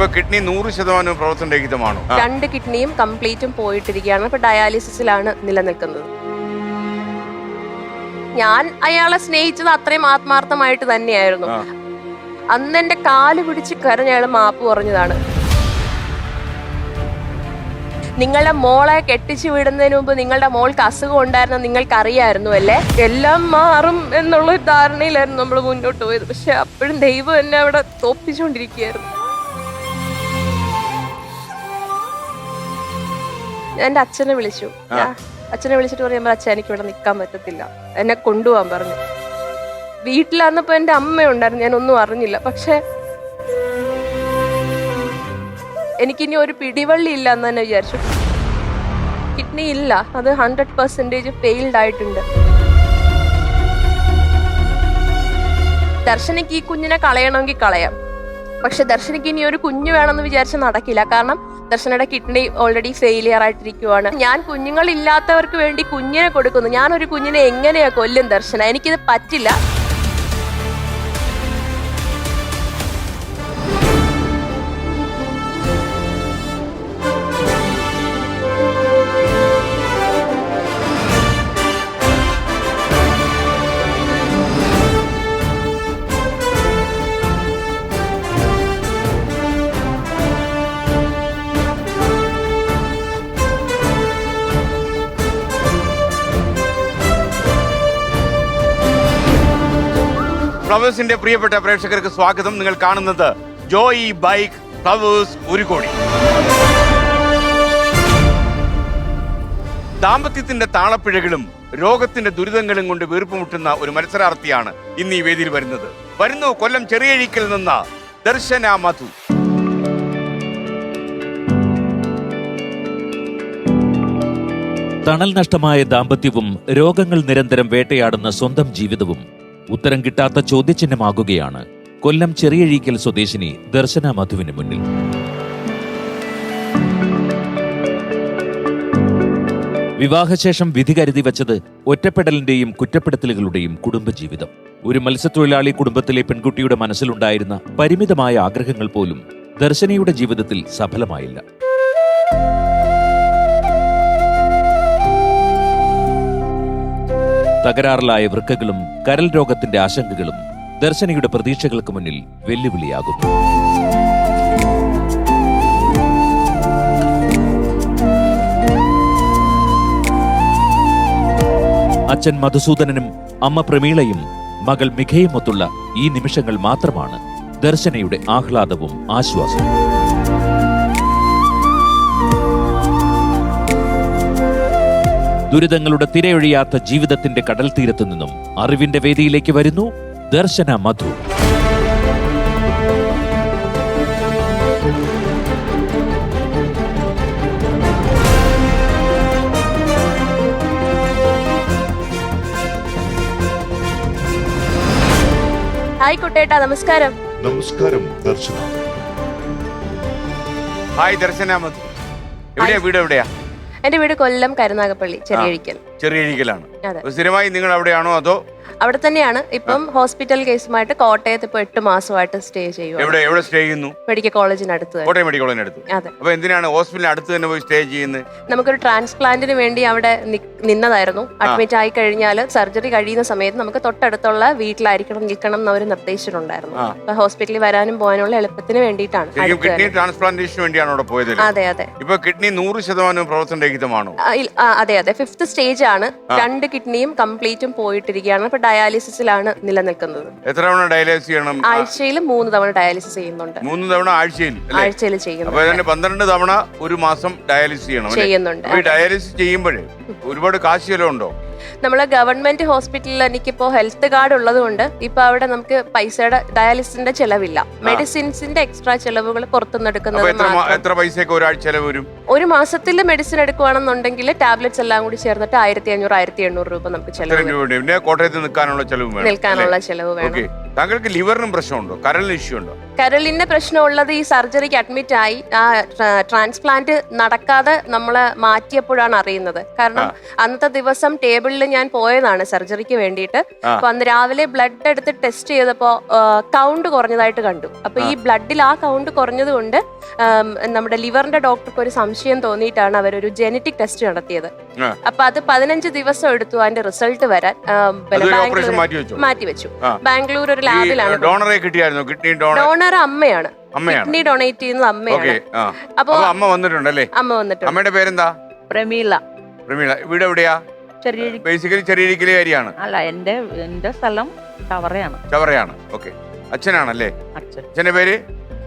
ഇപ്പൊ കിഡ്നി 100% പ്രവർത്തനരഹിതമാണോ? 2 കിഡ്നിയും കംപ്ലീറ്റും പോയിട്ടിരിക്കുകയാണ്. ഇപ്പൊ ഡയാലിസിസിലാണ് നിലനിൽക്കുന്നത്. ഞാൻ അയാളെ സ്നേഹിച്ചത് അത്രയും ആത്മാർത്ഥമായിട്ട് തന്നെയായിരുന്നു. അന്ന് എന്റെ കാല് പിടിച്ച് കരഞ്ഞ അയാൾ മാപ്പ് പറഞ്ഞതാണ്. നിങ്ങളുടെ മോളെ കെട്ടിച്ചു വിടുന്നതിന് മുമ്പ് നിങ്ങളുടെ മോൾക്ക് അസുഖം ഉണ്ടായിരുന്ന നിങ്ങൾക്ക് അറിയായിരുന്നു അല്ലേ? എല്ലാം മാറും എന്നുള്ള ഒരു ധാരണയിലായിരുന്നു നമ്മൾ മുന്നോട്ട് പോയത്. പക്ഷെ അപ്പോഴും ദൈവം എന്നെ അവിടെ തോപ്പിച്ചുകൊണ്ടിരിക്കുകയായിരുന്നു. എന്റെ അച്ഛനെ വിളിച്ചു. അച്ഛനെ വിളിച്ചിട്ട് പറയുമ്പോൾ അച്ഛൻ എനിക്ക് ഇവിടെ നിൽക്കാൻ പറ്റത്തില്ല, എന്നെ കൊണ്ടുപോകാൻ പറഞ്ഞു. വീട്ടിലാന്നപ്പോ എന്റെ അമ്മയുണ്ടായിരുന്നു, ഞാനൊന്നും അറിഞ്ഞില്ല. പക്ഷെ എനിക്കിനി ഒരു പിടിവള്ളി ഇല്ല എന്ന് തന്നെ വിചാരിച്ചു. കിഡ്നി ഇല്ല, അത് 100% ഫെയിൽഡ് ആയിട്ടുണ്ട്. ദർശനയ്ക്ക് ഈ കുഞ്ഞിനെ കളയണമെങ്കിൽ കളയാം, പക്ഷെ ദർശനയ്ക്ക് ഇനി ഒരു കുഞ്ഞ് വേണമെന്ന് വിചാരിച്ച് നടക്കില്ല. കാരണം ദർശനയുടെ കിഡ്നി ഓൾറെഡി ഫെയിലിയർ ആയിട്ടിരിക്കുവാണ്. ഞാൻ കുഞ്ഞുങ്ങളില്ലാത്തവർക്ക് വേണ്ടി കുഞ്ഞിനെ കൊടുക്കുന്നു. ഞാനൊരു കുഞ്ഞിനെ എങ്ങനെയാ കൊല്ലും ദർശന? എനിക്കിത് പറ്റില്ല. ഫ്ലവേഴ്സിന്റെ പ്രിയപ്പെട്ട പ്രേക്ഷകർക്ക് സ്വാഗതം. നിങ്ങൾ കാണുന്നത് ജോയി ബൈക്ക് ഫ്ലവേഴ്സ് ഉരുക്കോടി. ദാമ്പത്യത്തിന്റെ താളപ്പിഴകളും രോഗത്തിന്റെ ദുരിതങ്ങളും കൊണ്ട് വീർപ്പുമുട്ടുന്ന ഒരു മത്സരാർത്ഥിയാണ് ഇന്ന് ഈ വേദിയിൽ വരുന്നു. കൊല്ലം ചെറിയഴിക്കൽ നിന്ന് ദർശന മധു. തണൽ നഷ്ടമായ ദാമ്പത്യവും രോഗങ്ങൾ നിരന്തരം വേട്ടയാടുന്ന സ്വന്തം ജീവിതവും ഉത്തരം കിട്ടാത്ത ചോദ്യചിഹ്നമാകുകയാണ് കൊല്ലം ചെറിയഴീക്കൽ സ്വദേശിനി ദർശന മധുവിന് മുന്നിൽ. വിവാഹശേഷം വിധി കരുതി വച്ചത് ഒറ്റപ്പെടലിന്റെയും കുറ്റപ്പെടുത്തലുകളുടെയും കുടുംബജീവിതം. ഒരു മത്സ്യത്തൊഴിലാളി കുടുംബത്തിലെ പെൺകുട്ടിയുടെ മനസ്സിലുണ്ടായിരുന്ന പരിമിതമായ ആഗ്രഹങ്ങൾ പോലും ദർശനയുടെ ജീവിതത്തിൽ സഫലമായില്ല. തകരാറിലായ വൃക്കകളും കരൾ രോഗത്തിന്റെ ആശങ്കകളും ദർശനയുടെ പ്രതീക്ഷകൾക്ക് മുന്നിൽ വെല്ലുവിളിയാകുന്നു. അച്ഛൻ മധുസൂദനനും അമ്മ പ്രമീളയും മകൾ മിഖയുമൊത്തുള്ള ഈ നിമിഷങ്ങൾ മാത്രമാണ് ദർശനയുടെ ആഹ്ലാദവും ആശ്വാസവും. ദുരിതങ്ങളുടെ തിരയൊഴിയാത്ത ജീവിതത്തിന്റെ കടൽ തീരത്തു നിന്നും അറിവിന്റെ വേദിയിലേക്ക് വരുന്നു ദർശന മധു. ഹായ് കുട്ടേട്ടാ, നമസ്കാരം. നമസ്കാരം ദർശന. ഹായ് ദർശന മധു. എവിടെയാ വീട്? എവിടെയാ? എന്റെ വീട് കൊല്ലം കരുനാഗപ്പള്ളി ചെറിയഴിക്കലാണ്. സ്ഥിരമായി നിങ്ങൾ അവിടെയാണോ അതോ? അവിടെ തന്നെയാണ്. ഇപ്പം ഹോസ്പിറ്റൽ കേസുമായിട്ട് കോട്ടയത്ത് ഇപ്പൊ 8 മാസമായിട്ട് സ്റ്റേ ചെയ്യുക. എവിടെ സ്റ്റേ ചെയ്യുന്നു? മെഡിക്കൽ കോളേജിനടുത്ത്. കോട്ടയം മെഡിക്കൽ കോളേജിനടുത്ത്. അതെ. അപ്പൊ എന്തിനാണ് ഹോസ്പിറ്റലിന് അടുത്ത് തന്നെ പോയി സ്റ്റേ ചെയ്യുന്നത്? നമുക്കൊരു ട്രാൻസ്പ്ലാന്റിന് വേണ്ടി അവിടെ നിന്നതായിരുന്നു. അഡ്മിറ്റ് ആയി കഴിഞ്ഞാൽ സർജറി കഴിയുന്ന സമയത്ത് നമുക്ക് തൊട്ടടുത്തുള്ള വീട്ടിലായിരിക്കണം നിൽക്കണം എന്നവർ നിർദ്ദേശിച്ചിട്ടുണ്ടായിരുന്നു. അപ്പൊ ഹോസ്പിറ്റലിൽ വരാനും പോകാനുള്ള എളുപ്പത്തിന് വേണ്ടിയിട്ടാണ്. കിഡ്നി ട്രാൻസ്പ്ലാന്റേഷന് വേണ്ടിയാണ് അവിടെ പോയത്? അതെ അതെ. ഇപ്പൊ കിഡ്നി 100% പ്രവർത്തനരഹിതമാണോ? അതെ അതെ, 5th സ്റ്റേജ് ആണ്. 2 കിഡ്നിയും കംപ്ലീറ്റും പോയിട്ടിരിക്കുകയാണ്. ഇപ്പൊ ഡയാലിസിസിലാണ് നിലനിൽക്കുന്നത്. എത്ര തവണ ഡയാലിസിസ് ചെയ്യണം? ആഴ്ചയിൽ 3 തവണ ഡയാലിസിസ് ചെയ്യുന്നുണ്ട്. 3 തവണ ആഴ്ചയിൽ ചെയ്യുന്നു. അപ്പൊ 12 തവണ ഒരു മാസം ഡയാലിസിസ് ചെയ്യുന്നുണ്ട്. ഈ ഡയാലിസിസ് ചെയ്യുമ്പോഴേ ഒരുപാട് കാശ് ചെലവുണ്ടോ? നമ്മള് ഗവൺമെന്റ് ഹോസ്പിറ്റലിൽ എനിക്കിപ്പോ ഹെൽത്ത് കാർഡ് ഉള്ളത് കൊണ്ട് ഇപ്പൊ അവിടെ നമുക്ക് പൈസയുടെ ഡയാലിസിന്റെ ചെലവില്ല. മെഡിസിൻസിന്റെ എക്സ്ട്രാ ചെലവുകൾ പുറത്തുനിന്ന് എടുക്കുന്നത്. എത്ര പൈസയൊക്കെ ഒരാഴ്ച ചെലവ് വരും? ഒരു മാസത്തിൽ മെഡിസിൻ എടുക്കുകയാണെന്നുണ്ടെങ്കിൽ ടാബ്ലറ്റ്സ് എല്ലാം കൂടി ചേർന്നിട്ട് 1500-1800 രൂപ നമുക്ക് ചെലവ്. കോട്ടയത്ത് നിൽക്കാനുള്ള ചെലവ് വേണം. താങ്കൾക്ക് ലിവറിനും പ്രശ്നമുണ്ടോ? കരളിന് ഇഷ്യൂ ഉണ്ടോ? കരളിന്റെ പ്രശ്നമുള്ളത് ഈ സർജറിക്ക് അഡ്മിറ്റ് ആയി ആ ട്രാൻസ്പ്ലാന്റ് നടക്കാതെ നമ്മളെ മാറ്റിയപ്പോഴാണ് അറിയുന്നത്. കാരണം അന്നത്തെ ദിവസം ടേബിളിൽ ഞാൻ പോയതാണ് സർജറിക്ക് വേണ്ടിയിട്ട്. അപ്പൊ അന്ന് രാവിലെ ബ്ലഡ് എടുത്ത് ടെസ്റ്റ് ചെയ്തപ്പോ കൗണ്ട് കുറഞ്ഞതായിട്ട് കണ്ടു. അപ്പൊ ഈ ബ്ലഡിൽ ആ കൗണ്ട് കുറഞ്ഞത് കൊണ്ട് നമ്മുടെ ലിവറിന്റെ ഡോക്ടർക്ക് ഒരു സംശയം തോന്നിയിട്ടാണ് അവരൊരു ജനറ്റിക് ടെസ്റ്റ് നടത്തിയത്. അപ്പൊ അത് 15 ദിവസം എടുത്തു അതിന്റെ റിസൾട്ട് വരാൻ. മാറ്റിവെച്ചു. ബാംഗ്ലൂർ ഒരു ലാബിലാണ്. ഡോണറെ കിട്ടിയായിരുന്നു? കിഡ്നി ഡോണർ അമ്മയാണ്. കിഡ്നി ഡൊണേറ്റ് ചെയ്യുന്നത് അമ്മയാണ്. അപ്പൊ അമ്മ വന്നിട്ടുണ്ടല്ലേ? അമ്മ വന്നിട്ടുണ്ട്. അമ്മയുടെ പേരെന്താ? പ്രമീള. പ്രമീള. വീട് എവിടെയാ? ബേസിക്കലി ചെറിയരിക്കലെ കാര്യമാണ്. അല്ല, എന്റെ സ്ഥലം ചവറയാണ്. ചവറയാണ്. ഓക്കെ. അച്ഛനാണല്ലേ? അച്ഛന്റെ പേര്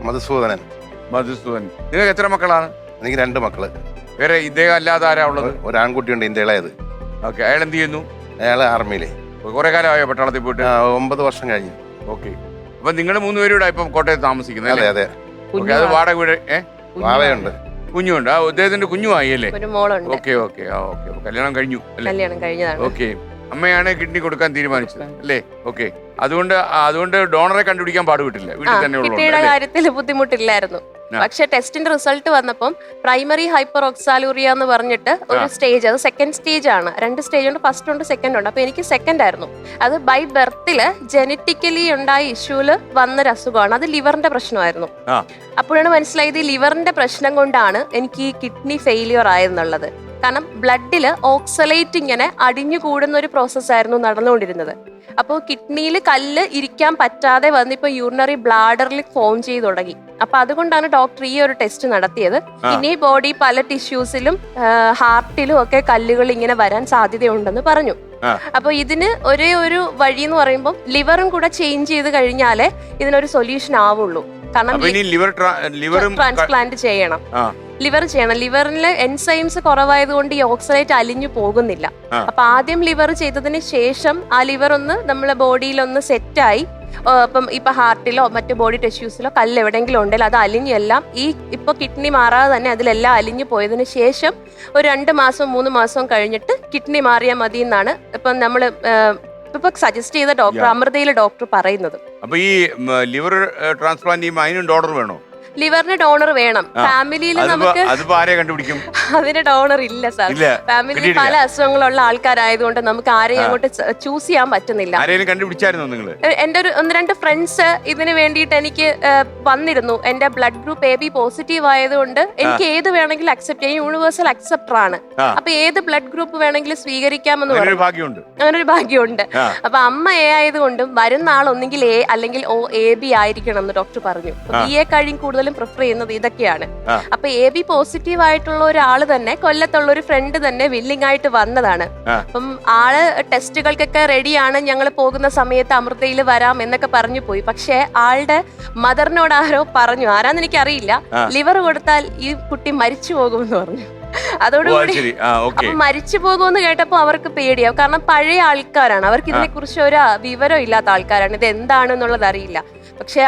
മധുസൂദനൻ. മധുസൂദനൻ. നിങ്ങൾക്ക് എത്ര മക്കളാണ്? എനിക്ക് 2 മക്കള്. വേറെ ഇദ്ദേഹം അല്ലാതെ ആരാ ഉള്ളത്? ഒരു ആൺകുട്ടിയുണ്ട്, ഇന്ത്യ ഇളയത്. ഓക്കെ. അയാൾ എന്ത് ചെയ്യുന്നു? അയാള് ആർമിയിലെ. കുറെ കാലമായോ പട്ടാളത്തിൽ പോയിട്ട്? 9 വർഷം കഴിഞ്ഞു. ഓക്കെ. അപ്പൊ നിങ്ങൾ 3 പേരും ഇപ്പം കോട്ടയത്ത് താമസിക്കുന്നത്? അതെ അതെ. അത് വാടക വീട്? വാവയുണ്ട്, കുഞ്ഞുണ്ട്. ആ അദ്ദേഹത്തിന്റെ കുഞ്ഞുമായി അല്ലേ? ഒരു മോളുണ്ട്. Okay okay. ആ ഓക്കെ. കല്യാണം കഴിഞ്ഞു അല്ലേ? കല്യാണം കഴിഞ്ഞതാണ്. ഓക്കെ. അമ്മയാണ് കിഡ്നി കൊടുക്കാൻ തീരുമാനിച്ചത് അല്ലേ? ഓക്കെ. അതുകൊണ്ട് ഡോണറെ കണ്ടുപിടിക്കാൻ പാടുപെട്ടില്ല. വീട്ടിൽ തന്നെ കിഡ്നിയുടെ കാര്യത്തിൽ ബുദ്ധിമുട്ടില്ലായിരുന്നു. പക്ഷെ ടെസ്റ്റിന്റെ റിസൾട്ട് വന്നപ്പം പ്രൈമറി ഹൈപ്പർ ഓക്സാലൂറിയ എന്ന് പറഞ്ഞിട്ട് ഒരു സ്റ്റേജ്, അത് സെക്കൻഡ് സ്റ്റേജ് ആണ്. 2 സ്റ്റേജ് ഉണ്ട്, ഫസ്റ്റ് ഉണ്ട്, സെക്കൻഡ് ഉണ്ട്. അപ്പൊ എനിക്ക് സെക്കൻഡ് ആയിരുന്നു. അത് ബൈ ബർത്തില് ജനറ്റിക്കലി ഉണ്ടായ ഇഷ്യൂല് വന്നൊരു അസുഖമാണ്. അത് ലിവറിന്റെ പ്രശ്നമായിരുന്നു. അപ്പോഴാണ് മനസ്സിലായത് ഈ ലിവറിന്റെ പ്രശ്നം കൊണ്ടാണ് എനിക്ക് ഈ കിഡ്നി ഫെയിലിയർ ആയെന്നുള്ളത്. കാരണം ബ്ലഡില് ഓക്സലേറ്റ് ഇങ്ങനെ അടിഞ്ഞു കൂടുന്ന ഒരു പ്രോസസ്സായിരുന്നു നടന്നുകൊണ്ടിരുന്നത്. അപ്പോൾ കിഡ്നിയിൽ കല്ല് ഇരിക്കാൻ പറ്റാതെ വന്നിപ്പോ യൂറിനറി ബ്ലാഡറിൽ ഫോം ചെയ്ത് തുടങ്ങി. അപ്പൊ അതുകൊണ്ടാണ് ഡോക്ടർ ഈ ഒരു ടെസ്റ്റ് നടത്തിയത്. ഇനി ബോഡി പല ടിഷ്യൂസിലും ഹാർട്ടിലും ഒക്കെ കല്ലുകൾ ഇങ്ങനെ വരാൻ സാധ്യതയുണ്ടെന്ന് പറഞ്ഞു. അപ്പൊ ഇതിന് ഒരേ ഒരു വഴി എന്ന് പറയുമ്പോൾ ലിവറും കൂടെ ചേഞ്ച് ചെയ്ത് കഴിഞ്ഞാലേ ഇതിനൊരു സൊല്യൂഷൻ ആവുള്ളൂ. കാരണം ട്രാൻസ്പ്ലാന്റ് ചെയ്യണം. ലിവറിലെ എൻസൈംസ് കുറവായതുകൊണ്ട് ഈ ഓക്സലേറ്റ് അലിഞ്ഞു പോകുന്നില്ല. അപ്പൊ ആദ്യം ലിവർ ചെയ്തതിന് ശേഷം ആ ലിവർ ഒന്ന് നമ്മളെ ബോഡിയിലൊന്ന് സെറ്റായി ഇപ്പൊ ഹാർട്ടിലോ മറ്റു ബോഡി ടിഷ്യൂസിലോ കല്ല് എവിടെയെങ്കിലും ഉണ്ടെങ്കിൽ അത് അലിഞ്ഞെല്ലാം ഈ ഇപ്പൊ കിഡ്നി മാറാതെ തന്നെ അതിലെല്ലാം അലിഞ്ഞു പോയതിന് ശേഷം ഒരു 2 മാസം 3 മാസം കഴിഞ്ഞിട്ട് കിഡ്നി മാറിയാൽ മതി എന്നാണ് ഇപ്പൊ നമ്മള് ഇപ്പൊ സജസ്റ്റ് ചെയ്ത ഡോക്ടർ അമൃതയിലെ ഡോക്ടർ പറയുന്നത്. അപ്പൊ ഈ ലിവർ ട്രാൻസ്പ്ലാന്റ് ചെയ്യുമ്പോൾ അതിനും ഡോണർ വേണോ? ലിവറിന് ഡോണർ വേണം. ഫാമിലിയിൽ നമുക്ക് കണ്ടുപിടിക്കും അതിന് ഡോണർ ഇല്ല സാർ. ഫാമിലിയിൽ പല അസുഖങ്ങളുള്ള ആൾക്കാരായതുകൊണ്ട് നമുക്ക് ആരെയും അങ്ങോട്ട് ചൂസ് ചെയ്യാൻ പറ്റുന്നില്ല. കണ്ടുപിടിച്ചായിരുന്നു നിങ്ങൾ? എന്റെ ഒരു 1-2 ഫ്രണ്ട്സ് ഇതിന് വേണ്ടിയിട്ട് എനിക്ക് വന്നിരുന്നു. എന്റെ ബ്ലഡ് ഗ്രൂപ്പ് AB പോസിറ്റീവ് ആയതുകൊണ്ട് എനിക്ക് ഏത് വേണമെങ്കിലും അക്സെപ്റ്റ് ചെയ്യും. യൂണിവേഴ്സൽ അക്സെപ്റ്റർ ആണ്. അപ്പൊ ഏത് ബ്ലഡ് ഗ്രൂപ്പ് വേണമെങ്കിലും സ്വീകരിക്കാമെന്ന് പറഞ്ഞു. അങ്ങനെ ഒരു ഭാഗ്യമുണ്ട്. അപ്പൊ അമ്മ A ആയതുകൊണ്ടും വരുന്ന ആൾ ഒന്നെങ്കിൽ A അല്ലെങ്കിൽ AB ആയിരിക്കണം എന്ന് ഡോക്ടർ പറഞ്ഞു. BA കഴിഞ്ഞ് കൂടുതൽ പ്രിഫർ ചെയ്യുന്നത് ഇതൊക്കെയാണ്. അപ്പൊ AB പോസിറ്റീവ് ആയിട്ടുള്ള ഒരാള് തന്നെ കൊല്ലത്തുള്ള ഒരു ഫ്രണ്ട് തന്നെ വില്ലിംഗ് ആയിട്ട് വന്നതാണ്. അപ്പം ആള് ടെസ്റ്റുകൾക്കൊക്കെ റെഡിയാണ്, ഞങ്ങൾ പോകുന്ന സമയത്ത് അമൃതയിൽ വരാം എന്നൊക്കെ പറഞ്ഞു പോയി. പക്ഷെ ആളുടെ മദറിനോട് ആരോ പറഞ്ഞു, ആരാന്ന് എനിക്കറിയില്ല, ലിവർ കൊടുത്താൽ ഈ കുട്ടി മരിച്ചു പോകുമെന്ന് പറഞ്ഞു. അതോടുകൂടി അപ്പൊ മരിച്ചു പോകുമെന്ന് കേട്ടപ്പോ അവർക്ക് പേടിയാവും. കാരണം പഴയ ആൾക്കാരാണ്, അവർക്ക് ഇതിനെ കുറിച്ച് ഒരു വിവരം ഇല്ലാത്ത ആൾക്കാരാണ്, ഇത് എന്താണെന്നുള്ളത് അറിയില്ല. പക്ഷെ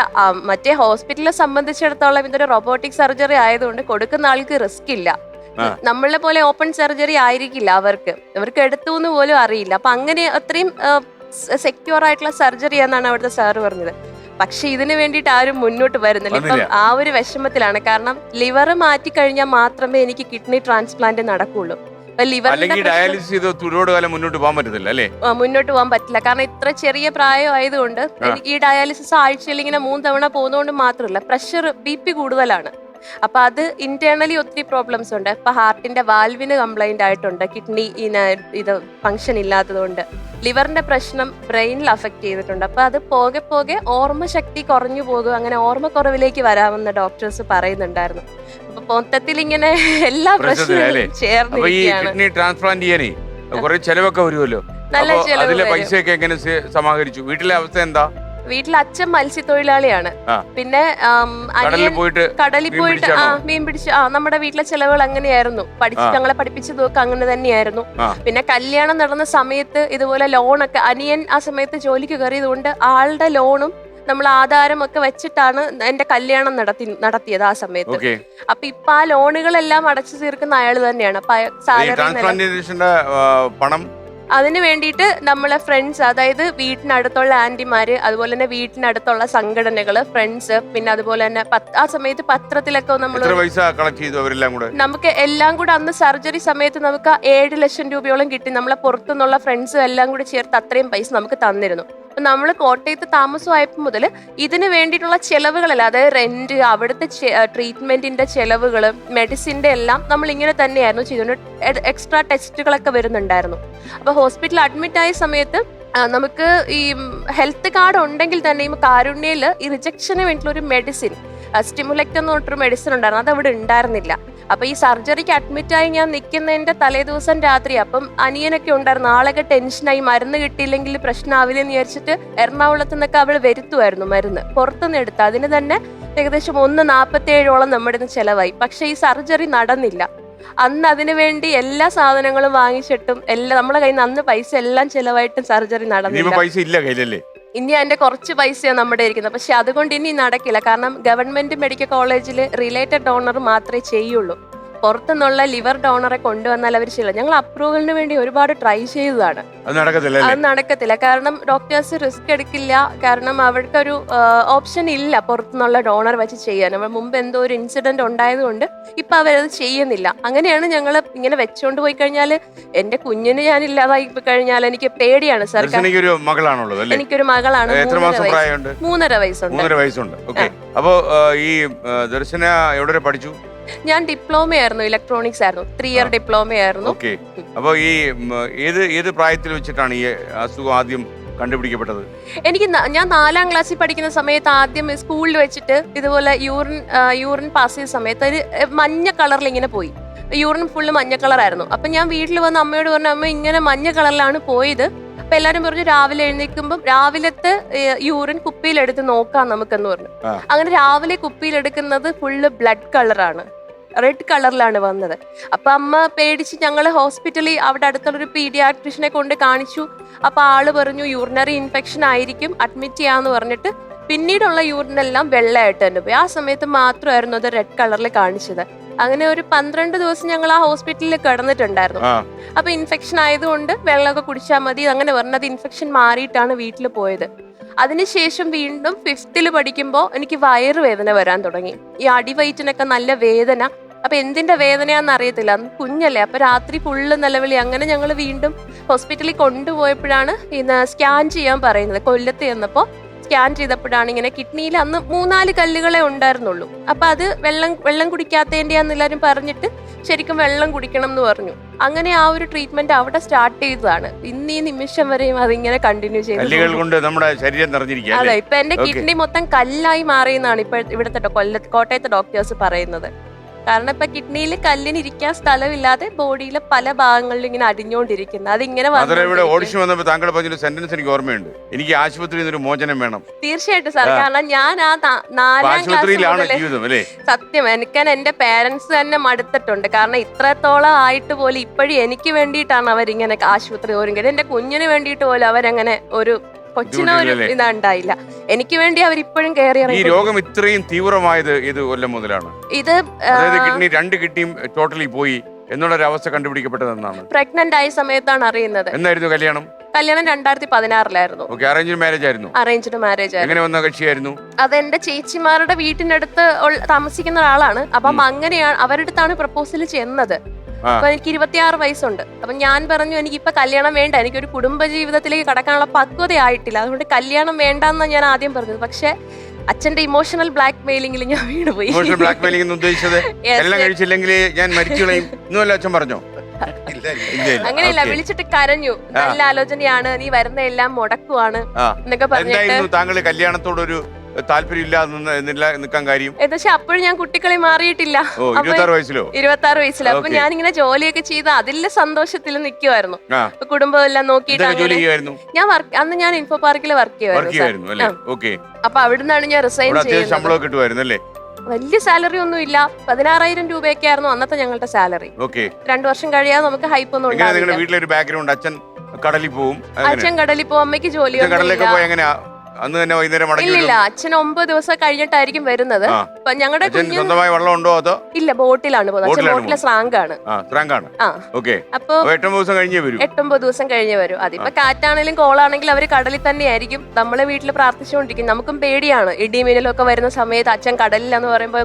മറ്റേ ഹോസ്പിറ്റലിനെ സംബന്ധിച്ചിടത്തോളം ഇതൊരു റോബോട്ടിക് സർജറി ആയതുകൊണ്ട് കൊടുക്കുന്ന ആൾക്ക് റിസ്ക് ഇല്ല. നമ്മളെ പോലെ ഓപ്പൺ സർജറി ആയിരിക്കില്ല അവർക്ക് എടുത്തുന്ന് പോലും അറിയില്ല. അപ്പൊ അങ്ങനെ അത്രയും സെക്യൂർ ആയിട്ടുള്ള സർജറി എന്നാണ് അവിടുത്തെ സാറ് പറഞ്ഞത്. പക്ഷെ ഇതിനു വേണ്ടിയിട്ട് ആരും മുന്നോട്ട് വരുന്നില്ല. ഇപ്പം ആ ഒരു വിഷമത്തിലാണ്. കാരണം ലിവർ മാറ്റി കഴിഞ്ഞാൽ മാത്രമേ എനിക്ക് കിഡ്നി ട്രാൻസ്പ്ലാന്റ് നടക്കുള്ളൂ. മുന്നോട്ട് പോകാൻ പറ്റില്ല. കാരണം ഇത്ര ചെറിയ പ്രായം ആയതുകൊണ്ട് എനിക്ക് ഈ ഡയാലിസിസ് ആഴ്ചയിൽ ഇങ്ങനെ 3 തവണ പോകുന്നതുകൊണ്ട് മാത്രമല്ല, പ്രഷർ BP കൂടുതലാണ്. അപ്പൊ അത് ഇന്റേണലി ഒത്തിരി പ്രോബ്ലംസ് ഉണ്ട്. ഇപ്പൊ ഹാർട്ടിന്റെ വാൽവിന് കംപ്ലൈന്റ് ആയിട്ടുണ്ട്, കിഡ്നി ഇത് ഫംഗ്ഷൻ ഇല്ലാത്തതുകൊണ്ട്. ലിവറിന്റെ പ്രശ്നം ബ്രെയിനിൽ അഫക്ട് ചെയ്തിട്ടുണ്ട്. അപ്പൊ അത് പോകെ പോകെ ഓർമ്മശക്തി കുറഞ്ഞു പോകും, അങ്ങനെ ഓർമ്മക്കുറവിലേക്ക് വരാമെന്ന് ഡോക്ടേഴ്സ് പറയുന്നുണ്ടായിരുന്നു. അപ്പൊ മൊത്തത്തിൽ ഇങ്ങനെ എല്ലാ പ്രശ്നങ്ങളും ചേർന്നിരിക്കുകയാണ്. ട്രാൻസ്പ്ലാന്റ് ചെയ്യാനേ കുറെ ചെലവൊക്കെ വരുമല്ലോ. നല്ല ചെലവ്. പൈസയൊക്കെ എങ്ങനെ സമാഹരിച്ചു? വീട്ടിലെ അവസ്ഥ എന്താ? വീട്ടിൽ അച്ഛൻ മത്സ്യത്തൊഴിലാളിയാണ്. പിന്നെ കടലിൽ പോയിട്ട് മീൻ പിടിച്ച് നമ്മുടെ വീട്ടിലെ ചെലവുകൾ അങ്ങനെയായിരുന്നു. ഞങ്ങളെ പഠിപ്പിച്ചതൊക്കെ അങ്ങനെ തന്നെയായിരുന്നു. പിന്നെ കല്യാണം നടന്ന സമയത്ത് ഇതുപോലെ ലോണൊക്കെ, അനിയൻ ആ സമയത്ത് ജോലിക്ക് കയറിയത് കൊണ്ട് ആളുടെ ലോണും നമ്മൾ ആധാരമൊക്കെ വെച്ചിട്ടാണ് എന്റെ കല്യാണം നടത്തിയത് ആ സമയത്ത്. അപ്പൊ ഇപ്പൊ ആ ലോണുകളെല്ലാം അടച്ചു തീർക്കുന്ന അയാൾ തന്നെയാണ്. പണം അതിന് വേണ്ടിയിട്ട് നമ്മളെ ഫ്രണ്ട്സ്, അതായത് വീട്ടിനടുത്തുള്ള ആന്റിമാര്, അതുപോലെ തന്നെ വീട്ടിനടുത്തുള്ള സംഘടനകള്, ഫ്രണ്ട്സ്, പിന്നെ അതുപോലെ തന്നെ ആ സമയത്ത് പത്രത്തിലൊക്കെ നമ്മൾ എത്ര പൈസ കളക്ട് ചെയ്തു അവരെല്ലാം കൂടെ? നമുക്ക് എല്ലാം കൂടെ അന്ന് സർജറി സമയത്ത് നമുക്ക് 7 ലക്ഷം രൂപയോളം കിട്ടി. നമ്മളെ പുറത്തുനിന്നുള്ള ഫ്രണ്ട്സും എല്ലാം കൂടി ചേർത്ത് അത്രയും പൈസ നമുക്ക് തന്നിരുന്നു. അപ്പൊ നമ്മൾ കോട്ടയത്ത് താമസമായപ്പോൾ മുതൽ ഇതിന് വേണ്ടിയിട്ടുള്ള ചെലവുകളല്ല, അതായത് റെന്റ്, അവിടുത്തെ ട്രീറ്റ്മെന്റിന്റെ ചെലവുകള്, മെഡിസിന്റെ എല്ലാം നമ്മൾ ഇങ്ങനെ തന്നെയായിരുന്നു ചെയ്തുകൊണ്ട് എക്സ്ട്രാ ടെസ്റ്റുകളൊക്കെ വരുന്നുണ്ടായിരുന്നു. അപ്പൊ ഹോസ്പിറ്റലിൽ അഡ്മിറ്റ് ആയ സമയത്ത് നമുക്ക് ഈ ഹെൽത്ത് കാർഡ് ഉണ്ടെങ്കിൽ തന്നെ ഈ കാരുണ്യയില് ഈ റിജക്ഷന് വേണ്ടിയിട്ടുള്ള ഒരു മെഡിസിൻ, സ്റ്റിമുലക്ട് എന്ന് പറഞ്ഞിട്ടൊരു മെഡിസിൻ ഉണ്ടായിരുന്നു, അത് അവിടെ ഉണ്ടായിരുന്നില്ല. അപ്പൊ ഈ സർജറിക്ക് അഡ്മിറ്റായി ഞാൻ നിൽക്കുന്നതിന്റെ തലേ ദിവസം രാത്രി, അപ്പം അനിയനൊക്കെ ഉണ്ടായിരുന്നു, ആളൊക്കെ ടെൻഷനായി, മരുന്ന് കിട്ടിയില്ലെങ്കിൽ പ്രശ്നമാവില്ലെന്ന് വിചാരിച്ചിട്ട് എറണാകുളത്ത് നിന്നൊക്കെ അവൾ വരുത്തുമായിരുന്നു മരുന്ന്, പുറത്തുനിന്ന് എടുത്ത്. അതിന് തന്നെ ഏകദേശം 1.47 നമ്മുടെ ഇന്ന് ചെലവായി. പക്ഷെ ഈ സർജറി നടന്നില്ല. അന്ന് അതിനു വേണ്ടി എല്ലാ സാധനങ്ങളും വാങ്ങിച്ചിട്ടും എല്ലാം നമ്മളെ കയ്യിൽ നിന്ന് അന്ന് പൈസ എല്ലാം ചെലവായിട്ടും സർജറി നടന്നില്ല. പൈസ ഇല്ല കയ്യിലല്ലേ? ഇനി അതിന്റെ കുറച്ച് പൈസയാണ് നമ്മുടെ ഇരിക്കുന്നത്. പക്ഷെ അതുകൊണ്ട് ഇനി നടക്കില്ല. കാരണം ഗവൺമെന്റ് മെഡിക്കൽ കോളേജിൽ റിലേറ്റഡ് ഡോണർ മാത്രമേ ചെയ്യുള്ളൂ. പുറത്തുനിന്നുള്ള ലിവർ ഡോണറെ കൊണ്ടുവന്നാൽ അവർ ചെയ്യില്ല. ഞങ്ങൾ അപ്രൂവലിന് വേണ്ടി ഒരുപാട് ട്രൈ ചെയ്തതാണ്. അത് നടക്കത്തില്ല. കാരണം ഡോക്ടേഴ്സ് റിസ്ക് എടുക്കില്ല. കാരണം അവർക്കൊരു ഓപ്ഷൻ ഇല്ല പുറത്തുനിന്നുള്ള ഡോണർ വെച്ച് ചെയ്യാൻ. നമ്മൾ മുമ്പ് എന്തോ ഒരു ഇൻസിഡന്റ് ഉണ്ടായതുകൊണ്ട് ഇപ്പൊ അവരത് ചെയ്യുന്നില്ല. അങ്ങനെയാണ് ഞങ്ങൾ ഇങ്ങനെ വെച്ചോണ്ട് പോയി കഴിഞ്ഞാൽ എന്റെ കുഞ്ഞിന് ഞാൻ ഇല്ലാതായി കഴിഞ്ഞാൽ എനിക്ക് പേടിയാണ് സാർ. എനിക്കൊരു മകളാണ്, 3.5 വയസ്സുണ്ട്. അപ്പോ ഈ ദർശന എവിടെ പഠിച്ചു? ഞാൻ ഡിപ്ലോമ ആയിരുന്നു, ഇലക്ട്രോണിക്സ് ആയിരുന്നു, 3 ഇയർ ഡിപ്ലോമ ആയിരുന്നു. അപ്പൊ ഈ ഏത് പ്രായത്തിൽ വെച്ചിട്ടാണ് ഈ അസുഖം ആദ്യം കണ്ടുപിടിക്കപ്പെട്ടത്? ഞാൻ 4ാം ക്ലാസ്സിൽ പഠിക്കുന്ന സമയത്ത് ആദ്യം സ്കൂളിൽ വെച്ചിട്ട് ഇതുപോലെ യൂറിൻ പാസ് ചെയ്ത സമയത്ത് ഒരു മഞ്ഞ കളറിൽ ഇങ്ങനെ പോയി. യൂറിൻ ഫുള്ള് മഞ്ഞ കളറായിരുന്നു. അപ്പൊ ഞാൻ വീട്ടിൽ വന്ന് അമ്മയോട് പറഞ്ഞു, അമ്മ ഇങ്ങനെ മഞ്ഞ കളറിലാണ് പോയത്. അപ്പൊ എല്ലാരും പറഞ്ഞു രാവിലെ എഴുന്നേൽക്കുമ്പോൾ രാവിലത്തെ യൂറിൻ കുപ്പിയിലെടുത്ത് നോക്കാം നമുക്കെന്ന് പറഞ്ഞു. അങ്ങനെ രാവിലെ കുപ്പിയിലെടുക്കുന്നത് ഫുള്ള് ബ്ലഡ് കളറാണ്, റെഡ് കളറിലാണ് വന്നത്. അപ്പൊ അമ്മ പേടിച്ച് ഞങ്ങള് ഹോസ്പിറ്റലിൽ അവിടെ അടുത്തുള്ളൊരു പീഡിയാട്രിഷനെ കൊണ്ട് കാണിച്ചു. അപ്പൊ ആള് പറഞ്ഞു യൂറിനറി ഇൻഫെക്ഷൻ ആയിരിക്കും, അഡ്മിറ്റ് ചെയ്യാന്ന് പറഞ്ഞിട്ട് പിന്നീടുള്ള യൂറിനെല്ലാം വെള്ളമായിട്ട് തന്നെ പോയി. ആ സമയത്ത് മാത്രമായിരുന്നു അത് റെഡ് കളറിൽ കാണിച്ചത്. അങ്ങനെ ഒരു 12 ദിവസം ഞങ്ങൾ ആ ഹോസ്പിറ്റലിൽ കിടന്നിട്ടുണ്ടായിരുന്നു. അപ്പൊ ഇൻഫെക്ഷൻ ആയതുകൊണ്ട് വെള്ളമൊക്കെ കുടിച്ചാൽ മതി അങ്ങനെ പറഞ്ഞത്. ഇൻഫെക്ഷൻ മാറിയിട്ടാണ് വീട്ടിൽ പോയത്. അതിനുശേഷം വീണ്ടും 5th പഠിക്കുമ്പോൾ എനിക്ക് വയറുവേദന വരാൻ തുടങ്ങി. ഈ അടിവയറ്റിനൊക്കെ നല്ല വേദന. അപ്പൊ എന്തിന്റെ വേദനയാന്ന് അറിയത്തില്ല, അന്ന് കുഞ്ഞല്ലേ. അപ്പൊ രാത്രി ഫുള്ള് നിലവിളി. അങ്ങനെ ഞങ്ങൾ വീണ്ടും ഹോസ്പിറ്റലിൽ കൊണ്ടുപോയപ്പോഴാണ് ഇന്ന് സ്കാൻ ചെയ്യാൻ പറയുന്നത്. കൊല്ലത്ത് ചെന്നപ്പോ സ്കാൻ ചെയ്തപ്പോഴാണ് ഇങ്ങനെ കിഡ്നിയിൽ അന്ന് 3-4 കല്ലുകളെ ഉണ്ടായിരുന്നുള്ളൂ. അപ്പൊ അത് വെള്ളം കുടിക്കാത്തതിന്റെയാന്ന് എല്ലാവരും പറഞ്ഞിട്ട് ശരിക്കും വെള്ളം കുടിക്കണം എന്ന് പറഞ്ഞു. അങ്ങനെ ആ ഒരു ട്രീറ്റ്മെന്റ് അവിടെ സ്റ്റാർട്ട് ചെയ്തതാണ്. ഇന്ന് ഈ നിമിഷം വരെയും അതിങ്ങനെ കണ്ടിന്യൂ ചെയ്തു. അതെ, ഇപ്പൊ എന്റെ കിഡ്നി മൊത്തം കല്ലായി മാറിയെന്നാണ് ഇപ്പൊ ഇവിടുത്തെ കോട്ടയത്തെ ഡോക്ടേഴ്സ് പറയുന്നത്. കാരണം ഇപ്പൊ കിഡ്നിയിൽ കല്ലിന് ഇരിക്കാൻ സ്ഥലമില്ലാതെ ബോഡിയിലെ പല ഭാഗങ്ങളിലും ഇങ്ങനെ അടിഞ്ഞുകൊണ്ടിരിക്കുന്നത്. അതിങ്ങനെ ഓഡിഷൻ വന്നപ്പോൾ താങ്കൾ പറഞ്ഞൊരു സെന്റൻസ് എനിക്ക് ഓർമ്മയുണ്ട്, എനിക്ക് ആശുപത്രിയിൽ നിന്നൊരു മോചനം വേണം. തീർച്ചയായിട്ടും സാർ, കാരണം ഞാൻ ആ 4ാം ക്ലാസ് സത്യം എനിക്ക് എന്റെ പേരൻസ് തന്നെ മടുത്തിട്ടുണ്ട്. കാരണം ഇത്രത്തോളം ആയിട്ട് പോലും ഇപ്പോഴും എനിക്ക് വേണ്ടിയിട്ടാണ് അവരിങ്ങനെ ആശുപത്രി ഓരുന്നത്. എന്റെ കുഞ്ഞിന് വേണ്ടിയിട്ട് പോലും അവരങ്ങനെ ഒരു കൊച്ചിനൊരു ഇതുണ്ടായില്ല. എനിക്ക് വേണ്ടി അവരിപ്പോഴും കയറി ഈ രോഗം ഇത്രയും തീവ്രമായത് ഏത് കൊല്ലം മുതലാണ്? ഇത് കിഡ്നി 2 കിഡ്നിയും ടോട്ടലി പോയി എന്നുള്ളൊരവസ്ഥ കണ്ടുപിടിക്കപ്പെട്ടതെന്നാണ്. പ്രഗ്നന്റ് ആയ സമയത്താണ് അറിയുന്നത്. എന്നായിരുന്നു കല്യാണം? 2016-ലായിരുന്നു. അറേഞ്ച്ഡ് മാരേജ് ആയിരുന്നു? Arranged marriage. എങ്ങനെ വന്ന കക്ഷിയായിരുന്നു? അതെന്റെ ചേച്ചിമാരുടെ വീട്ടിനടുത്ത് താമസിക്കുന്ന ഒരാളാണ്. അപ്പം അങ്ങനെയാണ് അവരുടെ അടുത്താണ് പ്രപ്പോസൽ ചെന്നത്. അപ്പൊ എനിക്ക് 26 വയസ്സുണ്ട്. അപ്പൊ ഞാൻ പറഞ്ഞു എനിക്കിപ്പൊ കല്യാണം വേണ്ട, എനിക്കൊരു കുടുംബ ജീവിതത്തിലേക്ക് കടക്കാനുള്ള പക്വതയായിട്ടില്ല, അതുകൊണ്ട് കല്യാണം വേണ്ടെന്നാണ് ഞാൻ ആദ്യം പറഞ്ഞത്. പക്ഷെ അച്ഛന്റെ ഇമോഷണൽ ബ്ലാക്ക് മെയിലിംഗിൽ ഞാൻ വീണുപോയി. അങ്ങനെയല്ല, വിളിച്ചിട്ട് കരഞ്ഞു, നല്ല ആലോചനയാണ്, നീ വരുന്ന എല്ലാം മുടക്കുവാണ് എന്നൊക്കെ പറഞ്ഞിട്ട്. താങ്കൾ കല്യാണത്തോടൊരു താല്പര്യമില്ല നിൽക്കാൻ കാര്യം? പക്ഷെ അപ്പോഴും ഞാൻ കുട്ടികളെ മാറിയിട്ടില്ല. 26 വയസ്സിലോ. അപ്പൊ ഞാനിങ്ങനെ ജോലിയൊക്കെ ചെയ്ത് അതിലെ സന്തോഷത്തിൽ നിൽക്കുമായിരുന്നു. കുടുംബം എല്ലാം നോക്കിയിട്ട് ഞാൻ അന്ന് ഞാൻ ഇൻഫോ പാർക്കിൽ വർക്ക് ചെയ്യുമായിരുന്നു. അപ്പൊ അവിടുന്നാണ് ഞാൻ റിസൈൻ ചെയ്യുന്നത്. വലിയ സാലറി ഒന്നും ഇല്ല, 16,000 രൂപയൊക്കെ ആയിരുന്നു അന്നത്തെ ഞങ്ങളുടെ സാലറി. 2 വർഷം കഴിയാതെ നമുക്ക് ഹൈപ്പ് ഒന്നും ഉണ്ടാവില്ല. അച്ഛൻ കടലിൽ പോവും, അമ്മയ്ക്ക് ജോലിയൊന്നും ഇല്ല. അച്ഛൻ 9 ദിവസം കഴിഞ്ഞിട്ടായിരിക്കും വരുന്നത്. ഇപ്പൊ ഞങ്ങളുടെ അച്ഛൻ കുഞ്ഞ് സ്വന്തമായി വള്ളം ഉണ്ടോ അതോ ഇല്ല ബോട്ടിലാണ് പോകുന്നത്. അച്ഛൻ ബോട്ടിലാണ് ബോട്ടിലെ സ്രാങ്കാണ്. സ്രാങ്കാണ്? ആ ഓക്കെ. അപ്പൊ 8 ദിവസം കഴിഞ്ഞേ വരൂ. 8-9 ദിവസം കഴിഞ്ഞേ വരും. അതിപ്പോ കാറ്റാണെങ്കിലും കോളാണെങ്കിലും അവര് കടലിൽ തന്നെയായിരിക്കും. നമ്മളെ വീട്ടിൽ പ്രാർത്ഥിച്ചുകൊണ്ടിരിക്കും. നമുക്കും പേടിയാണ് ഇടിമിന്നലും ഒക്കെ വരുന്ന സമയത്ത് അച്ഛൻ കടലിലെന്ന് പറയുമ്പോൾ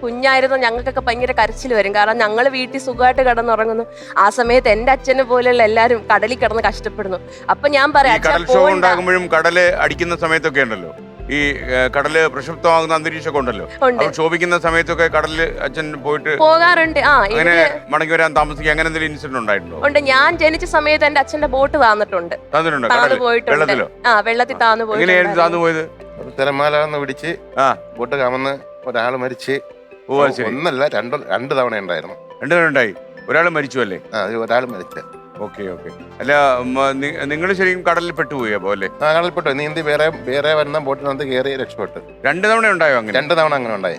കുഞ്ഞായിരുന്നു ഞങ്ങൾക്കൊക്കെ ഭയങ്കര കരച്ചിൽ വരും. കാരണം ഞങ്ങൾ വീട്ടിൽ സുഖമായിട്ട് കിടന്നുറങ്ങുന്നു. ആ സമയത്ത് എന്റെ അച്ഛനെ പോലെയുള്ള എല്ലാരും കടലിൽ കിടന്ന് കഷ്ടപ്പെടുന്നു. അപ്പൊ ഞാൻ പറയാം കടൽക്ഷോഭം ഉണ്ടാകുമ്പോഴും കടല് അടിക്കുന്ന സമയത്തൊക്കെ ഉണ്ടല്ലോ, ഈ കടല് പ്രക്ഷുബ്ധമാകുന്ന അന്തരീക്ഷമൊക്കെ ഉണ്ടല്ലോ, ക്ഷോഭിക്കുന്ന സമയത്തൊക്കെ കടലില് അച്ഛൻ പോയിട്ട് പോകാറുണ്ട്. അങ്ങനെ മടങ്ങി വരാൻ താമസിക്കുക അങ്ങനെ എന്തെങ്കിലും ഇൻസിഡന്റ് ഉണ്ടായിട്ടുണ്ടോ? ഉണ്ട്. ഞാൻ ജനിച്ച സമയത്ത് എന്റെ അച്ഛന്റെ ബോട്ട് താന്നിട്ടുണ്ട്. താന്നു പോയിട്ടുണ്ട്. വെള്ളത്തിലോ? വെള്ളത്തിൽ താന്നു എങ്ങനെയായിരുന്നു താന്നു പോയത്? തിരമാല പിടിച്ച് ബോട്ട് കമന്ന് ഒരാൾ മരിച്ച്. ഒന്നല്ല രണ്ട് തവണ ഉണ്ടായിരുന്നു. 2 തവണ ഉണ്ടായി. ഒരാൾ മരിച്ചു അല്ലേ? ഒരാൾ മരിച്ച. ഓക്കെ. അല്ല, നിങ്ങൾ ശരിക്കും കടലിൽ പെട്ടുപോയി അപ്പോ അല്ലേ? കടലിൽപ്പെട്ടു. നീന്തി വേറെ വരുന്ന ബോട്ടിനകത്ത് കയറി രക്ഷപ്പെട്ടു. 2 തവണ ഉണ്ടായോ അങ്ങനെ? 2 തവണ അങ്ങനെ ഉണ്ടായി.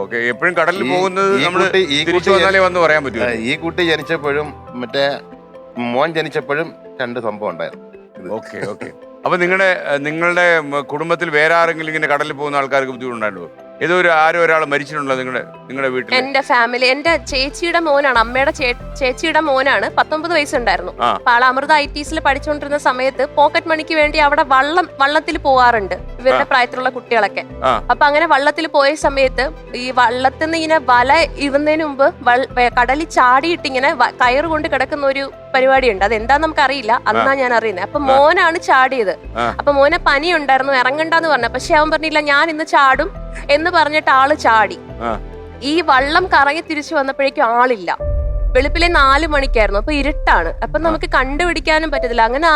ഓക്കെ. എപ്പോഴും കടലിൽ പോകുന്നത് നമ്മൾ തിരിച്ചു വന്നാലേ വന്ന് പറയാൻ പറ്റും. ഈ കുട്ടി ജനിച്ചപ്പോഴും മറ്റേ മോൻ ജനിച്ചപ്പോഴും 2 സംഭവം ഉണ്ടായിരുന്നു. ഓക്കെ. അപ്പൊ നിങ്ങളുടെ കുടുംബത്തിൽ വേറെ ആരെങ്കിലും ഇങ്ങനെ കടലിൽ പോകുന്ന ആൾക്കാർക്ക് ബുദ്ധിമുട്ടുണ്ടായിട്ടുണ്ടോ? ഏതോ ഒരാൾ മരിച്ചിട്ടുണ്ടോ നിങ്ങളുടെ വീട്ടിൽ? എന്റെ ഫാമിലി, എന്റെ ചേച്ചിയുടെ മോനാണ്, അമ്മയുടെ ചേച്ചിയുടെ മോനാണ്. 19 വയസ്സുണ്ടായിരുന്നു. അപ്പൊ ആള് അമൃത ITസിൽ പഠിച്ചുകൊണ്ടിരുന്ന സമയത്ത് പോക്കറ്റ് മണിക്ക് വേണ്ടി അവിടെ വള്ളത്തിൽ പോകാറുണ്ട് ഇവരുടെ പ്രായത്തിലുള്ള കുട്ടികളൊക്കെ. അപ്പൊ അങ്ങനെ വള്ളത്തിൽ പോയ സമയത്ത് ഈ വള്ളത്തിൽ നിന്ന് ഇങ്ങനെ വല ഇടുന്നതിന് മുമ്പ് കടലിൽ ചാടിയിട്ട് ഇങ്ങനെ കയറ് കൊണ്ട് കിടക്കുന്ന ഒരു പരിപാടിയുണ്ട്. അതെന്താന്ന് നമുക്ക് അറിയില്ല. അന്നാ ഞാൻ അറിയുന്നത്. അപ്പൊ മോനാണ് ചാടിയത്. അപ്പൊ മോനെ പനി ഉണ്ടായിരുന്നു, ഇറങ്ങണ്ടെന്ന് പറഞ്ഞു. പക്ഷെ അവൻ പറഞ്ഞില്ല, ഞാൻ ഇന്ന് ചാടും എന്ന് പറഞ്ഞിട്ട് ആള് ചാടി. ഈ വള്ളം കറങ്ങി തിരിച്ചു വന്നപ്പോഴേക്കും ആളില്ല. വെളുപ്പിലെ 4 മണിക്കായിരുന്നു. അപ്പൊ ഇരുട്ടാണ്. അപ്പൊ നമുക്ക് കണ്ടുപിടിക്കാനും പറ്റത്തില്ല. അങ്ങനെ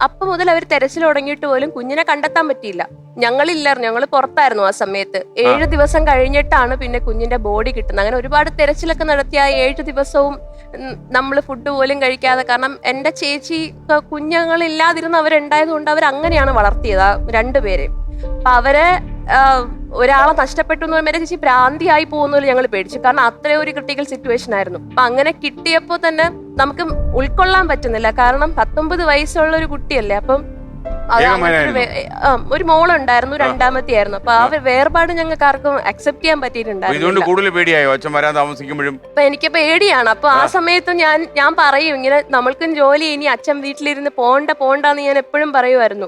അപ്പൊ മുതൽ അവർ തെരച്ചിൽ തുടങ്ങിയിട്ട് പോലും കുഞ്ഞിനെ കണ്ടെത്താൻ പറ്റിയില്ല. ഞങ്ങളില്ലായിരുന്നു, ഞങ്ങൾ പുറത്തായിരുന്നു ആ സമയത്ത്. 7 ദിവസം കഴിഞ്ഞിട്ടാണ് പിന്നെ കുഞ്ഞിന്റെ ബോഡി കിട്ടുന്നത്. അങ്ങനെ ഒരുപാട് തെരച്ചിലൊക്കെ നടത്തിയ 7 ദിവസവും നമ്മൾ ഫുഡ് പോലും കഴിക്കാതെ, കാരണം എന്റെ ചേച്ചി കുഞ്ഞുങ്ങളില്ലാതിരുന്ന അവരുണ്ടായത് കൊണ്ട് അവരങ്ങനെയാണ് വളർത്തിയത് 2 പേരെ. അപ്പൊ അവരെ ഒരാളെ നഷ്ടപ്പെട്ടു എന്ന് പറയുമ്പോൾ ചേച്ചി ഭ്രാന്തിയായി പോകുന്നതിൽ ഞങ്ങൾ പേടിച്ചു. കാരണം അത്രയും ഒരു ക്രിട്ടിക്കൽ സിറ്റുവേഷൻ ആയിരുന്നു. അപ്പൊ അങ്ങനെ കിട്ടിയപ്പോ തന്നെ നമുക്ക് ഉൾക്കൊള്ളാൻ പറ്റുന്നില്ല. കാരണം 19 വയസ്സുള്ള ഒരു കുട്ടിയല്ലേ. അപ്പം ഒരു മോളുണ്ടായിരുന്നു, 2ാമത്തെ ആയിരുന്നു. അപ്പൊ ആ വേർപാട് ഞങ്ങൾക്ക് ആർക്കും അക്സെപ്റ്റ് ചെയ്യാൻ പറ്റിയിട്ടുണ്ടായിരുന്നു. അപ്പൊ എനിക്ക് പേടിയാണ്. അപ്പൊ ആ സമയത്ത് ഞാൻ പറയും ഇങ്ങനെ, നമ്മൾക്കും ജോലി, ഇനി അച്ഛൻ വീട്ടിലിരുന്ന് പോണ്ടെന്ന് ഞാൻ എപ്പോഴും പറയുമായിരുന്നു.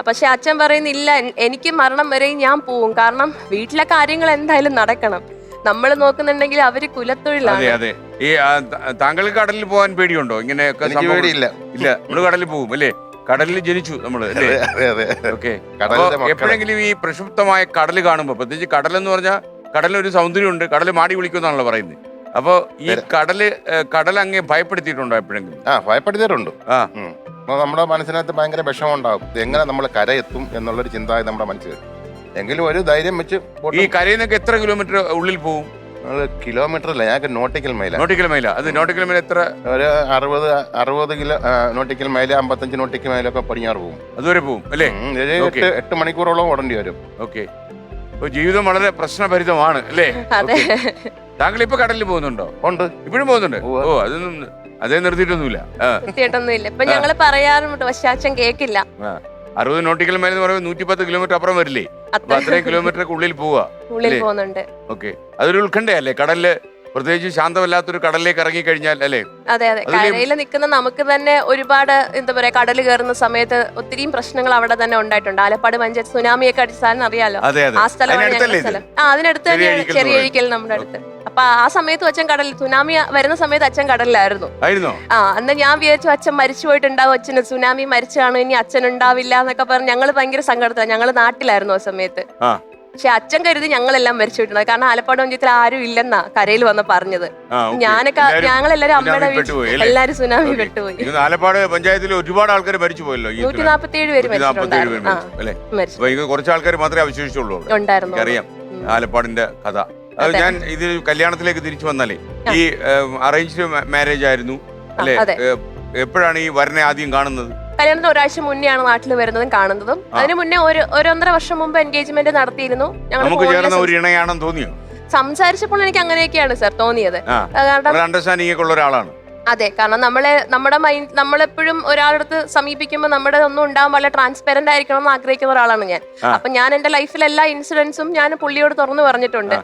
പക്ഷെ അച്ഛൻ പറയുന്നില്ല, എനിക്ക് മരണം വരെ ഞാൻ പോവും. കാരണം വീട്ടിലെ കാര്യങ്ങൾ എന്തായാലും നടക്കണം. നമ്മൾ നോക്കുന്നുണ്ടെങ്കിൽ അവര് കുലത്തൊഴിലാണ്. താങ്കൾക്ക് കടലിൽ പോകാൻ പേടിയുണ്ടോ? ഇങ്ങനെയൊക്കെ പേടിയില്ല. ഇല്ല, നമ്മള് കടലിൽ പോകും അല്ലേ? കടലിൽ ജനിച്ചു നമ്മള്. ഓക്കെ. എപ്പോഴെങ്കിലും ഈ പ്രക്ഷുബ്ധമായ കടല് കാണുമ്പോ, പ്രത്യേകിച്ച് കടലെന്ന് പറഞ്ഞാൽ കടലിനൊരു സൗന്ദര്യമുണ്ട്, കടല് മാടി വിളിക്കുന്നാണല്ലോ പറയുന്നത്. അപ്പൊ ഈ കടൽ അങ്ങേ ഭയപ്പെടുത്തിയിട്ടുണ്ടോ എപ്പോഴെങ്കിലും? ഭയപ്പെടുത്തിയിട്ടുണ്ട്. നമ്മുടെ മനസ്സിനകത്ത് ഭയങ്കര വിഷമം ഉണ്ടാകും. എങ്ങനെ നമ്മൾ കരയെത്തും എന്നുള്ളൊരു ചിന്ത നമ്മുടെ മനസ്സിൽ. എങ്കിലും ഒരു ധൈര്യം വെച്ച്. ഈ കരയിൽ നിന്നൊക്കെ എത്ര കിലോമീറ്റർ ഉള്ളിൽ പോകും? കിലോമീറ്റർ അല്ല, ഞങ്ങൾക്ക് നോട്ടിക്കൽ മൈല. അത് നോട്ടിക്കൽ മൈൽ എത്ര? ഒരു 60 കിലോ നോട്ടിക്കൽ മൈല്, 55 നോട്ടിക്കൽ മൈലൊക്കെ പടിഞ്ഞാറ് പോകും. അതുവരെ പോകും അല്ലേ? 8 മണിക്കൂറോളം ഓടേണ്ടി വരും. ഓക്കെ. ജീവിതം വളരെ പ്രശ്നഭരിതമാണ് അല്ലേ? താങ്കൾ ഇപ്പൊ കടലിൽ പോകുന്നുണ്ടോ? ഉണ്ട്, ഇപ്പോഴും പോകുന്നുണ്ട്. ഓ, അതൊന്നും അതേ നിർത്തിയിട്ടൊന്നുമില്ല. ഇപ്പൊ ഞങ്ങള് പറയാറുണ്ട്, പക്ഷെ അച്ഛൻ കേക്കില്ല. 60 നോട്ടിക്കൽ മൈൽ എന്ന് പറയുമ്പോൾ 110 കിലോമീറ്റർ അപ്പുറം വരില്ലേ? അപ്പൊ അത്രയും കിലോമീറ്റർ ഉള്ളിൽ പോകുന്നുണ്ട്. ഓക്കെ. അതൊരു ഉത്കണ്ഠയല്ലേ കടലില്, പ്രത്യേകിച്ച് ശാന്തമല്ലാത്തൊരു കടലിലേക്ക് ഇറങ്ങി കഴിഞ്ഞാൽ അല്ലേ? അതെ. കരയിൽ നിൽക്കുന്ന നമുക്ക് തന്നെ ഒരുപാട് എന്താ പറയാ, കടൽ കയറുന്ന സമയത്ത് ഒത്തിരിയും പ്രശ്നങ്ങൾ അവിടെ തന്നെ ഉണ്ടായിട്ടുണ്ട്. ആലപ്പാട് പഞ്ചായത്ത് സുനാമിയൊക്കെ അടിസ്ഥാനം അറിയാലോ, ആ സ്ഥലമാണ് സ്ഥലം. അതിനടുത്ത് തന്നെയാണ് ചെറിയഴിക്കൽ നമ്മുടെ അടുത്ത്. അപ്പൊ ആ സമയത്ത് അച്ഛൻ കടലിൽ, സുനാമി വരുന്ന സമയത്ത് അച്ഛൻ കടലിലായിരുന്നു. അന്ന് ഞാൻ വിചാരിച്ചു അച്ഛൻ മരിച്ചു പോയിട്ടുണ്ടാവും, അച്ഛന് സുനാമി മരിച്ചാണ്, ഇനി അച്ഛൻ ഉണ്ടാവില്ല എന്നൊക്കെ പറഞ്ഞ് ഞങ്ങള് ഭയങ്കര സങ്കടത്തിലാണ്. ഞങ്ങള് നാട്ടിലായിരുന്നു ആ സമയത്ത്. പക്ഷെ അച്ഛൻ കരുതി ഞങ്ങളെല്ലാം മരിച്ചു പോയിട്ടുണ്ട്. കാരണം ആലപ്പാട് പഞ്ചായത്തിൽ ആരും ഇല്ലെന്നാ കരയിൽ വന്ന് പറഞ്ഞത്. ഞങ്ങളെല്ലാരും അമ്മയുടെ വീട്ടിൽ എല്ലാരും സുനാമി പെട്ടുപോയി. ആലപ്പാട് പഞ്ചായത്തിൽ ഒരുപാട് ആൾക്കാർ മരിച്ചു പോയല്ലോ. 147 പേര് മരിച്ചിട്ടുണ്ടായിരുന്നു. കുറച്ച് ആൾക്കാർ മാത്രമേ അവശേഷിച്ചുള്ളൂ. അറിയാം ആലപ്പാടിന്റെ കഥ. ഞാൻ ഇത് കല്യാണത്തിലേക്ക് തിരിച്ചു വന്നാലേ, ഈ അറേഞ്ച്ഡ് മാരേജ് ആയിരുന്നു അല്ലെ? എപ്പോഴാണ് ഈ വരനെ ആദ്യം കാണുന്നത്? കല്യാണത്തിന് ഒരാഴ്ച മുന്നെയാണ് നാട്ടിൽ വരുന്നതും കാണുന്നതും. അതിന് മുന്നേ 1.5 വർഷം മുമ്പ് എൻഗേജ്മെന്റ് നടത്തിയിരുന്നു. ഇണയാണെന്ന് തോന്നിയോ? സംസാരിച്ചപ്പോൾ എനിക്ക് അങ്ങനെയൊക്കെയാണ് സാർ തോന്നിയത്. അണ്ടർസ്റ്റാൻഡിംഗ് ഒക്കെ ഉള്ള ഒരാളാണ്. അതെ, കാരണം നമ്മുടെ മൈൻഡ് നമ്മളെപ്പോഴും ഒരാളടുത്ത് സമീപിക്കുമ്പോൾ നമ്മുടെ ഒന്നും ഉണ്ടാകാൻ വളരെ ട്രാൻസ്പെറന്റ് ആയിരിക്കണം എന്ന് ആഗ്രഹിക്കുന്ന ഒരാളാണ് ഞാൻ. അപ്പൊ ഞാൻ എന്റെ ലൈഫിൽ എല്ലാ ഇൻസിഡൻസും ഞാൻ പുള്ളിയോട് തുറന്നു പറഞ്ഞിട്ടുണ്ട്.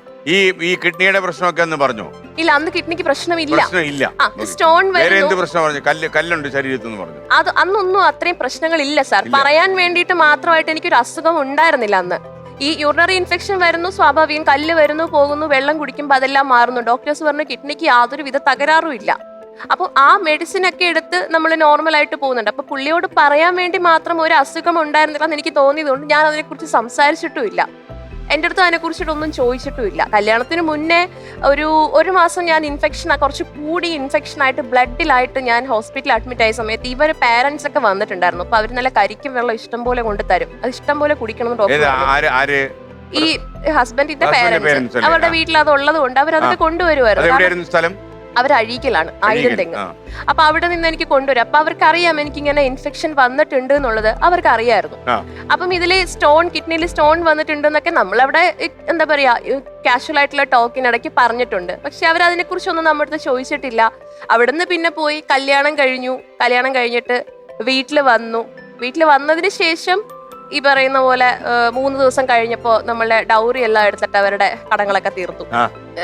ഈ കിഡ്നിയുടെ പ്രശ്നമൊക്കെ എന്ന് പറഞ്ഞു? ഇല്ല, അന്ന് കിഡ്നിക്ക് പ്രശ്നമില്ല. സ്റ്റോൺ കല്ലുണ്ട് ശരീരത്തിൽ എന്ന് പറഞ്ഞു. അത് അന്നൊന്നും അത്രയും പ്രശ്നങ്ങളില്ല സാർ. പറയാൻ വേണ്ടിയിട്ട് മാത്രമായിട്ട് എനിക്കൊരു അസുഖം ഉണ്ടായിരുന്നില്ല അന്ന്. ഈ യൂറിനറി ഇൻഫെക്ഷൻ വരുന്നു, സ്വാഭാവികം. കല്ല് വരുന്നു, പോകുന്നു, വെള്ളം കുടിക്കുമ്പോൾ അതെല്ലാം മാറുന്നു. ഡോക്ടേഴ്സ് പറഞ്ഞു കിഡ്നിക്ക് യാതൊരു വിധ തകരാറും ഇല്ല. അപ്പോൾ ആ മെഡിസിൻ ഒക്കെ എടുത്ത് നമ്മൾ നോർമലായിട്ട് പോകുന്നുണ്ട്. അപ്പൊ പുള്ളിയോട് പറയാൻ വേണ്ടി മാത്രം ഒരു അസുഖം ഉണ്ടായിരുന്നില്ല എന്ന് എനിക്ക് തോന്നിയതുകൊണ്ട് ഞാൻ അതിനെക്കുറിച്ച് സംസാരിച്ചിട്ടുമില്ല. എൻ്റെ അടുത്ത് അതിനെക്കുറിച്ചിട്ടൊന്നും ചോദിച്ചിട്ടുമില്ല. കല്യാണത്തിന് മുന്നേ ഒരു മാസം ഞാൻ കുറച്ച് കൂടി ഇൻഫെക്ഷനായിട്ട് ബ്ലഡിലായിട്ട് ഞാൻ ഹോസ്പിറ്റലിൽ അഡ്മിറ്റ് ആയ സമയത്ത് ഇവര് പാരന്റ്സ് ഒക്കെ വന്നിട്ടുണ്ടായിരുന്നു. അപ്പൊ അവര് നല്ല കരിക്കും വെള്ളം ഇഷ്ടം പോലെ കൊണ്ട് തരും. അത് ഇഷ്ടം പോലെ കുടിക്കണം ഡോക്ടർ. ഈ ഹസ്ബൻഡിന്റെ പാരന്റ്സ് അവരുടെ വീട്ടിൽ അത് ഉള്ളത് കൊണ്ട് അവരതൊക്കെ കൊണ്ടുവരുമായിരുന്നു. അവർ അഴീക്കലാണ്, ആയിരം തെങ്ങ്. അപ്പൊ അവിടെ നിന്ന് എനിക്ക് കൊണ്ടുവരും. അപ്പൊ അവർക്കറിയാം എനിക്കിങ്ങനെ ഇൻഫെക്ഷൻ വന്നിട്ടുണ്ട് എന്നുള്ളത് അവർക്ക് അറിയായിരുന്നു. അപ്പം ഇതില് കിഡ്നിയിൽ സ്റ്റോൺ വന്നിട്ടുണ്ട് എന്നൊക്കെ നമ്മളവിടെ എന്താ പറയാ കാഷ്വൽ ആയിട്ടുള്ള ടോക്കിനിടയ്ക്ക് പറഞ്ഞിട്ടുണ്ട്. പക്ഷെ അവരതിനെ കുറിച്ചൊന്നും നമ്മുടെ അടുത്ത് ചോദിച്ചിട്ടില്ല. അവിടുന്ന് പിന്നെ പോയി കല്യാണം കഴിഞ്ഞിട്ട് വീട്ടിൽ വന്നതിന് ശേഷം ഈ പറയുന്ന പോലെ 3 ദിവസം കഴിഞ്ഞപ്പോ നമ്മളെ ഡൗറി എല്ലാം എടുത്തിട്ട് അവരുടെ കടങ്ങളൊക്കെ തീർത്തു.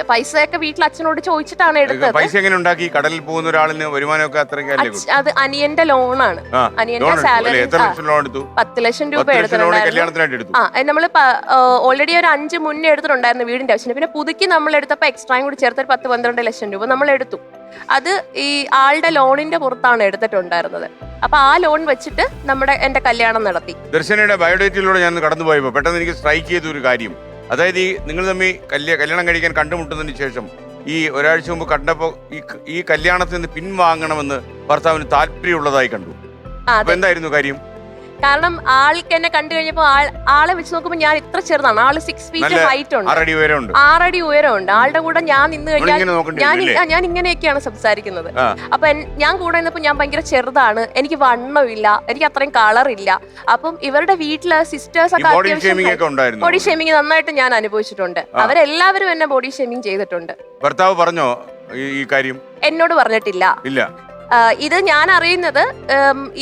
പൈസയൊക്കെ വീട്ടിൽ അച്ഛനോട് ചോദിച്ചിട്ടാണ് എടുത്തത്. പൈസ എങ്ങനെ ഉണ്ടാക്കി? കടലിൽ പോകുന്ന ഒരാളിന് വരുമാനമൊക്കെ അത് അനിയന്റെ ലോണാണ്. അനിയന്റെ സാലറി 10 ലക്ഷം രൂപ എടുത്തിട്ടുണ്ടായിരുന്നു. നമ്മള് ഓൾറെഡി ഒരു 5 മുന്നേ എടുത്തിട്ടുണ്ടായിരുന്നു വീടിന്റെ ആവശ്യത്തിന്. പിന്നെ പുതുക്കി നമ്മൾ എടുത്തപ്പോ എക്സ്ട്രായും കൂടി ചേർത്ത് 10-12 ലക്ഷം രൂപ നമ്മൾ എടുത്തു. അത് ഈ ആളുടെ ലോണിന്റെ പുറത്താണ് എടുത്തിട്ടുണ്ടായിരുന്നത്. അപ്പൊ ആ ലോൺ വെച്ചിട്ട് എന്റെ കല്യാണം നടത്തി. ദർശനയുടെ ബയോഡേറ്റിലൂടെ ഞാൻ കടന്നുപോയപ്പോ പെട്ടെന്ന് എനിക്ക് സ്ട്രൈക്ക് ചെയ്ത ഒരു കാര്യം, അതായത് നിങ്ങൾ തമ്മിൽ കല്യാണം കഴിക്കാൻ കണ്ടുമുട്ടുന്നതിന് ശേഷം ഈ ഒരാഴ്ച മുമ്പ് കണ്ടപ്പോ ഈ കല്യാണത്തിൽ നിന്ന് പിൻവാങ്ങണമെന്ന് ഭർത്താവിന് താല്പര്യമുള്ളതായി കണ്ടു. അപ്പൊ എന്തായിരുന്നു കാര്യം? കാരണം ആൾക്ക് എന്നെ കണ്ടു കഴിഞ്ഞപ്പോ ആളെ വെച്ച് നോക്കുമ്പോ ഞാൻ ഇത്ര ചെറുതാണ്. ആള് 6 ഫീറ്റ് ഹൈറ്റ് ഉണ്ട്, 6 അടി ഉയരമുണ്ട്. ആളുടെ കൂടെ ഞാൻ നിന്ന് കഴിഞ്ഞാൽ ഞാൻ ഇങ്ങനെയൊക്കെയാണ് സംസാരിക്കുന്നത്. അപ്പൊ ഞാൻ കൂടെ നിന്നപ്പോ ഞാൻ ഭയങ്കര ചെറുതാണ്, എനിക്ക് വണ്ണമില്ല, എനിക്ക് അത്രയും കളറില്ല. അപ്പം ഇവരുടെ വീട്ടില് സിസ്റ്റേഴ്സ് ഒക്കെ അത്യാവശ്യം ബോഡി ഷേമിങ് നന്നായിട്ട് ഞാൻ അനുഭവിച്ചിട്ടുണ്ട്. അവരെല്ലാവരും എന്നെ ബോഡി ഷേമിങ് ചെയ്തിട്ടുണ്ട്. ഭർത്താവ് പറഞ്ഞോ ഈ കാര്യം? എന്നോട് പറഞ്ഞിട്ടില്ല. ഇത് ഞാൻ അറിയുന്നത്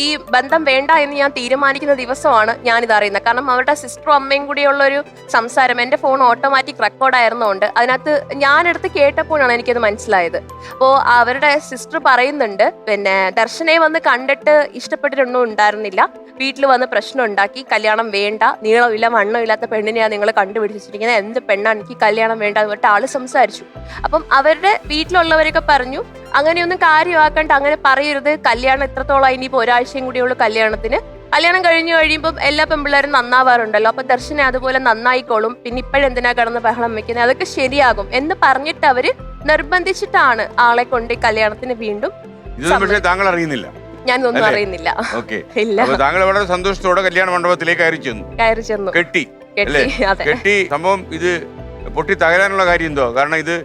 ഈ ബന്ധം വേണ്ട എന്ന് ഞാൻ തീരുമാനിക്കുന്ന ദിവസമാണ് ഞാനിത് അറിയുന്നത്. കാരണം അവരുടെ സിസ്റ്ററും അമ്മയും കൂടിയുള്ള ഒരു സംസാരം എൻ്റെ ഫോൺ ഓട്ടോമാറ്റിക് റെക്കോർഡ് ആയിരുന്നുകൊണ്ട് അതിനകത്ത് ഞാനെടുത്ത് കേട്ടപ്പോഴാണ് എനിക്കത് മനസ്സിലായത്. അപ്പോൾ അവരുടെ സിസ്റ്റർ പറയുന്നുണ്ട്, പിന്നെ ദർശനെ വന്ന് കണ്ടിട്ട് ഇഷ്ടപ്പെട്ടിട്ടൊന്നും ഉണ്ടായിരുന്നില്ല, വീട്ടിൽ വന്ന് പ്രശ്നം ഉണ്ടാക്കി, കല്യാണം വേണ്ട, നീളമില്ല വണ്ണമില്ലാത്ത പെണ്ണിനെയാണ് നിങ്ങൾ കണ്ടുപിടിച്ചിരിക്കുന്നത്, എന്ത് പെണ്ണാണ്, എനിക്ക് കല്യാണം വേണ്ട എന്ന് പറഞ്ഞിട്ട് ആള് സംസാരിച്ചു. അപ്പം അവരുടെ വീട്ടിലുള്ളവരൊക്കെ പറഞ്ഞു അങ്ങനെയൊന്നും കാര്യമാക്കണ്ട, അങ്ങനെ പറയരുത്, കല്യാണം എത്രത്തോളം ഇനിയിപ്പോ ഒരാഴ്ചയും കൂടിയുള്ളൂ കല്യാണത്തിന്, കല്യാണം കഴിഞ്ഞു കഴിയുമ്പോൾ എല്ലാ പെൺപിള്ളേരും നന്നാവാറുണ്ടല്ലോ, അപ്പൊ ദർശനെ അതുപോലെ നന്നായിക്കോളും, പിന്നെ ഇപ്പോഴെന്തിനാ കിടന്ന് ബഹളം വെക്കുന്നത്, അതൊക്കെ ശരിയാകും എന്ന് പറഞ്ഞിട്ട് അവര് നിർബന്ധിച്ചിട്ടാണ് ആളെ കൊണ്ട് കല്യാണത്തിന് വീണ്ടും. താങ്കൾ അറിയുന്നില്ല? ഞാനൊന്നും അറിയുന്നില്ല. ഇല്ല. താങ്കൾ വളരെ സന്തോഷത്തോടെ കല്യാണ മണ്ഡപത്തിലേക്ക് കയറി ചെന്നു. കെട്ടി സംഭവം ഇത് പൊട്ടി തകരാനുള്ള കാര്യം എന്തോ? കാരണം ഇത്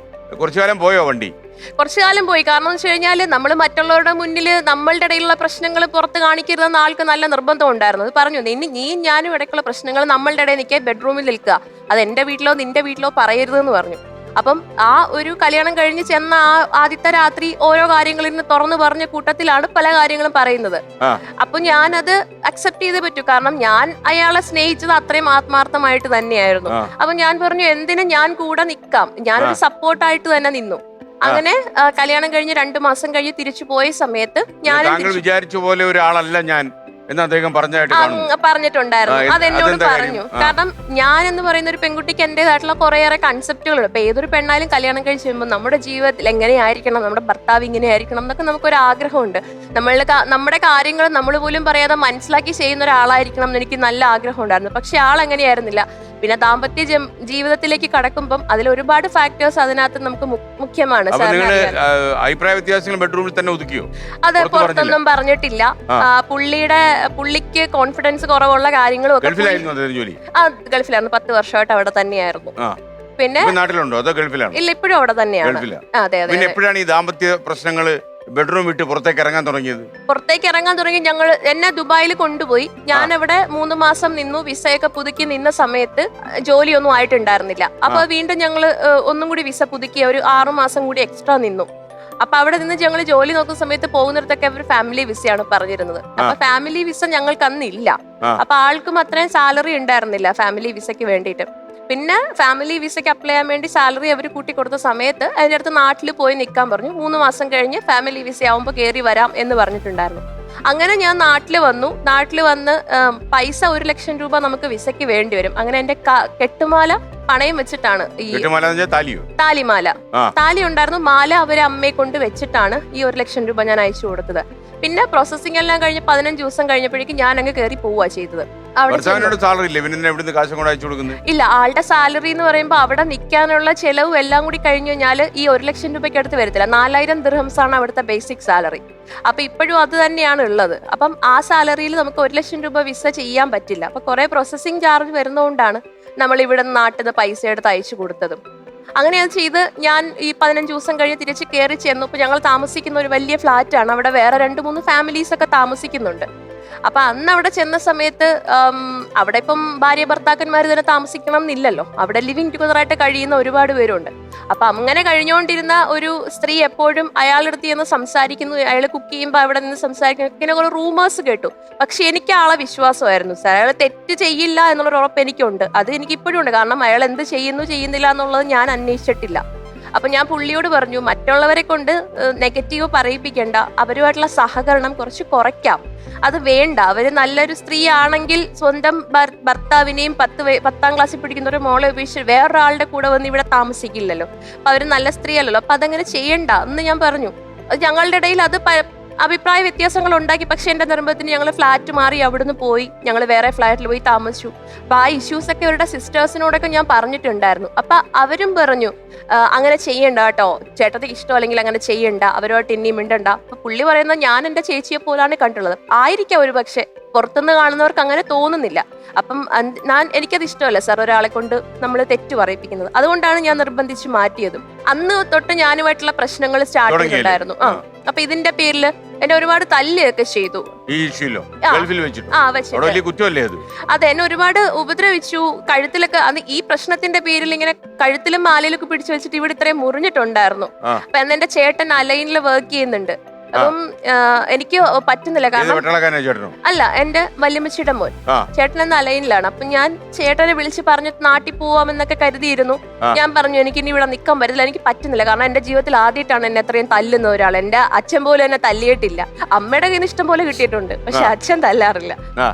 കുറച്ചു കാലം പോയോ വണ്ടി? കുറച്ചു കാലം പോയി. കാരണം എന്ന് വെച്ച് കഴിഞ്ഞാല് നമ്മൾ മറ്റുള്ളവരുടെ മുന്നിൽ നമ്മളുടെ ഇടയിലുള്ള പ്രശ്നങ്ങൾ പുറത്ത് കാണിക്കരുതെന്ന് ആൾക്ക് നല്ല നിർബന്ധം ഉണ്ടായിരുന്നു. അത് പറഞ്ഞു, നീയും ഞാനും ഇടയ്ക്കുള്ള പ്രശ്നങ്ങൾ നമ്മളുടെ ഇടയിൽ നിൽക്കുക, ബെഡ്റൂമിൽ നിൽക്കുക, അത് എന്റെ വീട്ടിലോ നിന്റെ വീട്ടിലോ പറയരുതെന്ന് പറഞ്ഞു. അപ്പം ആ ഒരു കല്യാണം കഴിഞ്ഞ് ചെന്ന ആദ്യത്തെ രാത്രി ഓരോ കാര്യങ്ങളിൽ നിന്ന് തുറന്നു പറഞ്ഞ കൂട്ടത്തിലാണ് പല കാര്യങ്ങളും പറയുന്നത്. അപ്പൊ ഞാനത് അക്സെപ്റ്റ് ചെയ്തേ പറ്റൂ. കാരണം ഞാൻ അയാളെ സ്നേഹിച്ചത് അത്രയും ആത്മാർത്ഥമായിട്ട് തന്നെയായിരുന്നു. അപ്പൊ ഞാൻ പറഞ്ഞു, എന്തിനും ഞാൻ കൂടെ നിൽക്കാം, ഞാനൊരു സപ്പോർട്ടായിട്ട് തന്നെ നിന്നു. അങ്ങനെ കല്യാണം കഴിഞ്ഞ് 2 മാസം കഴിഞ്ഞ് തിരിച്ചു പോയ സമയത്ത് ഞാൻ വിചാരിച്ച പോലെ ഒരാളല്ല ഞാൻ എന്ന് അദ്ദേഹം പറഞ്ഞിട്ടുണ്ടായിരുന്നു. അതെന്നോട് പറഞ്ഞു. കാരണം ഞാൻ എന്ന് പറയുന്ന ഒരു പെൺകുട്ടിക്ക് എന്റേതായിട്ടുള്ള കുറേയേറെ കൺസെപ്റ്റുകളുണ്ട്. ഇപ്പൊ ഏതൊരു പെണ്ണായാലും കല്യാണം കഴിച്ച് കഴിയുമ്പോൾ നമ്മുടെ ജീവിതത്തിൽ എങ്ങനെയായിരിക്കണം, നമ്മുടെ ഭർത്താവ് ഇങ്ങനെയായിരിക്കണം എന്നൊക്കെ നമുക്കൊരു ആഗ്രഹമുണ്ട്. നമ്മുടെ കാര്യങ്ങൾ നമ്മൾ പോലും പറയാതെ മനസ്സിലാക്കി ചെയ്യുന്ന ഒരാളായിരിക്കണം എന്ന് എനിക്ക് നല്ല ആഗ്രഹം ഉണ്ടായിരുന്നു. പക്ഷെ ആളെങ്ങനെയായിരുന്നില്ല. പിന്നെ ദാമ്പത്യ ജീവിതത്തിലേക്ക് കടക്കുമ്പം അതിൽ ഒരുപാട് ഫാക്ടേഴ്സ് അതിനകത്ത് നമുക്ക് മുഖ്യമാണ്. അഭിപ്രായ വ്യത്യാസങ്ങൾ ബെഡ്റൂമിൽ തന്നെ ഒതുക്കിയോ? അത് പുറത്തൊന്നും പറഞ്ഞിട്ടില്ല. പുള്ളിക്ക് കോൺഫിഡൻസ് കുറവുള്ള കാര്യങ്ങളും ഒക്കെ. ഗൾഫിലായിരുന്നു, 10 വർഷമായിട്ട് അവിടെ തന്നെയായിരുന്നു. പിന്നെ നാട്ടിലുണ്ടോ അതോ ഗൾഫിലാണോ? ഇല്ല, ഇപ്പോഴും അവിടെ തന്നെയാണ്. അതെ അതെ. പിന്നെ എപ്പോഴാണ് ഈ ദാമ്പത്യ പ്രശ്നങ്ങള് ബെഡ്റൂം വിട്ട് പുറത്തേക്ക് ഇറങ്ങാൻ തുടങ്ങി? എന്നെ ദുബായിൽ കൊണ്ടുപോയി. ഞാൻ അവിടെ 3 മാസം നിന്നു. വിസയൊക്കെ പുതുക്കി നിന്ന സമയത്ത് ജോലിയൊന്നും ആയിട്ടുണ്ടായിരുന്നില്ല. അപ്പൊ വീണ്ടും ഞങ്ങള് ഒന്നും കൂടി വിസ പുതുക്കി ഒരു 6 മാസം കൂടി എക്സ്ട്രാ നിന്നു. അപ്പൊ അവിടെ നിന്ന് ഞങ്ങൾ ജോലി നോക്കുന്ന സമയത്ത് പോകുന്നിടത്തൊക്കെ അവർ ഫാമിലി വിസയാണ് പറഞ്ഞിരുന്നത്. അപ്പൊ ഫാമിലി വിസ ഞങ്ങൾക്ക് അന്നില്ല. അപ്പൊ ആൾക്കും അത്രയും സാലറി ഉണ്ടായിരുന്നില്ല ഫാമിലി വിസയ്ക്ക് വേണ്ടിയിട്ട്. പിന്നെ ഫാമിലി വിസയ്ക്ക് അപ്ലൈ ചെയ്യാൻ വേണ്ടി സാലറി അവർ കൂട്ടി കൊടുത്ത സമയത്ത് അതിൻ്റെ അടുത്ത് നാട്ടിൽ പോയി നിൽക്കാൻ പറഞ്ഞു. 3 മാസം കഴിഞ്ഞ് ഫാമിലി വിസ ആവുമ്പോൾ കയറി വരാം എന്ന് പറഞ്ഞിട്ടുണ്ടായിരുന്നു. അങ്ങനെ ഞാൻ നാട്ടിൽ വന്നു. നാട്ടിൽ വന്ന് പൈസ 1 ലക്ഷം രൂപ നമുക്ക് വിസയ്ക്ക് വേണ്ടി വരും. അങ്ങനെ എന്റെ കെട്ടുമാല പണയം വെച്ചിട്ടാണ് ഈ താലിമാല, താലി ഉണ്ടായിരുന്നു, മാല അവരെ അമ്മയെ കൊണ്ട് വെച്ചിട്ടാണ് ഈ 1 ലക്ഷം രൂപ ഞാൻ അയച്ചു കൊടുത്തത്. പിന്നെ പ്രോസസ്സിംഗ് എല്ലാം കഴിഞ്ഞ് 15 ദിവസം കഴിഞ്ഞപ്പോഴേക്കും ഞാൻ അങ്ങ് കയറി പോവുക ചെയ്തത്. ഇല്ല, ആളുടെ സാലറി എന്ന് പറയുമ്പോൾ അവിടെ നിൽക്കാനുള്ള ചെലവും എല്ലാം കൂടി കഴിഞ്ഞു കഴിഞ്ഞാൽ ഈ 1 ലക്ഷം രൂപയ്ക്ക് അടുത്ത് വരത്തില്ല. 4000 ദിർഹംസ് ആണ് അവിടുത്തെ ബേസിക് സാലറി. അപ്പൊ ഇപ്പോഴും അത് തന്നെയാണ് ഉള്ളത്. അപ്പം ആ സാലറിയിൽ നമുക്ക് 1 ലക്ഷം രൂപ വിസ ചെയ്യാൻ പറ്റില്ല. അപ്പൊ കുറെ പ്രോസസ്സിംഗ് ചാർജ് വരുന്നതുകൊണ്ടാണ് നമ്മൾ ഇവിടെ നാട്ടിൽ നിന്ന് പൈസ എടുത്ത് അയച്ചു കൊടുത്തതും. അങ്ങനെ അത് ചെയ്ത് ഞാൻ ഈ 15 ദിവസം കഴിഞ്ഞ് തിരിച്ച് കയറി ചെന്നു. ഇപ്പൊ ഞങ്ങൾ താമസിക്കുന്ന ഒരു വലിയ ഫ്ലാറ്റാണ്. അവിടെ വേറെ 2-3 ഫാമിലീസ് ഒക്കെ താമസിക്കുന്നുണ്ട്. അപ്പൊ അന്ന് അവിടെ ചെന്ന സമയത്ത് അവിടെ ഇപ്പം ഭാര്യ ഭർത്താക്കന്മാർ തന്നെ താമസിക്കണം എന്നില്ലല്ലോ. അവിടെ ലിവിങ് ടുഗദറായിട്ട് കഴിയുന്ന ഒരുപാട് പേരുണ്ട്. അപ്പൊ അങ്ങനെ കഴിഞ്ഞുകൊണ്ടിരുന്ന ഒരു സ്ത്രീ എപ്പോഴും അയാളെടുത്ത് ചെന്ന് സംസാരിക്കുന്നു. അയാൾ കുക്ക് ചെയ്യുമ്പോൾ അവിടെ നിന്ന് സംസാരിക്കുന്നു. ഇങ്ങനെ കുറെ റൂമേഴ്സ് കേട്ടു. പക്ഷെ എനിക്ക് ആളെ വിശ്വാസമായിരുന്നു സാർ. അയാൾ തെറ്റ് ചെയ്യില്ല എന്നുള്ളൊരു ഉറപ്പ് എനിക്കുണ്ട്. അത് എനിക്ക് ഇപ്പോഴും ഉണ്ട്. കാരണം അയാൾ എന്ത് ചെയ്യുന്നില്ല എന്നുള്ളത് ഞാൻ അന്വേഷിച്ചിട്ടില്ല. അപ്പൊ ഞാൻ പുള്ളിയോട് പറഞ്ഞു, മറ്റുള്ളവരെ കൊണ്ട് നെഗറ്റീവ് പറയിപ്പിക്കണ്ട, അവരുമായിട്ടുള്ള സഹകരണം കുറച്ച് കുറയ്ക്കാം, അത് വേണ്ട. അവര് നല്ലൊരു സ്ത്രീ ആണെങ്കിൽ സ്വന്തം ഭർത്താവിനെയും 10ാം ക്ലാസ്സിൽ പഠിക്കുന്ന ഒരു മോളെ ഉപേക്ഷിച്ച് വേറൊരാളുടെ കൂടെ വന്ന് ഇവിടെ താമസിക്കില്ലല്ലോ. അപ്പൊ അവര് നല്ല സ്ത്രീ അല്ലല്ലോ. അപ്പൊ അതങ്ങനെ ചെയ്യണ്ട എന്ന് ഞാൻ പറഞ്ഞു. ഞങ്ങളുടെ ഇടയിൽ അത് അഭിപ്രായ വ്യത്യാസങ്ങൾ ഉണ്ടാക്കി. പക്ഷെ എന്റെ നിർബന്ധത്തിന് ഞങ്ങൾ ഫ്ലാറ്റ് മാറി അവിടുന്ന് പോയി. ഞങ്ങൾ വേറെ ഫ്ലാറ്റിൽ പോയി താമസിച്ചു. അപ്പൊ ആ ഇഷ്യൂസ് ഒക്കെ അവരുടെ സിസ്റ്റേഴ്സിനോടൊക്കെ ഞാൻ പറഞ്ഞിട്ടുണ്ടായിരുന്നു. അപ്പൊ അവരും പറഞ്ഞു അങ്ങനെ ചെയ്യണ്ട കേട്ടോ, ചേട്ടത്തിക്ക് ഇഷ്ടം അല്ലെങ്കിൽ അങ്ങനെ ചെയ്യണ്ട, അവരുമായിട്ട് ഇനിയും മിണ്ടണ്ട. അപ്പൊ പുള്ളി പറയുന്നത് ഞാൻ എന്റെ ചേച്ചിയെ പോലാണ് കണ്ടുള്ളത്. ആയിരിക്കാം ഒരു പക്ഷെ, പുറത്തുനിന്ന് കാണുന്നവർക്ക് അങ്ങനെ തോന്നുന്നില്ല. അപ്പം എനിക്കത് ഇഷ്ടമല്ല സാർ ഒരാളെ കൊണ്ട് നമ്മൾ തെറ്റ് പറയിപ്പിക്കുന്നത്. അതുകൊണ്ടാണ് ഞാൻ നിർബന്ധിച്ച് മാറ്റിയതും. അന്ന് തൊട്ട് ഞാനുമായിട്ടുള്ള പ്രശ്നങ്ങൾ സ്റ്റാർട്ട് ചെയ്തിട്ടുണ്ടായിരുന്നു. അപ്പൊ ഇതിന്റെ പേരിൽ എന്നെ ഒരുപാട് തല്ലുകയൊക്കെ ചെയ്തു. അതെ, എന്നെ ഒരുപാട് ഉപദ്രവിച്ചു. കഴുത്തിലൊക്കെ ഈ പ്രശ്നത്തിന്റെ പേരിൽ ഇങ്ങനെ കഴുത്തിലും മാലയിലൊക്കെ പിടിച്ചു വെച്ചിട്ട് ഇവിടെ ഇത്രയും മുറിഞ്ഞിട്ടുണ്ടായിരുന്നു. അപ്പൊ എന്റെ ചേട്ടൻ അലൈനിൽ വർക്ക് ചെയ്യുന്നുണ്ട്. അപ്പം എനിക്ക് പറ്റുന്നില്ല. കാരണം അല്ല, എന്റെ വല്യമ്മച്ചിയുടെ മോൻ ചേട്ടൻ എന്ന അലൈനിലാണ്. അപ്പൊ ഞാൻ ചേട്ടനെ വിളിച്ച് പറഞ്ഞിട്ട് നാട്ടിൽ പോവാമെന്നൊക്കെ കരുതിയിരുന്നു. ഞാൻ പറഞ്ഞു എനിക്ക് ഇനി ഇവിടെ നിൽക്കാൻ പറ്റില്ല, എനിക്ക് പറ്റുന്നില്ല. കാരണം എന്റെ ജീവിതത്തിൽ ആദ്യമായിട്ടാണ് എന്നെ അത്രയും തല്ലുന്ന ഒരാൾ. എന്റെ അച്ഛൻ പോലും എന്നെ തല്ലിയിട്ടില്ല. അമ്മയുടെ കയ്യിൽ ഇഷ്ടം പോലെ കിട്ടിയിട്ടുണ്ട്, പക്ഷെ അച്ഛൻ തല്ലാറില്ല.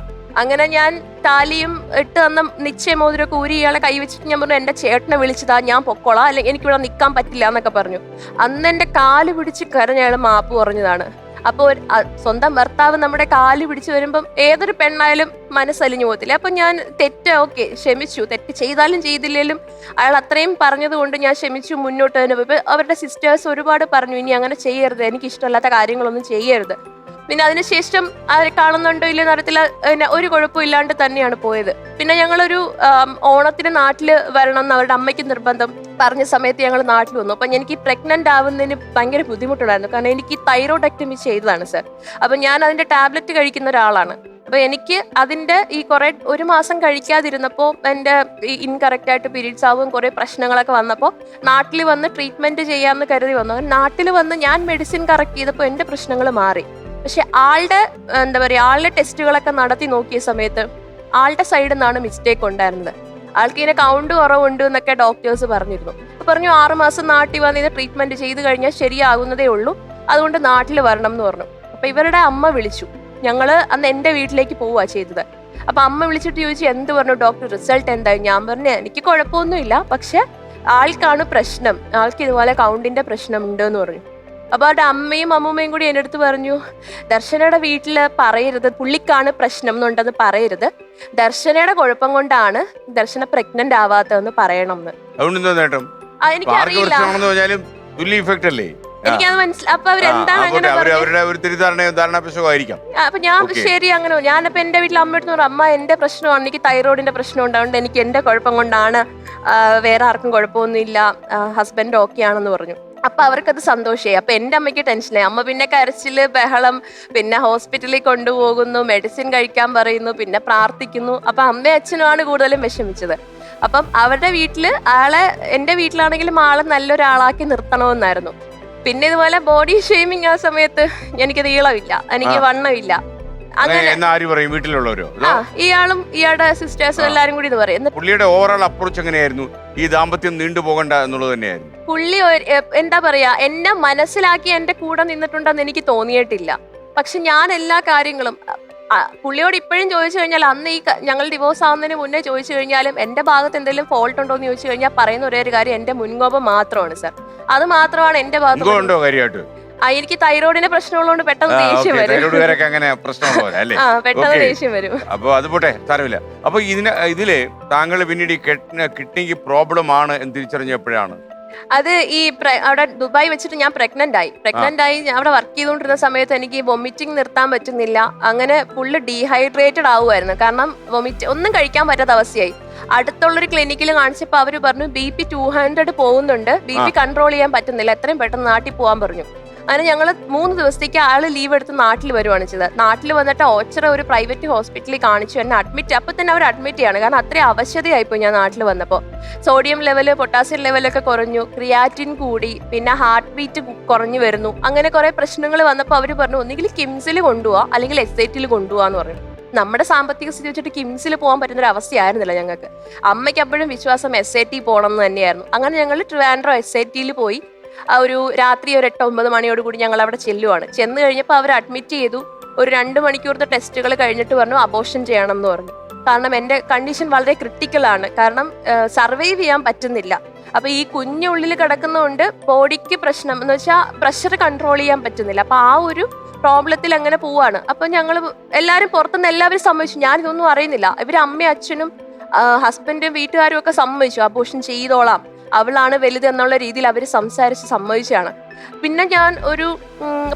അങ്ങനെ ഞാൻ താലിയും ഇട്ട് തന്ന നിശ്ചയമോതിരൊക്കെ ഊരി ഇയാളെ കൈവച്ചിട്ട് ഞാൻ പറഞ്ഞു എന്റെ ചേട്ടനെ വിളിച്ചതാ, ഞാൻ പൊക്കോളാം, അല്ലെങ്കിൽ എനിക്കിവിടെ നിൽക്കാൻ പറ്റില്ല എന്നൊക്കെ പറഞ്ഞു. അന്ന് എന്റെ കാല് പിടിച്ച് കരഞ്ഞ അയാൾ മാപ്പ് പറഞ്ഞതാണ്. അപ്പൊ സ്വന്തം ഭർത്താവ് നമ്മുടെ കാല് പിടിച്ചു വരുമ്പം ഏതൊരു പെണ്ണായാലും മനസ്സലിഞ്ഞു പോകത്തില്ല. അപ്പൊ ഞാൻ ഓക്കെ ക്ഷമിച്ചു. തെറ്റ് ചെയ്താലും ചെയ്തില്ലേലും അയാൾ അത്രയും പറഞ്ഞത് കൊണ്ട് ഞാൻ ക്ഷമിച്ചു, മുന്നോട്ട് തന്നെ പോയി. അവരുടെ സിസ്റ്റേഴ്സ് ഒരുപാട് പറഞ്ഞു ഇനി അങ്ങനെ ചെയ്യരുത്, എനിക്ക് ഇഷ്ടമല്ലാത്ത കാര്യങ്ങളൊന്നും ചെയ്യരുത്. പിന്നെ അതിനുശേഷം അവരെ കാണുന്നുണ്ടോ ഇല്ലെന്ന് അറിയത്തില്ല, ഒരു കുഴപ്പമില്ലാണ്ട് തന്നെയാണ് പോയത്. പിന്നെ ഞങ്ങളൊരു ഓണത്തിന് നാട്ടിൽ വരണം എന്ന് അവരുടെ അമ്മയ്ക്ക് നിർബന്ധം പറഞ്ഞ സമയത്ത് ഞങ്ങൾ നാട്ടിൽ വന്നു. അപ്പം എനിക്ക് പ്രഗ്നന്റ് ആവുന്നതിന് ഭയങ്കര ബുദ്ധിമുട്ടുണ്ടായിരുന്നു. കാരണം എനിക്ക് തൈറോയ്ഡെക്ടമി ചെയ്തതാണ് സാർ. അപ്പം ഞാൻ അതിന്റെ ടാബ്ലറ്റ് കഴിക്കുന്ന ഒരാളാണ്. അപ്പൊ എനിക്ക് അതിന്റെ ഈ ഒരു മാസം കഴിക്കാതിരുന്നപ്പോൾ എന്റെ ഇൻകറക്റ്റ് ആയിട്ട് പീരീഡ്സ് ആവും, കുറെ പ്രശ്നങ്ങളൊക്കെ വന്നപ്പോൾ നാട്ടിൽ വന്ന് ട്രീറ്റ്മെന്റ് ചെയ്യാമെന്ന് കരുതി വന്നു. നാട്ടിൽ വന്ന് ഞാൻ മെഡിസിൻ കറക്റ്റ് ചെയ്തപ്പോൾ എന്റെ പ്രശ്നങ്ങൾ മാറി. പക്ഷെ ആളുടെ ടെസ്റ്റുകളൊക്കെ നടത്തി നോക്കിയ സമയത്ത് ആളുടെ സൈഡിൽ നിന്നാണ് മിസ്റ്റേക്ക് ഉണ്ടായിരുന്നത്. ആൾക്ക് ഇങ്ങനെ കൗണ്ട് കുറവുണ്ട് എന്നൊക്കെ ഡോക്ടേഴ്സ് പറഞ്ഞിരുന്നു. പറഞ്ഞു 6 മാസം നാട്ടിൽ വന്ന് ഇത് ട്രീറ്റ്മെന്റ് ചെയ്ത് കഴിഞ്ഞാൽ ശരിയാകുന്നതേ ഉള്ളൂ, അതുകൊണ്ട് നാട്ടിൽ വരണം എന്ന് പറഞ്ഞു. അപ്പൊ ഇവരുടെ അമ്മ വിളിച്ചു. ഞങ്ങള് അന്ന് എന്റെ വീട്ടിലേക്ക് പോവുക ചെയ്തത്. അപ്പൊ അമ്മ വിളിച്ചിട്ട് ചോദിച്ചു എന്ത് പറഞ്ഞു ഡോക്ടർ, റിസൾട്ട് എന്തായി? ഞാൻ പറഞ്ഞു എനിക്ക് കുഴപ്പമൊന്നുമില്ല, പക്ഷെ ആൾക്കാണ് പ്രശ്നം, ആൾക്ക് ഇതുപോലെ കൗണ്ടിന്റെ പ്രശ്നം ഉണ്ട് എന്ന് പറഞ്ഞു. അപ്പൊ അവരുടെ അമ്മയും അമ്മൂമ്മയും കൂടി എൻ്റെ അടുത്ത് പറഞ്ഞു ദർശനയുടെ വീട്ടില് പറയരുത്, പുള്ളിക്കാണ് പ്രശ്നം എന്നുണ്ടെന്ന് പറയരുത്, ദർശനയുടെ കുഴപ്പം കൊണ്ടാണ് ദർശന പ്രഗ്നന്റ് ആവാത്തതെന്ന് പറയണം എന്ന്. എനിക്കറിയില്ല, എനിക്കത് മനസ്സിലായി. അപ്പൊ അവരെന്താണ് അങ്ങനെ അപ്പൊ ഞാൻ ശരി അങ്ങനെ ഞാനപ്പോ എന്റെ വീട്ടിൽ അമ്മയെടുത്ത് പറഞ്ഞു അമ്മ എന്റെ പ്രശ്നമാണ്, എനിക്ക് തൈറോയിഡിന്റെ പ്രശ്നം ഉണ്ടാവുണ്ട്, എനിക്ക് എന്റെ കുഴപ്പം കൊണ്ടാണ്, വേറെ ആർക്കും കുഴപ്പമൊന്നുമില്ല, ഹസ്ബൻഡ് ഓക്കെ ആണെന്ന് പറഞ്ഞു. അപ്പൊ അവർക്കത് സന്തോഷമായി. അപ്പൊ എന്റെ അമ്മയ്ക്ക് ടെൻഷനായി. അമ്മ പിന്നെ കരച്ചില് ബഹളം, പിന്നെ ഹോസ്പിറ്റലിൽ കൊണ്ടുപോകുന്നു, മെഡിസിൻ കഴിക്കാൻ പറയുന്നു, പിന്നെ പ്രാർത്ഥിക്കുന്നു. അപ്പൊ അമ്മയും അച്ഛനുമാണ് കൂടുതലും വിഷമിച്ചത്. അപ്പം അവരുടെ വീട്ടില് എന്റെ വീട്ടിലാണെങ്കിലും ആളെ നല്ലൊരാളാക്കി നിർത്തണമെന്നായിരുന്നു. പിന്നെ ഇതുപോലെ ബോഡി ഷെയ്മിങ് ആ സമയത്ത് എനിക്ക് നീളമില്ല, എനിക്ക് വണ്ണമില്ല. എന്ന് ആര് പറയും? വീട്ടിലുള്ളവരോ? ഇയാളും ഇയാളുടെ സിസ്റ്റേഴ്സും എല്ലാരും കൂടി ഇത് പറയും. പുള്ളിയുടെ ഓവറോൾ അപ്രോച്ച് എങ്ങനെയായിരുന്നു? ഈ ദാമ്പത്യം നീണ്ടുപോകണ്ട എന്നുള്ളത് തന്നെയായിരുന്നു. പുള്ളി എന്താ പറയാ, എന്നെ മനസ്സിലാക്കി എന്റെ കൂടെ നിന്നിട്ടുണ്ടെന്ന് എനിക്ക് തോന്നിയിട്ടില്ല. പക്ഷെ ഞാൻ എല്ലാ കാര്യങ്ങളും പുള്ളിയോട് ഇപ്പോഴും ചോദിച്ചു കഴിഞ്ഞാൽ, അന്ന് ഈ ഞങ്ങൾ ഡിവോഴ്സ് ആവുന്നതിന് മുന്നേ ചോദിച്ചു കഴിഞ്ഞാലും എന്റെ ഭാഗത്ത് എന്തെങ്കിലും ഫോൾട്ട് ഉണ്ടോ എന്ന് ചോദിച്ചു കഴിഞ്ഞാൽ പറയുന്ന ഒരേ ഒരു കാര്യം എന്റെ മുൻകോപം മാത്രമാണ് സർ. അത് മാത്രമാണ് എന്റെ ഭാഗത്ത്. എനിക്ക് തൈറോയിഡിന്റെ പ്രശ്നമുള്ളതുകൊണ്ട് പെട്ടെന്ന് ദേഷ്യം വരും. പെട്ടെന്ന് ദേഷ്യം വരും. അപ്പൊ അത് പോട്ടെ, സാരമില്ല. അപ്പൊ ഇതില് താങ്കൾ പിന്നീട് കിഡ്നിക്ക് പ്രോബ്ലം ആണ് എന്ന് തിരിച്ചറിഞ്ഞപ്പോഴാണ് അത് ഈ അവിടെ ദുബായ് വെച്ചിട്ട് ഞാൻ പ്രഗ്നന്റ് ആയി. അവിടെ വർക്ക് ചെയ്തുകൊണ്ടിരുന്ന സമയത്ത് എനിക്ക് വൊമിറ്റിംഗ് നിർത്താൻ പറ്റുന്നില്ല. അങ്ങനെ ഫുള്ള് ഡീഹൈഡ്രേറ്റഡ് ആവുമായിരുന്നു. കാരണം ഒന്നും കഴിക്കാൻ പറ്റാത്ത അവസ്ഥയായി. അടുത്തുള്ളൊരു ക്ലിനിക്കിൽ കാണിച്ചപ്പോൾ അവര് പറഞ്ഞു BP 200 പോകുന്നുണ്ട്, BP കൺട്രോൾ ചെയ്യാൻ പറ്റുന്നില്ല, എത്രയും പെട്ടെന്ന് നാട്ടിൽ പോകാൻ പറഞ്ഞു. അങ്ങനെ ഞങ്ങൾ 3 ദിവസത്തേക്ക് ആള് ലീവ് എടുത്ത് നാട്ടിൽ വരുവാണ് ചെയ്തത്. നാട്ടിൽ വന്നിട്ട് ഓച്ചറ ഒരു പ്രൈവറ്റ് ഹോസ്പിറ്റലിൽ കാണിച്ചു. എന്നെ അഡ്മിറ്റ്, അപ്പൊ തന്നെ അവർ അഡ്മിറ്റ് ചെയ്യാണ്. കാരണം അത്രയും അവശതയായിപ്പോയി ഞാൻ നാട്ടിൽ വന്നപ്പോൾ. സോഡിയം ലെവല്, പൊട്ടാസ്യം ലെവലൊക്കെ കുറഞ്ഞു, ക്രിയാറ്റിൻ കൂടി, പിന്നെ ഹാർട്ട് ബീറ്റ് കുറഞ്ഞു വരുന്നു. അങ്ങനെ കുറെ പ്രശ്നങ്ങൾ വന്നപ്പോൾ അവർ പറഞ്ഞു ഒന്നുകിൽ കിംസിൽ കൊണ്ടുപോവാ അല്ലെങ്കിൽ SIT കൊണ്ടുപോവാന്ന് പറഞ്ഞു. നമ്മുടെ സാമ്പത്തിക സ്ഥിതി വെച്ചിട്ട് കിംസിൽ പോകാൻ പറ്റുന്ന ഒരു അവസ്ഥയായിരുന്നില്ല ഞങ്ങൾക്ക്. അമ്മയ്ക്ക് അപ്പോഴും വിശ്വാസം SIT പോകണം എന്ന് തന്നെയായിരുന്നു. അങ്ങനെ ഞങ്ങൾ ട്രിവാൻഡ്രം SIT പോയി. ഒരു രാത്രി ഒരു 8-9 മണിയോട് കൂടി ഞങ്ങൾ അവിടെ ചെല്ലുവാണ്. ചെന്ന് കഴിഞ്ഞപ്പോൾ അവർ അഡ്മിറ്റ് ചെയ്തു. ഒരു 2 മണിക്കൂറത്തെ ടെസ്റ്റുകൾ കഴിഞ്ഞിട്ട് പറഞ്ഞു അബോർഷൻ ചെയ്യണം എന്ന് പറഞ്ഞു. കാരണം എൻ്റെ കണ്ടീഷൻ വളരെ ക്രിട്ടിക്കലാണ്. കാരണം സർവൈവ് ചെയ്യാൻ പറ്റുന്നില്ല. അപ്പൊ ഈ കുഞ്ഞുള്ളിൽ കിടക്കുന്നതുകൊണ്ട് ബോഡിക്ക് പ്രശ്നം എന്ന് വെച്ചാൽ പ്രഷർ കൺട്രോൾ ചെയ്യാൻ പറ്റുന്നില്ല. അപ്പൊ ആ ഒരു പ്രോബ്ലത്തിൽ അങ്ങനെ പോവാണ്. അപ്പൊ ഞങ്ങൾ എല്ലാവരും പുറത്തുനിന്ന് എല്ലാവരും സമ്മതിച്ചു. ഞാനിതൊന്നും അറിയുന്നില്ല. ഇവര് അമ്മയും അച്ഛനും ഹസ്ബൻഡും വീട്ടുകാരും ഒക്കെ സമ്മതിച്ചു അബോർഷൻ ചെയ്തോളാം, അവളാണ് വലുത് എന്നുള്ള രീതിയിൽ അവർ സംസാരിച്ച് സമ്മതിച്ചാണ്. പിന്നെ ഞാൻ ഒരു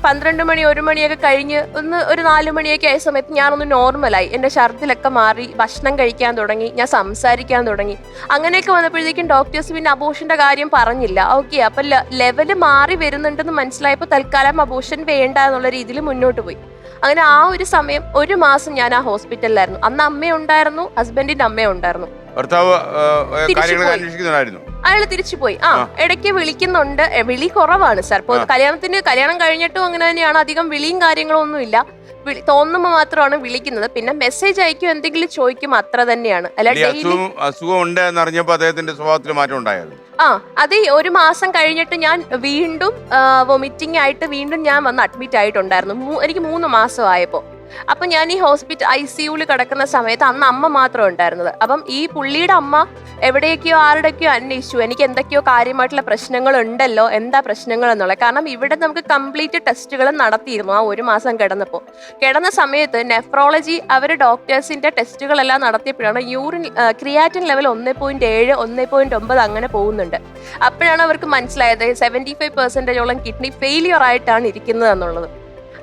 12 മണി 1 മണിയൊക്കെ കഴിഞ്ഞ് ഒരു 4 മണിയൊക്കെ ആയ സമയത്ത് ഞാനൊന്ന് നോർമലായി. എൻ്റെ ഛർദിലൊക്കെ മാറി, ഭക്ഷണം കഴിക്കാൻ തുടങ്ങി, ഞാൻ സംസാരിക്കാൻ തുടങ്ങി. അങ്ങനെയൊക്കെ വന്നപ്പോഴത്തേക്കും ഡോക്ടേഴ്സ് പിന്നെ അബോർഷന്റെ കാര്യം പറഞ്ഞില്ല. ഓക്കെ, അപ്പൊ ലെവല് മാറി വരുന്നുണ്ടെന്ന് മനസ്സിലായപ്പോൾ തൽക്കാലം അബോർഷൻ വേണ്ട എന്നുള്ള രീതിയിൽ മുന്നോട്ട് പോയി. അങ്ങനെ ആ ഒരു സമയം 1 മാസം ഞാൻ ആ ഹോസ്പിറ്റലിലായിരുന്നു. അന്ന് അമ്മയുണ്ടായിരുന്നു, ഹസ്ബൻഡിന്റെ അമ്മയുണ്ടായിരുന്നു. അയാൾ തിരിച്ചു പോയി. ഇടയ്ക്ക് വിളിക്കുന്നുണ്ട്, വിളി കുറവാണ് സാർ. കല്യാണം കഴിഞ്ഞിട്ടും അങ്ങനെ തന്നെയാണ്, അധികം വിളിയും കാര്യങ്ങളും ഒന്നുമില്ല. തോന്നുമ്പോ മാത്രമാണ് വിളിക്കുന്നത്. പിന്നെ മെസ്സേജ് അയക്കും, എന്തെങ്കിലും ചോദിക്കും, അത്ര തന്നെയാണ്. അത് 1 മാസം കഴിഞ്ഞിട്ട് ഞാൻ വീണ്ടും വൊമിറ്റിംഗ് ആയിട്ട് വീണ്ടും ഞാൻ വന്ന് അഡ്മിറ്റ് ആയിട്ടുണ്ടായിരുന്നു. എനിക്ക് 3 മാസം ആയപ്പോ. അപ്പൊ ഞാൻ ഈ ഹോസ്പിറ്റൽ ICU കിടക്കുന്ന സമയത്ത് അന്ന് അമ്മ മാത്രം ഉണ്ടായിരുന്നത്. അപ്പം ഈ പുള്ളിയുടെ അമ്മ എവിടെയൊക്കെയോ ആരുടെയൊക്കെയോ അന്വേഷിച്ചു, എനിക്ക് എന്തൊക്കെയോ കാര്യമായിട്ടുള്ള പ്രശ്നങ്ങൾ ഉണ്ടല്ലോ, എന്താ പ്രശ്നങ്ങൾ എന്നുള്ളത്. കാരണം ഇവിടെ നമുക്ക് കംപ്ലീറ്റ് ടെസ്റ്റുകൾ നടത്തിയിരുന്നു. ആ 1 മാസം കിടന്ന സമയത്ത് നെഫ്രോളജി അവർ ഡോക്ടേഴ്സിന്റെ ടെസ്റ്റുകളെല്ലാം നടത്തിയപ്പോഴാണ് ക്രിയാറ്റിൻ ലെവൽ 1.7 1.9 അങ്ങനെ പോകുന്നുണ്ട്. അപ്പോഴാണ് അവർക്ക് മനസ്സിലായത് 75% കിഡ്നി ഫെയിലിയർ ആയിട്ടാണ് ഇരിക്കുന്നത് എന്നുള്ളത്.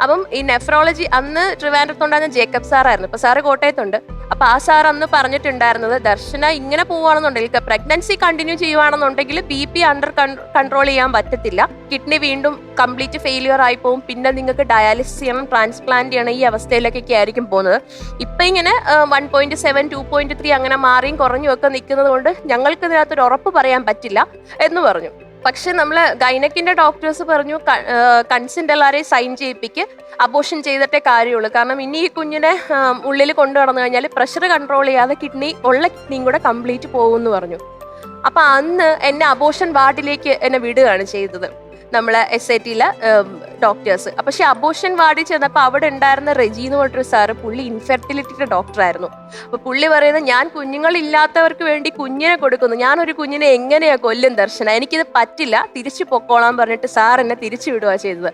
അപ്പം ഈ നെഫ്രോളജി അന്ന് ട്രിവാൻഡ്രത്തുണ്ടായിരുന്ന ജേക്കബ് സാറായിരുന്നു. ഇപ്പൊ സാറ് കോട്ടയത്തുണ്ട്. അപ്പൊ ആ സാർ അന്ന് പറഞ്ഞിട്ടുണ്ടായിരുന്നത്, ദർശന ഇങ്ങനെ പോവുകയാണെന്നുണ്ടെങ്കിൽ, പ്രഗ്നൻസി കണ്ടിന്യൂ ചെയ്യുവാണെന്നുണ്ടെങ്കിൽ BP അണ്ടർ കൺട്രോൾ ചെയ്യാൻ പറ്റത്തില്ല, കിഡ്നി വീണ്ടും കംപ്ലീറ്റ് ഫെയിലിയർ ആയി പോകും, പിന്നെ നിങ്ങൾക്ക് ഡയാലിസിസ് ചെയ്യണം, ട്രാൻസ്പ്ലാന്റ് ചെയ്യണം, ഈ അവസ്ഥയിലൊക്കെ ആയിരിക്കും പോകുന്നത്. ഇപ്പൊ ഇങ്ങനെ 1.7 2.3 അങ്ങനെ മാറിയും കുറഞ്ഞും ഒക്കെ നിൽക്കുന്നത് കൊണ്ട് ഞങ്ങൾക്ക് ഇതിനകത്തൊരു ഉറപ്പ് പറയാൻ പറ്റില്ല എന്ന് പറഞ്ഞു. പക്ഷെ നമ്മള് ഗൈനക്കിന്റെ ഡോക്ടേഴ്സ് പറഞ്ഞു കൺസെന്റ് എല്ലാവരെയും സൈൻ ചെയ്യിപ്പിക്ക്, അബോർഷൻ ചെയ്തിട്ടേ കാര്യമുള്ളൂ. കാരണം ഇനി ഈ കുഞ്ഞിനെ ഉള്ളിൽ കൊണ്ടു നടന്നു കഴിഞ്ഞാൽ പ്രഷർ കൺട്രോൾ ചെയ്യാതെ കിഡ്നിയും കൂടെ കംപ്ലീറ്റ് പോകുമെന്ന് പറഞ്ഞു. അപ്പൊ അന്ന് എന്നെ അബോർഷൻ വാർഡിലേക്ക് എന്നെ വിടുകയാണ് ചെയ്തത് നമ്മളെ SIT ഡോക്ടേഴ്സ്. പക്ഷെ അബോർഷൻ വാർഡിൽ ചെന്നപ്പോൾ അവിടെ ഉണ്ടായിരുന്ന റെജി എന്ന് പറഞ്ഞൊരു സാറ്, പുള്ളി ഇൻഫെർട്ടിലിറ്റിയുടെ ഡോക്ടറായിരുന്നു. അപ്പൊ പുള്ളി പറയുന്നത്, ഞാൻ കുഞ്ഞുങ്ങളില്ലാത്തവർക്ക് വേണ്ടി കുഞ്ഞിനെ കൊടുക്കുന്നു, ഞാനൊരു കുഞ്ഞിനെ എങ്ങനെയാ കൊല്ലും ദർശന, എനിക്കിത് പറ്റില്ല, തിരിച്ചു പൊക്കോളാൻ പറഞ്ഞിട്ട് സാർ എന്നെ തിരിച്ചു വിടുക ചെയ്തത്.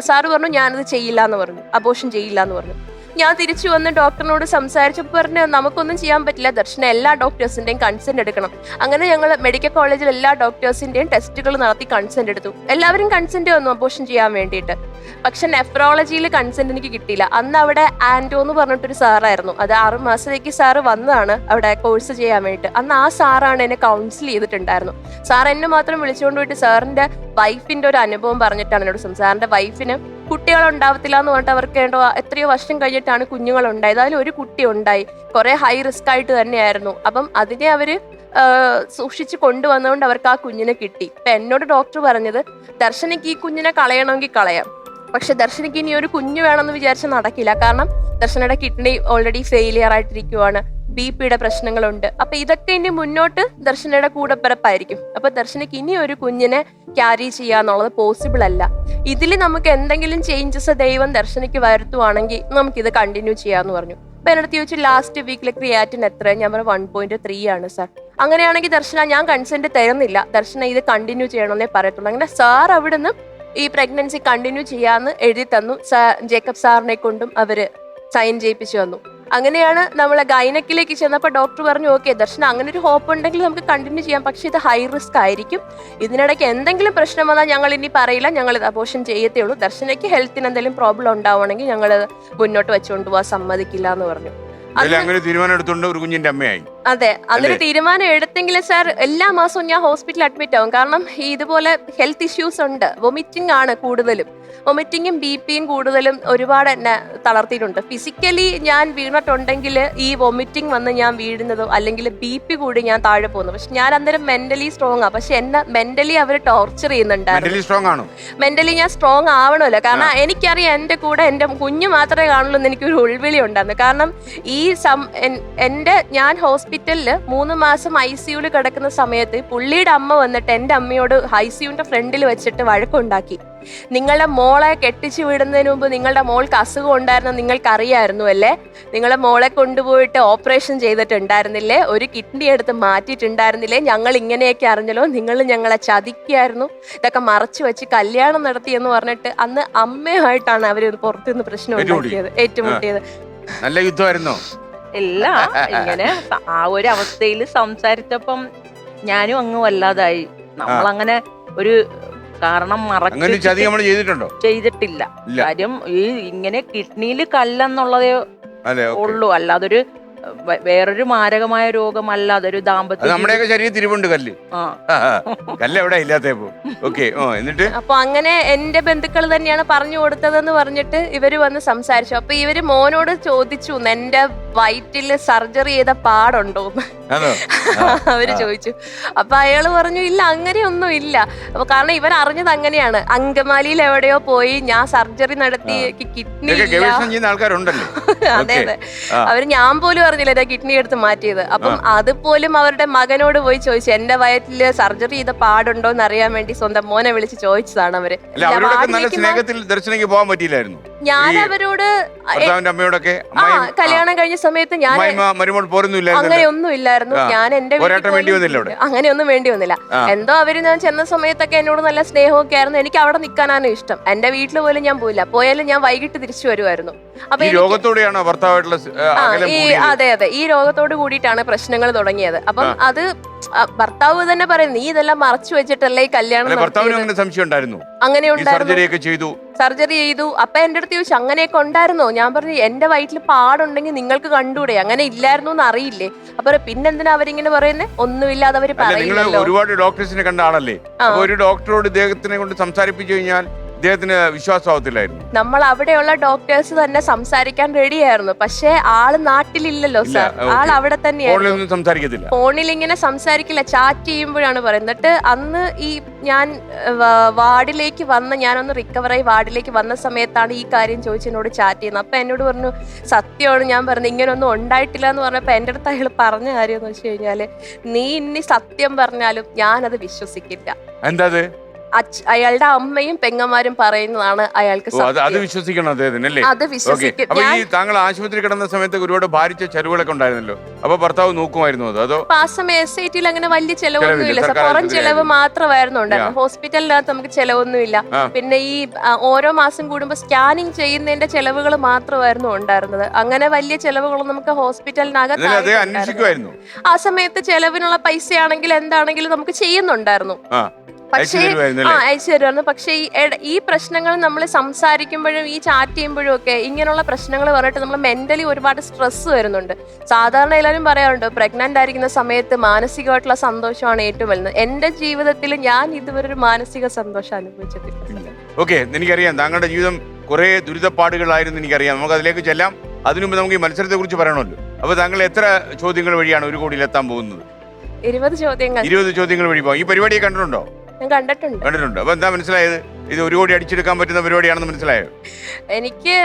സാറ് പറഞ്ഞു ഞാനത് ചെയ്യില്ല എന്ന് പറഞ്ഞു, അബോർഷൻ ചെയ്യില്ല എന്ന് പറഞ്ഞു. ഞാൻ തിരിച്ചു വന്ന് ഡോക്ടറിനോട് സംസാരിച്ചപ്പോൾ പറഞ്ഞു നമുക്കൊന്നും ചെയ്യാൻ പറ്റില്ല ദർശന, എല്ലാ ഡോക്ടേഴ്സിന്റെയും കൺസെന്റ് എടുക്കണം. അങ്ങനെ ഞങ്ങൾ മെഡിക്കൽ കോളേജിൽ എല്ലാ ഡോക്ടേഴ്സിന്റെയും ടെസ്റ്റുകൾ നടത്തി കൺസെന്റ് എടുത്തു. എല്ലാവരും കൺസെന്റ് വന്നു അബോർഷൻ ചെയ്യാൻ വേണ്ടിയിട്ട്. പക്ഷെ നെഫ്രോളജിയിൽ കൺസെന്റ് എനിക്ക് കിട്ടിയില്ല. അന്ന് അവിടെ ആൻഡോ എന്ന് പറഞ്ഞിട്ടൊരു സാറായിരുന്നു. അത് 6 മാസത്തേക്ക് സാറ് വന്നതാണ് അവിടെ കോഴ്സ് ചെയ്യാൻ വേണ്ടിയിട്ട്. അന്ന് ആ സാറാണ് എന്നെ കൗൺസിൽ ചെയ്തിട്ടുണ്ടായിരുന്നു. സാർ എന്നെ മാത്രം വിളിച്ചുകൊണ്ട് പോയിട്ട് സാറിന്റെ വൈഫിന്റെ ഒരു അനുഭവം പറഞ്ഞിട്ടാണ് എന്നോട് സാറിന്റെ വൈഫിന് കുട്ടികളുണ്ടാവത്തില്ല എന്ന് പറഞ്ഞിട്ട് അവർക്ക് എത്രയോ വർഷം കഴിഞ്ഞിട്ടാണ് കുഞ്ഞുങ്ങളുണ്ടായത്. അതിൽ ഒരു കുട്ടി ഉണ്ടായി, കുറെ ഹൈ റിസ്ക് ആയിട്ട് തന്നെയായിരുന്നു. അപ്പം അതിനെ അവര് സൂക്ഷിച്ച് കൊണ്ടുവന്നുകൊണ്ട് അവർക്ക് ആ കുഞ്ഞിനെ കിട്ടി. ഇപ്പൊ എന്നോട് ഡോക്ടർ പറഞ്ഞത് ദർശനയ്ക്ക് ഈ കുഞ്ഞിനെ കളയണമെങ്കിൽ കളയാം, പക്ഷെ ദർശനയ്ക്ക് ഇനി ഒരു കുഞ്ഞു വേണമെന്ന് വിചാരിച്ച് നടക്കില്ല. കാരണം ദർശനയുടെ കിഡ്നി ഓൾറെഡി ഫെയിലിയർ ആയിട്ടിരിക്കുവാണ്, BP-യുടെ പ്രശ്നങ്ങളുണ്ട്. അപ്പൊ ഇതൊക്കെ ഇനി മുന്നോട്ട് ദർശനയുടെ കൂടപ്പിറപ്പായിരിക്കും. അപ്പൊ ദർശനയ്ക്ക് ഇനി ഒരു കുഞ്ഞിനെ ക്യാരി ചെയ്യാന്നുള്ളത് പോസിബിൾ അല്ല. ഇതിൽ നമുക്ക് എന്തെങ്കിലും ചേഞ്ചസ് ദൈവം ദർശനയ്ക്ക് വരുത്തുവാണെങ്കിൽ നമുക്കിത് കണ്ടിന്യൂ ചെയ്യാന്ന് പറഞ്ഞു. അപ്പൊ എന്നോട് ചോദിച്ചു ലാസ്റ്റ് വീക്കിലെ ക്രിയാറ്റിൻ എത്ര? ഞാൻ പറഞ്ഞു 1.3 ആണ് സാർ. അങ്ങനെയാണെങ്കിൽ ദർശന ഞാൻ കൺസെന്റ് തരുന്നില്ല, ദർശന ഇത് കണ്ടിന്യൂ ചെയ്യണമെന്നേ പറയത്തുള്ളൂ. അങ്ങനെ സാർ അവിടുന്ന് ഈ പ്രഗ്നൻസി കണ്ടിന്യൂ ചെയ്യാന്ന് എഴുതി തന്നു. ജേക്കബ് സാറിനെ കൊണ്ടും അവര് സൈൻ ചെയ്യിപ്പിച്ചു വന്നു. അങ്ങനെയാണ് നമ്മളെ ഗൈനക്കിലേക്ക് ചെന്നപ്പോൾ ഡോക്ടർ പറഞ്ഞു ഓക്കെ ദർശന അങ്ങനെ ഒരു ഹോപ്പ് ഉണ്ടെങ്കിൽ നമുക്ക് കണ്ടിന്യൂ ചെയ്യാം, പക്ഷെ ഇത് ഹൈ റിസ്ക് ആയിരിക്കും, ഇതിനിടയ്ക്ക് എന്തെങ്കിലും പ്രശ്നം വന്നാൽ ഞങ്ങൾ ഇനി പറയില്ല, ഞങ്ങൾ ഇത് അബോർഷൻ ചെയ്യത്തേ ഉള്ളൂ, ദർശനയ്ക്ക് ഹെൽത്തിന് എന്തെങ്കിലും പ്രോബ്ലം ഉണ്ടാവുകയാണെങ്കിൽ ഞങ്ങൾ മുന്നോട്ട് വെച്ചുകൊണ്ട് പോകാൻ സമ്മതിക്കില്ല എന്ന് പറഞ്ഞു. അങ്ങനെ തീരുമാനം എടുത്തുകൊണ്ട് ഒരു കുഞ്ഞിന്റെ അമ്മയായി. അതെ, അങ്ങനെ തീരുമാനം എടുത്തെങ്കിൽ സാർ എല്ലാ മാസവും ഞാൻ ഹോസ്പിറ്റലിൽ അഡ്മിറ്റ് ആവും. കാരണം ഇതുപോലെ ഹെൽത്ത് ഇഷ്യൂസ് ഉണ്ട്, വൊമിറ്റിംഗ് ആണ് കൂടുതലും, വൊമിറ്റിങ്ങും BP-യും കൂടുതലും ഒരുപാട് എന്നെ തളർത്തിയിട്ടുണ്ട്. ഫിസിക്കലി ഞാൻ വീണിട്ടുണ്ടെങ്കിൽ ഈ വൊമിറ്റിംഗ് വന്ന് ഞാൻ വീഴുന്നതോ അല്ലെങ്കിൽ BP കൂടി ഞാൻ താഴെ പോകുന്നു. പക്ഷെ ഞാൻ അന്നേരം മെന്റലി സ്ട്രോങ് ആണ്, പക്ഷെ എന്നെ മെന്റലി അവർ ടോർച്ചർ ചെയ്യുന്നുണ്ടായിരുന്നു. മെന്റലി ഞാൻ സ്ട്രോങ് ആവണമല്ലോ, കാരണം എനിക്കറിയാം എന്റെ കൂടെ എന്റെ കുഞ്ഞു മാത്രമേ കാണുള്ളൂ എന്ന് എനിക്കൊരു ഉൾവിളി ഉണ്ടായിരുന്നു. കാരണം ഈ ഞാൻ ഹോസ്പിറ്റലിൽ 3 മാസം ICUവിൽ കിടക്കുന്ന സമയത്ത് പുള്ളിയുടെ അമ്മ വന്നിട്ട് എൻ്റെ അമ്മയോട് ICUവിന്റെ ഫ്രണ്ടിൽ വെച്ചിട്ട് വഴക്കുണ്ടാക്കി. നിങ്ങളുടെ മോളെ കെട്ടിച്ചു വിടുന്നതിന് മുമ്പ് നിങ്ങളുടെ മോൾക്ക് അസുഖം ഉണ്ടായിരുന്നു നിങ്ങൾക്ക് അറിയായിരുന്നു അല്ലേ, നിങ്ങളെ മോളെ കൊണ്ടുപോയിട്ട് ഓപ്പറേഷൻ ചെയ്തിട്ടുണ്ടായിരുന്നില്ലേ, ഒരു കിഡ്നി എടുത്ത് മാറ്റിയിട്ടുണ്ടായിരുന്നില്ലേ, ഞങ്ങൾ ഇങ്ങനെയൊക്കെ അറിഞ്ഞല്ലോ, നിങ്ങൾ ഞങ്ങളെ ചതിക്കായിരുന്നു, ഇതൊക്കെ മറച്ചു വെച്ച് കല്യാണം നടത്തിയെന്ന് പറഞ്ഞിട്ട് അന്ന് അമ്മയായിട്ടാണ് അവർ പുറത്തുനിന്ന് പ്രശ്നം ഉണ്ടാക്കിയത്, ഏറ്റുമുട്ടിയത്. നല്ല യുദ്ധമായിരുന്നോ? ഇല്ല, ഇങ്ങനെ ആ ഒരു അവസ്ഥയിൽ സംസാരിച്ചപ്പം ഞാനും അങ്ങ് വല്ലാതായി. നമ്മളങ്ങനെ ഒരു കാരണം ചെയ്തിട്ടുണ്ടോ? ചെയ്തിട്ടില്ല. കാര്യം ഈ ഇങ്ങനെ കിഡ്നിയിൽ കല്ലെന്നുള്ളതേ ഉള്ളൂ, അല്ലാതൊരു വേറൊരു മാരകമായ രോഗമല്ല, അതൊരു ദാമ്പത്യം. നമ്മുടെയൊക്കെ ശരീരത്തിൽ തിരിവുണ്ട് കല്ല്, കല്ല് എവിടെ ഇല്ലാത്തപ്പോ. എന്നിട്ട് അപ്പൊ അങ്ങനെ എന്റെ ബന്ധുക്കൾ തന്നെയാണ് പറഞ്ഞു കൊടുത്തതെന്ന് പറഞ്ഞിട്ട് ഇവര് വന്ന് സംസാരിച്ചു. അപ്പൊ ഇവര് മോനോട് ചോദിച്ചു എന്റെ വയറ്റില് സർജറി ചെയ്ത പാടുണ്ടോന്ന് അവര് ചോദിച്ചു. അപ്പൊ അയാള് പറഞ്ഞു ഇല്ല അങ്ങനെയൊന്നും ഇല്ല. അപ്പൊ കാരണം ഇവൻ അറിഞ്ഞത് അങ്ങനെയാണ്, അങ്കമാലിയിൽ എവിടെയോ പോയി ഞാൻ സർജറി നടത്തി കിഡ്നി ആൾക്കാരുണ്ടല്ലോ. അതെ അതെ, അവര് ഞാൻ പോലും അറിഞ്ഞില്ല കിഡ്നി എടുത്ത് മാറ്റിയത്. അപ്പം അതുപോലും അവരുടെ മകനോട് പോയി ചോദിച്ചു എന്റെ വയറ്റില് സർജറി ചെയ്ത പാടുണ്ടോ എന്ന് അറിയാൻ വേണ്ടി സ്വന്തം മോനെ വിളിച്ച് ചോദിച്ചതാണ് അവര്. ദർശനയ്ക്ക് പോകാൻ പറ്റിയില്ലായിരുന്നു. ഞാൻ അവരോട് കല്യാണം കഴിഞ്ഞ സമയത്ത് ഞാൻ അങ്ങനെയൊന്നും ഇല്ലായിരുന്നു, ഞാൻ എന്റെ അങ്ങനെയൊന്നും വേണ്ടി വന്നില്ല. എന്തോ അവര് ഞാൻ ചെന്ന സമയത്തൊക്കെ എന്നോട് നല്ല സ്നേഹമൊക്കെ ആയിരുന്നു, എനിക്ക് അവിടെ നിൽക്കാനാണ് ഇഷ്ടം. എന്റെ വീട്ടിൽ പോലും ഞാൻ പോയില്ല, പോയാലും ഞാൻ വൈകിട്ട് തിരിച്ചു വരുമായിരുന്നു. അപ്പൊ അതെ അതെ, ഈ രോഗത്തോട് കൂടിയിട്ടാണ് പ്രശ്നങ്ങൾ തുടങ്ങിയത്. അപ്പം അത് ഭർത്താവ് തന്നെ പറയുന്നത് നീ ഇതെല്ലാം മറച്ചു വെച്ചിട്ടല്ലേ ഈ കല്യാണം അങ്ങനെ ഉണ്ടായിരുന്നു, സർജറി ചെയ്തു. അപ്പൊ എന്റെ അടുത്ത് ചോദിച്ചു അങ്ങനെയൊക്കെ ഉണ്ടായിരുന്നോ? ഞാൻ പറഞ്ഞു എന്റെ വയറ്റിൽ പാടുണ്ടെങ്കിൽ നിങ്ങൾക്ക് കണ്ടൂടെ, അങ്ങനെ ഇല്ലായിരുന്നു എന്ന് അറിയില്ലേ? അപ്പൊ പിന്നെന്തിനാ അവരിങ്ങനെ പറയുന്നത്? ഒന്നുമില്ലാതെ അവര് പറയുന്നത്. ഒരുപാട് ഡോക്ടേഴ്സിനെ കണ്ട ആളല്ലേ, ഒരു ഡോക്ടറോട് ഇദ്ദേഹത്തിനെ കൊണ്ട് സംസാരിപ്പിച്ചു കഴിഞ്ഞാൽ ഇദ്ദേഹത്തിന് വിശ്വാസമാവത്തില്ലായിരുന്നു. നമ്മൾ അവിടെയുള്ള ഡോക്ടേഴ്സ് തന്നെ സംസാരിക്കാൻ റെഡിയായിരുന്നു, പക്ഷെ ആള് നാട്ടിലില്ലല്ലോ സാർ, ആൾ അവിടെ തന്നെയായിരുന്നു. സംസാരിക്കത്തില്ല, ഫോണിൽ ഇങ്ങനെ സംസാരിക്കില്ല, ചാറ്റ് ചെയ്യുമ്പോഴാണ് പറയുന്നത്. എന്നിട്ട് അന്ന് ഈ ഞാൻ വാർഡിലേക്ക് വന്ന് ഞാനൊന്ന് റിക്കവറായി വാർഡിലേക്ക് വന്ന സമയത്താണ് ഈ കാര്യം ചോദിച്ച് എന്നോട് ചാറ്റ് ചെയ്യുന്നത്. അപ്പൊ എന്നോട് പറഞ്ഞു സത്യമാണ് ഞാൻ പറഞ്ഞത്, ഇങ്ങനൊന്നും ഉണ്ടായിട്ടില്ല എന്ന് പറഞ്ഞപ്പോ എന്റെ അടുത്ത് അയാൾ പറഞ്ഞ കാര്യം എന്ന് വെച്ച് കഴിഞ്ഞാല് നീ ഇനി സത്യം പറഞ്ഞാലും ഞാനത് വിശ്വസിക്കില്ല. എന്താ അയാളുടെ അമ്മയും പെങ്ങന്മാരും പറയുന്നതാണ് അയാൾക്ക് അത് വിശ്വസിക്കണം അദ്ദേഹത്തിന്. അത് വിശ്വസിക്കും. താങ്കൾ ആശുപത്രി കിടന്ന സമയത്ത് ഒരുപാട് ഭാരിച്ച ചെലവുകളൊക്കെ ഉണ്ടായിരുന്നല്ലോ, അപ്പൊ ഭർത്താവ് നോക്കുമായിരുന്നു അതോ? ആ സമയം SIT-ൽ അങ്ങനെ വലിയ ചെലവൊന്നും ഇല്ല, പുറം ചെലവ് മാത്രമായിരുന്നു ഉണ്ടായിരുന്നു. ഹോസ്പിറ്റലിനകത്ത് നമുക്ക് ചെലവൊന്നും ഇല്ല. പിന്നെ ഈ ഓരോ മാസം കൂടുമ്പോ സ്കാനിങ് ചെയ്യുന്നതിന്റെ ചെലവുകൾ മാത്രമായിരുന്നു ഉണ്ടായിരുന്നത്. അങ്ങനെ വലിയ ചെലവുകളൊന്നും നമുക്ക് ഹോസ്പിറ്റലിനകത്ത് ആ സമയത്ത് ചെലവിനുള്ള പൈസയാണെങ്കിൽ എന്താണെങ്കിലും നമുക്ക് ചെയ്യുന്നുണ്ടായിരുന്നു. പക്ഷേ അയച്ചു തരുമായിരുന്നു. പക്ഷെ ഈ പ്രശ്നങ്ങൾ നമ്മൾ സംസാരിക്കുമ്പോഴും ഈ ചാറ്റ് ചെയ്യുമ്പോഴും ഒക്കെ ഇങ്ങനെയുള്ള പ്രശ്നങ്ങൾ പറഞ്ഞിട്ട് നമ്മൾ മെന്റലി ഒരുപാട് സ്ട്രെസ് വരുന്നുണ്ട്. സാധാരണ എല്ലാവരും പറയാറുണ്ട് പ്രഗ്നന്റ് ആയിരിക്കുന്ന സമയത്ത് മാനസികമായിട്ടുള്ള സന്തോഷമാണ് ഏറ്റവും വലുത്. എന്റെ ജീവിതത്തിൽ ഞാൻ ഇതുവരെ ഒരു മാനസിക സന്തോഷം അനുഭവിച്ചിട്ടില്ല. ഓക്കെ, എനിക്കറിയാം താങ്കളുടെ ജീവിതം കുറെ ദുരിതപ്പാടുകളായിരുന്നു, എനിക്കറിയാം. നമുക്ക് അതിലേക്ക് ചെല്ലാം. അതിനുമുമ്പ് നമുക്ക് ഈ മത്സരത്തെ കുറിച്ച് പറയണമല്ലോ. അപ്പൊ താങ്കൾ എത്ര ചോദ്യങ്ങൾ വഴിയാണ് 1 കോടിയിൽ എത്താൻ പോകുന്നത്? 20 ചോദ്യങ്ങൾ 20 ചോദ്യങ്ങൾ വഴി പോകാം. ഈ പരിപാടിയെ കണ്ടിട്ടുണ്ടോ? ഞാൻ കണ്ടിട്ടുണ്ട്. അപ്പൊ എന്താ മനസ്സിലായത്? ഇത് 1 കോടി അടിച്ചെടുക്കാൻ പറ്റുന്ന പരിപാടിയാണെന്ന് മനസ്സിലായോ? എനിക്ക്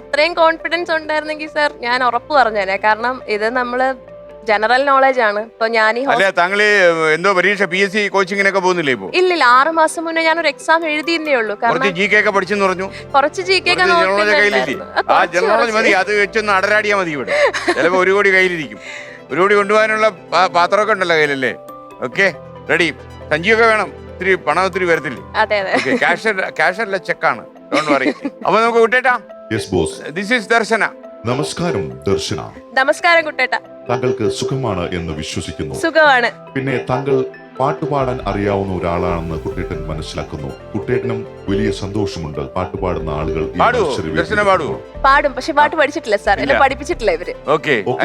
അത്രയും കോൺഫിഡൻസ് ഉണ്ടായിരുന്നെങ്കിൽ സാർ ഞാൻ ഉറപ്പ് പറഞ്ഞേനെ. കാരണം ഇത് നമ്മള് ജനറൽ നോളജ് ആണ്. ഇപ്പൊ ഞാൻ അല്ല, താങ്കള് എന്തോ പരീക്ഷ PSC കോച്ചിങ്ങിനൊക്കെ പോകുന്നില്ലേ ഇപ്പൊ? ഇല്ലില്ല, 6 മാസം മുന്നേ ഞാൻ ഒരു എക്സാം എഴുതിയേ ഉള്ളൂ. കുറച്ച് GK ഒക്കെ പഠിച്ചെന്ന് പറഞ്ഞു. കുറച്ച് GK ഒക്കെ ആ ജനറൽ നോളജ് മതി, അത് വെച്ചൊന്ന് അടരാടിയാ മതി. ഇവിടെ ചിലപ്പോ 1 കോടി കയ്യിലിരിക്കും. 1 കോടി കൊണ്ടുപോകാനുള്ള പാത്രമൊക്കെ ഉണ്ടല്ലോ കയ്യിലല്ലേ? Okay, ready. സഞ്ചിയൊക്കെ വേണം, ഇത്തിരി പണം ഒത്തിരി വരത്തില്ലേ? അതെ അതെ. ക്യാഷ് അല്ല, ചെക്കാണ്. അപ്പൊ നമുക്ക് വിട്ടേട്ടാ. ദിസ് ഈസ് ദർശന. നമസ്കാരം ദർശന. നമസ്കാരം കുട്ടേട്ട. താങ്കൾക്ക് സുഖമാണ് എന്ന് വിശ്വസിക്കുന്നു. സുഖമാണ്. പിന്നെ താങ്കൾ പാട്ടുപാടാൻ അറിയാവുന്ന ഒരാളാണെന്ന് കുട്ടേട്ടൻ മനസ്സിലാക്കുന്നു. കുട്ടേട്ടനും വലിയ സന്തോഷമുണ്ട് പാട്ടുപാടുന്ന ആളുകൾ പാടും. പക്ഷെ പാട്ട് പഠിച്ചിട്ടില്ല സാർ, എന്നെ പഠിപ്പിച്ചിട്ടില്ല ഇവര്.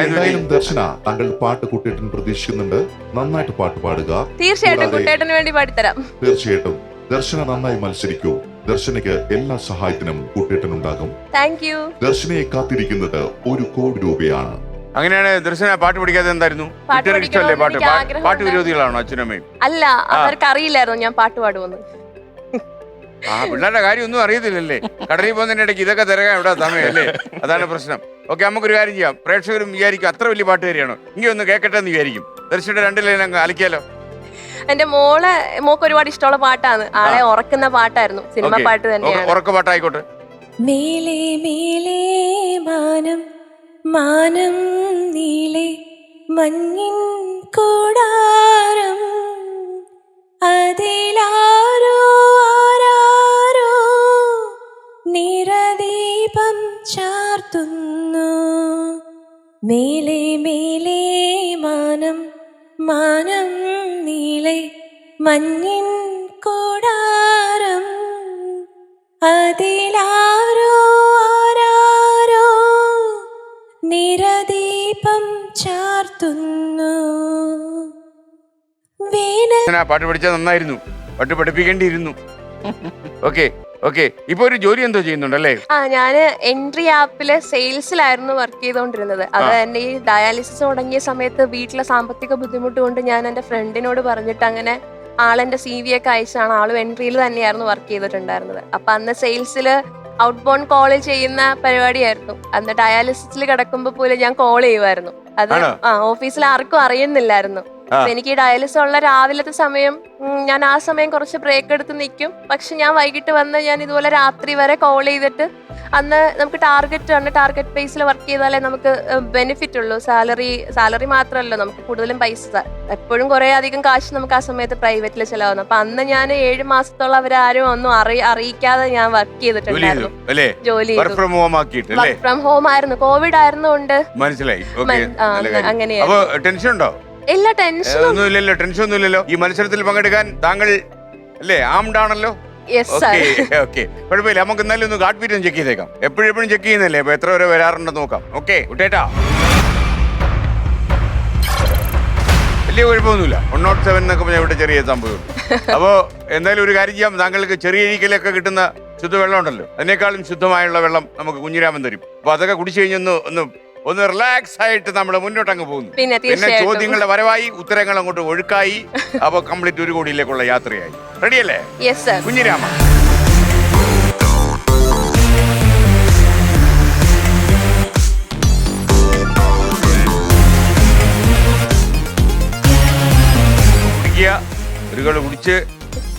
എന്തായാലും ദർശന, താങ്കൾ പാട്ട് കുട്ടേട്ടൻ പ്രതീക്ഷിക്കുന്നുണ്ട്. നന്നായിട്ട് പാട്ട് പാടുക. തീർച്ചയായിട്ടും കുട്ടേട്ടന് വേണ്ടി പാടിത്തരാം. തീർച്ചയായിട്ടും ദർശന നന്നായി മത്സരിക്കൂ. ദർശനയ്ക്ക് എല്ലാ സഹായത്തിനും കൂട്ടേട്ടനുണ്ടാകും. Thank you. ദർശനയെ കാത്തിരിക്കുന്നത് 1 കോടി രൂപയാണ്. അങ്ങനെയാണ് ദർശന പാട്ട് പഠിക്കാതെ എന്തായിരുന്നു? ഇഷ്ടമല്ലേ പാട്ട്? പാട്ട് വിരോധികളാണോ അച്ഛനമ്മയും? അല്ല, അവർക്ക് അറിയില്ലായിരുന്നു ഞാൻ പാട്ട് പാടുമെന്ന്. പിള്ളേരുടെ കാര്യം ഒന്നും അറിയത്തില്ലല്ലേ? കടലിൽ പോകുന്നതിന്റെ ഇടയ്ക്ക് ഇതൊക്കെ തിരക്കാൻ എവിടെ സമയമല്ലേ? അതാണ് പ്രശ്നം. ഓക്കെ, നമുക്കൊരു കാര്യം ചെയ്യാം. പ്രേക്ഷകരും വിചാരിക്കും അത്ര വലിയ പാട്ടുകാരിയാണോ, ഇങ്ങനെ ഒന്ന് കേൾക്കട്ടെ എന്ന് വിചാരിക്കും. ദർശനയുടെ 2 ലൈൻ അങ്ങ് അലിക്കാലോ. എന്റെ മോക്ക് ഒരുപാട് ഇഷ്ടമുള്ള പാട്ടാണ്. ആളെ ഉറക്കുന്ന പാട്ടായിരുന്നു. സിനിമ പാട്ട് തന്നെയാണ്. ഉറക്ക പാട്ടായിക്കോട്ടെ. മേലേ മേലേ മാനം മാനം നീലേ മഞ്ഞിൻ കൂടാരം അതിലാരോ ആരാരോ നിറദീപം ചാർത്തുന്നു. മേലേ മേലേ മാനം മാനം നീളെ മഞ്ഞിൻ കൂടാരം അതിലാരോ ആരാരോ നിറദീപം ചാർത്തുന്നു. പാട്ട് പഠിച്ചാൽ നന്നായിരുന്നു, പാട്ട് പഠിപ്പിക്കേണ്ടിയിരുന്നു. Okay okay. ഇപ്പൊ ഒരു ജോലി എന്തോ ചെയ്യുന്നുണ്ടല്ലേ? ഞാന് എൻട്രി ആപ്പില് സെയിൽസിലായിരുന്നു വർക്ക് ചെയ്തോണ്ടിരുന്നത്. അത് എന്റെ ഈ ഡയാലിസിസ് തുടങ്ങിയ സമയത്ത് വീട്ടിലെ സാമ്പത്തിക ബുദ്ധിമുട്ട് കൊണ്ട് ഞാൻ എന്റെ ഫ്രണ്ടിനോട് പറഞ്ഞിട്ട് അങ്ങനെ ആളെന്റെ CV ഒക്കെ അയച്ചാണ്. ആളും എൻട്രിയിൽ തന്നെയായിരുന്നു വർക്ക് ചെയ്തിട്ടുണ്ടായിരുന്നത്. അപ്പൊ അന്ന് സെയിൽസില് ഔട്ട് ബോൺ കോൾ ചെയ്യുന്ന പരിപാടിയായിരുന്നു. അന്ന് ഡയാലിസിസിൽ കിടക്കുമ്പോ പോലും ഞാൻ കോൾ ചെയ്യുമായിരുന്നു. അത് ഓഫീസിൽ ആർക്കും അറിയുന്നില്ലായിരുന്നു. എനിക്ക് ഡയാലിസിസ് ഉള്ള രാവിലത്തെ സമയം ഞാൻ ആ സമയം കുറച്ച് ബ്രേക്ക് എടുത്ത് നിൽക്കും. പക്ഷെ ഞാൻ വൈകിട്ട് വന്ന് ഞാൻ ഇതുപോലെ രാത്രി വരെ കോൾ ചെയ്തിട്ട് അന്ന് നമുക്ക് ടാർഗറ്റ് ബേസിൽ വർക്ക് ചെയ്താലേ നമുക്ക് ബെനിഫിറ്റ് ഉള്ളൂ. സാലറി മാത്രമല്ല, നമുക്ക് കൂടുതലും പൈസ, എപ്പോഴും കുറെ അധികം കാശ് നമുക്ക് ആ സമയത്ത് പ്രൈവറ്റിൽ ചെലവാകുന്നു. അപ്പൊ അന്ന് ഞാൻ 7 മാസത്തോളം അവരാരും ഒന്നും അറിയിക്കാതെ ഞാൻ വർക്ക് ചെയ്തിട്ടുണ്ടായിരുന്നു. ജോലി വർക്ക് ഫ്രം ഹോം ആയിരുന്നു. കോവിഡ് ആയിരുന്നുകൊണ്ട് അങ്ങനെയായിരുന്നു. ഇല്ല, ടെൻഷൻ ഒന്നുമില്ലല്ലോ. ഈ മത്സരത്തിൽ പങ്കെടുക്കാൻ താങ്കൾ അല്ലേ ആംഡ് ആണല്ലോ? കുഴപ്പമില്ല. നമുക്ക് എന്നാലും ഒന്ന് ഗാഡ് ബീറ്റ് ചെക്ക് ചെയ്തേക്കാം. എപ്പോഴും ചെക്ക് ചെയ്യുന്നല്ലേ? അപ്പൊ എത്ര വരെ വരാറുണ്ടെന്ന് നോക്കാം. ഓക്കെ കുട്ടേട്ടാ, വലിയ കുഴപ്പമൊന്നുമില്ല. 107 എന്നൊക്കെ പറഞ്ഞാൽ ഇവിടെ ചെറിയ സംഭവം. അപ്പോ എന്തായാലും ഒരു കാര്യം ചെയ്യാം. താങ്കൾക്ക് ചെറിയ അഴിക്കലൊക്കെ കിട്ടുന്ന ശുദ്ധവെള്ളം ഉണ്ടല്ലോ, അതിനേക്കാളും ശുദ്ധമായുള്ള വെള്ളം നമുക്ക് കുഞ്ഞിരാമൻ തരും. അപ്പൊ അതൊക്കെ കുടിച്ചു കഴിഞ്ഞൊന്ന് റിലാക്സ് ആയിട്ട് നമ്മൾ മുന്നോട്ടങ്ങ് പോകുന്നു. പിന്നെ ചോദ്യങ്ങളുടെ വരവായി, ഉത്തരങ്ങൾ അങ്ങോട്ട് ഒഴുക്കായി. അപ്പൊ കംപ്ലീറ്റ് 1 കോടിയിലേക്കുള്ള യാത്രയായി. റെഡിയല്ലേ കുഞ്ഞിരാമ? കുടിക്കുക, ഒരു കളി കുടിച്ച്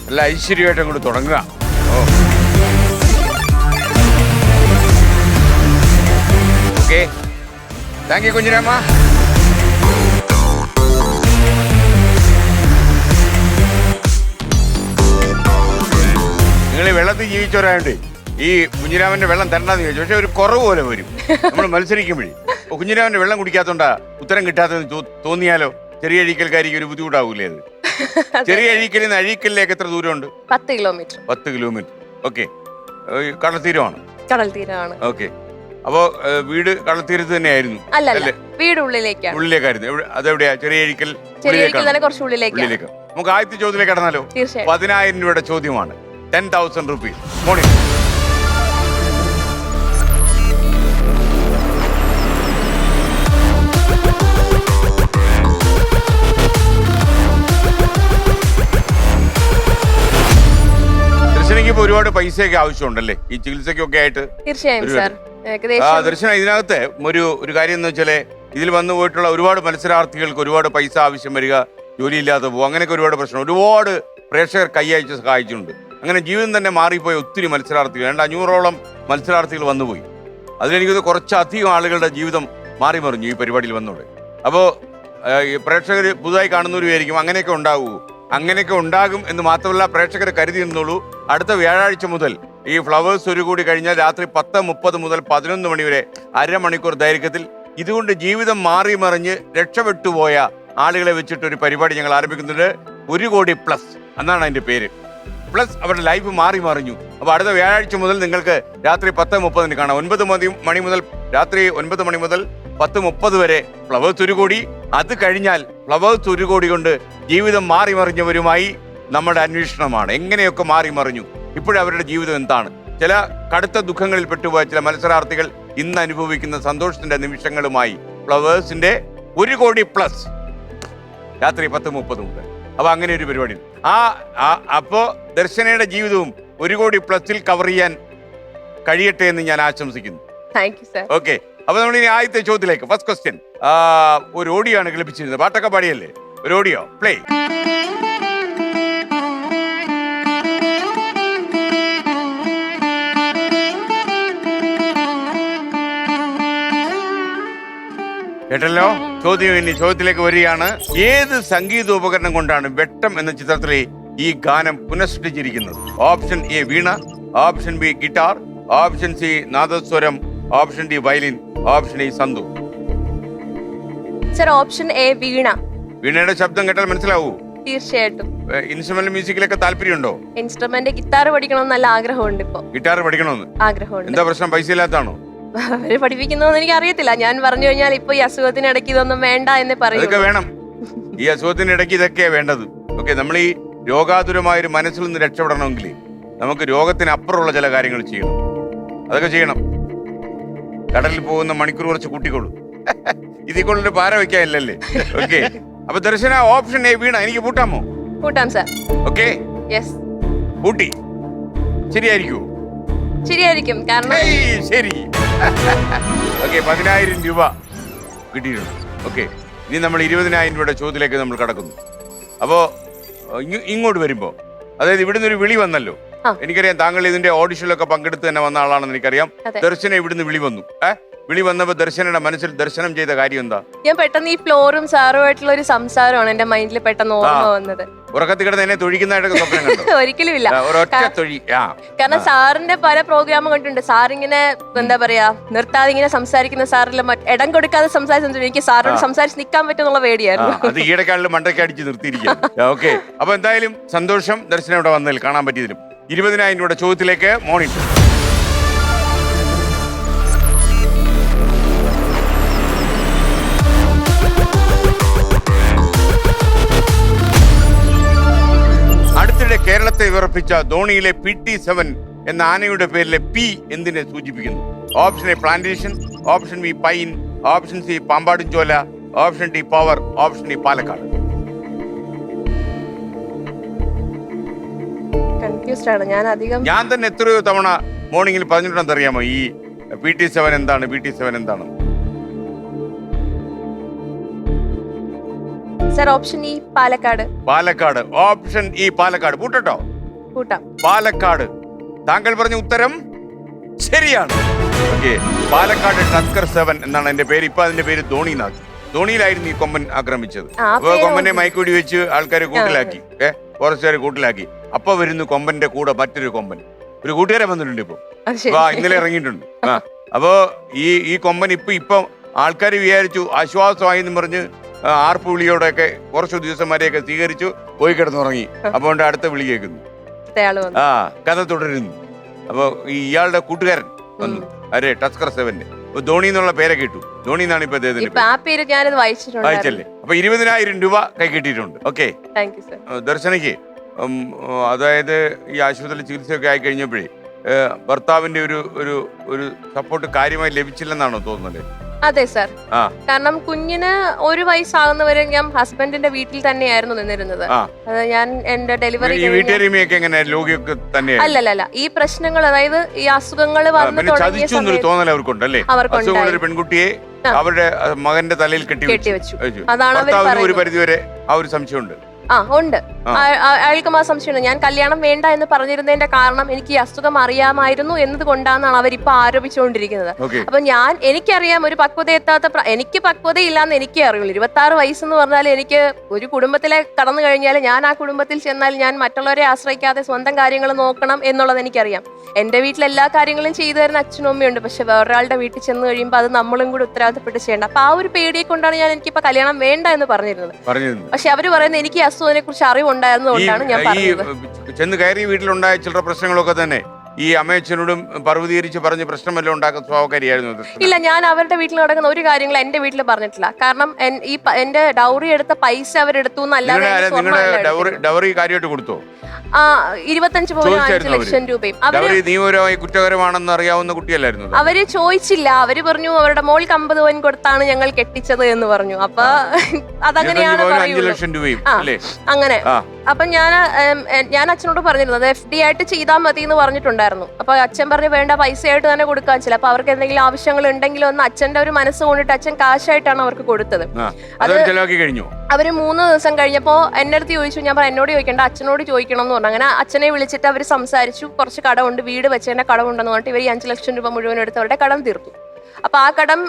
നല്ല ഐശ്വര്യമായിട്ട് അങ്ങോട്ട് തുടങ്ങുക. ഓക്കെ, താങ്ക് യു കുഞ്ഞിരാമ. നിങ്ങൾ ഈ വെള്ളത്തിൽ ജീവിച്ചവരായോണ്ട് ഈ കുഞ്ഞിരാമന്റെ വെള്ളം തരണ്ടെന്ന് ചോദിച്ചു. പക്ഷെ ഒരു കുറവ് പോലെ വരും നമ്മൾ മത്സരിക്കുമ്പോഴേ. കുഞ്ഞിരാമന്റെ വെള്ളം കുടിക്കാത്തോണ്ടാ ഉത്തരം കിട്ടാത്തതെന്ന് തോന്നിയാലോ? ചെറിയ അഴീക്കൽക്കാരിക്ക് ഒരു ബുദ്ധിമുട്ടാവൂലേ അത്? ചെറിയ അഴീക്കലിൽ നിന്ന് അഴീക്കലിലേക്ക് എത്ര ദൂരമുണ്ട്? 10 കിലോമീറ്റർ. 10 കിലോമീറ്റർ. ഓക്കെ, കടൽത്തീരമാണ്. ഓക്കെ, അപ്പോ വീട് കടൽത്തീരത്ത് തന്നെയായിരുന്നു? അല്ല, വീട് ഉള്ളിലേക്കായിരുന്നു. അതെവിടെയാ? ചെറിയ അഴീക്കൽ കുറച്ച് ഉള്ളിലേക്ക്. നമുക്ക് ആദ്യത്തെ ചോദ്യത്തിലേക്ക് കടന്നാലോ? 10,000 രൂപയുടെ ചോദ്യമാണ്. 10,000 rupees. മോർണിംഗ്. ഒരുപാട് പൈസയൊക്കെ ആവശ്യമുണ്ടല്ലേ ഈ ചികിത്സയ്ക്കൊക്കെ ആയിട്ട്? തീർച്ചയായും ഒരു സാർ. ഏകദേശം ദർശന, ഇതിനകത്ത് ഒരു കാര്യം എന്ന് വെച്ചാല് ഇതിൽ വന്നു പോയിട്ടുള്ള ഒരുപാട് മത്സരാർത്ഥികൾക്ക് ഒരുപാട് പൈസ ആവശ്യം വരിക, ജോലിയില്ലാതെ പോകും, അങ്ങനെയൊക്കെ ഒരുപാട് പ്രശ്നം. ഒരുപാട് പ്രേക്ഷകർ കൈയയച്ച് സഹായിച്ചിട്ടുണ്ട്. അങ്ങനെ ജീവിതം തന്നെ മാറിപ്പോയ ഒത്തിരി മത്സരാർത്ഥികൾ, 500ഓളം മത്സരാർത്ഥികൾ വന്നുപോയി. അതിലെനിക്കത് കുറച്ചധികം ആളുകളുടെ ജീവിതം മാറി മറിഞ്ഞു ഈ പരിപാടിയിൽ വന്നോടെ. അപ്പോൾ പ്രേക്ഷകർ പുതുതായി കാണുന്നവർ വിചാരിക്കും അങ്ങനെയൊക്കെ ഉണ്ടാകൂ, അങ്ങനെയൊക്കെ ഉണ്ടാകും എന്ന് മാത്രമല്ല, പ്രേക്ഷകർ കരുതി നിന്നോളൂ. അടുത്ത വ്യാഴാഴ്ച മുതൽ ഈ ഫ്ലവേഴ്സ് ഒരു കൂടി കഴിഞ്ഞാൽ രാത്രി 10:30 മുതൽ 11 മണി വരെ അരമണിക്കൂർ ദൈർഘ്യത്തിൽ ഇതുകൊണ്ട് ജീവിതം മാറി മറിഞ്ഞ് രക്ഷപ്പെട്ടുപോയ ആളുകളെ വെച്ചിട്ട് ഒരു പരിപാടി ഞങ്ങൾ ആരംഭിക്കുന്നുണ്ട്. 1 കോടി പ്ലസ് എന്നാണ് അതിന്റെ പേര്. പ്ലസ് അവരുടെ ലൈഫ് മാറി മറിഞ്ഞു. അപ്പൊ അടുത്ത വ്യാഴാഴ്ച മുതൽ നിങ്ങൾക്ക് രാത്രി 10:30 കാണാം. 9 മണി മുതൽ രാത്രി 9 മണി മുതൽ 10:30 വരെ ഫ്ലവേഴ്സ് 1 കോടി. അത് കഴിഞ്ഞാൽ ഫ്ലവേഴ്സ് 1 കോടി കൊണ്ട് ജീവിതം മാറി മറിഞ്ഞവരുമായി നമ്മുടെ അന്വേഷണമാണ്. എങ്ങനെയൊക്കെ മാറി മറിഞ്ഞു, ഇപ്പോഴവരുടെ ജീവിതം എന്താണ്, ചില കടുത്ത ദുഃഖങ്ങളിൽ പെട്ടുപോയ ചില മത്സരാർത്ഥികൾ ഇന്ന് അനുഭവിക്കുന്ന സന്തോഷത്തിന്റെ നിമിഷങ്ങളുമായി ഫ്ലവേഴ്സിന്റെ 1 കോടി പ്ലസ് രാത്രി 10:30 മുതൽ. അപ്പൊ അങ്ങനെ ഒരു പരിപാടി. അപ്പോ ദർശനയുടെ ജീവിതവും 1 കോടി പ്ലസിൽ കവർ ചെയ്യാൻ കഴിയട്ടെ എന്ന് ഞാൻ ആശംസിക്കുന്നു. Thank you sir. ഓക്കെ, അപ്പൊ നമ്മൾ ഇനി ആദ്യത്തെ ചോദ്യത്തിലേക്ക്. ഫസ്റ്റ് ക്വസ്റ്റ്യൻ, ഒരു ഓഡിയോ ആണ് ലഭിച്ചിരുന്നത്. പാട്ടൊക്കെ പാടിയല്ലേ? ഒരു ഓഡിയോ പ്ലേ. കേട്ടല്ലോ ചോദ്യം. ഇനി ചോദ്യത്തിലേക്ക് വരികയാണ്. ഏത് സംഗീതോപകരണം കൊണ്ടാണ് വെട്ടം എന്ന ചിത്രത്തിലെ ഈ ഗാനം പുനഃസൃഷ്ടിച്ചിരിക്കുന്നത്? Option A veena, option B guitar, option C nadaswaram, option D violin, option E santoor. Sir option A veena. വീണയുടെ ശബ്ദം കേട്ടാൽ മനസ്സിലാവൂ? തീർച്ചയായിട്ടും. ഇൻസ്ട്രുമെന്റൽ മ്യൂസിക്കിലൊക്കെ താല്പര്യമുണ്ടോ? ഇൻസ്ട്രുമെന്റ് ഗിത്താർ പഠിക്കണമെന്ന് നല്ല ആഗ്രഹമുണ്ട്. ഇപ്പൊ ഗിറ്റാർ പഠിക്കണമെന്ന് ആഗ്രഹമുണ്ട്. എന്താ പ്രശ്നം? പൈസ ഇല്ലാത്താണോ? അവര് പഠിപ്പിക്കുന്നതെന്ന് എനിക്ക് അറിയത്തില്ല. ഞാൻ പറഞ്ഞു കഴിഞ്ഞാൽ ഇപ്പൊ ഈ അസുഖത്തിനിടയ്ക്ക് ഇതൊന്നും വേണ്ട എന്ന് പറയും. അതൊക്കെ വേണം. ഈ അസുഖത്തിനിടയ്ക്ക് ഇതൊക്കെയാ വേണ്ടത്. ഓക്കെ, നമ്മൾ ഈ രോഗാതുരമായൊരു മനസ്സിൽ നിന്ന് രക്ഷപ്പെടണമെങ്കിൽ നമുക്ക് രോഗത്തിനപ്പുറമുള്ള ചില കാര്യങ്ങൾ ചെയ്യണം. അതൊക്കെ ചെയ്യണം. കടലിൽ പോകുന്ന മണിക്കൂർ കുറച്ച് കൂട്ടിക്കോളൂ. ഇതിൽ കൊണ്ടൊരു പാര വെക്കാനില്ലല്ലേ? ഓക്കെ, അപ്പൊ ദർശന ഓപ്ഷൻ എ വീണ. എനിക്ക് പൂട്ടാമോ? കൂട്ടാം സാർ. ഓക്കെ, യെസ്, പൂട്ടി. ശരിയായിരിക്കൂ? ശരിയായിരിക്കും. കാരണം ശരി. ഓക്കെ, 10,000 രൂപ കിട്ടിയിട്ടുണ്ട്. ഓക്കെ, ഇനി നമ്മൾ 20,000 രൂപയുടെ ചോദ്യത്തിലേക്ക് നമ്മൾ കടക്കുന്നു. അപ്പോ ഇങ്ങോട്ട് വരുമ്പോ, അതായത് ഇവിടുന്ന് ഒരു വിളി വന്നല്ലോ. എനിക്കറിയാം താങ്കൾ ഇതിന്റെ ഓഡിഷനിലൊക്കെ പങ്കെടുത്ത് തന്നെ വന്ന ആളാണെന്ന് എനിക്കറിയാം. ദർശന ഇവിടുന്ന് വിളി വന്നു. വിളി വന്നപ്പോ ദർശനയുടെ മനസ്സിൽ ദർശനം ചെയ്ത കാര്യം എന്താ? ഞാൻ പെട്ടെന്ന് ഈ ഫ്ലോറും സാറുമായിട്ടുള്ള ഒരു സംസാരമാണ് എന്റെ മൈൻഡിൽ പെട്ടെന്ന് ഓർമ്മ വന്നത്. ഉറക്കത്തിൽ കിടന്ന് എന്നെ തൊഴിക്കുന്നതായിട്ടൊക്കെ സ്വപ്നം കണ്ടോ? ഒരിക്കലും ഇല്ല. കാരണം ആ, സാറിന്റെ പല പ്രോഗ്രാമും കണ്ടിട്ടുണ്ട്. സാറിങ്ങനെ എന്താ പറയാ നിർത്താതെ ഇങ്ങനെ സംസാരിക്കുന്ന, സാറിൽ ഇടം കൊടുക്കാതെ സംസാരിച്ചു. എനിക്ക് സാറിനോട് സംസാരിച്ച് നിൽക്കാൻ പറ്റുന്നുള്ള പേടിയായിരുന്നു. അത് ഈയിടെക്കാളിൽ മണ്ടയ്ക്ക് അടിച്ച് നിർത്തിയിരിക്കുക. ഓക്കെ, അപ്പൊ എന്തായാലും സന്തോഷം ദർശനം ഇവിടെ വന്നതിൽ, കാണാൻ പറ്റിയതിലും. 20,000 രൂപയുടെ ചോദ്യത്തിലേക്ക് മോർണിംഗ്. അടുത്തിടെ കേരളത്തെ വിറപ്പിച്ച ധോണിയിലെ PT7 എന്ന ആനയുടെ പേരിലെ പി എന്തിനെ സൂചിപ്പിക്കുന്നു? Option A plantation, option B pine, option C Pambadum Shola, option D power, option D Palakkad. Confused ആണ് ഞാൻ. ഞാൻ തന്നെ എത്രയോ തവണ മോർണിംഗിൽ പറഞ്ഞിട്ടുണ്ടെന്ന് അറിയാമോ ഈ PT7 എന്താണ്, PT7 എന്താണ്? Sir option E Palakkad. Palakkad. Option E Palakkad. പൂട്ടോ? കൂട്ടാം. പാലക്കാട്. താങ്കൾ പറഞ്ഞ ഉത്തരം ശരിയാണ്. ഓക്കെ, പാലക്കാട് ടസ്കർ 7 എന്നാണ് എന്റെ പേര്. ഇപ്പൊ അതിന്റെ പേര് ധോണി നാഥ്. ധോണിയിലായിരുന്നു ഈ കൊമ്പൻ ആക്രമിച്ചത്. അപ്പൊ കൊമ്പനെ മയക്കുടി വെച്ച് ആൾക്കാരെ കൂട്ടിലാക്കി, ഫോറസ്റ്റുകാരെ കൂട്ടിലാക്കി. അപ്പൊ വരുന്നു കൊമ്പന്റെ കൂടെ മറ്റൊരു കൊമ്പൻ. ഒരു കൂട്ടുകാരെ വന്നിട്ടുണ്ട് ഇപ്പൊ, ഇന്നലെ ഇറങ്ങിയിട്ടുണ്ട്. അപ്പോ ഈ കൊമ്പൻ ഇപ്പൊ ആൾക്കാർ വിചാരിച്ചു ആശ്വാസമായി എന്ന് പറഞ്ഞ് ആർപ്പ് വിളിയോടെയൊക്കെ കുറച്ചു ദിവസന്മാരെയൊക്കെ സ്വീകരിച്ചു പോയി കിടന്നുറങ്ങി. അപ്പൊ അടുത്ത വിളി കേൾക്കുന്നു. കഥ തുടരുന്നു. അപ്പൊ ഇയാളുടെ കൂട്ടുകാരൻ വന്നു. അരെ ടസ്കർ 7. അപ്പൊ ധോണി എന്നുള്ള പേരെ കേട്ടു. ധോണി എന്നാണ് ഇപ്പൊ വായിച്ചല്ലേ. അപ്പൊ 20,000 രൂപ കൈ കിട്ടിയിട്ടുണ്ട്. ഓക്കെ, ദർശനയ്ക്ക് അതായത് ഈ ആശുപത്രിയിൽ ചികിത്സയൊക്കെ ആയി കഴിഞ്ഞപ്പോഴേ ഭർത്താവിന്റെ ഒരു സപ്പോർട്ട് കാര്യമായി ലഭിച്ചില്ലെന്നാണോ തോന്നുന്നത്? അതെ സർ. ആ. കാരണം കുഞ്ഞിന് 1 വയസ്സാകുന്നവരെ ഞാൻ ഹസ്ബൻഡിന്റെ വീട്ടിൽ തന്നെയായിരുന്നു നിന്നിരുന്നത്. ആ. അത് ഞാൻ എന്റെ ഡെലിവറി ഈ വീട്ടുകാരിയൊക്കെ എങ്ങനെ ലോകിയൊക്കെ തന്നെയായിരുന്നു? അല്ലല്ല, ഈ പ്രശ്നങ്ങൾ, അതായത് ഈ അസുഖങ്ങൾ വന്നു തുടങ്ങിയ ചതിച്ചു എന്നൊരു തോന്നൽ അവർക്കുണ്ടല്ലേ? ഒരു പെൺകുട്ടിയെ അവരുടെ മകന്റെ തലയിൽ കെട്ടിവെച്ചു. അതാണ് ഒരു പരിധിവരെ ആ ഒരു സംശയമുണ്ട്. ഉണ്ട്. അയാൾക്കും ആ സംശയമുണ്ട്. ഞാൻ കല്യാണം വേണ്ട എന്ന് പറഞ്ഞിരുന്നതിന്റെ കാരണം എനിക്ക് ഈ അസുഖം അറിയാമായിരുന്നു എന്നതുകൊണ്ടാണെന്നാണ് അവരിപ്പോ ആരോപിച്ചുകൊണ്ടിരിക്കുന്നത്. അപ്പൊ എനിക്കറിയാം ഒരു പക്വത എത്താത്ത, എനിക്ക് പക്വതയില്ലാന്ന് എനിക്കേ അറിയുള്ളൂ. 26 വയസ്സെന്ന് പറഞ്ഞാൽ എനിക്ക് ഒരു കുടുംബത്തിലെ കടന്നു കഴിഞ്ഞാൽ ഞാൻ ആ കുടുംബത്തിൽ ചെന്നാൽ ഞാൻ മറ്റുള്ളവരെ ആശ്രയിക്കാതെ സ്വന്തം കാര്യങ്ങൾ നോക്കണം എന്നുള്ളത് എനിക്കറിയാം. എന്റെ വീട്ടിൽ എല്ലാ കാര്യങ്ങളും ചെയ്തു തരുന്ന അച്ഛനും അമ്മയുണ്ട്. പക്ഷെ വേറൊരാളുടെ വീട്ടിൽ ചെന്ന് കഴിയുമ്പോൾ അത് നമ്മളും കൂടി ഉത്തരവാദിത്തപ്പെട്ട് ചെയ്യേണ്ട. അപ്പൊ ആ ഒരു പേടിയെ കൊണ്ടാണ് ഞാൻ എനിക്കിപ്പോ കല്യാണം വേണ്ട എന്ന് പറഞ്ഞിരുന്നത്. പക്ഷെ അവര് പറയുന്നത് എനിക്ക് അസുഖത്തിനെ കുറിച്ച് അറിവുണ്ടായിരുന്നതുകൊണ്ടാണ് ഞാൻ പറഞ്ഞത്. ചെന്ന് കയറി വീട്ടിലുണ്ടായ ചില പ്രശ്നങ്ങളൊക്കെ തന്നെ ഈ അമ്മയച്ഛനോടും പർവ്വതീകരിച്ച് പറഞ്ഞ് പ്രശ്നമെല്ലാം ഉണ്ടാക്കുന്ന സ്വഭാവക്കാരിയായിരുന്നു? ഇല്ല, ഞാൻ അവരുടെ വീട്ടിൽ നടക്കുന്ന ഒരു കാര്യങ്ങളും എന്റെ വീട്ടിൽ പറഞ്ഞിട്ടില്ല. കാരണം എന്റെ ഡൗറി എടുത്ത പൈസ അവരെടുത്തു എന്നല്ലാതെ. ഡൗറി കാര്യമായിട്ട് കൊടുത്തോ? 25 പവനും 5 ലക്ഷം രൂപയും. നിയമപരമായി കുറ്റകരമാണെന്ന് അറിയാവുന്ന കുട്ടിയല്ലായിരുന്നു? അവര് ചോദിച്ചില്ല. അവര് പറഞ്ഞു അവരുടെ മോൾക്ക് 50 പവൻ കൊടുത്താണ് ഞങ്ങൾ കെട്ടിച്ചത് എന്ന് പറഞ്ഞു. അപ്പൊ അതങ്ങനെയാണ് അങ്ങനെ. അപ്പൊ ഞാൻ അച്ഛനോട് പറഞ്ഞിരുന്നത് FD ആയിട്ട് ചെയ്താൽ മതി എന്ന് പറഞ്ഞിട്ടുണ്ടായിരുന്നു. അപ്പൊ അച്ഛൻ പറഞ്ഞു വേണ്ട, പൈസയായിട്ട് തന്നെ കൊടുക്കാൻ ചില. അപ്പൊ അവർക്ക് എന്തെങ്കിലും ആവശ്യങ്ങൾ ഉണ്ടെങ്കിലും ഒന്ന് അച്ഛന്റെ ഒരു മനസ്സ് കൊണ്ടിട്ട് അച്ഛൻ കാശായിട്ടാണ് അവർക്ക് കൊടുത്തത്. അത് അവര് 3 ദിവസം കഴിഞ്ഞപ്പോ എന്റെ അടുത്ത് ചോദിച്ചു. ഞാൻ പറഞ്ഞു എന്നോട് ചോദിക്കേണ്ട, അച്ഛനോട് ചോദിക്കണം എന്ന് പറഞ്ഞു. അങ്ങനെ അച്ഛനെ വിളിച്ചിട്ട് അവർ സംസാരിച്ചു. കുറച്ച് കടമുണ്ട്, വീട് വെച്ചതിന്റെ കടമുണ്ടെന്ന് പറഞ്ഞിട്ട് ഇവർ 5 ലക്ഷം രൂപ മുഴുവൻ എടുത്ത് അവരുടെ കടം തീർത്തു. അപ്പൊ ആ കടം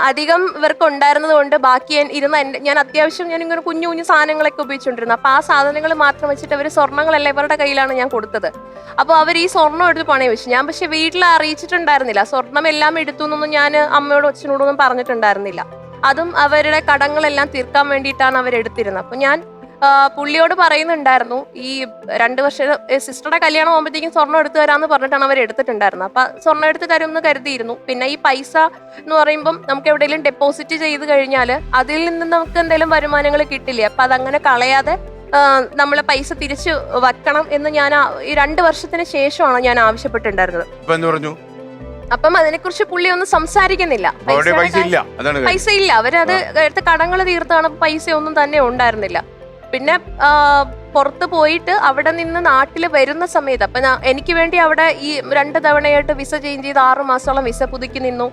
അധികം ഇവർക്ക് ഉണ്ടായിരുന്നത് കൊണ്ട് ബാക്കി ഞാൻ അത്യാവശ്യം ഞാൻ ഇങ്ങനെ കുഞ്ഞു കുഞ്ഞു സാധനങ്ങളൊക്കെ ഉപയോഗിച്ചുകൊണ്ടിരുന്നു. അപ്പൊ ആ സാധനങ്ങൾ മാത്രം വെച്ചിട്ട് അവർ സ്വർണ്ണങ്ങളെല്ലാം ഇവരുടെ കയ്യിലാണ് ഞാൻ കൊടുത്തത്. അപ്പൊ അവർ ഈ സ്വർണ്ണം എടുത്ത് പണയം വെച്ചു. ഞാൻ പക്ഷെ വീട്ടിൽ അറിയിച്ചിട്ടുണ്ടായിരുന്നില്ല. സ്വർണ്ണം എല്ലാം എടുത്തു എന്നൊന്നും ഞാൻ അമ്മയോടും അച്ഛനോടൊന്നും പറഞ്ഞിട്ടുണ്ടായിരുന്നില്ല. അതും അവരുടെ കടങ്ങളെല്ലാം തീർക്കാൻ വേണ്ടിയിട്ടാണ് അവരെടുത്തിരുന്നത്. അപ്പൊ ഞാൻ പുള്ളിയോട് പറയുന്നുണ്ടായിരുന്നു, ഈ 2 വർഷം സിസ്റ്ററുടെ കല്യാണം ആകുമ്പോഴത്തേക്കും സ്വർണ്ണം എടുത്തു തരാമെന്ന് പറഞ്ഞിട്ടാണ് അവർ എടുത്തിട്ടുണ്ടായിരുന്നത്. അപ്പൊ സ്വർണ്ണം എടുത്ത് തരും എന്ന് കരുതിയിരുന്നു. പിന്നെ ഈ പൈസ എന്ന് പറയുമ്പം നമുക്ക് എവിടെയെങ്കിലും ഡെപ്പോസിറ്റ് ചെയ്ത് കഴിഞ്ഞാൽ അതിൽ നിന്ന് നമുക്ക് എന്തെങ്കിലും വരുമാനങ്ങൾ കിട്ടില്ലേ. അപ്പൊ അതങ്ങനെ കളയാതെ നമ്മളെ പൈസ തിരിച്ചു വെക്കണം എന്ന് ഞാൻ ഈ 2 വർഷത്തിന് ശേഷമാണ് ഞാൻ ആവശ്യപ്പെട്ടിട്ടുണ്ടായിരുന്നത്. അപ്പം അതിനെക്കുറിച്ച് പുള്ളി ഒന്നും സംസാരിക്കുന്നില്ല. പൈസ ഇല്ല, അവരത് എടുത്ത് കടങ്ങൾ തീർത്താണ്. പൈസ ഒന്നും തന്നെ ഉണ്ടായിരുന്നില്ല. പിന്നെ പുറത്ത് പോയിട്ട് അവിടെ നിന്ന് നാട്ടിൽ വരുന്ന സമയത്ത് അപ്പൊ എനിക്ക് വേണ്ടി അവിടെ ഈ 2 തവണയായിട്ട് വിസ ചേഞ്ച് ചെയ്ത് 6 മാസത്തോളം വിസ പുതുക്കി നിന്നു.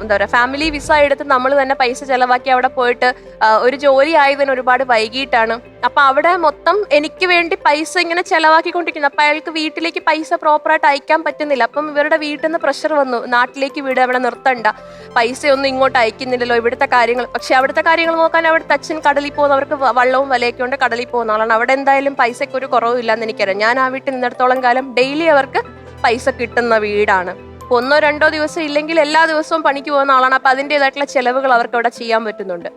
എന്താ പറയുക, ഫാമിലി വിസ എടുത്ത് നമ്മൾ തന്നെ പൈസ ചെലവാക്കി അവിടെ പോയിട്ട് ഒരു ജോലി ആയതിന് ഒരുപാട് വൈകിട്ടാണ്. അപ്പൊ അവിടെ മൊത്തം എനിക്ക് വേണ്ടി പൈസ ഇങ്ങനെ ചെലവാക്കിക്കൊണ്ടിരിക്കുന്നു. അപ്പൊ അയാൾക്ക് വീട്ടിലേക്ക് പൈസ പ്രോപ്പറായിട്ട് അയക്കാൻ പറ്റുന്നില്ല. അപ്പം ഇവരുടെ വീട്ടിൽ നിന്ന് പ്രഷർ വന്നു, നാട്ടിലേക്ക് വീട്, അവിടെ നിർത്തണ്ട, പൈസയൊന്നും ഇങ്ങോട്ട് അയക്കുന്നില്ലല്ലോ, ഇവിടുത്തെ കാര്യങ്ങൾ. പക്ഷെ അവിടുത്തെ കാര്യങ്ങൾ നോക്കാൻ അവിടുത്തെ അച്ഛൻ കടലിൽ പോകുന്നവർക്ക് വള്ളവും വലയൊക്കെ കൊണ്ട് കടലിൽ പോകുന്ന ആളാണ്. അവിടെ എന്തായാലും പൈസയ്ക്ക് ഒരു കുറവില്ലാന്ന് എനിക്കറിയാം. ഞാൻ ആ വീട്ടിൽ നിന്നിടത്തോളം കാലം ഡെയിലി അവർക്ക് പൈസ കിട്ടുന്ന വീടാണ്. 1 or 2 ദിവസം ഇല്ലെങ്കിൽ എല്ലാ ദിവസവും പണിക്ക് പോകുന്ന ആളാണ്. അപ്പൊ അതിൻ്റെതായിട്ടുള്ള ചെലവുകൾ അവർക്ക് അവിടെ ചെയ്യാൻ പറ്റുന്നുണ്ട്.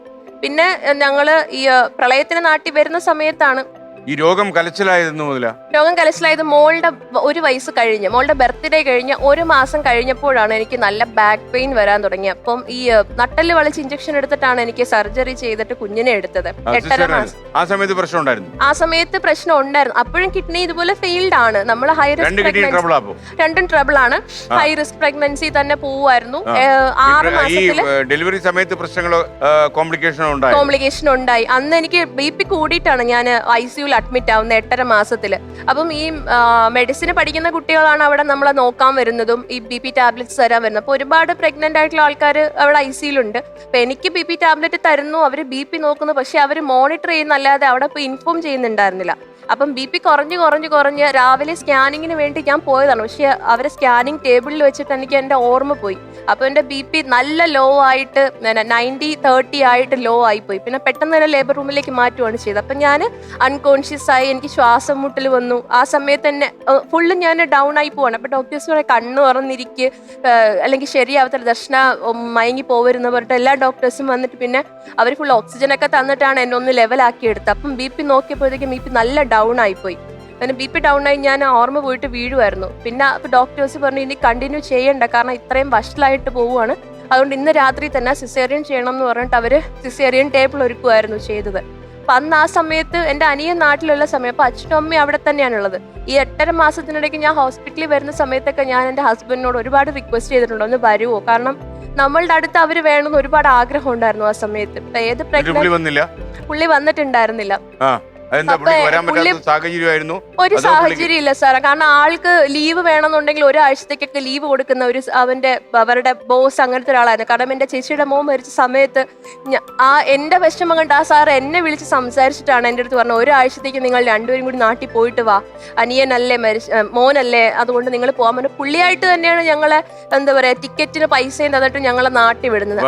പിന്നെ ഞങ്ങള് ഈ പ്രളയത്തിന് നാട്ടിൽ വരുന്ന സമയത്താണ് ഈ രോഗം കലച്ചിലായിരുന്നു. രോഗം കലച്ചിലായത് മോളുടെ 1 വയസ്സ് കഴിഞ്ഞ്, മോളുടെ ബർത്ത്ഡേ കഴിഞ്ഞ് 1 മാസം കഴിഞ്ഞപ്പോഴാണ് എനിക്ക് നല്ല ബാക്ക് പെയിൻ വരാൻ തുടങ്ങി. അപ്പം ഈ നട്ടല് വലിച്ച് ഇഞ്ചക്ഷൻ എടുത്തിട്ടാണ് എനിക്ക് സർജറി ചെയ്തിട്ട് കുഞ്ഞിനെ എടുത്തത്. 8.5 മാസം. ആ സമയത്ത് പ്രശ്നം ഉണ്ടായിരുന്നു. ആ സമയത്ത് പ്രശ്നം ഉണ്ടായിരുന്നു. അപ്പോഴും കിഡ്നി ഇതുപോലെ ഫെയിൽഡ് ആണ്. നമ്മൾ ഹൈ റിസ്ക് രണ്ടും ട്രബിൾ ആണ്. ഹൈ റിസ്ക് പ്രഗ്നൻസി തന്നെ പോവായിരുന്നു. 6 മാസത്തില് ഡെലിവറി സമയത്ത് പ്രശ്നങ്ങളോ കോംപ്ലിക്കേഷൻ ഉണ്ടായി. അന്ന് എനിക്ക് BP കൂടിയിട്ടാണ് ഞാൻ ICU അഡ്മിറ്റ് ആവുന്ന 8.5 മാസത്തില്. അപ്പം ഈ മെഡിസിന് പഠിക്കുന്ന കുട്ടികളാണ് അവിടെ നമ്മളെ നോക്കാൻ വരുന്നതും ഈ BP ടാബ്ലറ്റ്സ് തരാൻ വരുന്നത്. അപ്പൊ ഒരുപാട് പ്രഗ്നന്റ് ആയിട്ടുള്ള ആൾക്കാർ അവിടെ ICUലുണ്ട്. അപ്പൊ എനിക്ക് BP ടാബ്ലറ്റ് തരുന്നു, അവര് BP നോക്കുന്നു, പക്ഷെ അവര് മോണിറ്റർ ചെയ്യുന്നല്ലാതെ അവിടെ പോയി ഇൻഫോം ചെയ്യുന്നുണ്ടായിരുന്നില്ല. അപ്പം BP കുറഞ്ഞ് രാവിലെ സ്കാനിങ്ങിന് വേണ്ടി ഞാൻ പോയതാണ്. പക്ഷെ അവരെ സ്കാനിങ് ടേബിളിൽ വെച്ചിട്ട് എനിക്ക് എന്റെ ഓർമ്മ പോയി. അപ്പൊ എന്റെ BP നല്ല ലോ ആയിട്ട് 90-30 ആയിട്ട് ലോ ആയിപ്പോയി. പിന്നെ പെട്ടെന്ന് തന്നെ ലേബർ റൂമിലേക്ക് മാറ്റുകയാണ് ചെയ്തത്. അപ്പൊ ഞാൻ അൺകോൺഷ്യസ് ആയി, എനിക്ക് ശ്വാസം മുട്ടൽ വന്നു. ആ സമയത്ത് തന്നെ ഫുള്ള് ഞാൻ ഡൗൺ ആയി പോവാണ്. അപ്പൊ ഡോക്ടേഴ്സ് പറയാം കണ്ണ് തുറന്നിരിക്കുക, അല്ലെങ്കിൽ ശരിയാവത്തില്ല, ദർശന മയങ്ങി പോവരുന്ന പറഞ്ഞിട്ട് എല്ലാ ഡോക്ടേഴ്സും വന്നിട്ട് പിന്നെ അവർ ഫുൾ ഓക്സിജനൊക്കെ തന്നിട്ടാണ് എന്നെ ഒന്ന് ലെവലാക്കി എടുത്തത്. അപ്പം BP നോക്കിയപ്പോഴത്തേക്കും BP നല്ല ഡൗൺ ആയിപ്പോയി. അങ്ങനെ BP ഡൗൺ ആയി ഞാൻ ഓർമ്മ പോയിട്ട് വീഴുമായിരുന്നു. പിന്നെ ഡോക്ടേഴ്സ് പറഞ്ഞു ഇനി കണ്ടിന്യൂ ചെയ്യണ്ട, കാരണം ഇത്രയും വഷളായിട്ട് പോവുകയാണ്, അതുകൊണ്ട് ഇന്ന് രാത്രി തന്നെ സിസേറിയൻ ചെയ്യണം എന്ന് പറഞ്ഞിട്ട് അവര് സിസേറിയൻ ടേബിൾ ഒരുക്കുമായിരുന്നു ചെയ്തത്. അപ്പൊ അന്ന് ആ സമയത്ത് എന്റെ അനിയൻ നാട്ടിലുള്ള സമയം, അപ്പൊ അച്ഛനും അമ്മയും അവിടെ തന്നെയാണുള്ളത്. ഈ 8.5 മാസത്തിനിടയ്ക്ക് ഞാൻ ഹോസ്പിറ്റലിൽ വരുന്ന സമയത്തൊക്കെ ഞാൻ എന്റെ ഹസ്ബൻഡിനോട് ഒരുപാട് റിക്വസ്റ്റ് ചെയ്തിട്ടുണ്ട്, ഒന്ന് വരുമോ, കാരണം നമ്മളുടെ അടുത്ത് അവര് വേണമെന്ന് ഒരുപാട് ആഗ്രഹം ഉണ്ടായിരുന്നു ആ സമയത്ത്. ഇപ്പൊ ഏത് പുള്ളി വന്നിട്ടുണ്ടായിരുന്നില്ല. സാഹചര്യമായിരുന്നു ഒരു സാഹചര്യം ഇല്ല സാർ. കാരണം ആൾക്ക് ലീവ് വേണമെന്നുണ്ടെങ്കിൽ ഒരാഴ്ചത്തേക്കൊക്കെ ലീവ് കൊടുക്കുന്ന അവരുടെ ബോസ് അങ്ങനത്തെ ഒരാളായിരുന്നു. കാരണം എന്റെ ചേച്ചിയുടെ മോൻ മരിച്ച സമയത്ത് എന്റെ വിഷമം കണ്ട് ആ സാർ എന്നെ വിളിച്ച് സംസാരിച്ചിട്ടാണ് എന്റെ അടുത്ത് പറഞ്ഞത്, ഒരാഴ്ചത്തേക്ക് നിങ്ങൾ രണ്ടുപേരും കൂടി നാട്ടിൽ പോയിട്ട് വാ, അനിയനല്ലേ മോനല്ലേ, അതുകൊണ്ട് നിങ്ങൾ പോകാൻ പറ്റും. പുള്ളിയായിട്ട് തന്നെയാണ് ഞങ്ങളെ എന്താ പറയാ ടിക്കറ്റിന് പൈസയും തന്നിട്ട് ഞങ്ങളെ നാട്ടിൽ വിടുന്നത്.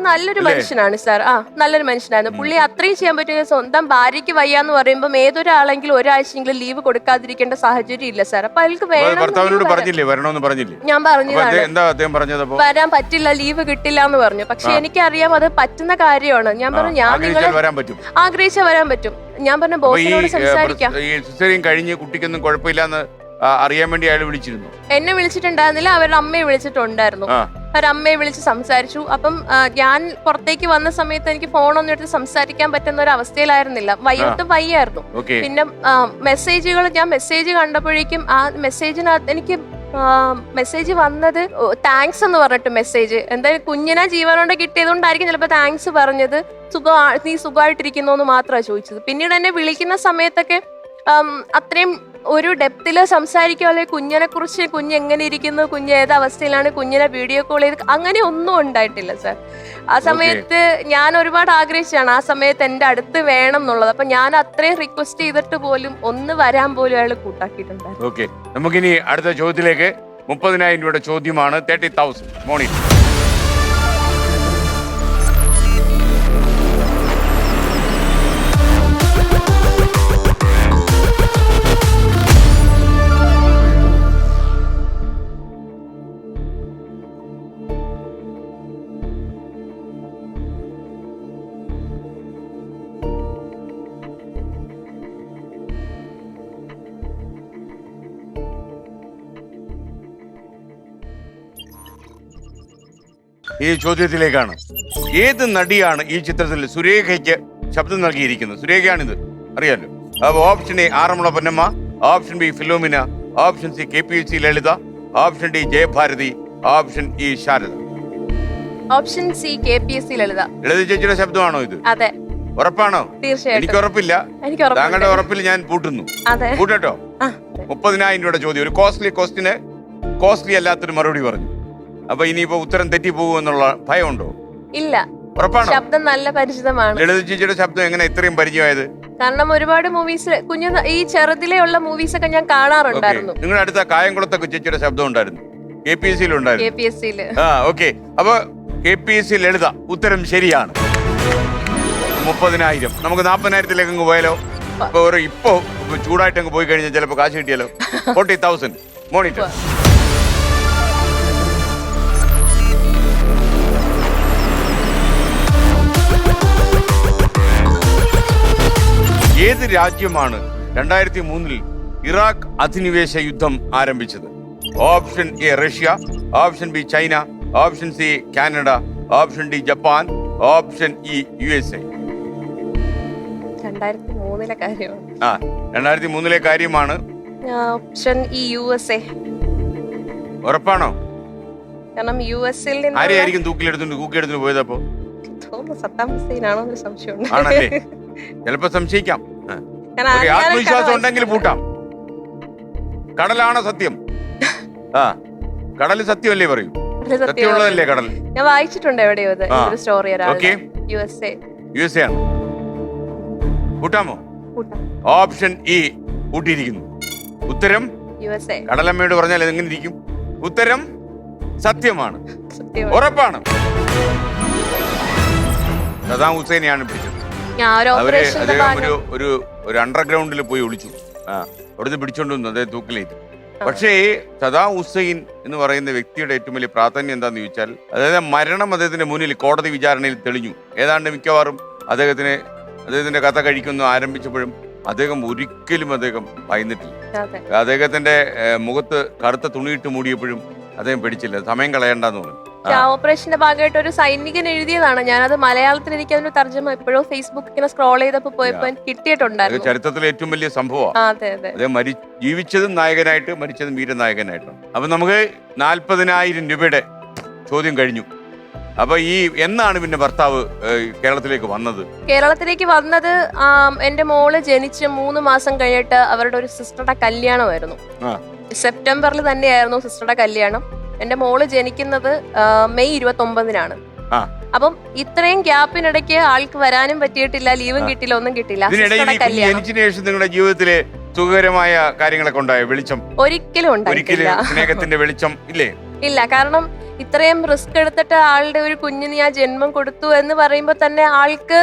നല്ലൊരു മനുഷ്യനാണ് സാർ. നല്ലൊരു മനുഷ്യനായിരുന്നു പുള്ളി. അത്രയും ചെയ്യാൻ പറ്റിയ സ്വന്തം ഭാര്യയ്ക്ക് വയ്യാന്ന് പറയുമ്പോൾ ഏതൊരാളെങ്കിലും ഒരാഴ്ചയെങ്കിലും ലീവ് കൊടുക്കാതിരിക്കേണ്ട സാഹചര്യം ഇല്ല സാർ. അപ്പൊ അയാൾക്ക് ഞാൻ പറഞ്ഞതാണ് വരാൻ പറ്റില്ല, ലീവ് കിട്ടില്ല എന്ന് പറഞ്ഞു. പക്ഷെ എനിക്കറിയാം അത് പറ്റുന്ന കാര്യമാണ്. ഞാൻ പറഞ്ഞു ഞാൻ നിങ്ങളെ ആഗ്രഹിച്ചാൽ വരാൻ പറ്റും. ഞാൻ പറഞ്ഞു ബോസിനോട് സംസാരിക്കാം. കഴിഞ്ഞ് കുട്ടിക്കൊന്നും കുഴപ്പമില്ലാന്ന് അറിയാൻ വേണ്ടി അയാൾ വിളിച്ചിരുന്നു. എന്നെ വിളിച്ചിട്ടുണ്ടായിരുന്നില്ല, അവരുടെ അമ്മയെ വിളിച്ചിട്ടുണ്ടായിരുന്നു. അവരമ്മയെ വിളിച്ച് സംസാരിച്ചു. അപ്പം ഞാൻ പുറത്തേക്ക് വന്ന സമയത്ത് എനിക്ക് ഫോണൊന്നും എടുത്ത് സംസാരിക്കാൻ പറ്റുന്ന ഒരു അവസ്ഥയിലായിരുന്നില്ല. വയ്യായിരുന്നു. പിന്നെ ഞാൻ മെസ്സേജ് കണ്ടപ്പോഴേക്കും ആ മെസ്സേജിനകത്ത് എനിക്ക് മെസ്സേജ് വന്നത് താങ്ക്സ് എന്ന് പറഞ്ഞിട്ട് മെസ്സേജ്. എന്തായാലും കുഞ്ഞിനെ ജീവനോടെ കിട്ടിയതുകൊണ്ടായിരിക്കും ചിലപ്പോൾ താങ്ക്സ് പറഞ്ഞത്. നീ സുഖമായിട്ടിരിക്കുന്നു എന്ന് മാത്രമാണ് ചോദിച്ചത്. പിന്നീട് എന്നെ വിളിക്കുന്ന സമയത്തൊക്കെ അത്രയും ഒരു ഡെപ്തില് സംസാരിക്കുക, അല്ലെങ്കിൽ കുഞ്ഞിനെ കുറിച്ച് കുഞ്ഞ് എങ്ങനെ ഇരിക്കുന്നു, കുഞ്ഞ് ഏത് അവസ്ഥയിലാണ്, കുഞ്ഞിനെ വീഡിയോ കോൾ ചെയ്ത് അങ്ങനെ ഒന്നും ഉണ്ടായിട്ടില്ല സാർ. ആ സമയത്ത് ഞാൻ ഒരുപാട് ആഗ്രഹിച്ചാണ് ആ സമയത്ത് എന്റെ അടുത്ത് വേണം എന്നുള്ളത്. അപ്പൊ ഞാൻ അത്രയും റിക്വസ്റ്റ് ചെയ്തിട്ട് പോലും ഒന്ന് വരാൻ പോലും അയാൾ കൂട്ടാക്കിയിട്ടുണ്ടായിരുന്നു. ഓക്കെ, നമുക്കിനി അടുത്ത ചോദ്യത്തിലേക്ക്. 30,000 രൂപയുടെ ചോദ്യമാണ്. 30,000 മോണി. ഈ ചോദ്യത്തിലേക്കാണ്. ഏത് നടിയാണ് ഈ ചിത്രത്തിൽ സുരേഖയ്ക്ക് ശബ്ദം നൽകിയിരിക്കുന്നത്? സുരേഖയാണിത്, അറിയാലോ. അപ്പൊ option A Aranmula Ponnamma, option B Philomina, option C KPSC Lalitha, option D Jayabharathi, option E Sharada. Option C KPSC Lalitha. Lalitha ചേച്ചിയുടെ ശബ്ദമാണോ ഇത്? അതെ. ഉറപ്പാണോ? തീർച്ചയായിട്ടും. എനിക്ക് ഉറപ്പില്ല. താങ്കളുടെ ഉറപ്പിൽ ഞാൻ പൂട്ടുന്നു. പൂട്ടട്ടോ? 30,000 രൂപയുടെ ചോദ്യം. ഒരു ക്വസ്റ്റിന് കോസ്റ്റ്ലി അല്ലാത്തൊരു മറുപടി പറഞ്ഞു. അപ്പൊ ഇനിയിപ്പോ ഉത്തരം തെറ്റി പോകുമെന്നുള്ള ഭയമുണ്ടോ? ഇല്ല. ഉറപ്പാണോ? ശബ്ദം നല്ല പരിചിതമാണ്. ലളിത ചേച്ചിയുടെ ശബ്ദം എങ്ങനെ ഇത്രയും പരിചയമായത്? കാരണം ഒരുപാട് മൂവീസ് ഈ ചെറുതിലെയുള്ള മൂവീസ് ഒക്കെ ഞാൻ കാണാറുണ്ടായിരുന്നു. നിങ്ങളുടെ അടുത്ത കായംകുളത്തൊക്കെ ചേച്ചിയുടെ ശബ്ദം ഉണ്ടായിരുന്നു. KPSC KPSC. ഓക്കെ, അപ്പൊ KPSC ലളിത ഉത്തരം ശരിയാണ്. 30,000. നമുക്ക് 40,000 അങ്ങ് പോയാലോ? ഇപ്പൊ ചൂടായിട്ട് അങ്ങ് പോയി കഴിഞ്ഞാൽ ചിലപ്പോ കാശ് കിട്ടിയാലോ? 40,000 മോണിറ്റർ. ഏത് രാജ്യമാണ് 2003 ഇറാഖ് അധിനിവേശ യുദ്ധം ആരംഭിച്ചത്? Option A Russia, option B China, option C Canada, option D Japan, option E USA. 2003 കാര്യമാണ്. 2003 കാര്യമാണ്. Option E USA. ഉറപ്പാണോ? കാരണം USA ആരെയായിരിക്കും തൂക്കിലെടുത്തുകൊണ്ട് പോയതപ്പോ? സദ്ദാം ഹുസൈനാണോ എന്നൊരു സംശയമുണ്ട്. ആണല്ലേ? ചിലപ്പോ സംശയിക്കാം. ആത്മവിശ്വാസം ഉണ്ടെങ്കിൽ പൂട്ടാം. കടലാണോ സത്യം? കടല് സത്യമല്ലേ പറയൂ? സത്യമുള്ളതല്ലേ കടൽ? ഞാൻ വായിച്ചിട്ടുണ്ട് എവിടെയോ സ്റ്റോറി. USA ആണ്. പൂട്ടാമോ? ഓപ്ഷൻ ഇ പൂട്ടിയിരിക്കുന്നു. ഉത്തരം USA. കടലമ്മയോട് പറഞ്ഞാൽ എങ്ങനെ ഇരിക്കും? ഉത്തരം സത്യമാണ്. ഉറപ്പാണ്. സദ്ദാം ഹുസൈനെയാണ് പിടിച്ചത്. അദ്ദേഹം ഒരു അണ്ടർഗ്രൗണ്ടിൽ പോയി ഒളിച്ചു. അവിടുന്ന് പിടിച്ചോണ്ട് വന്നു അദ്ദേഹം തൂക്കിലേറ്റ്. പക്ഷേ സദ്ദാം ഹുസൈൻ എന്ന് പറയുന്ന വ്യക്തിയുടെ ഏറ്റവും വലിയ പ്രാധാന്യം എന്താന്ന് ചോദിച്ചാൽ, അതായത് മരണം അദ്ദേഹത്തിന്റെ മുന്നിൽ കോടതി വിചാരണയിൽ തെളിഞ്ഞു. ഏതാണ്ട് മിക്കവാറും അദ്ദേഹത്തിന്റെ കഥ കഴിക്കുന്നു ആരംഭിച്ചപ്പോഴും അദ്ദേഹം ഒരിക്കലും ഭയന്നിട്ടില്ല. അദ്ദേഹത്തിന്റെ മുഖത്ത് കറുത്ത തുണിയിട്ട് മൂടിയപ്പോഴും അദ്ദേഹം പിടിച്ചില്ല. സമയം കളയണ്ടെന്ന് പറഞ്ഞു. ഓപ്പറേഷന്റെ ഭാഗമായിട്ട് ഒരു സൈനികൻ എഴുതിയതാണ്. ഞാനത് മലയാളത്തിൽ എനിക്ക് അതിന്റെ തർജ്ജമ എപ്പോഴോ ഫേസ്ബുക്ക് ഇങ്ങനെ സ്ക്രോൾ ചെയ്തപ്പോ പോയപ്പോ കിട്ടിയിട്ടുണ്ടായിരുന്നു. ചരിത്രത്തിലെ ഏറ്റവും വലിയ സംഭവമാണ്. അദ്ദേഹം ജീവിച്ചതും നായകനായിട്ട്, മരിച്ചതും വീരനായകനായിട്ടാണ്. അപ്പൊ നമുക്ക് 40,000 രൂപയുടെ ചോദ്യം കഴിഞ്ഞു. അപ്പൊ ഈ എന്നാണ് പിന്നെ ഭർത്താവ് കേരളത്തിലേക്ക് വന്നത്? കേരളത്തിലേക്ക് വന്നത് എന്റെ മോള് ജനിച്ച് 3 മാസം കഴിഞ്ഞിട്ട് അവരുടെ ഒരു സിസ്റ്ററുടെ കല്യാണമായിരുന്നു. സെപ്റ്റംബറിൽ തന്നെയായിരുന്നു സിസ്റ്ററുടെ കല്യാണം. എന്റെ മോള് ജനിക്കുന്നത് മെയ് 29-നാണ്. അപ്പം ഇത്രയും ഗ്യാപ്പിനിടയ്ക്ക് ആൾക്ക് വരാനും പറ്റിയിട്ടില്ല, ലീവും കിട്ടില്ല, ഒന്നും കിട്ടില്ല. ജനിച്ചതിന് ശേഷം നിങ്ങളുടെ ജീവിതത്തിലെ സുഖകരമായ കാര്യങ്ങളൊക്കെ ഉണ്ടായോ? വെളിച്ചം ഒരിക്കലും ഉണ്ടായിട്ടില്ല. സ്നേഹത്തിന്റെ വെളിച്ചം ഇല്ലേ? ഇല്ല, കാരണം ഇത്രയും റിസ്ക് എടുത്തിട്ട് ആളുടെ ഒരു കുഞ്ഞിന് ഞാൻ ജന്മം കൊടുത്തു എന്ന് പറയുമ്പോൾ തന്നെ ആൾക്ക്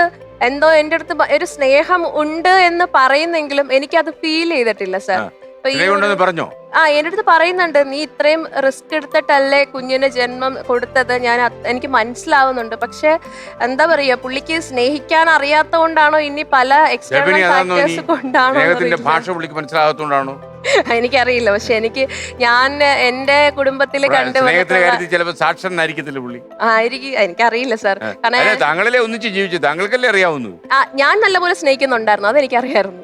എന്തോ എൻ്റെ അടുത്ത് ഒരു സ്നേഹം ഉണ്ട് എന്ന് പറയുന്നെങ്കിലും എനിക്കത് ഫീൽ ചെയ്തിട്ടില്ല സാർ. പറഞ്ഞോ? എൻ്റെ അടുത്ത് പറയുന്നുണ്ട്, നീ ഇത്രയും റിസ്ക് എടുത്തിട്ടല്ലേ കുഞ്ഞിന് ജന്മം കൊടുത്തത്, എനിക്ക് മനസ്സിലാവുന്നുണ്ട്. പക്ഷെ എന്താ പറയാ, പുള്ളിക്ക് സ്നേഹിക്കാൻ അറിയാത്ത കൊണ്ടാണോ ഇനി പല എക്സ്റ്റേണൽ ഫാക്ടേഴ്സ് കൊണ്ടാണോ ഭാഷ പുള്ളിക്ക് മനസ്സിലാകാത്തോണ്ടാണോ എനിക്കറിയില്ല. പക്ഷെ ഞാൻ എന്റെ കുടുംബത്തിൽ സാക്ഷരനായിരിക്കത്തില്ല പുള്ളി. എനിക്കറിയില്ല സാർ. താങ്കളല്ലേ ഒന്നിച്ച് ജീവിച്ചു, താങ്കൾക്കല്ലേ അറിയാവുന്നു. ഞാൻ നല്ലപോലെ സ്നേഹിക്കുന്നുണ്ടായിരുന്നു, അതെനിക്കറിയായിരുന്നു.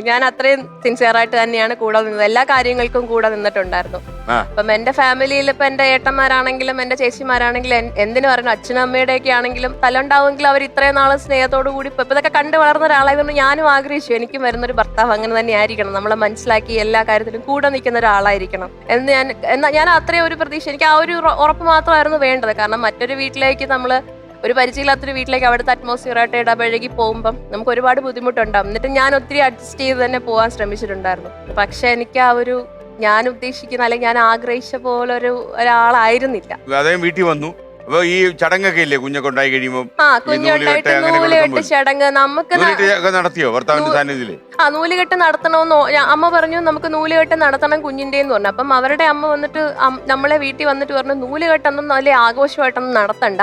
ഞാൻ അത്രയും സിൻസിയർ ആയിട്ട് തന്നെയാണ് കൂടെ നിന്നത്, എല്ലാ കാര്യങ്ങൾക്കും കൂടെ നിന്നിട്ടുണ്ടായിരുന്നു. അപ്പം എന്റെ ഫാമിലിയിൽ ഇപ്പൊ എന്റെ ഏട്ടന്മാരാണെങ്കിലും എന്റെ ചേച്ചിമാരാണെങ്കിലും എന്തിനു പറഞ്ഞു അച്ഛനും അമ്മയുടെ ഒക്കെ ആണെങ്കിലും തലമുണ്ടാവുമെങ്കിൽ അവർ ഇത്രയും നാള് സ്നേഹത്തോടു കൂടി ഇപ്പൊ ഇതൊക്കെ കണ്ടു വളർന്ന ഒരാളായതുകൊണ്ട് ഞാനും ആഗ്രഹിച്ചു എനിക്കും വരുന്നൊരു ഭർത്താവ് അങ്ങനെ തന്നെ ആയിരിക്കണം, നമ്മളെ മനസ്സിലാക്കി എല്ലാ കാര്യത്തിലും കൂടെ നിൽക്കുന്ന ഒരാളായിരിക്കണം എന്ന് ഞാൻ അത്രയും ഒരു പ്രതീക്ഷ, എനിക്ക് ആ ഒരു ഉറപ്പ് മാത്രമായിരുന്നു വേണ്ടത്. കാരണം മറ്റൊരു വീട്ടിലേക്ക് നമ്മള് ഒരു പരിചയമില്ലാത്തൊരു വീട്ടിലേക്ക് അവിടുത്തെ അറ്റ്മോസ്ഫിയറായിട്ട് ഇടപഴകി പോകുമ്പം നമുക്ക് ഒരുപാട് ബുദ്ധിമുട്ടുണ്ടാവും. എന്നിട്ട് ഞാൻ ഒത്തിരി അഡ്ജസ്റ്റ് ചെയ്ത് തന്നെ പോകാൻ ശ്രമിച്ചിട്ടുണ്ടായിരുന്നു. പക്ഷെ എനിക്ക് ആ ഒരു ഞാൻ ഉദ്ദേശിക്കുന്ന അല്ലെങ്കിൽ ഞാൻ ആഗ്രഹിച്ച പോലെ ഒരാളായിരുന്നില്ല. അദ്ദേഹം വീട്ടിൽ വന്നു. അപ്പൊ ഈ ചടങ്ങൊക്കെ ഇല്ലേ കുഞ്ഞൊക്കെ ഉണ്ടായി കഴിയുമ്പോൾ? കുഞ്ഞുണ്ടായിട്ട് നൂലുകെട്ട് ചടങ്ങ് നമുക്ക് നടത്തിയോ ഭർത്താവിന്റെ സാന്നിധ്യത്തില്? നൂലുകെട്ട് നടത്തണമെന്നോ അമ്മ പറഞ്ഞു, നമുക്ക് നൂലുകെട്ട് നടത്തണം കുഞ്ഞിന്റെ എന്ന് പറഞ്ഞു. അപ്പം അവരുടെ അമ്മ വന്നിട്ട് നമ്മളെ വീട്ടിൽ വന്നിട്ട് പറഞ്ഞു, നൂലുകെട്ടൊന്നും അല്ലെ ആഘോഷമായിട്ടൊന്നും നടത്തണ്ട,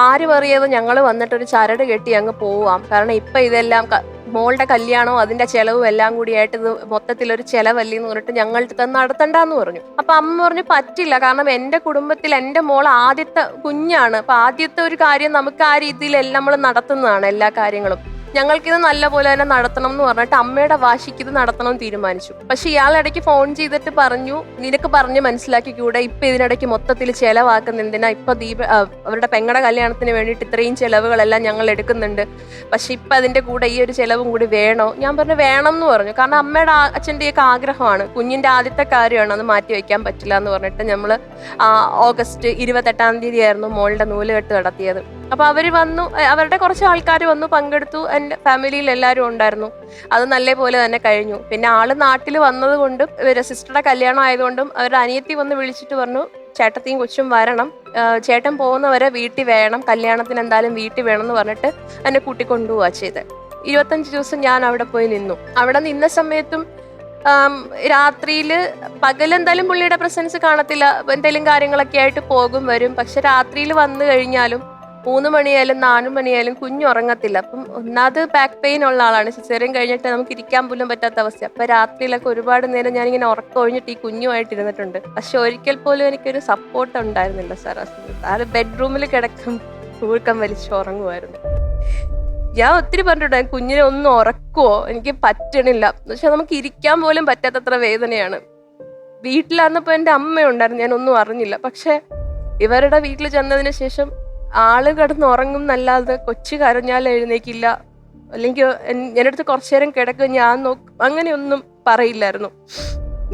ആര് പറയത് ഞങ്ങൾ വന്നിട്ട് ഒരു ചരട് കെട്ടി അങ്ങ് പോവാം, കാരണം ഇപ്പൊ ഇതെല്ലാം മോളുടെ കല്യാണവും അതിന്റെ ചെലവും എല്ലാം കൂടിയായിട്ട് ഇത് മൊത്തത്തിലൊരു ചെലവല്ലേ എന്ന് പറഞ്ഞിട്ട് ഞങ്ങളുടെ തന്നെ നടത്തണ്ടെന്ന് പറഞ്ഞു. അപ്പൊ അമ്മ പറഞ്ഞു പറ്റില്ല, കാരണം എന്റെ കുടുംബത്തിൽ എന്റെ മോൾ ആദ്യത്തെ കുഞ്ഞാണ്, അപ്പൊ ആദ്യത്തെ ഒരു കാര്യം നമുക്ക് ആ രീതിയിലെല്ലാം നമ്മൾ നടത്തുന്നതാണ് എല്ലാ കാര്യങ്ങളും, ഞങ്ങൾക്കിത് നല്ല പോലെ തന്നെ നടത്തണം എന്ന് പറഞ്ഞിട്ട് അമ്മയുടെ വാശിക്ക് ഇത് നടത്തണം എന്ന് തീരുമാനിച്ചു. പക്ഷെ ഇയാളിടയ്ക്ക് ഫോൺ ചെയ്തിട്ട് പറഞ്ഞു, നിനക്ക് പറഞ്ഞ് മനസ്സിലാക്കി കൂടെ, ഇപ്പൊ ഇതിനിടയ്ക്ക് മൊത്തത്തിൽ ചെലവാക്കുന്ന എന്തിനാ, ഇപ്പൊ അവരുടെ പെങ്ങളുടെ കല്യാണത്തിന് വേണ്ടിയിട്ട് ഇത്രയും ചെലവുകളെല്ലാം ഞങ്ങൾ എടുക്കുന്നുണ്ട്, പക്ഷെ ഇപ്പൊ അതിന്റെ കൂടെ ഈ ഒരു ചെലവും കൂടി വേണോ? ഞാൻ പറഞ്ഞു വേണം എന്ന് പറഞ്ഞു, കാരണം അമ്മയുടെ അച്ഛൻ്റെയൊക്കെ ആഗ്രഹമാണ്, കുഞ്ഞിന്റെ ആദ്യത്തെ കാര്യമാണ്, അത് മാറ്റി വെക്കാൻ പറ്റില്ല എന്ന് പറഞ്ഞിട്ട് നമ്മള് ഓഗസ്റ്റ് 28-ാം തീയതി ആയിരുന്നു മോളുടെ നൂലുകെട്ട് നടത്തിയത്. അപ്പൊ അവര് വന്നു, അവരുടെ കുറച്ച് ആൾക്കാർ വന്നു പങ്കെടുത്തു, എൻ്റെ ഫാമിലിയിൽ എല്ലാവരും ഉണ്ടായിരുന്നു. അത് നല്ല പോലെ തന്നെ കഴിഞ്ഞു. പിന്നെ ആള് നാട്ടിൽ വന്നത് കൊണ്ടും സിസ്റ്ററുടെ കല്യാണം ആയതുകൊണ്ടും അവരുടെ അനിയത്തി വന്ന് വിളിച്ചിട്ട് പറഞ്ഞു, ചേട്ടത്തിയും കൊച്ചും വരണം, ചേട്ടൻ പോകുന്നവരെ വീട്ടിൽ വേണം, കല്യാണത്തിന് എന്തായാലും വീട്ടിൽ വേണം എന്ന് പറഞ്ഞിട്ട് എന്നെ കൂട്ടിക്കൊണ്ടുപോവാ ചെയ്ത്. 25 ദിവസം ഞാൻ അവിടെ പോയി നിന്നു. അവിടെ നിന്ന സമയത്തും രാത്രിയിൽ പകലെന്തായാലും പുള്ളിയുടെ പ്രസൻസ് കാണത്തില്ല, എന്തെങ്കിലും കാര്യങ്ങളൊക്കെ ആയിട്ട് പോകും വരും. പക്ഷെ രാത്രിയിൽ വന്നു കഴിഞ്ഞാലും 3 മണിയായാലും 4 മണിയായാലും കുഞ്ഞുറങ്ങത്തില്ല. അപ്പം ഒന്നാമത് ബാക്ക് പെയിൻ ഉള്ള ആളാണ്, സിസേറിയൻ കഴിഞ്ഞിട്ട് നമുക്ക് ഇരിക്കാൻ പോലും പറ്റാത്ത അവസ്ഥ. അപ്പൊ രാത്രിയിലൊക്കെ ഒരുപാട് നേരം ഞാനിങ്ങനെ ഉറക്കം ഒഴിഞ്ഞിട്ട് ഈ കുഞ്ഞുമായിട്ട് ഇരുന്നിട്ടുണ്ട്. പക്ഷെ ഒരിക്കൽ പോലും എനിക്കൊരു സപ്പോർട്ട് ഉണ്ടായിരുന്നില്ല സാർ. ആ ബെഡ്റൂമിൽ കിടക്കും ഊർക്കം വലിച്ച് ഉറങ്ങുമായിരുന്നു. ഞാൻ ഒത്തിരി പറഞ്ഞിട്ടുണ്ട്, കുഞ്ഞിനെ ഒന്ന് ഉറക്കുവോ, എനിക്ക് പറ്റണില്ല. പക്ഷെ നമുക്ക് ഇരിക്കാൻ പോലും പറ്റാത്തത്ര വേദനയാണ്. വീട്ടിലാന്നപ്പോ എൻ്റെ അമ്മയുണ്ടായിരുന്നു, ഞാനൊന്നും അറിഞ്ഞില്ല. പക്ഷെ ഇവരുടെ വീട്ടിൽ ചെന്നതിന് ശേഷം ആള് കിടന്ന് ഉറങ്ങും എന്നല്ലാതെ കൊച്ചു കരഞ്ഞാൽ എഴുന്നേക്കില്ല, അല്ലെങ്കിൽ എൻ്റെ അടുത്ത് കുറച്ചു നേരം കിടക്കും ഞാൻ നോക്കും, അങ്ങനെയൊന്നും പറയില്ലായിരുന്നു.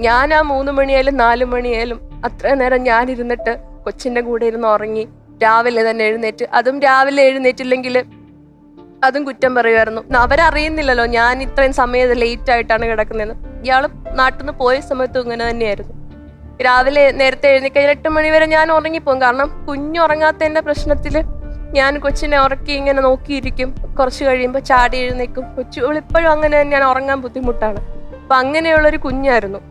ഞാൻ ആ 3 മണിയായാലും 4 മണിയായാലും അത്ര നേരം ഞാൻ ഇരുന്നിട്ട് കൊച്ചിൻ്റെ കൂടെ ഇരുന്ന് ഉറങ്ങി രാവിലെ തന്നെ എഴുന്നേറ്റ്, അതും രാവിലെ എഴുന്നേറ്റില്ലെങ്കിൽ അതും കുറ്റം പറയുമായിരുന്നു. അവരറിയുന്നില്ലല്ലോ ഞാൻ ഇത്രയും സമയം ലേറ്റ് ആയിട്ടാണ് കിടക്കുന്നതെന്ന്. ഇയാള് നാട്ടിൽ നിന്ന് പോയ സമയത്തും ഇങ്ങനെ തന്നെയായിരുന്നു. രാവിലെ നേരത്തെ എഴുന്നേക്കാൻ 8 മണി വരെ ഞാൻ ഉറങ്ങിപ്പോകും, കാരണം കുഞ്ഞുറങ്ങാത്തതിന്റെ പ്രശ്നത്തില് ഞാൻ കൊച്ചിനെ ഉറക്കി ഇങ്ങനെ നോക്കിയിരിക്കും. കുറച്ച് കഴിയുമ്പോൾ ചാടി എഴുന്നേക്കും. ഇപ്പോഴും അങ്ങനെ തന്നെയാണ്, ഉറങ്ങാൻ ബുദ്ധിമുട്ടാണ്. അപ്പൊ അങ്ങനെയുള്ളൊരു കുഞ്ഞായിരുന്നു.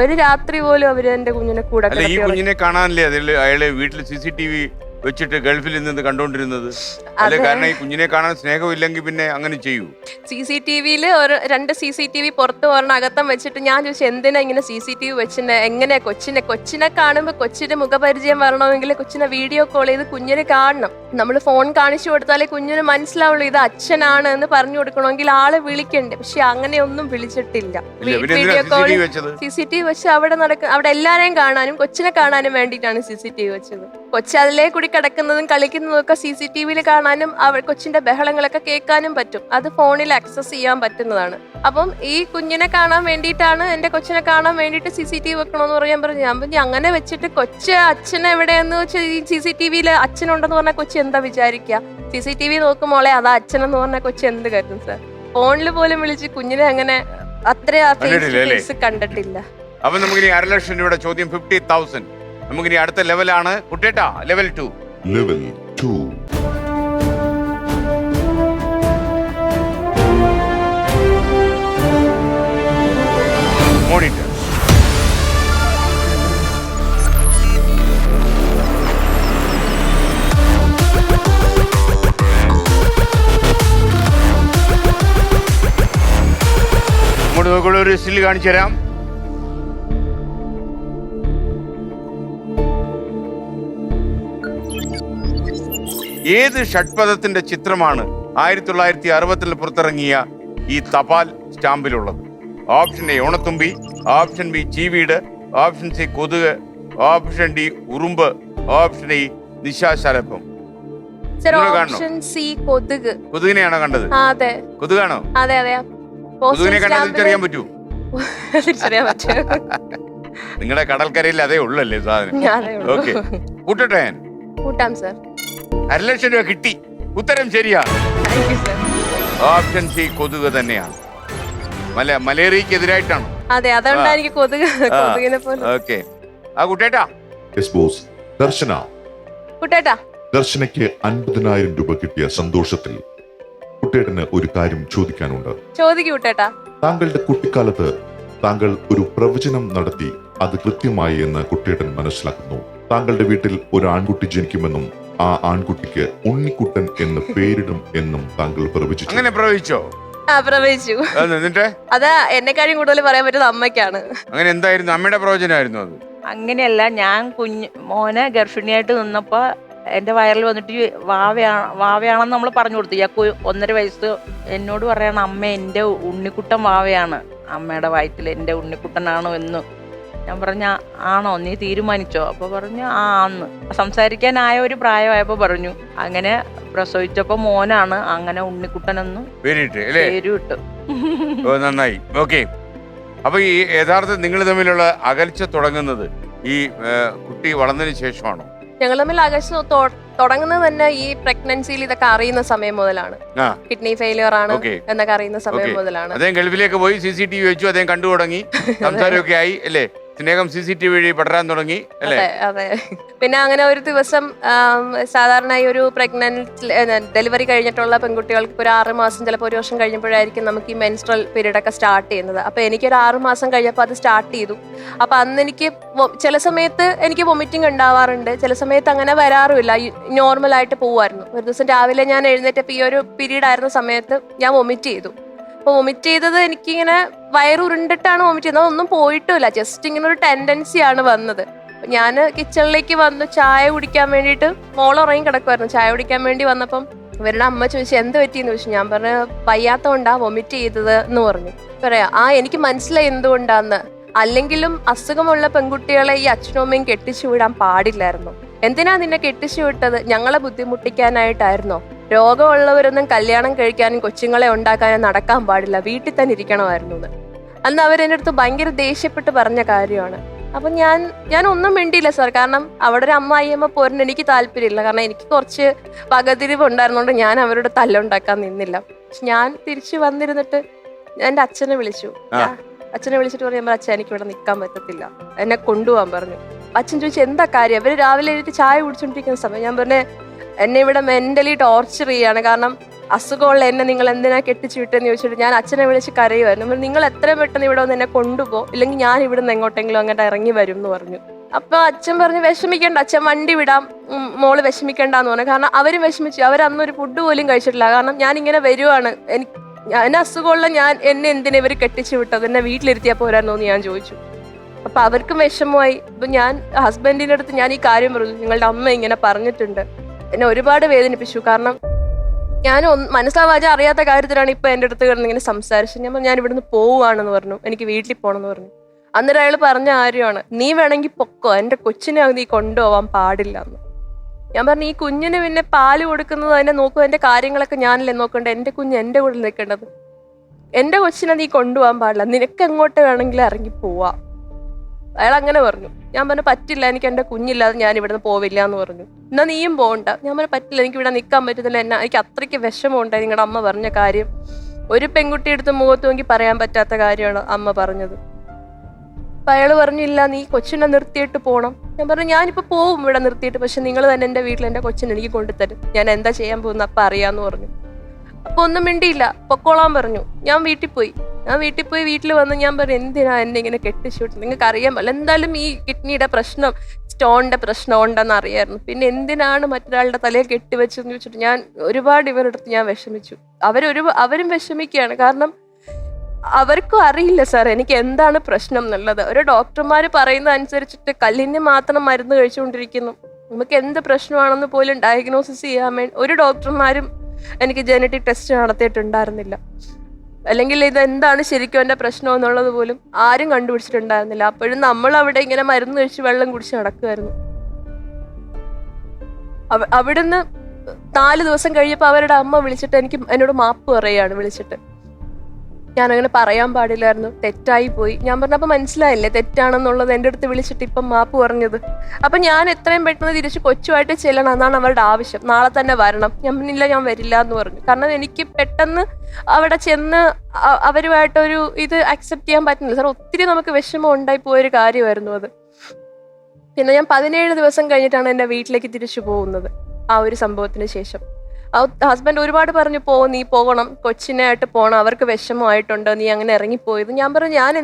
ഒരു രാത്രി പോലും അവര് എന്റെ കുഞ്ഞിനെ കൂടെ ഈ കുഞ്ഞിനെ കാണാനല്ലേ അയാള് വീട്ടിൽ CCTV വെച്ചിട്ട് ഗൾഫിൽ നിന്ന് കണ്ടോണ്ടിരുന്നത്? അല്ലെ, കാരണം ഈ കുഞ്ഞിനെ കാണാൻ സ്നേഹമില്ലെങ്കിൽ പിന്നെ അങ്ങനെ ചെയ്യൂ. CCTV-യിൽ 2 CCTV പുറത്ത് പറഞ്ഞ അകത്തം വെച്ചിട്ട് ഞാൻ ചോദിച്ചു, എന്തിനാ ഇങ്ങനെ CCTV വെച്ചിട്ട്, എങ്ങനെ കൊച്ചിനെ കാണുമ്പോൾ കൊച്ചിന്റെ മുഖപരിചയം വരണമെങ്കിൽ കൊച്ചിനെ വീഡിയോ കോൾ ചെയ്ത് കുഞ്ഞിനെ കാണണം. നമ്മൾ ഫോൺ കാണിച്ചു കൊടുത്താലേ കുഞ്ഞിന് മനസ്സിലാവുള്ളൂ ഇത് അച്ഛനാണ് എന്ന് പറഞ്ഞു കൊടുക്കണമെങ്കിൽ ആള് വിളിക്കണ്ടേ. പക്ഷെ അങ്ങനെയൊന്നും വിളിച്ചിട്ടില്ല. വീഡിയോ കോൾ CCTV വെച്ച് അവിടെ എല്ലാരെയും കാണാനും കൊച്ചിനെ കാണാനും വേണ്ടിയിട്ടാണ് CCTV വെച്ചത്. കൊച്ചു അതിലേ കൂടി കിടക്കുന്നതും കളിക്കുന്നതും ഒക്കെ CCTV-യിൽ കാണാനും കൊച്ചിന്റെ ബഹളങ്ങളൊക്കെ കേൾക്കാനും പറ്റും. അത് ഫോണിൽ ആക്സസ് ചെയ്യാൻ പറ്റുന്നതാണ്. അപ്പം ഈ കുഞ്ഞിനെ കാണാൻ വേണ്ടിയിട്ടാണ്, എന്റെ കൊച്ചിനെ കാണാൻ വേണ്ടിയിട്ട് CCTV വെക്കണമെന്ന് പറയാൻ പറഞ്ഞു. ഞാൻ പറഞ്ഞു അങ്ങനെ വെച്ചിട്ട് കൊച്ച് അച്ഛൻ എവിടെയെന്ന് വെച്ചാൽ ഈ CCTV-യിൽ അച്ഛനുണ്ടെന്ന് പറഞ്ഞാൽ കൊച്ചു എന്താ വിചാരിക്കുക? CCTV നോക്കുമ്പോളെ അതാ അച്ഛനെന്ന് പറഞ്ഞാൽ കൊച്ചു എന്ത് കരുതും സാർ? ഫോണിൽ പോലും വിളിച്ച് കുഞ്ഞിനെ അങ്ങനെ അത്ര ഫേസ് കണ്ടിട്ടില്ല. അപ്പൊ നമുക്കിനി 1.5 ലക്ഷം രൂപയുടെ ചോദ്യം 50,000. നമുക്കിനി അടുത്ത ലെവലാണ് കുട്ടേട്ടാ, ലെവൽ 2. ലെവൽ 2. മോണിറ്റർ. അങ്ങോട്ട് നോക്കുള്ള ഒരു സ്റ്റിൽ കാണിച്ചു തരാം. ഏത് ഷഡ്പദത്തിന്റെ ചിത്രമാണ് 1960-ൽ പുറത്തിറങ്ങിയ ഈ തപാൽ സ്റ്റാമ്പിലുള്ളത്? ഓപ്ഷൻ എ ഓണത്തുമ്പി, ഓപ്ഷൻ ബി ചീവീട്, ഓപ്ഷൻ സി കൊതുക്, ഓപ്ഷൻ ഡി ഉറുമ്പ്, ഓപ്ഷൻ ഇ നിശാശലഭം. ഓപ്ഷൻ സി കൊതുക്. കൊതുകിനെയാണോ കണ്ടത്? അതെ. കൊതുകാണോ? അതെ അതെ. കൊതുകിനെ കണ്ടാൽ തിരിച്ചറിയാൻ പറ്റൂ? തിരിച്ചറിയാൻ പറ്റും. നിങ്ങളുടെ കടൽക്കരയിൽ അതേ ഉള്ളല്ലേ സാധനം? ഓക്കെ, കൂട്ടട്ടെ? കൂട്ടാം സർ. 1.5 ലക്ഷം രൂപ കിട്ടി. ഉത്തരം ശരിയാണ്. ഓപ്ഷൻ സി കൊതുക് തന്നെയാണ്. മലേറിയക്ക് എതിരായിട്ടാണ്. അതെ, അതുകൊണ്ടാണ് എനിക്ക് കൊതുകിനെ പോലെ. ഓക്കെ, ആ കുട്ടേട്ടാ. Yes boss. ദർശന. കുട്ടേട്ടാ. ദർശനയ്ക്ക് 50,000 രൂപ കിട്ടിയ സന്തോഷത്തിൽ കുട്ടേട്ടന് ഒരു കാര്യം ചോദിക്കാനുണ്ട്. ചോദിക്കൂ കുട്ടേട്ടാ. താങ്കളുടെ കുട്ടിക്കാലത്ത് താങ്കൾ ഒരു പ്രവചനം നടത്തി, അത് കൃത്യമായി എന്ന് കുട്ടേട്ടൻ മനസ്സിലാക്കുന്നു. താങ്കളുടെ വീട്ടിൽ ഒരു ആൺകുട്ടി ജനിക്കുമെന്നും ആ ആൺകുട്ടിക്ക് ഉണ്ണിക്കുട്ടൻ എന്ന് പേരിടും എന്നും താങ്കൾ പ്രവചിച്ചു. അങ്ങനെ പ്രവചിച്ചോ? പ്രവചിച്ചു. അതാ എന്നെക്കാളും കൂടുതൽ പറയാൻ പറ്റുന്നത് അമ്മയ്ക്കാണ്. അങ്ങനെ എന്തായിരുന്നു അമ്മയുടെ പ്രവചനമായിരുന്നു അത്? അങ്ങനെയല്ല, ഞാൻ മോനെ ഗർഭിണിയായിട്ട് നിന്നപ്പോ എന്റെ വയറിൽ വന്നിട്ട് വാവയാണെന്ന് നമ്മൾ പറഞ്ഞു കൊടുത്തു. ഇയാൾക്ക് 1.5 വയസ്സ്. എന്നോട് പറയണം, അമ്മ എന്റെ ഉണ്ണിക്കുട്ടൻ വാവയാണ്, അമ്മയുടെ വയറ്റിൽ എന്റെ ഉണ്ണിക്കുട്ടനാണോ എന്ന്. ഞാൻ പറഞ്ഞ ആണോ, നീ തീരുമാനിച്ചോ? അപ്പൊ പറഞ്ഞു ആന്ന്. സംസാരിക്കാനായ ഒരു പ്രായമായപ്പോ പറഞ്ഞു. അങ്ങനെ പ്രസവിച്ചപ്പോ മോനാണ്, അങ്ങനെ ഉണ്ണിക്കുട്ടനെന്ന് പേര് ഇട്ടു. നന്നായി. ഓക്കെ, അപ്പൊ ഈ യഥാർത്ഥ നിങ്ങൾ തമ്മിലുള്ള അകൽച്ച തുടങ്ങുന്നത് ഈ കുട്ടി വളർന്നതിന് ശേഷമാണോ? ഞങ്ങൾ തമ്മിൽ അകൽച്ച തുടങ്ങുന്നത് തന്നെ ഈ പ്രഗ്നൻസിയിൽ ഇതൊക്കെ അറിയുന്ന സമയം മുതലാണ്. കിഡ്നി ഫെയിലിയർ ആണ് എന്നൊക്കെ അറിയുന്ന സമയം മുതലാണ്. അദ്ദേഹം ഗൾഫിലേക്ക് പോയി CCTV വെച്ചു, അദ്ദേഹം കണ്ടു തുടങ്ങി, സംസാരമൊക്കെ ആയി അല്ലേ? സ്നേഹം CCTV വഴി പടരാൻ തുടങ്ങി അല്ലേ? അതെ. പിന്നെ അങ്ങനെ ഒരു ദിവസം സാധാരണ ഈ ഒരു ഡെലിവറി കഴിഞ്ഞിട്ടുള്ള പെൺകുട്ടികൾക്ക് ഒരു 6 മാസം, ചിലപ്പോൾ 1 വർഷം കഴിഞ്ഞപ്പോഴായിരിക്കും നമുക്ക് ഈ മെൻസ്ട്രൽ പീരീഡ് ഒക്കെ സ്റ്റാർട്ട് ചെയ്യുന്നത്. അപ്പൊ എനിക്കൊരു 6 മാസം കഴിഞ്ഞപ്പോൾ അത് സ്റ്റാർട്ട് ചെയ്തു. അപ്പൊ അന്ന് എനിക്ക് ചില സമയത്ത് എനിക്ക് വൊമിറ്റിംഗ് ഉണ്ടാവാറുണ്ട്, ചില സമയത്ത് അങ്ങനെ വരാറുമില്ല, നോർമൽ ആയിട്ട് പോവായിരുന്നു. ഒരു ദിവസം രാവിലെ ഞാൻ എഴുന്നേറ്റപ്പോൾ ഈ ഒരു പീരീഡ് ആയിരുന്ന സമയത്ത് ഞാൻ വൊമിറ്റ് ചെയ്തു. അപ്പോൾ വൊമിറ്റ് ചെയ്തത് എനിക്കിങ്ങനെ വയറുരുണ്ടിട്ടാണ് വൊമിറ്റ് ചെയ്യുന്നത്, അതൊന്നും പോയിട്ടുമില്ല, ജസ്റ്റ് ഇങ്ങനെ ഒരു ടെൻഡൻസിയാണ് വന്നത്. ഞാൻ കിച്ചണിലേക്ക് വന്നു ചായ കുടിക്കാൻ വേണ്ടിയിട്ട്, മോളുറങ്ങി കിടക്കുമായിരുന്നു, ചായ കുടിക്കാൻ വേണ്ടി വന്നപ്പം ഇവരുടെ അമ്മ ചോദിച്ചു എന്ത് പറ്റിയെന്ന് ചോദിച്ചു. ഞാൻ പറഞ്ഞു വയ്യാത്തോണ്ടാ വൊമിറ്റ് ചെയ്തത് എന്ന് പറഞ്ഞു. പറയാ എനിക്ക് മനസ്സിലായി എന്തുകൊണ്ടാന്ന്. അല്ലെങ്കിലും അസുഖമുള്ള പെൺകുട്ടികളെ ഈ അച്ഛനും അമ്മയും കെട്ടിച്ചു വിടാൻ പാടില്ലായിരുന്നു. എന്തിനാ നിന്നെ കെട്ടിച്ചു വിട്ടത്? ഞങ്ങളെ ബുദ്ധിമുട്ടിക്കാനായിട്ടായിരുന്നോ? രോഗമുള്ളവരൊന്നും കല്യാണം കഴിക്കാനും കൊച്ചുങ്ങളെ ഉണ്ടാക്കാനും നടക്കാൻ പാടില്ല, വീട്ടിൽ തന്നെ ഇരിക്കണമായിരുന്നു എന്ന് അന്ന് അവരെൻ്റെ അടുത്ത് ഭയങ്കര ദേഷ്യപ്പെട്ട് പറഞ്ഞ കാര്യമാണ്. അപ്പൊ ഞാൻ ഒന്നും മിണ്ടിയില്ല സാർ. കാരണം അവിടെ ഒരു അമ്മായിയമ്മ പോരുന്ന എനിക്ക് താല്പര്യമില്ല. കാരണം എനിക്ക് കുറച്ച് പകതിരിവ് ഉണ്ടായിരുന്നോണ്ട് ഞാൻ അവരുടെ തല്ലുണ്ടാക്കാൻ നിന്നില്ല. ഞാൻ തിരിച്ചു വന്നിരുന്നിട്ട് എന്റെ അച്ഛനെ വിളിച്ചു. അച്ഛനെ വിളിച്ചിട്ട് പറയുമ്പോൾ അച്ഛൻ എനിക്ക് ഇവിടെ നിൽക്കാൻ പറ്റത്തില്ല, എന്നെ കൊണ്ടുപോകാൻ പറഞ്ഞു. അച്ഛൻ ചോദിച്ചു എന്താ കാര്യം? അവര് രാവിലെ എഴുതി ചായ കുടിച്ചോണ്ടിരിക്കുന്ന സമയം. ഞാൻ പറഞ്ഞു എന്നെ ഇവിടെ മെന്റലി ടോർച്ചർ ചെയ്യാണ്, കാരണം അസുഖമുള്ള എന്നെ നിങ്ങൾ എന്തിനാ കെട്ടിച്ചു വിട്ടെന്ന് ചോദിച്ചിട്ട് ഞാൻ അച്ഛനെ വിളിച്ച് കരയുമായിരുന്നു. നിങ്ങൾ എത്രയും പെട്ടെന്ന് ഇവിടെ വന്ന് എന്നെ കൊണ്ടുപോ, ഇല്ലെങ്കിൽ ഞാൻ ഇവിടെ നിന്ന് എങ്ങോട്ടെങ്കിലും അങ്ങോട്ട് ഇറങ്ങി വരും എന്ന് പറഞ്ഞു. അപ്പൊ അച്ഛൻ പറഞ്ഞു വിഷമിക്കണ്ട, അച്ഛൻ വണ്ടി വിടാം, മോള് വിഷമിക്കണ്ടെന്ന് പറഞ്ഞു. കാരണം അവരും വിഷമിച്ചു, അവരന്നൊരു ഫുഡ് പോലും കഴിച്ചിട്ടില്ല. കാരണം ഞാൻ ഇങ്ങനെ വരുവാണ്, എന്നെ അസുഖമുള്ള എന്നെ എന്തിനാ ഇവർ കെട്ടിച്ചു വിട്ടത്, എന്നെ വീട്ടിലിരുത്തിയാൽ പോരായിരുന്നോ എന്ന് ഞാൻ ചോദിച്ചു. അപ്പൊ അവർക്കും വിഷമമായി. അപ്പൊ ഞാൻ ഹസ്ബൻഡിന്റെ അടുത്ത് ഞാൻ ഈ കാര്യം പറഞ്ഞു, നിങ്ങളുടെ അമ്മ ഇങ്ങനെ പറഞ്ഞിട്ടുണ്ട്. എന്നെ ഒരുപാട് വേദനിപ്പിച്ചു. കാരണം ഞാൻ മനസ്സിലാവാതെ അറിയാത്ത കാര്യത്തിലാണ് ഇപ്പൊ എൻ്റെ അടുത്ത് കിടന്ന് ഇങ്ങനെ സംസാരിച്ചത്. ഞാൻ ഇവിടുന്ന് പോവുകയാണെന്ന് പറഞ്ഞു, എനിക്ക് വീട്ടിൽ പോകണമെന്ന് പറഞ്ഞു. അന്നേരം അയാൾ പറഞ്ഞ കാര്യമാണ്, നീ വേണമെങ്കിൽ പൊക്കോ, എൻ്റെ കൊച്ചിനെ നീ കൊണ്ടുപോവാൻ പാടില്ല എന്ന്. ഞാൻ പറഞ്ഞു ഈ കുഞ്ഞിന് പിന്നെ പാല് കൊടുക്കുന്നത് അതിനെ നോക്കും, എൻ്റെ കാര്യങ്ങളൊക്കെ ഞാനല്ലേ നോക്കണ്ടേ, എൻ്റെ കുഞ്ഞ് എൻ്റെ കൂടെ നിൽക്കേണ്ടത്, എൻ്റെ കൊച്ചിനെ നീ കൊണ്ടുപോകാൻ പാടില്ല, നിനക്ക് എങ്ങോട്ട് വേണമെങ്കിലും ഇറങ്ങി പോവാ. അയാൾ അങ്ങനെ പറഞ്ഞു. ഞാൻ പറഞ്ഞു പറ്റില്ല, എനിക്ക് എൻ്റെ കുഞ്ഞില്ലാതെ ഞാൻ ഇവിടുന്ന് പോവില്ല എന്ന് പറഞ്ഞു. എന്നാ നീയും പോകണ്ട. ഞാൻ പറഞ്ഞു പറ്റില്ല, എനിക്ക് ഇവിടെ നിൽക്കാൻ പറ്റത്തില്ല, എനിക്ക് അത്രയ്ക്ക് വിഷമമുണ്ടായി നിങ്ങളുടെ അമ്മ പറഞ്ഞ കാര്യം. ഒരു പെൺകുട്ടി എടുത്ത് മുഖത്ത് നോക്കി പറയാൻ പറ്റാത്ത കാര്യമാണ് അമ്മ പറഞ്ഞത്. അപ്പൊ അയാൾ പറഞ്ഞില്ല, നീ കൊച്ചിനെ നിർത്തിയിട്ട് പോകണം. ഞാൻ പറഞ്ഞു ഞാനിപ്പോ പോവും ഇവിടെ നിർത്തിയിട്ട്, പക്ഷെ നിങ്ങൾ തന്നെ എൻ്റെ വീട്ടിൽ എൻ്റെ കൊച്ചിനെ എനിക്ക് കൊണ്ടുതരും, ഞാൻ എന്താ ചെയ്യാൻ പോകുന്ന അപ്പൊ അറിയാന്ന് പറഞ്ഞു. അപ്പൊ ഒന്നും മിണ്ടിയില്ല, പൊക്കോളാൻ പറഞ്ഞു. ഞാൻ വീട്ടിൽ പോയി വീട്ടിൽ വന്ന് ഞാൻ പറഞ്ഞു എന്തിനാ എന്നെ ഇങ്ങനെ കെട്ടിച്ചൂട്ട്, നിങ്ങൾക്ക് അറിയാൻ പറ്റില്ല, എന്തായാലും ഈ കിഡ്നിയുടെ പ്രശ്നം സ്റ്റോണിന്റെ പ്രശ്നം ഉണ്ടെന്ന് അറിയായിരുന്നു, പിന്നെ എന്തിനാണ് മറ്റൊരാളുടെ തലയിൽ കെട്ടിവെച്ചെന്ന് ചോദിച്ചിട്ട് ഞാൻ ഒരുപാട് ഇവരുടെ അടുത്ത് ഞാൻ വിഷമിച്ചു. അവരും വിഷമിക്കുകയാണ്, കാരണം അവർക്കും അറിയില്ല സാർ എനിക്ക് എന്താണ് പ്രശ്നം എന്നുള്ളത്. ഒരു ഡോക്ടർമാർ പറയുന്ന അനുസരിച്ചിട്ട് കല്ലിന് മാത്രം മരുന്ന് കഴിച്ചുകൊണ്ടിരിക്കുന്നു, നമുക്ക് എന്ത് പ്രശ്നമാണെന്ന് പോലും ഡയഗ്നോസിസ് ചെയ്യാൻ വേണ്ടി ഒരു ഡോക്ടർമാരും എനിക്ക് ജനറ്റിക് ടെസ്റ്റ് നടത്തിയിട്ടുണ്ടായിരുന്നില്ല, അല്ലെങ്കിൽ ഇത് എന്താണ് ശരിക്കും എൻ്റെ പ്രശ്നം എന്നുള്ളത് പോലും ആരും കണ്ടുപിടിച്ചിട്ടുണ്ടായിരുന്നില്ല. അപ്പോഴും നമ്മൾ അവിടെ ഇങ്ങനെ മരുന്ന് കഴിച്ച് വെള്ളം കുടിച്ച് നടക്കുമായിരുന്നു. അവിടുന്ന് 4 ദിവസം കഴിഞ്ഞപ്പോൾ അവരുടെ അമ്മ വിളിച്ചിട്ട് എന്നോട് മാപ്പ് പറയുകയാണ്. വിളിച്ചിട്ട് ഞാനങ്ങനെ പറയാൻ പാടില്ലായിരുന്നു, തെറ്റായി പോയി. ഞാൻ പറഞ്ഞപ്പോൾ മനസ്സിലായില്ലേ തെറ്റാണെന്നുള്ളത്, എൻ്റെ അടുത്ത് വിളിച്ചിട്ട് ഇപ്പം മാപ്പ് പറഞ്ഞത്. അപ്പം ഞാൻ എത്രയും പെട്ടെന്ന് തിരിച്ച് കൊച്ചുമായിട്ട് ചെല്ലണം എന്നാണ് അവരുടെ ആവശ്യം, നാളെ തന്നെ വരണം. ഞാൻ പറഞ്ഞില്ല, ഞാൻ വരില്ല എന്ന് പറഞ്ഞു. കാരണം എനിക്ക് പെട്ടെന്ന് അവിടെ ചെന്ന് അവരുമായിട്ടൊരു ഇത് അക്സെപ്റ്റ് ചെയ്യാൻ പറ്റുന്നില്ല സാർ. ഒത്തിരി നമുക്ക് വിഷമം ഉണ്ടായി പോയൊരു കാര്യമായിരുന്നു അത്. പിന്നെ ഞാൻ 17 ദിവസം കഴിഞ്ഞിട്ടാണ് എൻ്റെ വീട്ടിലേക്ക് തിരിച്ചു പോകുന്നത് ആ ഒരു സംഭവത്തിന് ശേഷം. ഹസ്ബൻഡ് ഒരുപാട് പറഞ്ഞു നീ പോകണം, കൊച്ചിനെ ആയിട്ട് പോകണം, അവർക്ക് വിഷമമായിട്ടുണ്ട്, നീ അങ്ങനെ ഇറങ്ങിപ്പോയത്. ഞാൻ പറഞ്ഞു ഞാൻ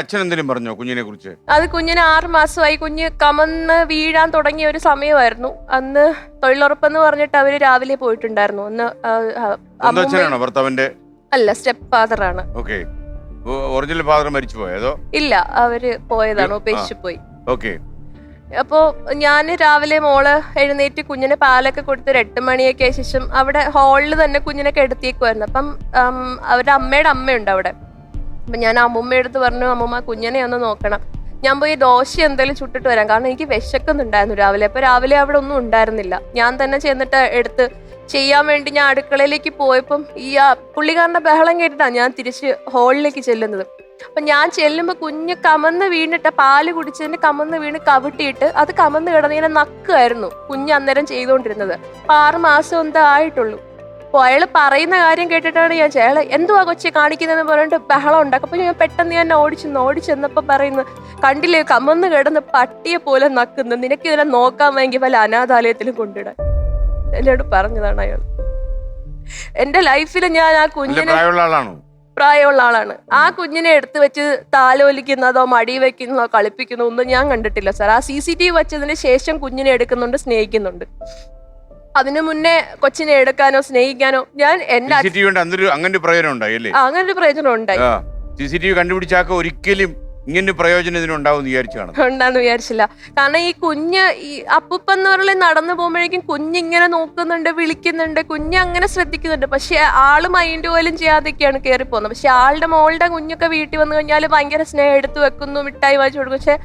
അച്ഛൻ പറഞ്ഞോ കുഞ്ഞിനെ കുറിച്ച്? അത് കുഞ്ഞിന് 6 മാസമായി, കുഞ്ഞ് കമന്ന് വീഴാൻ തുടങ്ങിയ ഒരു സമയമായിരുന്നു. അന്ന് തൊഴിലുറപ്പെന്ന് പറഞ്ഞിട്ട് അവര് രാവിലെ പോയിട്ടുണ്ടായിരുന്നു. അന്ന് ഭർത്താവിന്റെ അല്ല, സ്റ്റെപ്പ് ഫാദർ ആണ്. ഒറിജിനൽ ഫാദർ മരിച്ചു പോയതോ? ഇല്ല, അവര് പോയതാണ്, ഉപേക്ഷിച്ചു പോയി. ഓക്കെ. അപ്പോൾ ഞാൻ രാവിലെ മോള് എഴുന്നേറ്റ് കുഞ്ഞിനെ പാലൊക്കെ കൊടുത്ത് 8 മണിയൊക്കെ ആയ ശേഷം അവിടെ ഹാളിൽ തന്നെ കുഞ്ഞിനെ കിടത്തിയേക്കുമായിരുന്നു. അപ്പം അവരുടെ അമ്മയുടെ അമ്മയുണ്ട് അവിടെ. അപ്പം ഞാൻ അമ്മൂമ്മയുടെ അടുത്ത് പറഞ്ഞു, അമ്മൂമ്മ കുഞ്ഞിനെ ഒന്ന് നോക്കണം, ഞാൻ പോയി ദോശ എന്തെങ്കിലും ചുട്ടിട്ട് വരാം, കാരണം എനിക്ക് വിശക്കുന്നുണ്ടായിരുന്നു രാവിലെ. അപ്പോൾ രാവിലെ അവിടെ ഒന്നും ഉണ്ടായിരുന്നില്ല. ഞാൻ തന്നെ ചെന്നിട്ട് എടുത്ത് ചെയ്യാൻ വേണ്ടി ഞാൻ അടുക്കളയിലേക്ക് പോയപ്പം ഈ പുള്ളിക്കാരൻ്റെ ബഹളം കേട്ടിട്ടാണ് ഞാൻ തിരിച്ച് ഹാളിലേക്ക് ചെല്ലുന്നത്. അപ്പൊ ഞാൻ ചെല്ലുമ്പോ കുഞ്ഞ് കമന്ന് വീണിട്ട് പാല് കുടിച്ചതിന് കമന്ന് വീണ് കവിട്ടിയിട്ട് അത് കമന്ന് കിടന്ന് ഇങ്ങനെ നക്കുമായിരുന്നു കുഞ്ഞ് അന്നേരം ചെയ്തുകൊണ്ടിരുന്നത്. അപ്പൊ 6 മാസം എന്താ ആയിട്ടുള്ളൂ. അപ്പൊ അയാള് പറയുന്ന കാര്യം കേട്ടിട്ടാണ് ഞാൻ അയാള് എന്തുവാ കൊച്ചെ കാണിക്കുന്നതെന്ന് പറഞ്ഞിട്ട് ബഹളം ഉണ്ടാക്കും. അപ്പൊ ഞാൻ പെട്ടെന്ന് ഞാൻ ഓടിച്ചെന്നപ്പോ പറയുന്നു, കണ്ടില്ലേ കമന്ന് കിടന്ന് പട്ടിയെ പോലെ നക്കുന്നു, നിനക്ക് ഇതിനെ നോക്കാൻ വേണ്ടി വല്ല അനാഥാലയത്തിലും കൊണ്ടിടാൻ എന്നോട് പറഞ്ഞതാണ് അയാൾ. എന്റെ ലൈഫിൽ ഞാൻ ആ കുഞ്ഞിനെ പ്രായമുള്ള ആളാണ്. ആ കുഞ്ഞിനെ എടുത്തു വെച്ച് താലോലിക്കുന്നതോ മടി വെക്കുന്നതോ കളിപ്പിക്കുന്നതോ ഒന്നും ഞാൻ കണ്ടിട്ടില്ല സാർ. ആ CCTV വെച്ചതിന് ശേഷം കുഞ്ഞിനെ എടുക്കുന്നുണ്ട്, സ്നേഹിക്കുന്നുണ്ട്. അതിനു മുന്നേ കൊച്ചിനെ എടുക്കാനോ സ്നേഹിക്കാനോ ഞാൻ എന്റെ അങ്ങനെ ഒരു പ്രയോജനം ഉണ്ടായി. അങ്ങനെ ഒരു പ്രയോജനം ഉണ്ടായി. CCTV കണ്ടുപിടിച്ചാൽ ഒരിക്കലും ഇങ്ങനെ പ്രയോജനം ഇതിനുണ്ടാവും ഉണ്ടാന്ന് വിചാരിച്ചില്ല. കാരണം ഈ കുഞ്ഞ് ഈ അപ്പൂപ്പെന്ന് പറഞ്ഞാൽ നടന്നു പോകുമ്പോഴേക്കും കുഞ്ഞിങ്ങനെ നോക്കുന്നുണ്ട്, വിളിക്കുന്നുണ്ട്, കുഞ്ഞ് അങ്ങനെ ശ്രദ്ധിക്കുന്നുണ്ട്. പക്ഷെ ആള് മൈൻഡ് പോലും ചെയ്യാതൊക്കെയാണ് കയറി പോകുന്നത്. പക്ഷെ ആളുടെ മോളുടെ കുഞ്ഞൊക്കെ വീട്ടിൽ വന്നു കഴിഞ്ഞാൽ ഭയങ്കര സ്നേഹം എടുത്ത് വെക്കുന്നു, മിഠായി വാങ്ങിച്ചു കൊടുക്കും. പക്ഷെ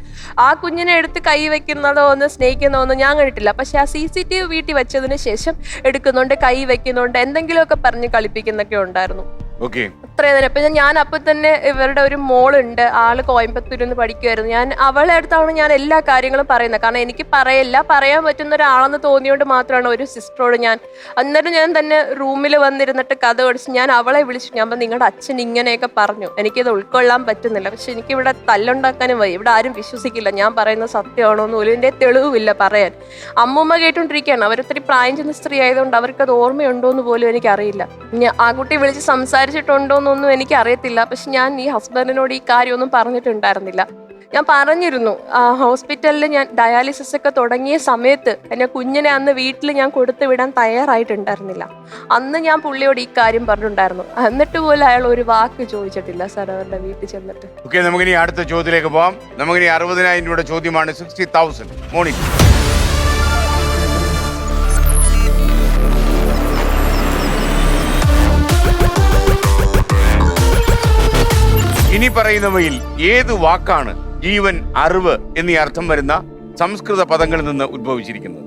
ആ കുഞ്ഞിനെ എടുത്ത് കൈ വെക്കുന്നതോ ഒന്ന് സ്നേഹിക്കുന്നതോ ഒന്നും ഞാൻ കണ്ടിട്ടില്ല. പക്ഷെ ആ CCTV വീട്ടിൽ വെച്ചതിന് ശേഷം എടുക്കുന്നുണ്ട്, കൈ വെക്കുന്നുണ്ട്, എന്തെങ്കിലുമൊക്കെ പറഞ്ഞ് കളിപ്പിക്കുന്നൊക്കെ ഉണ്ടായിരുന്നു. അത്രയും തന്നെ. ഇപ്പൊ ഞാൻ അപ്പൊ തന്നെ ഇവരുടെ ഒരു മോളുണ്ട്, ആള് കോയമ്പത്തൂരിൽ നിന്ന് പഠിക്കുമായിരുന്നു. ഞാൻ അവളെ അടുത്താണ് ഞാൻ എല്ലാ കാര്യങ്ങളും പറയുന്നത്. കാരണം എനിക്ക് പറയാൻ പറ്റുന്ന ഒരാളെന്ന് തോന്നിയോണ്ട് മാത്രമാണ് ഒരു സിസ്റ്ററോട് ഞാൻ അന്നേരം ഞാൻ തന്നെ റൂമിൽ വന്നിരുന്നിട്ട് കഥ പഠിച്ച് ഞാൻ അവളെ വിളിച്ചു. ഞാൻ നിങ്ങളുടെ അച്ഛൻ ഇങ്ങനെയൊക്കെ പറഞ്ഞു, എനിക്കത് ഉൾക്കൊള്ളാൻ പറ്റുന്നില്ല, പക്ഷെ എനിക്കിവിടെ തല്ലുണ്ടാക്കാനും വയ്യ, ഇവിടെ ആരും വിശ്വസിക്കില്ല, ഞാൻ പറയുന്നത് സത്യമാണോ എന്ന് പോലും എൻ്റെ തെളിവില്ല പറയാൻ. അമ്മൂമ്മ കേട്ടോണ്ടിരിക്കുകയാണ്. അവരൊത്തിരി പ്രായം ചെന്ന സ്ത്രീ ആയതുകൊണ്ട് അവർക്കത് ഓർമ്മയുണ്ടോ എന്ന് പോലും എനിക്കറിയില്ല. ആ കുട്ടി വിളിച്ച് സംസാരിച്ചിട്ടുണ്ടോന്നൊന്നും എനിക്ക് അറിയത്തില്ല. പക്ഷെ ഞാൻ ഈ ഹസ്ബൻഡിനോട് ഈ കാര്യമൊന്നും പറഞ്ഞിട്ടുണ്ടായിരുന്നില്ല. ഞാൻ പറഞ്ഞിരുന്നു, ഹോസ്പിറ്റലിൽ ഞാൻ ഡയാലിസിസ് ഒക്കെ തുടങ്ങിയ സമയത്ത് എന്നെ കുഞ്ഞിനെ അന്ന് വീട്ടിൽ ഞാൻ കൊടുത്തു വിടാൻ തയ്യാറായിട്ടുണ്ടായിരുന്നില്ല. അന്ന് ഞാൻ പുള്ളിയോട് ഈ കാര്യം പറഞ്ഞിട്ടുണ്ടായിരുന്നു. എന്നിട്ട് പോലും അയാൾ ഒരു വാക്ക് ചോദിച്ചിട്ടില്ല സാർ അവരുടെ വീട്ടിൽ ചെന്നിട്ട്. നമുക്കിനി അടുത്ത ചോദ്യത്തിലേക്ക് പോവാം. നമുക്കിനി 60,000 രൂപയുടെ ചോദ്യമാണ്. 60,000 മോർണിംഗ്. ഇനി പറയുന്നവയിൽ ഏത് വാക്കാണ് ജീവൻ, അറിവ് എന്നീ അർത്ഥം വരുന്ന സംസ്കൃത പദങ്ങളിൽ നിന്ന് ഉദ്ഭവിച്ചിരിക്കുന്നത്?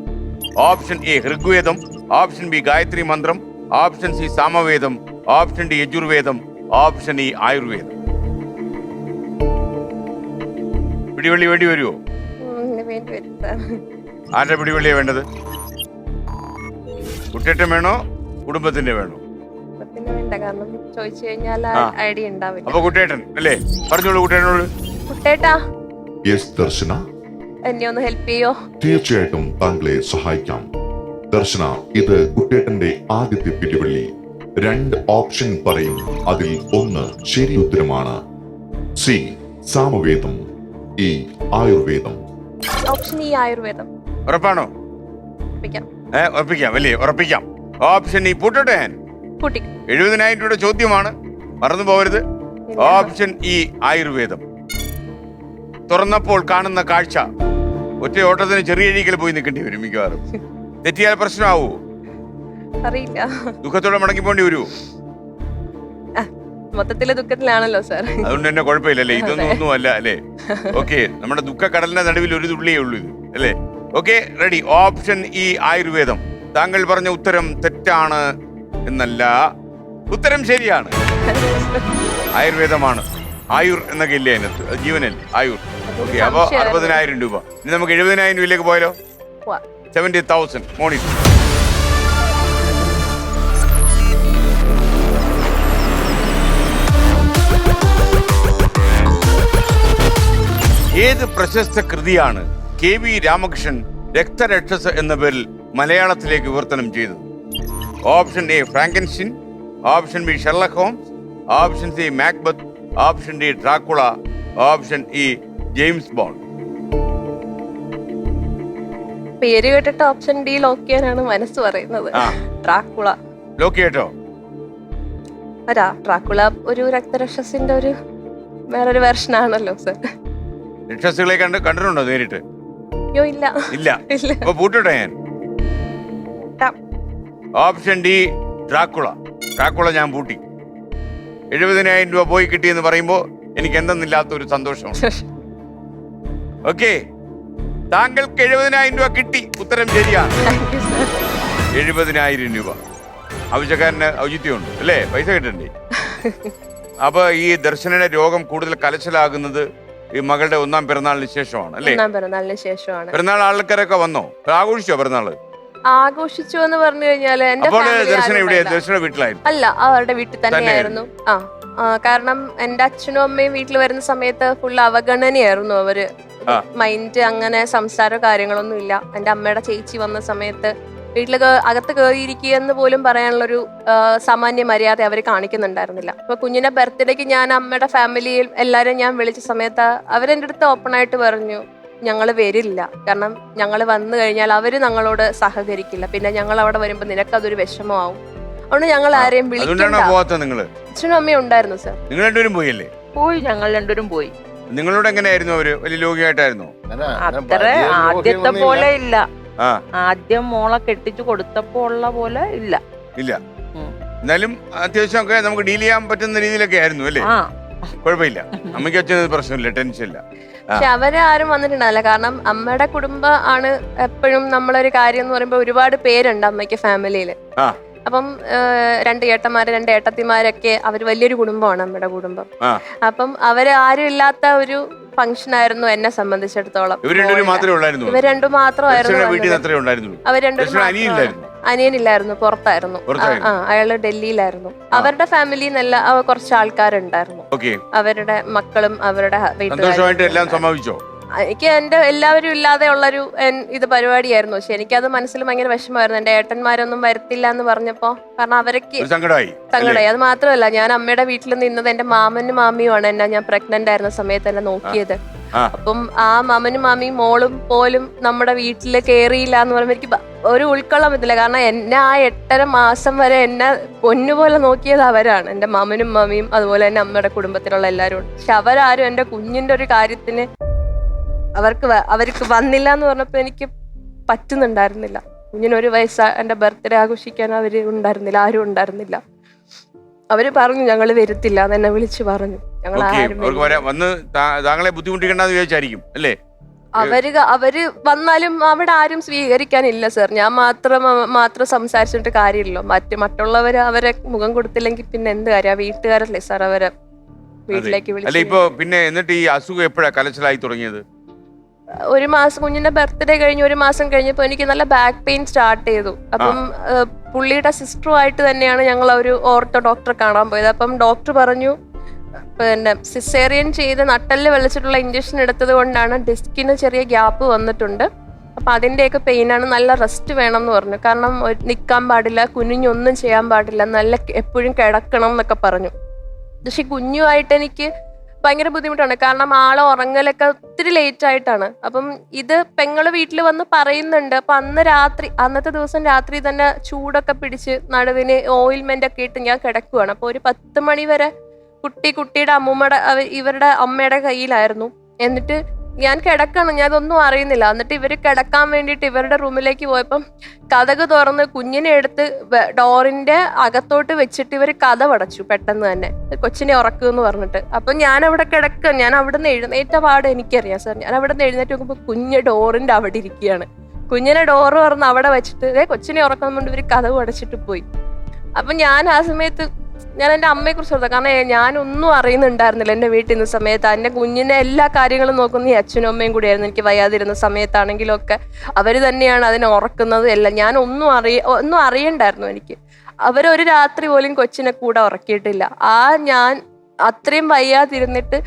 Option A Rigveda, option B Gayatri Mantra, option C Samaveda, option D Yajurveda, option E Ayurveda. പിടിവള്ളി വേണ്ടി വരുമോ? വേണ്ടി വരും സാർ. ആരുടെ പിടിവള്ളിയാ വേണ്ടത്? കുട്ടേട്ടൻ വേണോ കുടുംബത്തിന്റെ വേണോ? കുടുംബത്തിന് വേണ്ട, കാരണം ചോദിച്ചു കഴിഞ്ഞാൽ ഐഡിയ ഉണ്ടാവില്ല. അപ്പൊ കുട്ടേട്ടൻ അല്ലേ? പറഞ്ഞോളൂ കുട്ടേട്ടനോട്. കുട്ടേട്ടാ, യെസ് ദർശന, എന്നെ ഒന്ന് ഹെൽപ്പ് ചെയ്യോ? തീർച്ചയായിട്ടും താങ്കളെ സഹായിക്കാം. ദർശന, ഇത് കുട്ടേട്ടന്റെ ആദ്യത്തെ പിടിവള്ളി. 2 ഓപ്ഷൻ പറയും, അതിൽ ഒന്ന് ശരി ഉത്തരമാണ്. സി സാമവേദം, ഇ ആയുർവേദം. ഓപ്ഷൻ ഇ ആയുർവേദം. ഉറപ്പാണോ? ഉറപ്പിക്കാം. ഉറപ്പിക്കാം അല്ലേ? ഉറപ്പിക്കാം. ഓപ്ഷൻ ഇ പൂട്ടട്ടെ ഞാൻ. കൂട്ടി. 70,000 രൂപയുടെ ചോദ്യമാണ്, മറന്നു പോകരുത്. ഓപ്ഷൻ ഇ ആയുർവേദം. തുറന്നപ്പോൾ കാണുന്ന കാഴ്ച ഒറ്റ ഓട്ടത്തിന് ചെറിയ അഴീക്കൽ പോയി നിൽക്കേണ്ടി വരും മിക്കവാറും. തെറ്റിയാൽ പ്രശ്നമാവൂ? അറിയില്ല. ദുഃഖത്തോടെ മടങ്ങി പോണ്ടി വരുമോ? മൊത്തത്തില് ദുഃഖത്തിലാണല്ലോ സാർ. അതുകൊണ്ട് തന്നെ കുഴപ്പമില്ലല്ലേ? ഇതൊന്നും ഒന്നും അല്ല അല്ലേ? ഓക്കെ, നമ്മുടെ ദുഃഖക്കടലിന്റെ നടുവിൽ ഒരു തുള്ളിയേ ഉള്ളൂ ഇത് അല്ലേ? Okay, ready. ഓപ്ഷൻ ഇ ആയുർവേദം. താങ്കൾ പറഞ്ഞ ഉത്തരം തെറ്റാണ് എന്നല്ല, ഉത്തരം ശരിയാണ്. ആയുർവേദമാണ്. ആയുർ എന്നൊക്കെ ഇല്ലേ അതിനകത്ത്? ജീവനൽ ആയുർ. ഓക്കെ, അപ്പൊ 60,000 രൂപ. ഇനി നമുക്ക് 70,000 രൂപയിലേക്ക് പോയാലോ? 70,000 മോണി. ഏത് പ്രശസ്ത കൃതിയാണ് KV രാമകൃഷ്ണൻ രക്തരക്ഷസ് എന്ന പേരിൽ മലയാളത്തിലേക്ക് വിവർത്തനം ചെയ്തത്? Option A Frankenstein, option B Sherlock Holmes, option C Macbeth, option D Dracula, option E James Bond. പേര് കേട്ടിട്ട് ഓപ്ഷൻ ഡി ലോക്ക് ചെയ്യാനാണ് മനസ്സ് പറയുന്നത്. ഡ്രാക്കുള. ലോക്ക് കേട്ടോ? ഡ്രാക്കുള ഒരു രക്തരക്ഷസിന്റെ ഒരു വേറൊരു വെർഷൻ ആണല്ലോ സർ. രക്ഷസുകളെ കണ്ടിട്ടുണ്ടോ നേരിട്ട്? അയ്യോ ഇല്ല. ഇല്ല. അപ്പൊ പൂട്ടട്ടെ ഞാൻ. Option D Dracula. ഡ്രാക്കുള ഞാൻ പൂട്ടി. 70,000 രൂപ പോയി കിട്ടിയെന്ന് പറയുമ്പോ എനിക്ക് എന്തെന്നില്ലാത്ത ഒരു സന്തോഷമാണ്. ഓക്കെ, താങ്കൾക്ക് 70,000 രൂപ കിട്ടി. ഉത്തരം ശരിയാണ്. 70,000 രൂപ. ആവശ്യക്കാരന് ഔചിത്യമുണ്ട് അല്ലേ? പൈസ കിട്ടണ്ടേ? അപ്പൊ ഈ ദർശനയുടെ രോഗം കൂടുതൽ കലശലാകുന്നത് ഈ മകളുടെ 1ാം പിറന്നാളിന് ശേഷമാണ് അല്ലേ? 1ാം പിറന്നാളിന് ശേഷമാണ്. പിറന്നാൾ ആൾക്കാരൊക്കെ വന്നോ? ആഘോഷിച്ചോ പിറന്നാള്? ആഘോഷിച്ചു എന്ന് പറഞ്ഞു കഴിഞ്ഞാല് എന്റെ ദർശന എവിടെയാ? ദർശന വീട്ടിലായിരുന്നു? അല്ല, അവരുടെ വീട്ടിൽ തന്നെയായിരുന്നു. കാരണം എന്റെ അച്ഛനും അമ്മയും വീട്ടിൽ വരുന്ന സമയത്ത് ഫുൾ അവഗണനയായിരുന്നു. അവര് മൈൻഡ് അങ്ങനെ സംസാര കാര്യങ്ങളൊന്നും ഇല്ല. എന്റെ അമ്മയുടെ ചേച്ചി വന്ന സമയത്ത് വീട്ടിൽ അകത്ത് കയറിയിരിക്കുക എന്ന് പോലും പറയാനുള്ളൊരു സാമാന്യ മര്യാദ അവർ കാണിക്കുന്നുണ്ടായിരുന്നില്ല. അപ്പൊ കുഞ്ഞിന്റെ ബർത്ത്ഡേക്ക് ഞാൻ അമ്മയുടെ ഫാമിലിയിൽ എല്ലാരും ഞാൻ വിളിച്ച സമയത്ത് അവരെന്റെ അടുത്ത് ഓപ്പൺ ആയിട്ട് പറഞ്ഞു, ഞങ്ങൾ വരില്ല, കാരണം ഞങ്ങൾ വന്നു കഴിഞ്ഞാൽ അവര് ഞങ്ങളോട് സഹകരിക്കില്ല, പിന്നെ ഞങ്ങൾ അവിടെ വരുമ്പോ നിനക്കതൊരു വിഷമമാവും, അതുകൊണ്ട് ഞങ്ങൾ ആരെയും വിളിക്കണ്ട. അച്ഛനും അമ്മയും ഉണ്ടായിരുന്നു സർ. നിങ്ങൾ രണ്ടുപേരും പോയല്ലേ? പോയി, ഞങ്ങൾ രണ്ടുപേരും പോയി. നിങ്ങളോട് എങ്ങനെയായിരുന്നു അവര്? വലിയ ലോകിയായിട്ടായിരുന്നു? അത്ര ആദ്യത്തെ പോലെ ഇല്ല. ആദ്യം മോളെ കെട്ടിച്ചു കൊടുത്തപ്പോ ഉള്ള പോലെ ഇല്ല. ഇല്ല. എന്നാലും അത്യാവശ്യം ഒക്കെ നമുക്ക് ഡീൽ ചെയ്യാൻ പറ്റുന്ന രീതിയിലൊക്കെ ആയിരുന്നു അല്ലേ? കുഴപ്പമില്ല. അമ്മയ്ക്ക് അച്ഛനത് പ്രശ്നമില്ല, ടെൻഷൻ ഇല്ല. പക്ഷെ അവരെ ആരും വന്നിട്ടുണ്ടാവില്ല. കാരണം അമ്മയുടെ കുടുംബം ആണ് എപ്പോഴും നമ്മളൊരു കാര്യം എന്ന് പറയുമ്പോ ഒരുപാട് പേരുണ്ട് അമ്മയ്ക്ക് ഫാമിലിയില്. അപ്പം 2 ഏട്ടന്മാര് 2 ഏട്ടത്തിമാരൊക്കെ അവര് വലിയൊരു കുടുംബമാണ് അമ്മയുടെ കുടുംബം. അപ്പം അവര് ആരും ഇല്ലാത്ത ഒരു ഫംഗ്ഷൻ ആയിരുന്നു എന്നെ സംബന്ധിച്ചിടത്തോളം. ഇവർ രണ്ടും മാത്രമായിരുന്നു. അവർ രണ്ടുപേരും. അനിയനില്ലായിരുന്നു, പുറത്തായിരുന്നു. അയാള് ഡൽഹിയിലായിരുന്നു. അവരുടെ ഫാമിലിയിൽ നിന്നെല്ലാം കുറച്ച് ആൾക്കാരുണ്ടായിരുന്നു. അവരുടെ മക്കളും അവരുടെ വീട്ടുകാരും. എനിക്ക് എന്റെ എല്ലാവരും ഇല്ലാതെ ഉള്ളൊരു ഇത് പരിപാടിയായിരുന്നു. പക്ഷെ എനിക്കത് മനസ്സിൽ ഭയങ്കര വിഷമമായിരുന്നു. എന്റെ ഏട്ടന്മാരൊന്നും വരത്തില്ല എന്ന് പറഞ്ഞപ്പോ, കാരണം അവരൊക്കെ സങ്കടമായി. അത് മാത്രമല്ല, ഞാൻ അമ്മയുടെ വീട്ടിൽ നിന്നത് എന്റെ മാമനും മാമിയുമാണ് എന്നെ ഞാൻ പ്രഗ്നന്റ് ആയിരുന്ന സമയത്ത് എന്നെ നോക്കിയത്. അപ്പം ആ മാമനും മാമിയും മോളും പോലും നമ്മുടെ വീട്ടില് കേറിയില്ല എന്ന് പറയുമ്പോ എനിക്ക് ഒരു ഉൾക്കൊള്ളാൻ പറ്റില്ല. കാരണം എന്നെ ആ 8.5 മാസം വരെ എന്നെ പൊന്നുപോലെ നോക്കിയത് അവരാണ്. എന്റെ മാമനും മാമിയും അതുപോലെ തന്നെ അമ്മയുടെ കുടുംബത്തിലുള്ള എല്ലാവരും. പക്ഷെ അവരാരും എന്റെ കുഞ്ഞിന്റെ ഒരു കാര്യത്തിന് അവർക്ക് വന്നില്ല എന്ന് പറഞ്ഞപ്പോ എനിക്ക് പറ്റുന്നുണ്ടായിരുന്നില്ല. കുഞ്ഞിനൊരു വയസ്സ് എന്റെ ബർത്ത്ഡേ ആഘോഷിക്കാൻ അവര് ഉണ്ടായിരുന്നില്ല, ആരും ഉണ്ടായിരുന്നില്ല. അവര് പറഞ്ഞു ഞങ്ങൾ വരത്തില്ല എന്ന് എന്നെ വിളിച്ചു പറഞ്ഞു. ഞങ്ങൾ താങ്കളെ ബുദ്ധിമുട്ടിക്കണ്ടെന്ന് വിചാരിച്ചായിരിക്കും അല്ലേ? അവര് വന്നാലും അവിടെ ആരും സ്വീകരിക്കാനില്ല സർ. ഞാൻ മാത്രം സംസാരിച്ചിട്ട് കാര്യമില്ലല്ലോ. മറ്റുള്ളവര് അവരെ മുഖം കൊടുത്തില്ലെങ്കിൽ പിന്നെ എന്ത് കാര്യം? വീട്ടുകാരല്ലേ സാർ അവരെ വീട്ടിലേക്ക് അല്ല വിളിച്ചു. ഇപ്പൊ പിന്നെ എന്നിട്ട് ഈ അസുഖം എപ്പോഴാ കലശലായി തുടങ്ങിയത്? ഒരു മാസം, കുഞ്ഞിന്റെ ബർത്ത്ഡേ കഴിഞ്ഞ് ഒരു മാസം കഴിഞ്ഞപ്പോൾ എനിക്ക് നല്ല ബാക്ക് പെയിൻ സ്റ്റാർട്ട് ചെയ്തു. അപ്പം പുള്ളിയുടെ സിസ്റ്ററുമായിട്ട് തന്നെയാണ് ഞങ്ങൾ ഒരു ഓർത്തോ ഡോക്ടറെ കാണാൻ പോയത്. അപ്പം ഡോക്ടർ പറഞ്ഞു, പിന്നെ സിസേറിയൻ ചെയ്ത് നട്ടലിൽ വെളിച്ചിട്ടുള്ള ഇഞ്ചക്ഷൻ എടുത്തത് കൊണ്ടാണ് ഡിസ്കിന് ചെറിയ ഗ്യാപ്പ് വന്നിട്ടുണ്ട്. അപ്പം അതിൻ്റെയൊക്കെ പെയിനാണ്, നല്ല റെസ്റ്റ് വേണം എന്ന് പറഞ്ഞു. കാരണം നിൽക്കാൻ പാടില്ല, കുനിഞ്ഞൊന്നും ചെയ്യാൻ പാടില്ല, നല്ല എപ്പോഴും കിടക്കണം എന്നൊക്കെ പറഞ്ഞു. പക്ഷെ കുഞ്ഞുമായിട്ട് എനിക്ക് ഭയങ്കര ബുദ്ധിമുട്ടാണ്. കാരണം ആളെ ഉറങ്ങലൊക്കെ ഒത്തിരി ലേറ്റ് ആയിട്ടാണ്. അപ്പം ഇത് പെങ്ങള് വീട്ടിൽ വന്ന് പറയുന്നുണ്ട്. അപ്പൊ അന്നത്തെ ദിവസം രാത്രി തന്നെ ചൂടൊക്കെ പിടിച്ച് നടുവിന് ഓയിൽമെന്റ് ഒക്കെ ഇട്ട് ഞാൻ കിടക്കുവാണ്. അപ്പൊ ഒരു 10 മണി വരെ കുട്ടിയുടെ ഇവരുടെ അമ്മയുടെ കയ്യിലായിരുന്നു. എന്നിട്ട് ഞാൻ കിടക്കണം, ഞാൻ അതൊന്നും അറിയുന്നില്ല. എന്നിട്ട് ഇവര് കിടക്കാൻ വേണ്ടിയിട്ട് ഇവരുടെ റൂമിലേക്ക് പോയപ്പം കതക് തുറന്ന് കുഞ്ഞിനെ എടുത്ത് ഡോറിന്റെ അകത്തോട്ട് വെച്ചിട്ട് ഇവര് കതവടച്ചു പെട്ടെന്ന് തന്നെ, കൊച്ചിനെ ഉറക്കുമെന്ന് പറഞ്ഞിട്ട്. അപ്പൊ ഞാൻ അവിടെ കിടക്കുക, ഞാൻ അവിടെ നിന്ന് എഴുന്നേറ്റ പാട് എനിക്കറിയാം സാർ. ഞാൻ അവിടെ നിന്ന് എഴുന്നേറ്റ് നോക്കുമ്പോൾ കുഞ്ഞ് ഡോറിന്റെ അവിടെ ഇരിക്കുകയാണ്. കുഞ്ഞിനെ ഡോറ് തുറന്ന് അവിടെ വെച്ചിട്ട് കൊച്ചിനെ ഉറക്കാൻ കൊണ്ട് ഇവര് കതവ് അടച്ചിട്ട് പോയി. അപ്പൊ ഞാൻ ആ സമയത്ത് ഞാൻ എൻ്റെ അമ്മയെ കുറിച്ച് ഓർത്താ. കാരണം ഞാനൊന്നും അറിയുന്നുണ്ടായിരുന്നില്ല എൻ്റെ വീട്ടിൽ നിന്ന് സമയത്ത്. എൻ്റെ കുഞ്ഞിനെ എല്ലാ കാര്യങ്ങളും നോക്കുന്ന ഈ അച്ഛനും അമ്മയും കൂടിയായിരുന്നു. എനിക്ക് വയ്യാതിരുന്ന സമയത്താണെങ്കിലും ഒക്കെ അവര് തന്നെയാണ് അതിനെ ഉറക്കുന്നത് എല്ലാം. ഞാൻ ഒന്നും അറിയണ്ടായിരുന്നു എനിക്ക്. അവരൊരു രാത്രി പോലും കൊച്ചിനെ കൂടെ ഉറക്കിയിട്ടില്ല. ഞാൻ അത്രയും വയ്യാതിരുന്നിട്ട്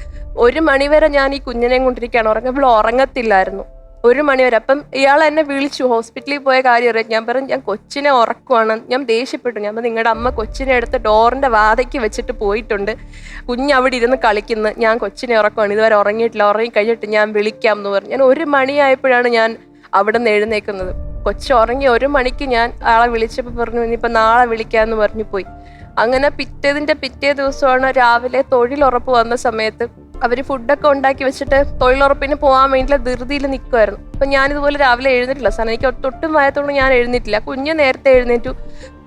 1 മണിവരെ ഞാൻ ഈ കുഞ്ഞിനെയും കൊണ്ടിരിക്കുകയാണ്. ഉറങ്ങുമ്പോൾ ഉറങ്ങത്തില്ലായിരുന്നു 1 മണിവരെ. അപ്പം ഇയാൾ എന്നെ വിളിച്ചു, ഹോസ്പിറ്റലിൽ പോയ കാര്യം അറിയാം. ഞാൻ പറഞ്ഞു ഞാൻ കൊച്ചിനെ ഉറക്കുവാണ്. ഞാൻ ദേഷ്യപ്പെട്ടു. ഞാൻ പറഞ്ഞു നിങ്ങളുടെ അമ്മ കൊച്ചിനെ എടുത്ത് ഡോറിന്റെ വാതയ്ക്ക് വെച്ചിട്ട് പോയിട്ടുണ്ട്, കുഞ്ഞ് അവിടെ ഇരുന്ന് കളിക്കുന്നു, ഞാൻ കൊച്ചിനെ ഉറക്കുവാണ്, ഇതുവരെ ഉറങ്ങിയിട്ടില്ല, ഉറങ്ങി കഴിഞ്ഞിട്ട് ഞാൻ വിളിക്കാം എന്ന് പറഞ്ഞു. ഞാൻ 1 മണിയായപ്പോഴാണ് ഞാൻ അവിടെ നിന്ന് എഴുന്നേക്കുന്നത്. കൊച്ചു ഉറങ്ങി 1 മണിക്ക് ഞാൻ ആളെ വിളിച്ചപ്പോൾ പറഞ്ഞു ഇനിയിപ്പോൾ നാളെ വിളിക്കാമെന്ന് പറഞ്ഞു പോയി. അങ്ങനെ പിറ്റേ ദിവസമാണ് രാവിലെ തൊഴിലുറപ്പ് വന്ന സമയത്ത് അവര് ഫുഡൊക്കെ ഉണ്ടാക്കി വെച്ചിട്ട് തൊഴിലുറപ്പിന് പോകാൻ വേണ്ടിയിട്ടുള്ള ധൃതിയിൽ നിൽക്കുമായിരുന്നു. അപ്പൊ ഞാനിതുപോലെ രാവിലെ എഴുന്നേറ്റില്ല സാർ. എനിക്ക് ഒട്ടും വയത്തോണ്ട് ഞാൻ എഴുന്നേറ്റില്ല. കുഞ്ഞ് നേരത്തെ എഴുന്നേറ്റു.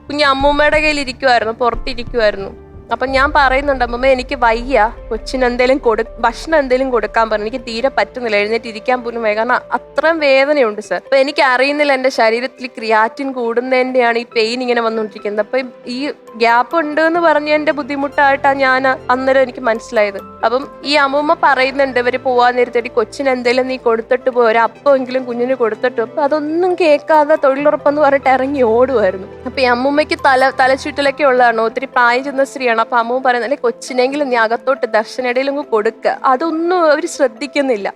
കുഞ്ഞ് അമ്മൂമ്മയുടെ കയ്യിൽ ഇരിക്കുമായിരുന്നു, പുറത്തിരിക്കുമായിരുന്നു. അപ്പൊ ഞാൻ പറയുന്നുണ്ട് അമ്മമ്മ എനിക്ക് വയ്യ, കൊച്ചിന് എന്തേലും ഭക്ഷണം എന്തേലും കൊടുക്കാൻ പറഞ്ഞു. എനിക്ക് തീരെ പറ്റുന്നില്ല, എഴുന്നേറ്റ് ഇരിക്കാൻ പോലും വയ്യ. കാരണം അത്രയും വേദനയുണ്ട് സാർ. അപ്പൊ എനിക്ക് അറിയുന്നില്ല എൻ്റെ ശരീരത്തിൽ ക്രിയാറ്റിൻ കൂടുന്നതിൻ്റെയാണ് ഈ പെയിൻ ഇങ്ങനെ വന്നുകൊണ്ടിരിക്കുന്നത്. അപ്പൊ ഈ ഗ്യാപ്പ് ഉണ്ട് എന്ന് പറഞ്ഞതിന്റെ ബുദ്ധിമുട്ടായിട്ടാണ് ഞാൻ അന്നേരം എനിക്ക് മനസ്സിലായത്. അപ്പം ഈ അമ്മൂമ്മ പറയുന്നുണ്ട് ഇവര് പോവാൻ നേരത്തേക്ക് കൊച്ചിന് എന്തേലും നീ കൊടുത്തിട്ട് പോയി, ഒരു അപ്പമെങ്കിലും കുഞ്ഞിന് കൊടുത്തിട്ട്. അപ്പൊ അതൊന്നും കേൾക്കാതെ തൊഴിലുറപ്പെന്ന് പറഞ്ഞിട്ട് ഇറങ്ങി ഓടുമായിരുന്നു. അപ്പൊ ഈ അമ്മൂമ്മയ്ക്ക് തലച്ചുറ്റലൊക്കെ ഉള്ളതാണ്, ഒത്തിരി പ്രായം ചെന്ന സ്ത്രീയാണ്. അപ്പൊ അമ്മ പറയുന്നത് കൊച്ചിനെങ്കിലും നീ അകത്തോട്ട് ദർശനയിടയിലും കൊടുക്കുക. അതൊന്നും അവർ ശ്രദ്ധിക്കുന്നില്ല.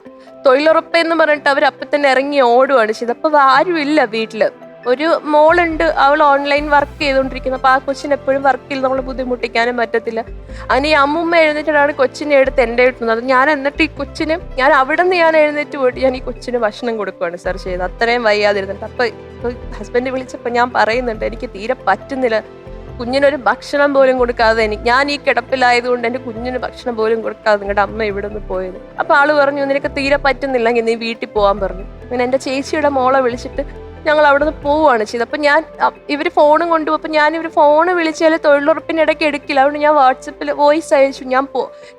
തൊഴിലുറപ്പെന്ന് പറഞ്ഞിട്ട് അവർ അപ്പം തന്നെ ഇറങ്ങി ഓടുകയാണ് ചെയ്തത്. അപ്പൊ ആരും ഇല്ല വീട്ടില്. ഒരു മോളുണ്ട്, അവൾ ഓൺലൈൻ വർക്ക് ചെയ്തുകൊണ്ടിരിക്കുന്നത്. അപ്പൊ ആ കൊച്ചിന് എപ്പോഴും വർക്കിൽ നമ്മൾ ബുദ്ധിമുട്ടിക്കാനും പറ്റത്തില്ല. അങ്ങനെ ഈ അമ്മൂമ്മ എഴുന്നേറ്റിട്ടാണ് കൊച്ചിനെ എടുത്ത് എൻ്റെ ഇട്ടുന്നത്. ഞാൻ എന്നിട്ട് ഈ കൊച്ചിന് അവിടെ നിന്ന് ഞാൻ എഴുന്നേറ്റ് പോയിട്ട് ഞാൻ ഈ കൊച്ചിന് ഭക്ഷണം കൊടുക്കുകയാണ് സാർ ചെയ്തത്, അത്രയും വയ്യാതിരുന്നിട്ട്. അപ്പൊ ഹസ്ബൻഡ് വിളിച്ചപ്പോൾ ഞാൻ പറയുന്നുണ്ട് എനിക്ക് തീരെ പറ്റുന്നില്ല, കുഞ്ഞിനൊരു ഭക്ഷണം പോലും കൊടുക്കാതെ ഞാൻ ഈ കിടപ്പിലായതുകൊണ്ട് എൻ്റെ കുഞ്ഞിന് ഭക്ഷണം പോലും കൊടുക്കാതെ നിങ്ങളുടെ അമ്മ ഇവിടെ നിന്ന് പോയത്. അപ്പൊ ആള് പറഞ്ഞു നിനക്ക് തീരെ പറ്റുന്നില്ലെങ്കിൽ നീ വീട്ടിൽ പോകാൻ പറഞ്ഞു. അങ്ങനെ എൻ്റെ ചേച്ചിയുടെ മോളെ വിളിച്ചിട്ട് ഞങ്ങൾ അവിടെ നിന്ന് പോവുകയാണ് ചെയ്തത്. അപ്പൊ ഇവര് ഫോണും കൊണ്ടുപോകും. ഇവര് ഫോണ് വിളിച്ചാൽ തൊഴിലുറപ്പിന്റെ ഇടയ്ക്ക് എടുക്കില്ല. അതുകൊണ്ട് ഞാൻ വാട്സപ്പിൽ വോയിസ് അയച്ചു,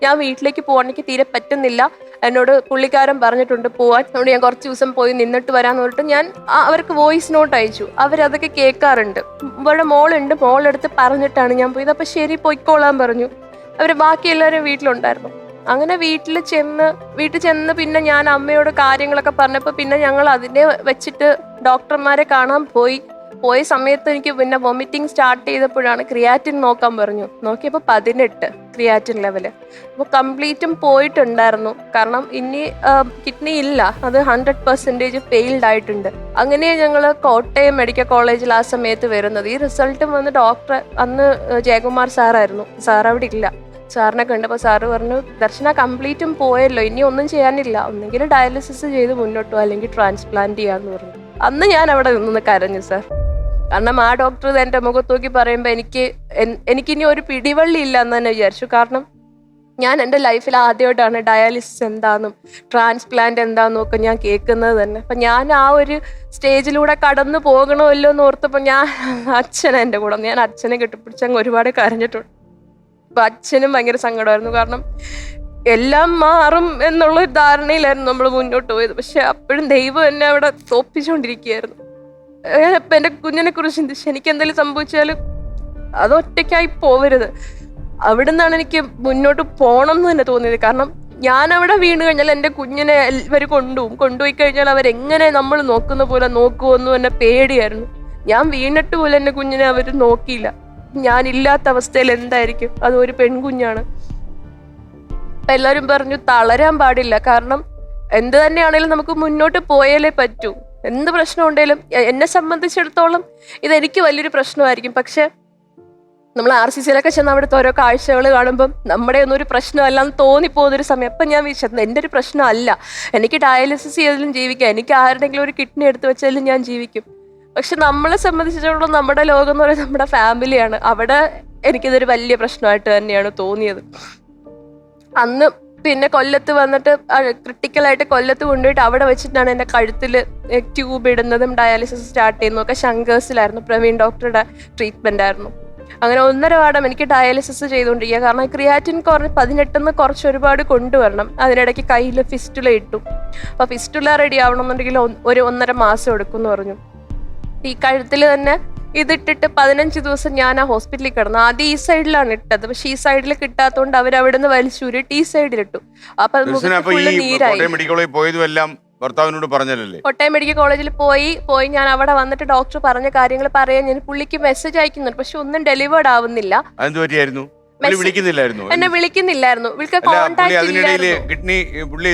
ഞാൻ വീട്ടിലേക്ക് പോകാൻ എനിക്ക് തീരെ പറ്റുന്നില്ല, എന്നോട് പുള്ളിക്കാരൻ പറഞ്ഞിട്ടുണ്ട് പോവാൻ, അതുകൊണ്ട് ഞാൻ കുറച്ച് ദിവസം പോയി നിന്നിട്ട് വരാന്ന് പറഞ്ഞിട്ട് ഞാൻ അവർക്ക് വോയിസ് നോട്ട് അയച്ചു. അവരതൊക്കെ കേൾക്കാറുണ്ട്. ഇവിടെ മോളുണ്ട്, മോളെടുത്ത് പറഞ്ഞിട്ടാണ് ഞാൻ പോയത്. അപ്പൊ ശരി പോയിക്കോളാൻ പറഞ്ഞു. അവര് ബാക്കി എല്ലാവരും വീട്ടിലുണ്ടായിരുന്നു. അങ്ങനെ വീട്ടിൽ ചെന്ന് പിന്നെ ഞാൻ അമ്മയോട് കാര്യങ്ങളൊക്കെ പറഞ്ഞപ്പോൾ പിന്നെ ഞങ്ങൾ അതിനെ വെച്ചിട്ട് ഡോക്ടർമാരെ കാണാൻ പോയ സമയത്ത് എനിക്ക് പിന്നെ വൊമിറ്റിംഗ് സ്റ്റാർട്ട് ചെയ്തപ്പോഴാണ് ക്രിയാറ്റിൻ നോക്കാൻ പറഞ്ഞു. നോക്കിയപ്പോൾ 18 ക്രിയാറ്റിൻ ലെവല്. അപ്പോൾ കംപ്ലീറ്റും പോയിട്ടുണ്ടായിരുന്നു. കാരണം ഇനി കിഡ്നി ഇല്ല, അത് 100% ഫെയിൽഡ് ആയിട്ടുണ്ട്. അങ്ങനെ ഞങ്ങൾ കോട്ടയം മെഡിക്കൽ കോളേജിൽ ആ സമയത്ത് വരുന്നത്. ഈ റിസൾട്ടും വന്ന് ഡോക്ടർ അന്ന് ജയകുമാർ സാറായിരുന്നു. സാർ അവിടെ ഇല്ല. സാറിനെ കണ്ടപ്പോൾ സാറ് പറഞ്ഞു ദർശന കംപ്ലീറ്റും പോയല്ലോ, ഇനി ഒന്നും ചെയ്യാനില്ല, ഒന്നെങ്കിൽ ഡയാലിസിസ് ചെയ്ത് മുന്നോട്ടോ അല്ലെങ്കിൽ ട്രാൻസ്പ്ലാന്റ് ചെയ്യാന്ന് പറഞ്ഞു. അന്ന് ഞാൻ അവിടെ നിന്ന് കരഞ്ഞു സാർ. കാരണം ആ ഡോക്ടർ എൻ്റെ മുഖത്ത് നോക്കി പറയുമ്പോൾ എനിക്കിനി ഒരു പിടിവള്ളി ഇല്ല എന്ന് തന്നെ വിചാരിച്ചു. കാരണം ഞാൻ എൻ്റെ ലൈഫിൽ ആദ്യമായിട്ടാണ് ഡയാലിസിസ് എന്താണെന്നും ട്രാൻസ്പ്ലാന്റ് എന്താണെന്നും ഒക്കെ ഞാൻ കേൾക്കുന്നത് തന്നെ. അപ്പം ഞാൻ ആ ഒരു സ്റ്റേജിലൂടെ കടന്നു പോകണമല്ലോ എന്ന് ഓർത്തപ്പോൾ അച്ഛനെ എൻ്റെ കൂടെ, ഞാൻ അച്ഛനെ കെട്ടിപ്പിടിച്ചങ്ങ് ഒരുപാട് കരഞ്ഞിട്ടുണ്ട്. അപ്പൊ അച്ഛനും ഭയങ്കര സങ്കടമായിരുന്നു. കാരണം എല്ലാം മാറും എന്നുള്ള ഒരു ധാരണയിലായിരുന്നു നമ്മൾ മുന്നോട്ട് പോയത്. പക്ഷെ അപ്പോഴും ദൈവം എന്നെ അവിടെ തോപ്പിച്ചുകൊണ്ടിരിക്കുകയായിരുന്നു. ഇപ്പൊ എന്റെ കുഞ്ഞിനെ കുറിച്ച് ചിന്തിച്ച് എനിക്ക് എന്തെങ്കിലും സംഭവിച്ചാലും അത് ഒറ്റയ്ക്കായി പോവരുത്. അവിടെ നിന്നാണ് എനിക്ക് മുന്നോട്ട് പോകണം എന്ന് തന്നെ തോന്നിയത്. കാരണം ഞാൻ അവിടെ വീണ് കഴിഞ്ഞാൽ എൻ്റെ കുഞ്ഞിനെ ഇവർ കൊണ്ടുപോയി കഴിഞ്ഞാൽ അവരെങ്ങനെ നമ്മൾ നോക്കുന്ന പോലെ നോക്കുമെന്ന് തന്നെ പേടിയായിരുന്നു. ഞാൻ വീണിട്ട് പോലും എൻ്റെ കുഞ്ഞിനെ അവർ നോക്കിയില്ല. ഞാനില്ലാത്ത അവസ്ഥയിൽ എന്തായിരിക്കും, അത് ഒരു പെൺകുഞ്ഞാണ്. അപ്പൊ എല്ലാവരും പറഞ്ഞു തളരാൻ പാടില്ല, കാരണം എന്ത് തന്നെയാണെങ്കിലും നമുക്ക് മുന്നോട്ട് പോയാലേ പറ്റൂ. എന്ത് പ്രശ്നം ഉണ്ടെങ്കിലും എന്നെ സംബന്ധിച്ചിടത്തോളം ഇതെനിക്ക് വലിയൊരു പ്രശ്നമായിരിക്കും. പക്ഷെ നമ്മൾ RCCയിലൊക്കെ ചെന്ന് അവിടുത്തെ ഓരോ കാഴ്ചകൾ കാണുമ്പം നമ്മുടെ ഒന്നും ഒരു പ്രശ്നമല്ലെന്ന് തോന്നിപ്പോകുന്നൊരു സമയം. അപ്പം ഞാൻ വിചാരിച്ചത് എൻ്റെ ഒരു പ്രശ്നമല്ല, എനിക്ക് ഡയാലിസിസ് ചെയ്താലും ജീവിക്കാം, എനിക്ക് ആരുടെങ്കിലും ഒരു കിഡ്നി എടുത്ത് വെച്ചാലും ഞാൻ ജീവിക്കും. പക്ഷെ നമ്മളെ സംബന്ധിച്ചിടത്തോളം നമ്മുടെ ലോകം എന്ന് പറയുന്നത് നമ്മുടെ ഫാമിലിയാണ്. അവിടെ എനിക്കിതൊരു വലിയ പ്രശ്നമായിട്ട് തന്നെയാണ് തോന്നിയത്. അന്ന് പിന്നെ കൊല്ലത്ത് വന്നിട്ട് ക്രിട്ടിക്കലായിട്ട് കൊല്ലത്ത് കൊണ്ടുപോയിട്ട് അവിടെ വെച്ചിട്ടാണ് എൻ്റെ കഴുത്തിൽ ട്യൂബ് ഇടുന്നതും ഡയാലിസിസ് സ്റ്റാർട്ട് ചെയ്യുന്നതൊക്കെ ശങ്കേഴ്സിലായിരുന്നു. പ്രവീൺ ഡോക്ടറുടെ ട്രീറ്റ്മെൻ്റ് ആയിരുന്നു. അങ്ങനെ 1.5 വാരം എനിക്ക് ഡയാലിസിസ് ചെയ്തുകൊണ്ടിരിക്കുക. കാരണം ക്രിയാറ്റിൻ 18 കുറച്ച് ഒരുപാട് കൊണ്ടുവരണം. അതിനിടയ്ക്ക് കയ്യിൽ ഫിസ്റ്റുല ഇട്ടു. അപ്പോൾ ഫിസ്റ്റുല റെഡി ആവണമെന്നുണ്ടെങ്കിൽ 1.5 മാസം എടുക്കും എന്ന് പറഞ്ഞു. ഈ കഴുത്തിൽ തന്നെ ഇതിട്ടിട്ട് 15 ദിവസം ഞാൻ ആ ഹോസ്പിറ്റലിൽ കിടന്നു. ആദ്യം ഈ സൈഡിലാണ് ഇട്ടത്, പക്ഷെ ഈ സൈഡിൽ കിട്ടാത്തതുകൊണ്ട് അവരവിടെ നിന്ന് വലിച്ചൂരിട്ട് ഈ സൈഡിലിട്ടു. അപ്പൊ മെഡിക്കൽ പോയതുമെല്ലാം ഭർത്താവിനോട് പറഞ്ഞല്ലേ? കോട്ടയം മെഡിക്കൽ കോളേജിൽ പോയി ഞാൻ അവിടെ വന്നിട്ട് ഡോക്ടർ പറഞ്ഞ കാര്യങ്ങൾ പറയാൻ ഞാൻ പുള്ളിക്ക് മെസ്സേജ് അയക്കുന്നുണ്ട്. പക്ഷെ ഒന്നും ഡെലിവേർഡ് ആവുന്നില്ല. എന്നെ വിളിക്കുന്നില്ലായിരുന്നു. കിഡ്നി പുള്ളി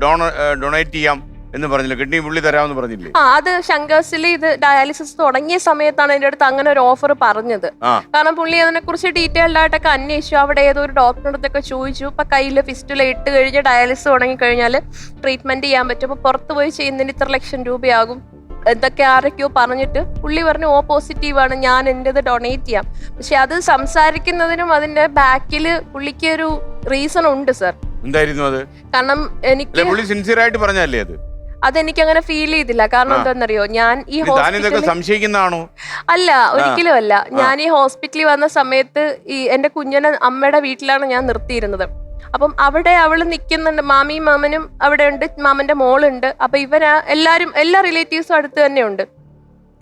ഡൊണേറ്റ് ചെയ്യാം എന്ന് പറഞ്ഞില്ല, കിഡ്നി പുള്ളി തരാമെന്ന് പറഞ്ഞില്ലേ? അത് ശങ്കേഴ്സിൽ ഇത് ഡയാലിസിസ് തുടങ്ങിയ സമയത്താണ് എൻ്റെ അടുത്ത് അങ്ങനെ ഒരു ഓഫർ പറഞ്ഞത്. കാരണം പുള്ളി അതിനെ കുറിച്ച് ഡീറ്റെയിൽഡ് ആയിട്ടൊക്കെ അന്വേഷിച്ചു. അവിടെ ഏതോ ഒരു ഡോക്ടറിന്റെ അടുത്തൊക്കെ ചോദിച്ചു. ഇപ്പൊ കയ്യിൽ ഫിസ്റ്റുല ഇട്ട് കഴിഞ്ഞ് ഡയാലിസിസ് തുടങ്ങി കഴിഞ്ഞാൽ ട്രീറ്റ്മെന്റ് ചെയ്യാൻ പറ്റും. അപ്പൊ പുറത്ത് പോയി ചെയ്യുന്നതിന് ഇത്ര ലക്ഷം രൂപയാകും എന്തൊക്കെ ആരൊക്കെയോ പറഞ്ഞിട്ട് പുള്ളി പറഞ്ഞു ഓ പോസിറ്റീവാണ്, ഞാൻ എൻ്റെത് ഡൊണേറ്റ് ചെയ്യാം. പക്ഷെ അത് സംസാരിക്കുന്നതിനും അതിന്റെ ബാക്കിൽ പുള്ളിക്ക് ഒരു റീസൺ ഉണ്ട് സർ. എന്തായിരുന്നു അത്? കാരണം എനിക്ക് സിൻസിയർ ആയിട്ട് പറഞ്ഞല്ലേ അത്? അതെനിക്ക് അങ്ങനെ ഫീൽ ചെയ്തില്ല. കാരണം എന്താണെന്നറിയോ, ഞാൻ ഈ സംശയിക്കുന്നതാണോ? അല്ല, ഒരിക്കലും അല്ല. ഞാൻ ഈ ഹോസ്പിറ്റലിൽ വന്ന സമയത്ത് എന്റെ കുഞ്ഞിനെ അമ്മയുടെ വീട്ടിലാണ് ഞാൻ നിർത്തിയിരുന്നത്. അപ്പം അവിടെ അവള് നിൽക്കുന്നുണ്ട്, മാമിയും മാമനും അവിടെ ഉണ്ട്, മാമന്റെ മോളുണ്ട്. അപ്പൊ എല്ലാ റിലേറ്റീവ്സും അടുത്ത് തന്നെ ഉണ്ട്.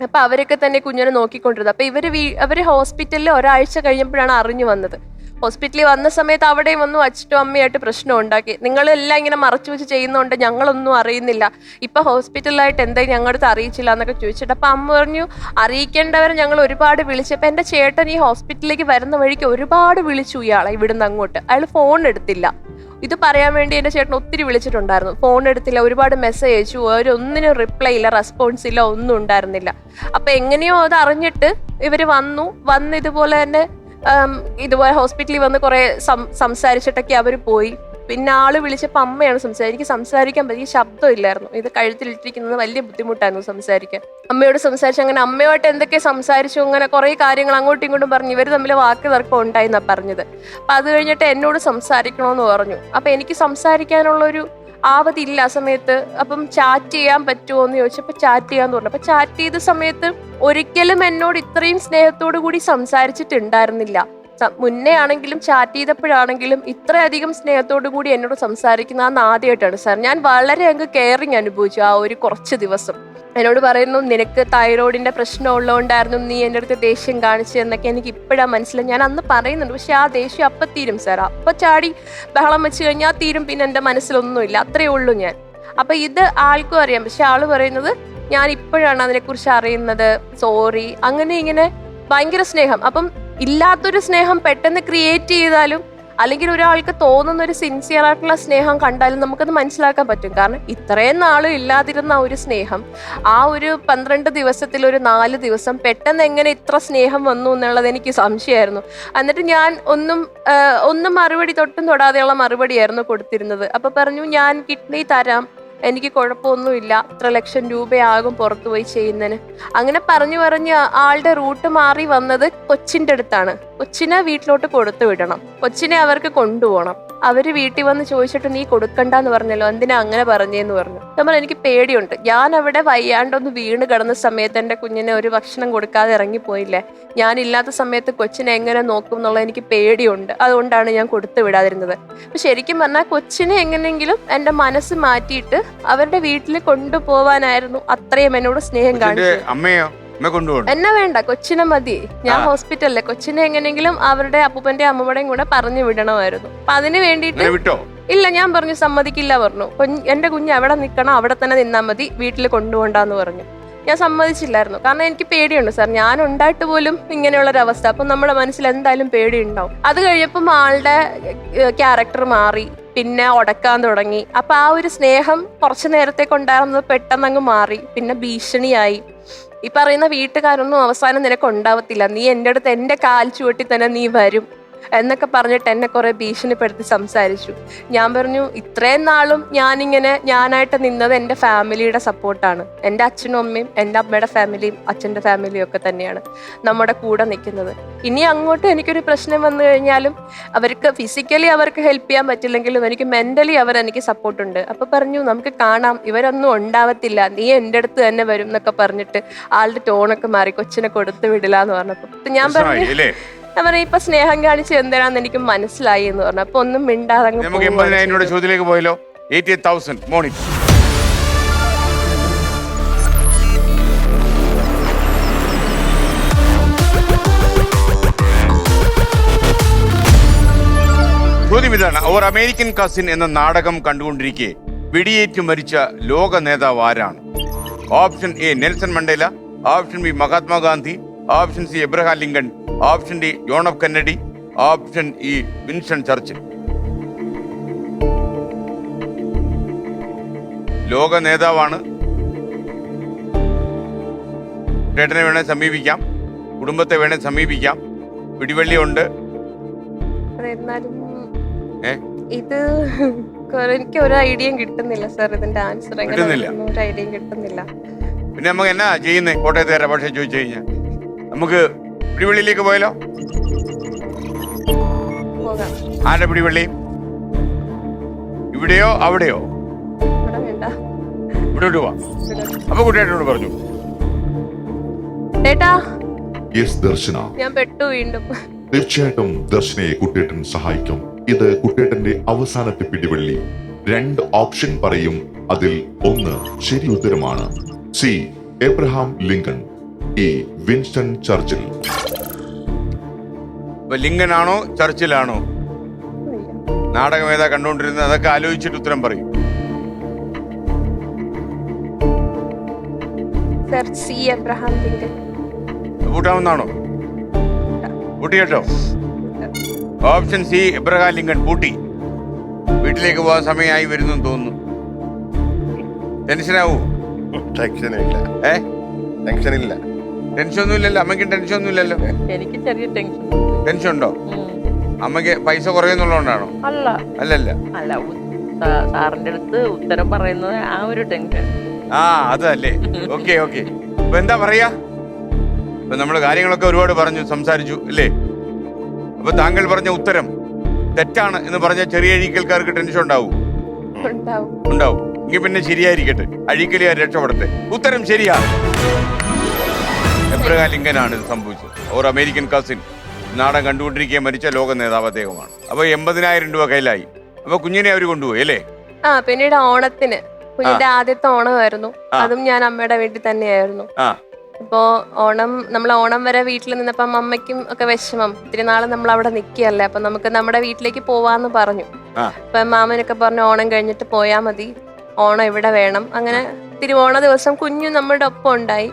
അപ്പൊ അവരൊക്കെ തന്നെ കുഞ്ഞിനെ നോക്കിക്കൊണ്ടിരുന്നത്. അപ്പൊ അവര് ഹോസ്പിറ്റലിൽ ഒരാഴ്ച കഴിഞ്ഞപ്പോഴാണ് അറിഞ്ഞു വന്നത്. ഹോസ്പിറ്റലിൽ വന്ന സമയത്ത് അവിടെയും വന്നു അച്ഛനും അമ്മയായിട്ട് പ്രശ്നം ഉണ്ടാക്കി. നിങ്ങളെല്ലാം ഇങ്ങനെ മറച്ചു വെച്ച് ചെയ്യുന്നതുകൊണ്ട് ഞങ്ങളൊന്നും അറിയുന്നില്ല, ഇപ്പൊ ഹോസ്പിറ്റലിലായിട്ട് എന്തായാലും ഞങ്ങളുടെ അറിയിച്ചില്ല എന്നൊക്കെ ചോദിച്ചിട്ട്. അപ്പൊ അമ്മ പറഞ്ഞു അറിയിക്കേണ്ടവരെ ഞങ്ങൾ ഒരുപാട് വിളിച്ചപ്പോൾ എൻ്റെ ചേട്ടൻ ഈ ഹോസ്പിറ്റലിലേക്ക് വരുന്ന വഴിക്ക് ഒരുപാട് വിളിച്ചു ഇയാളെ ഇവിടുന്ന് അങ്ങോട്ട്. അയാൾ ഫോൺ എടുത്തില്ല. ഇത് പറയാൻ വേണ്ടി എൻ്റെ ചേട്ടൻ ഒത്തിരി വിളിച്ചിട്ടുണ്ടായിരുന്നു. ഫോൺ എടുത്തില്ല, ഒരുപാട് മെസ്സേജ് അയച്ചു, ഒന്നിനും റിപ്ലൈ ഇല്ല, റെസ്പോൺസ് ഇല്ല, ഒന്നും ഉണ്ടായിരുന്നില്ല. അപ്പൊ എങ്ങനെയോ അത് അറിഞ്ഞിട്ട് ഇവര് വന്ന് ഇതുപോലെ തന്നെ ഇതുപോലെ ഹോസ്പിറ്റലിൽ വന്ന് കുറെ സംസാരിച്ചിട്ടൊക്കെ അവര് പോയി. പിന്നെ ആള് വിളിച്ചപ്പോൾ അമ്മയാണ് എനിക്ക് സംസാരിക്കാൻ പറ്റിയ ശബ്ദമില്ലായിരുന്നു. ഇത് കഴുത്തിലിട്ടിരിക്കുന്നത് വലിയ ബുദ്ധിമുട്ടായിരുന്നു സംസാരിക്കാൻ. അമ്മയോട് സംസാരിച്ചു. അങ്ങനെ അമ്മയുമായിട്ട് എന്തൊക്കെ സംസാരിച്ചു, അങ്ങനെ കുറെ കാര്യങ്ങൾ അങ്ങോട്ടും ഇങ്ങോട്ടും പറഞ്ഞു. ഇവർ തമ്മിൽ വാക്ക് തർക്കം ഉണ്ടായിന്നാ പറഞ്ഞത്. അപ്പൊ അത് കഴിഞ്ഞിട്ട് എന്നോട് സംസാരിക്കണമെന്ന് പറഞ്ഞു. അപ്പൊ എനിക്ക് സംസാരിക്കാനുള്ളൊരു ആവതില്ല ആ സമയത്ത്. അപ്പം ചാറ്റ് ചെയ്യാൻ പറ്റുമോ എന്ന് ചോദിച്ചപ്പോൾ ചാറ്റ് ചെയ്യാന്ന് പറഞ്ഞു. അപ്പൊ ചാറ്റ് ചെയ്ത സമയത്ത് ഒരിക്കലും എന്നോട് ഇത്രയും സ്നേഹത്തോടു കൂടി സംസാരിച്ചിട്ടുണ്ടായിരുന്നില്ല. മുന്നേ ആണെങ്കിലും ചാറ്റ് ചെയ്തപ്പോഴാണെങ്കിലും ഇത്രയധികം സ്നേഹത്തോടു കൂടി എന്നോട് സംസാരിക്കുന്ന ആദ്യമായിട്ടാണ് സാർ. ഞാൻ വളരെ അങ്ങ് കെയറിങ് അനുഭവിച്ചു ആ ഒരു കുറച്ച് ദിവസം. എന്നോട് പറയുന്നു നിനക്ക് തൈറോയിഡിന്റെ പ്രശ്നം ഉള്ളതുകൊണ്ടായിരുന്നു നീ എൻ്റെ അടുത്ത് ദേഷ്യം കാണിച്ചു എന്നൊക്കെ എനിക്ക് ഇപ്പോഴാണ് മനസ്സിലായി. ഞാൻ അന്ന് പറയുന്നുണ്ട്, പക്ഷെ ആ ദേഷ്യം അപ്പം തീരും സാർ. അപ്പം ചാടി ബഹളം വെച്ച് കഴിഞ്ഞാൽ തീരും, പിന്നെ എൻ്റെ മനസ്സിലൊന്നുമില്ല, അത്രയേ ഉള്ളൂ ഞാൻ. അപ്പൊ ഇത് ആൾക്കും അറിയാം. പക്ഷെ ആള് പറയുന്നത് ഞാൻ ഇപ്പോഴാണ് അതിനെക്കുറിച്ച് അറിയുന്നത്, സോറി, അങ്ങനെ ഇങ്ങനെ ഭയങ്കര സ്നേഹം. അപ്പം ഇല്ലാത്തൊരു സ്നേഹം പെട്ടെന്ന് ക്രിയേറ്റ് ചെയ്താലും അല്ലെങ്കിൽ ഒരാൾക്ക് തോന്നുന്ന ഒരു സിൻസിയർ ആയിട്ടുള്ള സ്നേഹം കണ്ടാലും നമുക്കത് മനസ്സിലാക്കാൻ പറ്റും. കാരണം ഇത്രയും നാളും ഇല്ലാതിരുന്ന ഒരു സ്നേഹം ആ ഒരു 12 ദിവസത്തിൽ ഒരു 4 ദിവസം പെട്ടെന്ന് എങ്ങനെ ഇത്ര സ്നേഹം വന്നു എന്നുള്ളത് എനിക്ക് സംശയമായിരുന്നു. എന്നിട്ട് ഞാൻ ഒന്നും മറുപടി തൊട്ടും തൊടാതെയുള്ള മറുപടിയായിരുന്നു കൊടുത്തിരുന്നത്. അപ്പൊ പറഞ്ഞു ഞാൻ കിഡ്നി തരാം, എനിക്ക് കുഴപ്പമൊന്നുമില്ല, ഇത്ര ലക്ഷം രൂപയാകും പുറത്തു പോയി ചെയ്യുന്നതിന്. അങ്ങനെ പറഞ്ഞ് ആളുടെ റൂട്ട് മാറി വന്നത് കൊച്ചിൻ്റെ അടുത്താണ്. കൊച്ചിനെ വീട്ടിലോട്ട് കൊടുത്തു വിടണം, കൊച്ചിനെ അവർക്ക് കൊണ്ടുപോകണം. അവര് വീട്ടിൽ വന്ന് ചോദിച്ചിട്ട് നീ കൊടുക്കണ്ടെന്ന് പറഞ്ഞല്ലോ, എന്തിനാ അങ്ങനെ പറഞ്ഞേന്ന് പറഞ്ഞു. നമ്മൾ എനിക്ക് പേടിയുണ്ട്. ഞാൻ അവിടെ വയ്യാണ്ടൊന്ന് വീണ് കിടന്ന സമയത്ത് എൻ്റെ കുഞ്ഞിനെ ഒരു ഭക്ഷണം കൊടുക്കാതെ ഇറങ്ങിപ്പോയില്ലേ, ഞാനില്ലാത്ത സമയത്ത് കൊച്ചിനെ എങ്ങനെ നോക്കും എന്നുള്ള എനിക്ക് പേടിയുണ്ട്. അതുകൊണ്ടാണ് ഞാൻ കൊടുത്തു വിടാതിരുന്നത്. അപ്പൊ ശരിക്കും പറഞ്ഞാൽ കൊച്ചിനെ എങ്ങനെയെങ്കിലും എൻ്റെ മനസ്സ് മാറ്റിയിട്ട് അവരുടെ വീട്ടിൽ കൊണ്ടുപോവാനായിരുന്നു അത്രയും എന്നോട് സ്നേഹം കാണിച്ചു. അമ്മയോ എന്നെ വേണ്ട, കൊച്ചിനെ മതി. ഞാൻ ഹോസ്പിറ്റലിലെ കൊച്ചിനെ എങ്ങനെയെങ്കിലും അവരുടെ അപ്പൂപ്പന്റെ അമ്മമ്മയുടെയും കൂടെ പറഞ്ഞു വിടണമായിരുന്നു. അപ്പൊ അതിന് വേണ്ടിയിട്ട് വിട്ടോ? ഇല്ല, ഞാൻ പറഞ്ഞു സമ്മതിക്കില്ല പറഞ്ഞു. എന്റെ കുഞ്ഞ് എവിടെ നിൽക്കണം അവിടെ തന്നെ നിന്നാൽ മതി, വീട്ടിൽ കൊണ്ടുപോകണ്ടെന്ന് പറഞ്ഞു. ഞാൻ സമ്മതിച്ചില്ലായിരുന്നു. കാരണം എനിക്ക് പേടിയുണ്ട് സാർ, ഞാൻ ഉണ്ടായിട്ട് പോലും ഇങ്ങനെയുള്ളൊരവസ്ഥ. അപ്പൊ നമ്മുടെ മനസ്സിൽ എന്തായാലും പേടിയുണ്ടാവും. അത് കഴിഞ്ഞപ്പം ആളുടെ ക്യാരക്ടർ മാറി, പിന്നെ ഉടക്കാൻ തുടങ്ങി. അപ്പൊ ആ ഒരു സ്നേഹം കുറച്ചു നേരത്തേക്ക് ഉണ്ടായിരുന്നത് പെട്ടെന്ന് അങ്ങ് മാറി. പിന്നെ ഭീഷണിയായി. ഈ പറയുന്ന വീട്ടുകാരൊന്നും അവസാനം നിനക്ക് ഉണ്ടാവത്തില്ല, നീ എൻ്റെ അടുത്ത് എൻ്റെ കാൽ ചുവട്ടി തന്നെ നീ വരും എന്നൊക്കെ പറഞ്ഞിട്ട് എന്നെ കുറെ ഭീഷണിപ്പെടുത്തി സംസാരിച്ചു. ഞാൻ പറഞ്ഞു ഇത്രയും നാളും ഞാനായിട്ട് നിന്നത് എൻ്റെ ഫാമിലിയുടെ സപ്പോർട്ടാണ്. എൻ്റെ അച്ഛനും അമ്മയും എൻ്റെ അമ്മയുടെ ഫാമിലിയും അച്ഛൻ്റെ ഫാമിലിയും ഒക്കെ തന്നെയാണ് നമ്മുടെ കൂടെ നിൽക്കുന്നത്. ഇനി അങ്ങോട്ട് എനിക്കൊരു പ്രശ്നം വന്നു കഴിഞ്ഞാലും അവർക്ക് ഫിസിക്കലി അവർക്ക് ഹെൽപ്പ് ചെയ്യാൻ പറ്റില്ലെങ്കിലും എനിക്ക് മെന്റലി അവരെനിക്ക് സപ്പോർട്ടുണ്ട്. അപ്പൊ പറഞ്ഞു നമുക്ക് കാണാം, ഇവരൊന്നും ഉണ്ടാവത്തില്ല, നീ എൻ്റെ അടുത്ത് തന്നെ വരും എന്നൊക്കെ പറഞ്ഞിട്ട് ആളുടെ ടോണൊക്കെ മാറി, കൊച്ചിനെ കൊടുത്തു വിടില്ല എന്ന് പറഞ്ഞപ്പോ ഞാൻ പറഞ്ഞു ഇപ്പൊ സ്നേഹം കാണിച്ച് എന്തിനാന്ന് എനിക്ക് മനസ്സിലായി എന്ന് പറഞ്ഞു. അപ്പൊ ഒന്നും മിണ്ടാതെ ചോദ്യത്തിലേക്ക് പോയല്ലോ. 88,000 മോർണിംഗ്. ചോദ്യം ഇതാണ്: ഒരു അമേരിക്കൻ കസിൻ എന്ന നാടകം കണ്ടുകൊണ്ടിരിക്കെ വെടിയേറ്റ് മരിച്ച ലോക നേതാവ് ആരാണ്? Option A Nelson Mandela, option B Mahatma Gandhi, option C Abraham Lincoln, option D John F Kennedy, option E Winston Churchill. ലോക നേതാവാണ്. ചേട്ടനെ വേണേ സമീപിക്കാം, കുടുംബത്തെ വേണേ സമീപിക്കാം, പിടിവള്ളി ഉണ്ട്. ഇത് എനിക്ക് ഒരു ഐഡിയയും കിട്ടുന്നില്ല സാർ, ഇതിന്റെ ആൻസർ ഒരു ഐഡിയയും കിട്ടുന്നില്ല. പിന്നെ നമുക്ക് എന്നാ ചെയ്യുന്നേ? കോട്ടയത്തുകാരെ പക്ഷേ ചോദിച്ചു കഴിഞ്ഞാൽ നമുക്ക് പിടിവള്ളിയിലേക്ക് പോയാലോ? ആരുടെ പിടിവള്ളി? ഇവിടെയോ അവിടെയോ? ഇവിടെ പോവാ. അപ്പൊ കുട്ടിയേട്ടനോട് പറഞ്ഞു. ദർശന, ഞാൻ പെട്ടു വീണ്ടും. തീർച്ചയായിട്ടും ദർശനയെ കുട്ടിയേട്ടൻ സഹായിക്കും. ഇത് കുട്ടിയേട്ടന്റെ അവസാനത്തെ പിടിവള്ളി. 2 ഓപ്ഷൻ പറയും, അതിൽ ഒന്ന് ശരി ഉത്തരമാണ്. C Abraham Lincoln, E Winston Churchill. Lincoln ആണോ ചർച്ചിലാണോ? നാടകം ഏതാ കണ്ടുകൊണ്ടിരുന്നത്? അതൊക്കെ ആലോചിച്ചിട്ട് ഉത്തരം പറയും. കൂട്ടാവുന്നാണോ? കൂട്ടി കേട്ടോ? ഓപ്ഷൻ സി എബ്രഹാം ലിങ്കൺ പൂട്ടി. വീട്ടിലേക്ക് പോകാൻ സമയമായി വരുന്നു തോന്നുന്നു. ടെൻഷനാവൂ? ടെൻഷനില്ല. ടെൻഷനില്ല. ടെൻഷൻ ഒന്നും ഇല്ലല്ലോ? അമ്മയ്ക്ക് ടെൻഷൻ ഒന്നും ഇല്ലല്ലോ? എനിക്ക് ചെറിയ ടെൻഷൻ. ടെൻഷൻ ഉണ്ടോ? അമ്മയ്ക്ക് പൈസ കുറയുന്നുള്ളതുകൊണ്ടാണോ? അല്ലല്ല. സാറിന്റെ അടുത്ത് ഉത്തരം പറയുന്നത് ആ ഒരു ടെൻഷൻ. അതല്ലേ. ഓക്കെ. അപ്പൊ എന്താ പറയാ? ഇപ്പൊ നമ്മള് കാര്യങ്ങളൊക്കെ ഒരുപാട് പറഞ്ഞു, സംസാരിച്ചു അല്ലേ? അപ്പൊ താങ്കൾ പറഞ്ഞ ഉത്തരം തെറ്റാണ് എന്ന് പറഞ്ഞ ചെറിയ അഴീക്കൽക്കാർക്ക് ടെൻഷൻ ഉണ്ടാവും. എങ്കിൽ പിന്നെ ശരിയായിരിക്കട്ടെ, അഴീക്കലുകാർ രക്ഷപ്പെടട്ടെ. ഉത്തരം ശരിയാണ്. എബ്രഹാം ലിങ്കനാണ് ഇത് സംഭവിച്ചത്. ഒരു അമേരിക്കൻ കസിൻ നാടകം കണ്ടുകൊണ്ടിരിക്കുക മരിച്ച ലോക നേതാവ് അദ്ദേഹമാണ്. അപ്പൊ 80,000 രൂപ കയ്യിലായി. അപ്പൊ കുഞ്ഞിനെ അവര് കൊണ്ടുപോയി അല്ലേ? പിന്നീട് ഓണത്തിന്, കുഞ്ഞിന്റെ ആദ്യത്തെ ഓണമായിരുന്നു, അതും ഞാൻ അമ്മയുടെ വീട്ടിൽ തന്നെയായിരുന്നു. അപ്പോ നമ്മൾ ഓണം വരെ വീട്ടിൽ നിന്നപ്പം അമ്മയ്ക്കും ഒക്കെ വിഷമം, ഇത്തിരി നാളെ നമ്മൾ അവിടെ നിൽക്കുകയല്ലേ, അപ്പൊ നമുക്ക് നമ്മുടെ വീട്ടിലേക്ക് പോവാന്ന് പറഞ്ഞു. അപ്പൊ മാമനൊക്കെ പറഞ്ഞു ഓണം കഴിഞ്ഞിട്ട് പോയാ മതി, ഓണം ഇവിടെ വേണം. അങ്ങനെ തിരുവോണ ദിവസം കുഞ്ഞു നമ്മുടെ ഒപ്പം ഉണ്ടായി.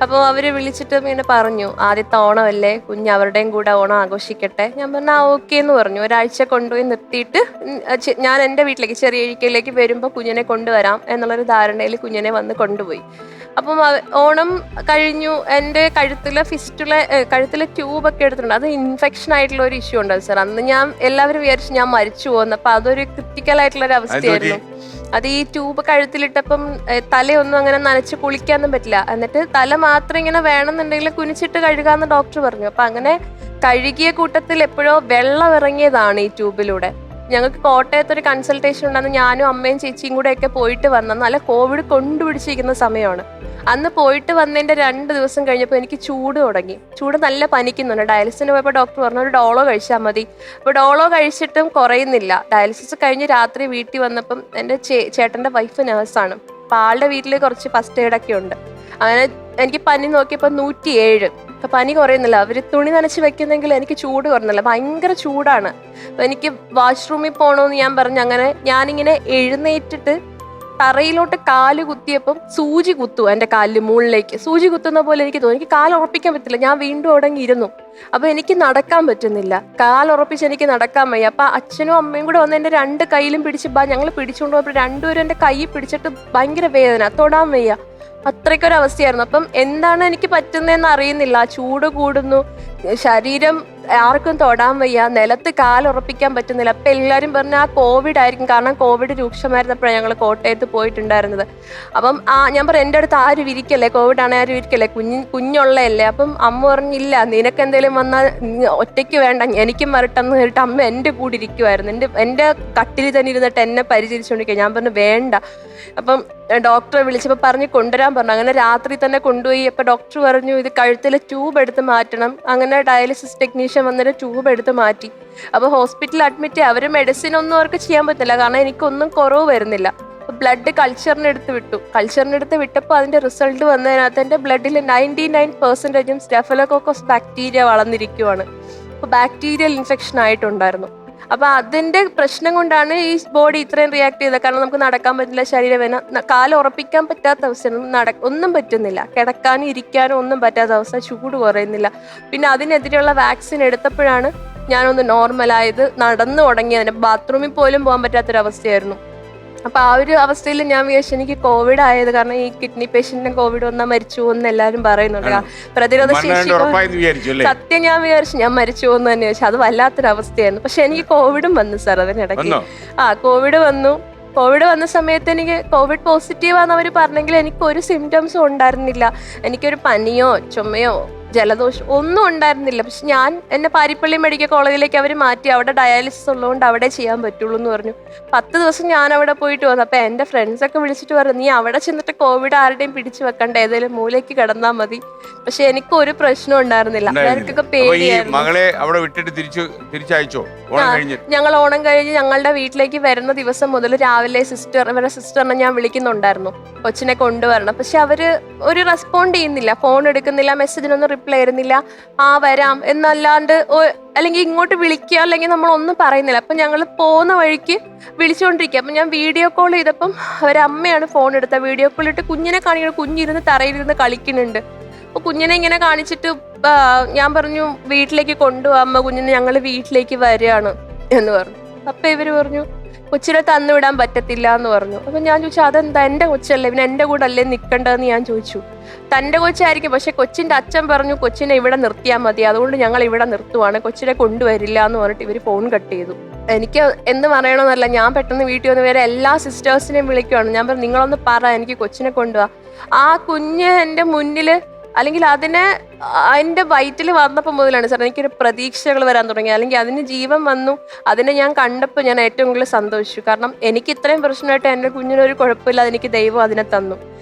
അപ്പൊ അവര് വിളിച്ചിട്ട് പിന്നെ പറഞ്ഞു ആദ്യത്തെ ഓണമല്ലേ, കുഞ്ഞ് അവരുടെയും കൂടെ ഓണം ആഘോഷിക്കട്ടെ. ഞാൻ പറഞ്ഞു ഓക്കെ എന്ന് പറഞ്ഞു. ഒരാഴ്ച കൊണ്ടുപോയി നിർത്തിയിട്ട് ഞാൻ എൻ്റെ വീട്ടിലേക്ക് ചെറിയ അഴീക്കലിലേക്ക് വരുമ്പോൾ കുഞ്ഞിനെ കൊണ്ടുവരാം എന്നുള്ളൊരു ധാരണയിൽ കുഞ്ഞിനെ വന്ന് കൊണ്ടുപോയി. അപ്പം ഓണം കഴിഞ്ഞു. എൻ്റെ കഴുത്തിലെ ട്യൂബൊക്കെ എടുത്തിട്ടുണ്ട്. അത് ഇൻഫെക്ഷൻ ആയിട്ടുള്ള ഒരു ഇഷ്യൂ ഉണ്ട് സാർ. അന്ന് ഞാൻ എല്ലാവരും വിചാരിച്ചു ഞാൻ മരിച്ചു പോകുന്നു. അപ്പൊ അതൊരു ക്രിട്ടിക്കൽ ആയിട്ടുള്ള ഒരു അവസ്ഥയായിരുന്നു. അത് ഈ ട്യൂബ് കഴുത്തിലിട്ടപ്പം തലയൊന്നും അങ്ങനെ നനച്ച് കുളിക്കാനൊന്നും പറ്റില്ല. എന്നിട്ട് തല മാത്രം ഇങ്ങനെ വേണമെന്നുണ്ടെങ്കിൽ കുനിച്ചിട്ട് കഴുകാന്ന് ഡോക്ടർ പറഞ്ഞു. അപ്പൊ അങ്ങനെ കഴുകിയ കൂട്ടത്തിൽ എപ്പോഴോ വെള്ളം ഇറങ്ങിയതാണ് ഈ ട്യൂബിലൂടെ. ഞങ്ങൾക്ക് കോട്ടയത്ത് ഒരു കൺസൾട്ടേഷൻ ഉണ്ടെന്ന് ഞാനും അമ്മയും ചേച്ചിയും കൂടെ ഒക്കെ പോയിട്ട് വന്ന നല്ല കോവിഡ് കൊണ്ടുപിടിച്ചിരിക്കുന്ന സമയമാണ്. അന്ന് പോയിട്ട് വന്നതിന്റെ 2 ദിവസം കഴിഞ്ഞപ്പോൾ എനിക്ക് ചൂട് തുടങ്ങി. ചൂട് നല്ല പനിക്കുന്നുണ്ട്. ഡയാലിസിന് പോയപ്പോൾ ഡോക്ടർ പറഞ്ഞു ഒരു ഡോളോ കഴിച്ചാൽ മതി. അപ്പോൾ ഡോളോ കഴിച്ചിട്ടും കുറയുന്നില്ല. ഡയാലിസിസ് കഴിഞ്ഞ് രാത്രി വീട്ടിൽ വന്നപ്പം എൻ്റെ ചേട്ടൻ്റെ വൈഫ് നേഴ്സാണ്. അപ്പോൾ ആളുടെ വീട്ടിൽ കുറച്ച് ഫസ്റ്റ് എയ്ഡൊക്കെ ഉണ്ട്. അങ്ങനെ എനിക്ക് പനി നോക്കിയപ്പോൾ 107. അപ്പം പനി കുറയുന്നില്ല. അവർ തുണി നനച്ച് വെക്കുന്നെങ്കിൽ എനിക്ക് ചൂട് കുറയുന്നില്ല, ഭയങ്കര ചൂടാണ്. അപ്പം എനിക്ക് വാഷ്റൂമിൽ പോകണമെന്ന് ഞാൻ പറഞ്ഞു. അങ്ങനെ ഞാനിങ്ങനെ എഴുന്നേറ്റിട്ട് തറയിലോട്ട് കാല് കുത്തിയപ്പം സൂചി കുത്തു എൻ്റെ കാലിൽ മുകളിലേക്ക്. സൂചി കുത്തുന്ന പോലെ എനിക്ക് തോന്നി. എനിക്ക് കാൽ ഉറപ്പിക്കാൻ പറ്റില്ല. ഞാൻ വീണ്ടും ഉടങ്ങി ഇരുന്നു. അപ്പം എനിക്ക് നടക്കാൻ പറ്റുന്നില്ല. കാലുറപ്പിച്ച് എനിക്ക് നടക്കാൻ വയ്യ. അപ്പം അച്ഛനും അമ്മയും കൂടെ വന്ന് എൻ്റെ 2 കൈയിലും പിടിച്ച് ഞങ്ങൾ പിടിച്ചുകൊണ്ട് പോയപ്പോൾ 2 എൻ്റെ കൈ പിടിച്ചിട്ട് ഭയങ്കര വേദന, തൊടാൻ വയ്യ, അത്രയ്ക്കൊരവസ്ഥയായിരുന്നു. അപ്പം എന്താണ് എനിക്ക് പറ്റുന്നതെന്ന് അറിയുന്നില്ല. ചൂട് കൂടുന്നു, ശരീരം ആർക്കും തൊടാൻ വയ്യ, നിലത്ത് കാലുറപ്പിക്കാൻ പറ്റുന്നില്ല. അപ്പം എല്ലാവരും പറഞ്ഞാൽ ആ കോവിഡ് ആയിരിക്കും. കാരണം കോവിഡ് രൂക്ഷമായിരുന്നപ്പോഴാണ് ഞങ്ങൾ കോട്ടയത്ത് പോയിട്ടുണ്ടായിരുന്നത്. അപ്പം ഞാൻ പറഞ്ഞു എൻ്റെ അടുത്ത് ആരും ഇരിക്കല്ലേ, കോവിഡ് ആണെങ്കിൽ ആരും ഇരിക്കല്ലേ, കുഞ്ഞുള്ളതല്ലേ. അപ്പം അമ്മ പറഞ്ഞില്ല, നിനക്ക് എന്തെങ്കിലും വന്നാൽ ഒറ്റയ്ക്ക് വേണ്ട, എനിക്കും വരട്ടെന്ന് കേട്ടിട്ട് അമ്മ എൻ്റെ കൂടെ ഇരിക്കുമായിരുന്നു. എൻ്റെ കട്ടിൽ തന്നെ ഇരുന്നിട്ട് എന്നെ പരിചരിച്ചുകൊണ്ടിരിക്കുക. ഞാൻ പറഞ്ഞു വേണ്ട. അപ്പം ഡോക്ടറെ വിളിച്ചപ്പോൾ പറഞ്ഞ് കൊണ്ടുവരാൻ പറഞ്ഞു. അങ്ങനെ രാത്രി തന്നെ കൊണ്ടുപോയി. അപ്പോൾ ഡോക്ടർ പറഞ്ഞു ഇത് കഴുത്തിൽ ട്യൂബ് എടുത്ത് മാറ്റണം. അങ്ങനെ ഡയാലിസിസ് ടെക്നീഷ്യൻ വന്നിട്ട് ട്യൂബ് എടുത്ത് മാറ്റി. അപ്പോൾ ഹോസ്പിറ്റലിൽ അഡ്മിറ്റ് അവർ മെഡിസിൻ ഒന്നും അവർക്ക് ചെയ്യാൻ പറ്റില്ല, കാരണം എനിക്കൊന്നും കുറവ് വരുന്നില്ല. ബ്ലഡ് കൾച്ചറിനെടുത്ത് വിട്ടു. കൾച്ചറിനെടുത്ത് വിട്ടപ്പോൾ അതിൻ്റെ റിസൾട്ട് വന്നതിനകത്ത് എൻ്റെ ബ്ലഡിൽ 99% സ്റ്റെഫലോകോക്കസ് ബാക്ടീരിയ വളർന്നിരിക്കുവാണ്. അപ്പോൾ ബാക്ടീരിയൽ ഇൻഫെക്ഷൻ ആയിട്ടുണ്ടായിരുന്നു. അപ്പം അതിൻ്റെ പ്രശ്നം കൊണ്ടാണ് ഈ ബോഡി ഇത്രയും റിയാക്ട് ചെയ്തത്. കാരണം നമുക്ക് നടക്കാൻ പറ്റില്ല, ശരീരവേദന, കാല് ഉറപ്പിക്കാൻ പറ്റാത്ത അവസ്ഥ, ഒന്നും പറ്റുന്നില്ല, കിടക്കാനും ഇരിക്കാനും ഒന്നും പറ്റാത്ത അവസ്ഥ, ചൂട് കുറയുന്നില്ല. പിന്നെ അതിനെതിരെയുള്ള വാക്സിൻ എടുത്തപ്പോഴാണ് ഞാനൊന്ന് നോർമലായത്. നടന്നു തുടങ്ങിയതിന് ബാത്റൂമിൽ പോലും പോകാൻ പറ്റാത്തൊരവസ്ഥയായിരുന്നു. അപ്പൊ ആ ഒരു അവസ്ഥയിൽ ഞാൻ വിചാരിച്ചു എനിക്ക് കോവിഡ് ആയത്, കാരണം ഈ കിഡ്നി പേഷ്യന്റിന് കോവിഡ് വന്നാൽ മരിച്ചു എന്ന് എല്ലാവരും പറയുന്നുണ്ട്. പ്രതിരോധ ശേഷി സത്യം ഞാൻ വിചാരിച്ചു ഞാൻ മരിച്ചു പോകുന്നു തന്നെ ചോദിച്ചു. അത് വല്ലാത്തൊരവസ്ഥയായിരുന്നു. പക്ഷെ എനിക്ക് കോവിഡും വന്നു സാർ അതിനിടയ്ക്ക്. കോവിഡ് വന്നു. കോവിഡ് വന്ന സമയത്ത് എനിക്ക് കോവിഡ് പോസിറ്റീവാന്ന് അവർ പറഞ്ഞെങ്കിൽ എനിക്ക് ഒരു സിംറ്റംസും ഉണ്ടായിരുന്നില്ല. എനിക്കൊരു പനിയോ ചുമയോ ജലദോഷം ഒന്നും ഉണ്ടായിരുന്നില്ല. പക്ഷെ ഞാൻ എന്നെ പാരിപ്പള്ളി മെഡിക്കൽ കോളേജിലേക്ക് അവർ മാറ്റി. അവിടെ ഡയാലിസിസ് ഉള്ളതുകൊണ്ട് അവിടെ ചെയ്യാൻ പറ്റുള്ളൂ എന്ന് പറഞ്ഞു. 10 ദിവസം ഞാൻ അവിടെ പോയിട്ട് വന്നു. അപ്പം എൻ്റെ ഫ്രണ്ട്സൊക്കെ വിളിച്ചിട്ട് പറഞ്ഞു നീ അവിടെ ചെന്നിട്ട് കോവിഡ് ആരുടെയും പിടിച്ചു വെക്കണ്ട, ഏതെങ്കിലും മൂലയ്ക്ക് കിടന്നാൽ മതി. പക്ഷെ എനിക്ക് ഒരു പ്രശ്നം ഉണ്ടായിരുന്നില്ല. അവർക്കൊക്കെ പേടിയായിരുന്നു. ഞങ്ങൾ ഓണം കഴിഞ്ഞ് ഞങ്ങളുടെ വീട്ടിലേക്ക് വരുന്ന ദിവസം മുതൽ രാവിലെ ഇവരുടെ സിസ്റ്ററിനെ ഞാൻ വിളിക്കുന്നുണ്ടായിരുന്നു, കൊച്ചിനെ കൊണ്ടുവരണം. പക്ഷെ അവര് ഒരു റെസ്പോണ്ട് ചെയ്യുന്നില്ല, ഫോൺ എടുക്കുന്നില്ല, മെസ്സേജിനൊന്നും റിപ്ലൈ ചെയ്യുന്നില്ല. വരാം എന്നല്ലാണ്ട് അല്ലെങ്കിൽ ഇങ്ങോട്ട് വിളിക്കുക, അല്ലെങ്കിൽ നമ്മളൊന്നും പറയുന്നില്ല. അപ്പം ഞങ്ങൾ പോകുന്ന വഴിക്ക് വിളിച്ചുകൊണ്ടിരിക്കുക. അപ്പം ഞാൻ വീഡിയോ കോൾ ചെയ്തപ്പം അവരമ്മയാണ് ഫോൺ എടുത്തത്. വീഡിയോ കോൾ ഇട്ട് കുഞ്ഞിനെ കാണിക്കണം. കുഞ്ഞിരുന്ന് തറയിലിരുന്ന് കളിക്കുന്നുണ്ട്. അപ്പോൾ കുഞ്ഞിനെ ഇങ്ങനെ കാണിച്ചിട്ട് ഞാൻ പറഞ്ഞു വീട്ടിലേക്ക് കൊണ്ടുപോകാം അമ്മ, കുഞ്ഞിനെ ഞങ്ങൾ വീട്ടിലേക്ക് വരികയാണ് എന്ന് പറഞ്ഞു. അപ്പം ഇവർ പറഞ്ഞു കൊച്ചിനെ തന്നുവിടാൻ പറ്റത്തില്ല എന്ന് പറഞ്ഞു. അപ്പം ഞാൻ ചോദിച്ചു അതെന്താ, എൻ്റെ കൊച്ചല്ലേ, പിന്നെ എൻ്റെ കൂടെ അല്ലേ നിൽക്കേണ്ടതെന്ന് ഞാൻ ചോദിച്ചു. തൻ്റെ കൊച്ചായിരിക്കും, പക്ഷെ കൊച്ചിൻ്റെ അച്ഛൻ പറഞ്ഞു കൊച്ചിനെ ഇവിടെ നിർത്തിയാൽ മതി, അതുകൊണ്ട് ഞങ്ങൾ ഇവിടെ നിർത്തുവാണ്, കൊച്ചിനെ കൊണ്ടുവരില്ല എന്ന് പറഞ്ഞിട്ട് ഇവർ ഫോൺ കട്ട് ചെയ്തു. എനിക്ക് എന്ത് പറയണമെന്നല്ല, ഞാൻ പെട്ടെന്ന് വീട്ടിൽ വന്ന് വേറെ എല്ലാ സിസ്റ്റേഴ്സിനെയും വിളിക്കുവാണ്. ഞാൻ പറഞ്ഞു നിങ്ങളൊന്ന് പറ, എനിക്ക് കൊച്ചിനെ കൊണ്ടുപോവാ. ആ കുഞ്ഞ് എൻ്റെ മുന്നിൽ അല്ലെങ്കിൽ അതിൻ്റെ വയറ്റിൽ വന്നപ്പോൾ മുതലാണ് സാർ എനിക്കൊരു പ്രതീക്ഷകൾ വരാൻ തുടങ്ങി. അല്ലെങ്കിൽ അതിന് ജീവൻ വന്നു. അതിനെ ഞാൻ കണ്ടപ്പോൾ ഞാൻ ഏറ്റവും കൂടുതൽ സന്തോഷിച്ചു. കാരണം എനിക്ക് ഇത്രയും പ്രശ്നമായിട്ട് എൻ്റെ കുഞ്ഞിനൊരു കുഴപ്പമില്ല, അതെനിക്ക് ദൈവം അതിനെ തന്നു.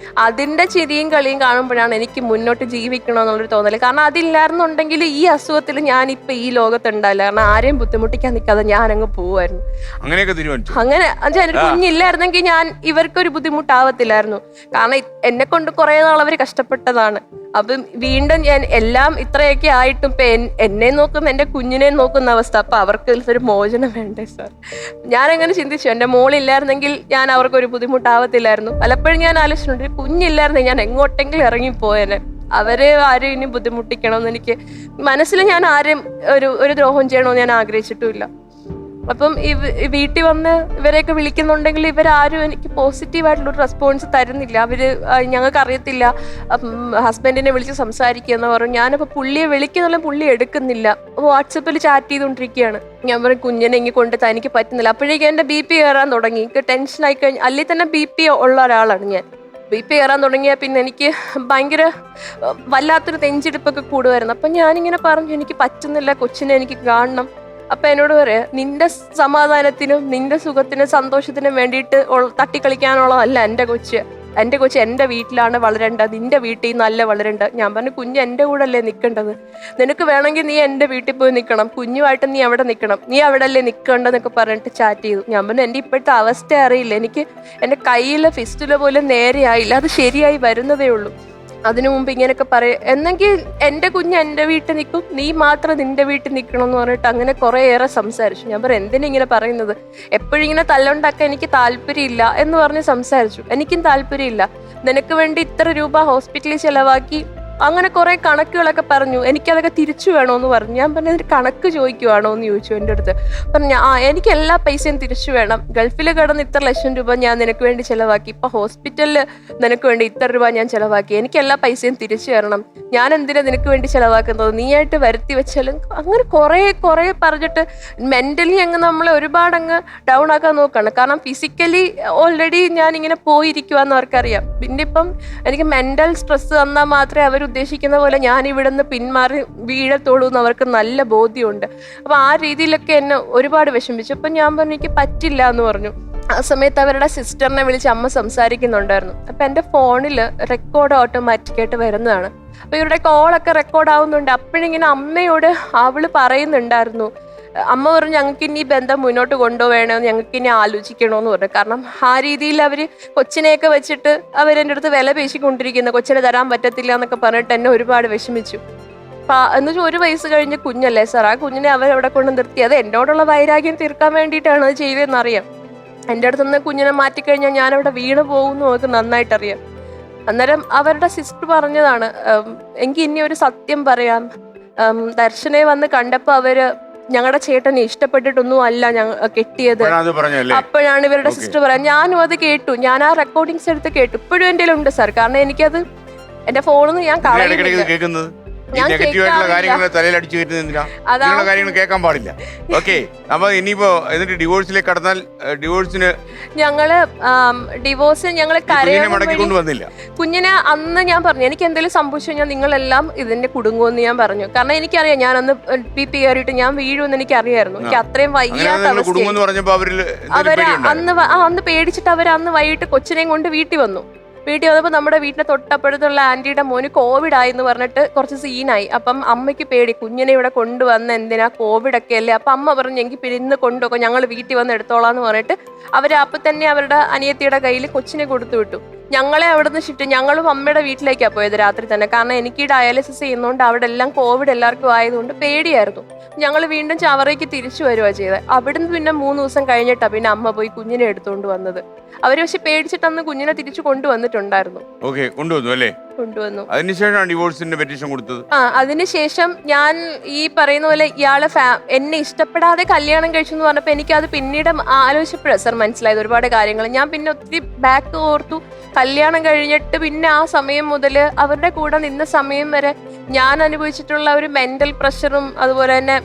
അതിൻ്റെ ചിരിയും കളിയും കാണുമ്പോഴാണ് എനിക്ക് മുന്നോട്ട് ജീവിക്കണമെന്നുള്ളൊരു തോന്നൽ. കാരണം അതില്ലായിരുന്നുണ്ടെങ്കിൽ ഈ അസുഖത്തിൽ ഞാനിപ്പോൾ ഈ ലോകത്തുണ്ടാവില്ല. കാരണം ആരെയും ബുദ്ധിമുട്ടിക്കാൻ നിൽക്കാതെ ഞാൻ അങ്ങ് പോവായിരുന്നു. അങ്ങനെ എൻ്റെ കുഞ്ഞില്ലായിരുന്നെങ്കിൽ ഞാൻ ഇവർക്കൊരു ബുദ്ധിമുട്ടാവത്തില്ലായിരുന്നു. കാരണം എന്നെ കൊണ്ട് കുറേ നാൾ അവർ കഷ്ടപ്പെട്ടതാണ്. അപ്പം വീണ്ടും ഞാൻ എല്ലാം ഇത്രയൊക്കെ ആയിട്ടും ഇപ്പൊ എന്നെ നോക്കുന്ന എൻ്റെ കുഞ്ഞിനെ നോക്കുന്ന അവസ്ഥ. അപ്പൊ അവർക്ക് ഒരു മോചനം വേണ്ടേ സാർ? ഞാൻ അങ്ങനെ ചിന്തിച്ചു, എൻ്റെ മോളില്ലായിരുന്നെങ്കിൽ ഞാൻ അവർക്കൊരു ബുദ്ധിമുട്ടാവത്തില്ലായിരുന്നു. പലപ്പോഴും ഞാൻ ആലോചിച്ചിട്ടുണ്ട് കുഞ്ഞില്ലായിരുന്നെങ്കിൽ ഞാൻ എങ്ങോട്ടെങ്കിലും ഇറങ്ങിപ്പോയേനെ. അവരെ ആരും ഇനി ബുദ്ധിമുട്ടിക്കണമെന്ന് എനിക്ക് മനസ്സിൽ ഞാൻ ആരും ഒരു ദ്രോഹം ചെയ്യണമെന്ന് ഞാൻ ആഗ്രഹിച്ചിട്ടുമില്ല. അപ്പം വീട്ടിൽ വന്ന് ഇവരെയൊക്കെ വിളിക്കുന്നുണ്ടെങ്കിൽ ഇവരാരും എനിക്ക് പോസിറ്റീവായിട്ടുള്ളൊരു റെസ്പോൺസ് തരുന്നില്ല. ഞങ്ങൾക്ക് അറിയത്തില്ല, ഹസ്ബൻഡിനെ വിളിച്ച് സംസാരിക്കുക എന്ന് പറഞ്ഞു. ഞാനപ്പോൾ പുള്ളിയെ വിളിക്കുന്നുള്ള പുള്ളി എടുക്കുന്നില്ല, വാട്സപ്പിൽ ചാറ്റ് ചെയ്തുകൊണ്ടിരിക്കുകയാണ്. ഞാൻ പറയും കുഞ്ഞിനെ ഇങ്ങനെ കൊണ്ട് തനിക്ക് പറ്റുന്നില്ല. അപ്പോഴേക്കും എൻ്റെ BP കയറാൻ തുടങ്ങി. എനിക്ക് ടെൻഷനായി കഴിഞ്ഞ്, അല്ലെങ്കിൽ തന്നെ BP ഉള്ള ഒരാളാണ് ഞാൻ. BP കയറാൻ തുടങ്ങിയാൽ പിന്നെ എനിക്ക് ഭയങ്കര വല്ലാത്തൊരു നെഞ്ചിടിപ്പൊക്കെ കൂടുമായിരുന്നു. അപ്പം ഞാനിങ്ങനെ പറഞ്ഞു എനിക്ക് പറ്റുന്നില്ല, കൊച്ചിനെ എനിക്ക് കാണണം. അപ്പൊ എന്നോട് പറയാ, നിന്റെ സമാധാനത്തിനും നിന്റെ സുഖത്തിനും സന്തോഷത്തിനും വേണ്ടിയിട്ട് തട്ടിക്കളിക്കാനുള്ളതല്ല എൻ്റെ കൊച്ച്. എൻ്റെ വീട്ടിലാണ് വളരേണ്ടത്, നിന്റെ വീട്ടിൽ നിന്നല്ല വളരേണ്ടത്. ഞാൻ പറഞ്ഞു, കുഞ്ഞ് എൻ്റെ കൂടെ അല്ലേ നിൽക്കേണ്ടത്, നിനക്ക് വേണമെങ്കിൽ നീ എൻ്റെ വീട്ടിൽ പോയി നിൽക്കണം, കുഞ്ഞുമായിട്ട് നീ അവിടെ നിൽക്കണം, നീ അവിടെ അല്ലേ നിൽക്കേണ്ടതെന്നൊക്കെ പറഞ്ഞിട്ട് ചാറ്റ് ചെയ്തു. ഞാൻ പറഞ്ഞു, എൻ്റെ ഇപ്പോഴത്തെ അവസ്ഥ അറിയില്ല, എനിക്ക് എൻ്റെ കയ്യിലെ ഫിസ്റ്റുല പോലും നേരെയായില്ല, അത് ശരിയായി വരുന്നതേ ഉള്ളൂ. അതിനു മുമ്പ് ഇങ്ങനെയൊക്കെ പറയും, എന്നെങ്കിൽ എൻ്റെ കുഞ്ഞ് എൻ്റെ വീട്ടിൽ നിൽക്കും, നീ മാത്രം നിന്റെ വീട്ടിൽ നിൽക്കണം എന്ന് പറഞ്ഞിട്ട് അങ്ങനെ കുറേയേറെ സംസാരിച്ചു. ഞാൻ പറഞ്ഞു, എന്തിനാ ഇങ്ങനെ പറയുന്നത്, എപ്പോഴും ഇങ്ങനെ തല്ലുണ്ടാക്കാൻ എനിക്ക് താല്പര്യമില്ല എന്ന് പറഞ്ഞ് സംസാരിച്ചു. എനിക്കും താല്പര്യമില്ല, നിനക്ക് വേണ്ടി ഇത്ര രൂപ ഹോസ്പിറ്റലിൽ ചെലവാക്കി, അങ്ങനെ കുറെ കണക്കുകളൊക്കെ പറഞ്ഞു. എനിക്കതൊക്കെ തിരിച്ചു വേണോന്ന് പറഞ്ഞു. ഞാൻ പറഞ്ഞു, അതിന് കണക്ക് ചോദിക്കുവാണോ എന്ന് ചോദിച്ചു എൻ്റെ അടുത്ത്. പറഞ്ഞു, എനിക്ക് എല്ലാ പൈസയും തിരിച്ചു വേണം, ഗൾഫിൽ കിടന്ന് ഇത്ര ലക്ഷം രൂപ ഞാൻ നിനക്ക് വേണ്ടി ചെലവാക്കി, ഇപ്പൊ ഹോസ്പിറ്റലിൽ നിനക്ക് വേണ്ടി ഇത്ര രൂപ ഞാൻ ചെലവാക്കി, എനിക്ക് എല്ലാ പൈസയും തിരിച്ചു തരണം, ഞാൻ എന്തിനാ നിനക്ക് വേണ്ടി ചെലവാക്കുന്നത്, നീയായിട്ട് വരുത്തി വെച്ചാലും, അങ്ങനെ കുറെ പറഞ്ഞിട്ട് മെന്റലി അങ്ങ് നമ്മളെ ഒരുപാട് അങ്ങ് ഡൗൺ ആക്കാൻ നോക്കാണ്. കാരണം ഫിസിക്കലി ഓൾറെഡി ഞാൻ ഇങ്ങനെ പോയിരിക്കുവാന്ന് അവർക്കറിയാം. പിന്നെ ഇപ്പം എനിക്ക് മെന്റൽ സ്ട്രെസ് തന്നാൽ മാത്രമേ അവർ ഉദ്ദേശിക്കുന്ന പോലെ ഞാൻ ഇവിടെ നിന്ന് പിന്മാറി വീഴത്തോളൂ എന്ന് അവർക്ക് നല്ല ബോധ്യമുണ്ട്. അപ്പൊ ആ രീതിയിലൊക്കെ എന്നെ ഒരുപാട് വിഷമിച്ചു. അപ്പൊ ഞാൻ പറഞ്ഞു, എനിക്ക് പറ്റില്ല എന്ന് പറഞ്ഞു. ആ സമയത്ത് അവരുടെ സിസ്റ്ററിനെ വിളിച്ച് അമ്മ സംസാരിക്കുന്നുണ്ടായിരുന്നു. അപ്പൊ എൻ്റെ ഫോണിൽ റെക്കോർഡ് ഓട്ടോമാറ്റിക്കായിട്ട് വരുന്നതാണ്. അപ്പൊ ഇവരുടെ കോളൊക്കെ റെക്കോർഡ് ആവുന്നുണ്ട്. അപ്പോഴിങ്ങനെ അമ്മയോട് അവള് പറയുന്നുണ്ടായിരുന്നു, അമ്മ പറഞ്ഞു, ഞങ്ങൾക്ക് ഇനി ബന്ധം മുന്നോട്ട് കൊണ്ടുപോകണോ, ഞങ്ങൾക്ക് ഇനി ആലോചിക്കണോന്ന് പറഞ്ഞു. കാരണം ആ രീതിയിൽ അവര് കൊച്ചിനെയൊക്കെ വെച്ചിട്ട് അവരെൻ്റെ അടുത്ത് വില പേശിക്കൊണ്ടിരിക്കുന്നു, കൊച്ചിനെ തരാൻ പറ്റത്തില്ല എന്നൊക്കെ പറഞ്ഞിട്ട് എന്നെ ഒരുപാട് വിഷമിച്ചു. എന്ന് വെച്ചാൽ 1 വയസ്സ് കഴിഞ്ഞ കുഞ്ഞല്ലേ സാർ, ആ കുഞ്ഞിനെ അവരവിടെ കൊണ്ട് നിർത്തി. അത് എന്നോടുള്ള വൈരാഗ്യം തീർക്കാൻ വേണ്ടിയിട്ടാണ് അത് ചെയ്തതെന്നറിയാം. എൻ്റെ അടുത്തുനിന്ന് കുഞ്ഞിനെ മാറ്റിക്കഴിഞ്ഞാൽ ഞാൻ അവിടെ വീണ് പോകുമെന്ന് നമുക്ക് നന്നായിട്ടറിയാം. അന്നേരം അവരുടെ സിസ്റ്റർ പറഞ്ഞതാണ്, എങ്കിൽ ഇനി ഒരു സത്യം പറയാം, ദർശനെ വന്ന് കണ്ടപ്പോൾ അവര് ഞങ്ങളുടെ ചേട്ടനെ ഇഷ്ടപ്പെട്ടിട്ടൊന്നും അല്ല ഞങ്ങൾ കെട്ടിയത്. അപ്പോഴാണ് ഇവരുടെ സിസ്റ്റർ പറയാൻ, ഞാനും അത് കേട്ടു, ഞാൻ ആ റെക്കോർഡിങ്സ് എടുത്ത് കേട്ടു, ഇപ്പോഴും എൻ്റെ ഉണ്ട് സാർ. കാരണം എനിക്കത് എന്റെ ഫോണിൽ നിന്ന് ഞാൻ കളയുന്നില്ല. കാര്യങ്ങൾ കേൾക്കാൻ പാടില്ല. ഓക്കെ, അപ്പൊ ഇനിയിപ്പോ എന്നിട്ട് ഡിവോഴ്സിലേക്ക് കടന്നാൽ ഞങ്ങള് കൊണ്ടുവന്നില്ല കുഞ്ഞിനെ. അന്ന് ഞാൻ പറഞ്ഞു, എനിക്ക് എന്തെങ്കിലും സംഭവിച്ചു കഴിഞ്ഞാൽ നിങ്ങളെല്ലാം ഇതിന്റെ കുടുങ്ങുമെന്ന് ഞാൻ പറഞ്ഞു. കാരണം എനിക്കറിയാം, ഞാൻ അന്ന് BP കയറിയിട്ട് ഞാൻ വീഴുമെന്ന് എനിക്കറിയായിരുന്നു. എനിക്ക് അത്രയും വയ്യാത്ത അവര് അന്ന് പേടിച്ചിട്ട് അവർ അന്ന് വൈകിട്ട് കൊച്ചിനെയും കൊണ്ട് വീട്ടിൽ വന്നപ്പോൾ നമ്മുടെ വീട്ടിലെ തൊട്ടപ്പുറത്തുള്ള ആന്റിയുടെ മോന് കോവിഡ് ആയി എന്ന് പറഞ്ഞിട്ട് കുറച്ച് സീനായി. അപ്പം അമ്മയ്ക്ക് പേടി, കുഞ്ഞിനെ ഇവിടെ കൊണ്ടുവന്ന് എന്തിനാ, കോവിഡ് ഒക്കെ അല്ലേ. അപ്പം അമ്മ പറഞ്ഞു, എങ്കിൽ പിന്നെ ഇന്ന് കൊണ്ടുപോകും, ഞങ്ങൾ വീട്ടിൽ വന്ന് എടുത്തോളാന്ന് പറഞ്ഞിട്ട് അപ്പം തന്നെ അവരുടെ അനിയത്തിയുടെ കയ്യിൽ കൊച്ചിനെ കൊടുത്തു വിട്ടു. ഞങ്ങളെ അവിടെ നിന്ന് ഷിഫ്റ്റ്, ഞങ്ങളും അമ്മയുടെ വീട്ടിലേക്കാണ് പോയത് രാത്രി തന്നെ. കാരണം എനിക്ക് ഡയാലിസിസ് ചെയ്യുന്നതുകൊണ്ട് അവിടെ എല്ലാം കോവിഡ് എല്ലാവർക്കും ആയതുകൊണ്ട് പേടിയായിരുന്നു. ഞങ്ങൾ വീണ്ടും ചവറയ്ക്ക് തിരിച്ചു വരുവാ ചെയ്തത്. അവിടുന്ന് പിന്നെ 3 ദിവസം കഴിഞ്ഞിട്ടാണ് പിന്നെ അമ്മ പോയി കുഞ്ഞിനെ എടുത്തുകൊണ്ട് വന്നത്. അവര് പക്ഷെ പേടിച്ചിട്ട് അന്ന് കുഞ്ഞിനെ തിരിച്ചു കൊണ്ടുവന്നിട്ടുണ്ടായിരുന്നു. കൊണ്ടുവന്നു. അതിനുശേഷം ഡിവോഴ്സിന്റെ പെറ്റീഷൻ കൊടുത്തത്. അതിനുശേഷം ഞാൻ ഈ പറയുന്ന പോലെ ഇയാളെ എന്നെ ഇഷ്ടപ്പെടാതെ കല്യാണം കഴിച്ചു എന്ന് പറഞ്ഞപ്പോ എനിക്ക് അത് പിന്നീട് ആലോചിച്ചപ്പോഴാണ് സാർ മനസ്സിലായത് ഒരുപാട് കാര്യങ്ങൾ. ഞാൻ പിന്നെ ഒത്തിരി ബാക്ക് ഓർത്തു. കല്യാണം കഴിഞ്ഞിട്ട് പിന്നെ ആ സമയം മുതൽ അവരുടെ കൂടെ നിന്ന സമയം വരെ ഞാൻ അനുഭവിച്ചിട്ടുള്ള ഒരു മെന്റൽ പ്രഷറും അതുപോലെ തന്നെ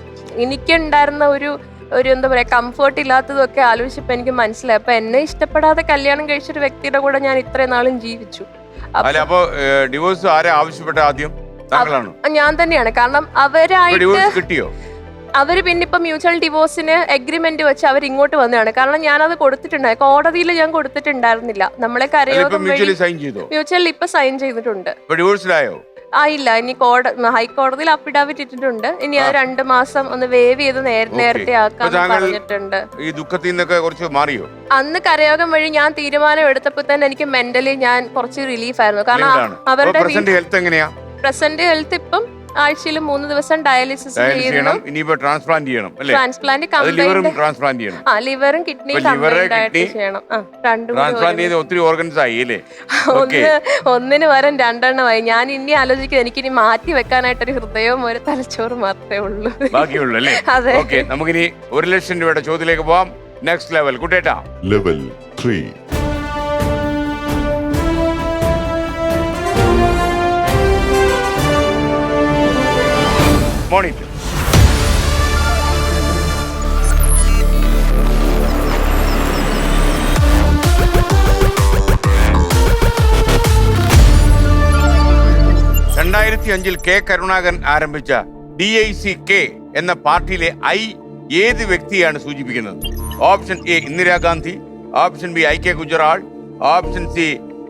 എനിക്കുണ്ടായിരുന്ന ഒരു എന്താ പറയാ കംഫർട്ട് ഇല്ലാത്തതും ഒക്കെ ആലോചിച്ചപ്പോ എനിക്ക് മനസ്സിലായി. അപ്പൊ എന്നെ ഇഷ്ടപ്പെടാതെ കല്യാണം കഴിച്ചൊരു വ്യക്തിയുടെ കൂടെ ഞാൻ ഇത്രയും നാളും ജീവിച്ചു. ഡിവോഴ്സ് ആരെ ആവശ്യപ്പെട്ട ആദ്യം? ഞാൻ തന്നെയാണ്. കാരണം അവര് പിന്നെ ഇപ്പൊ മ്യൂച്വൽ ഡിവോഴ്സിന് എഗ്രിമെന്റ് വെച്ച് അവർ ഇങ്ങോട്ട് വന്നതാണ്. കാരണം ഞാനത് കൊടുത്തിട്ടുണ്ടായി, കോടതിയിൽ ഞാൻ കൊടുത്തിട്ടുണ്ടായിരുന്നില്ല. നമ്മളെ കരയോഗം മ്യൂച്വൽ ഇപ്പൊ സൈൻ ചെയ്തിട്ടുണ്ട്. ഇല്ല, ഇനി ഹൈക്കോടതിയിൽ അഫിഡാവിറ്റ് ഇട്ടിട്ടുണ്ട്. ഇനി അത് 2 മാസം ഒന്ന് വേവ് ചെയ്ത് നേരത്തെ ആക്കാൻ പറഞ്ഞിട്ടുണ്ട്. ഈ ദുഃഖത്തിൽ നിന്നൊക്കെ കുറച്ച് മാറിയോ? അന്ന് കരയോഗം വഴി ഞാൻ തീരുമാനം എടുത്തപ്പോൾ തന്നെ എനിക്ക് മെന്റലി ഞാൻ കുറച്ച് റിലീഫ് ആയിരുന്നു. കാരണം അവരുടെ പ്രസന്റ് ഹെൽത്ത് ഇപ്പം ആഴ്ചയിൽ 3 ദിവസം ഡയാലിസിസ് ചെയ്യണം. ലിവറും കിഡ്നിയും ചെയ്യണം. ഒത്തിരി ഓർഗൻസ് ആയി അല്ലേ? ഒന്നിന് പകരം 2 എണ്ണമായി. ഞാൻ ഇനി ആലോചിക്കുന്നത് എനിക്കിനി മാറ്റി വെക്കാനായിട്ടൊരു ഹൃദയവും ഒരു തലച്ചോറും മാത്രമേ ഉള്ളൂ. അതെ. നമുക്കിനി 1 ലക്ഷം രൂപയുടെ ചോദ്യത്തിലേക്ക് പോവാം. നെക്സ്റ്റ് ലെവൽ കുട്ടേട്ടാ. ലെവൽ 3. മോണിറ്റർ. രണ്ടായിരത്തി 2005 കെ കരുണാകരൻ ആരംഭിച്ച DICK എന്ന പാർട്ടിയിലെ I ഏത് വ്യക്തിയാണ് സൂചിപ്പിക്കുന്നത്? Option A Indira Gandhi, option B IK Gujral, option C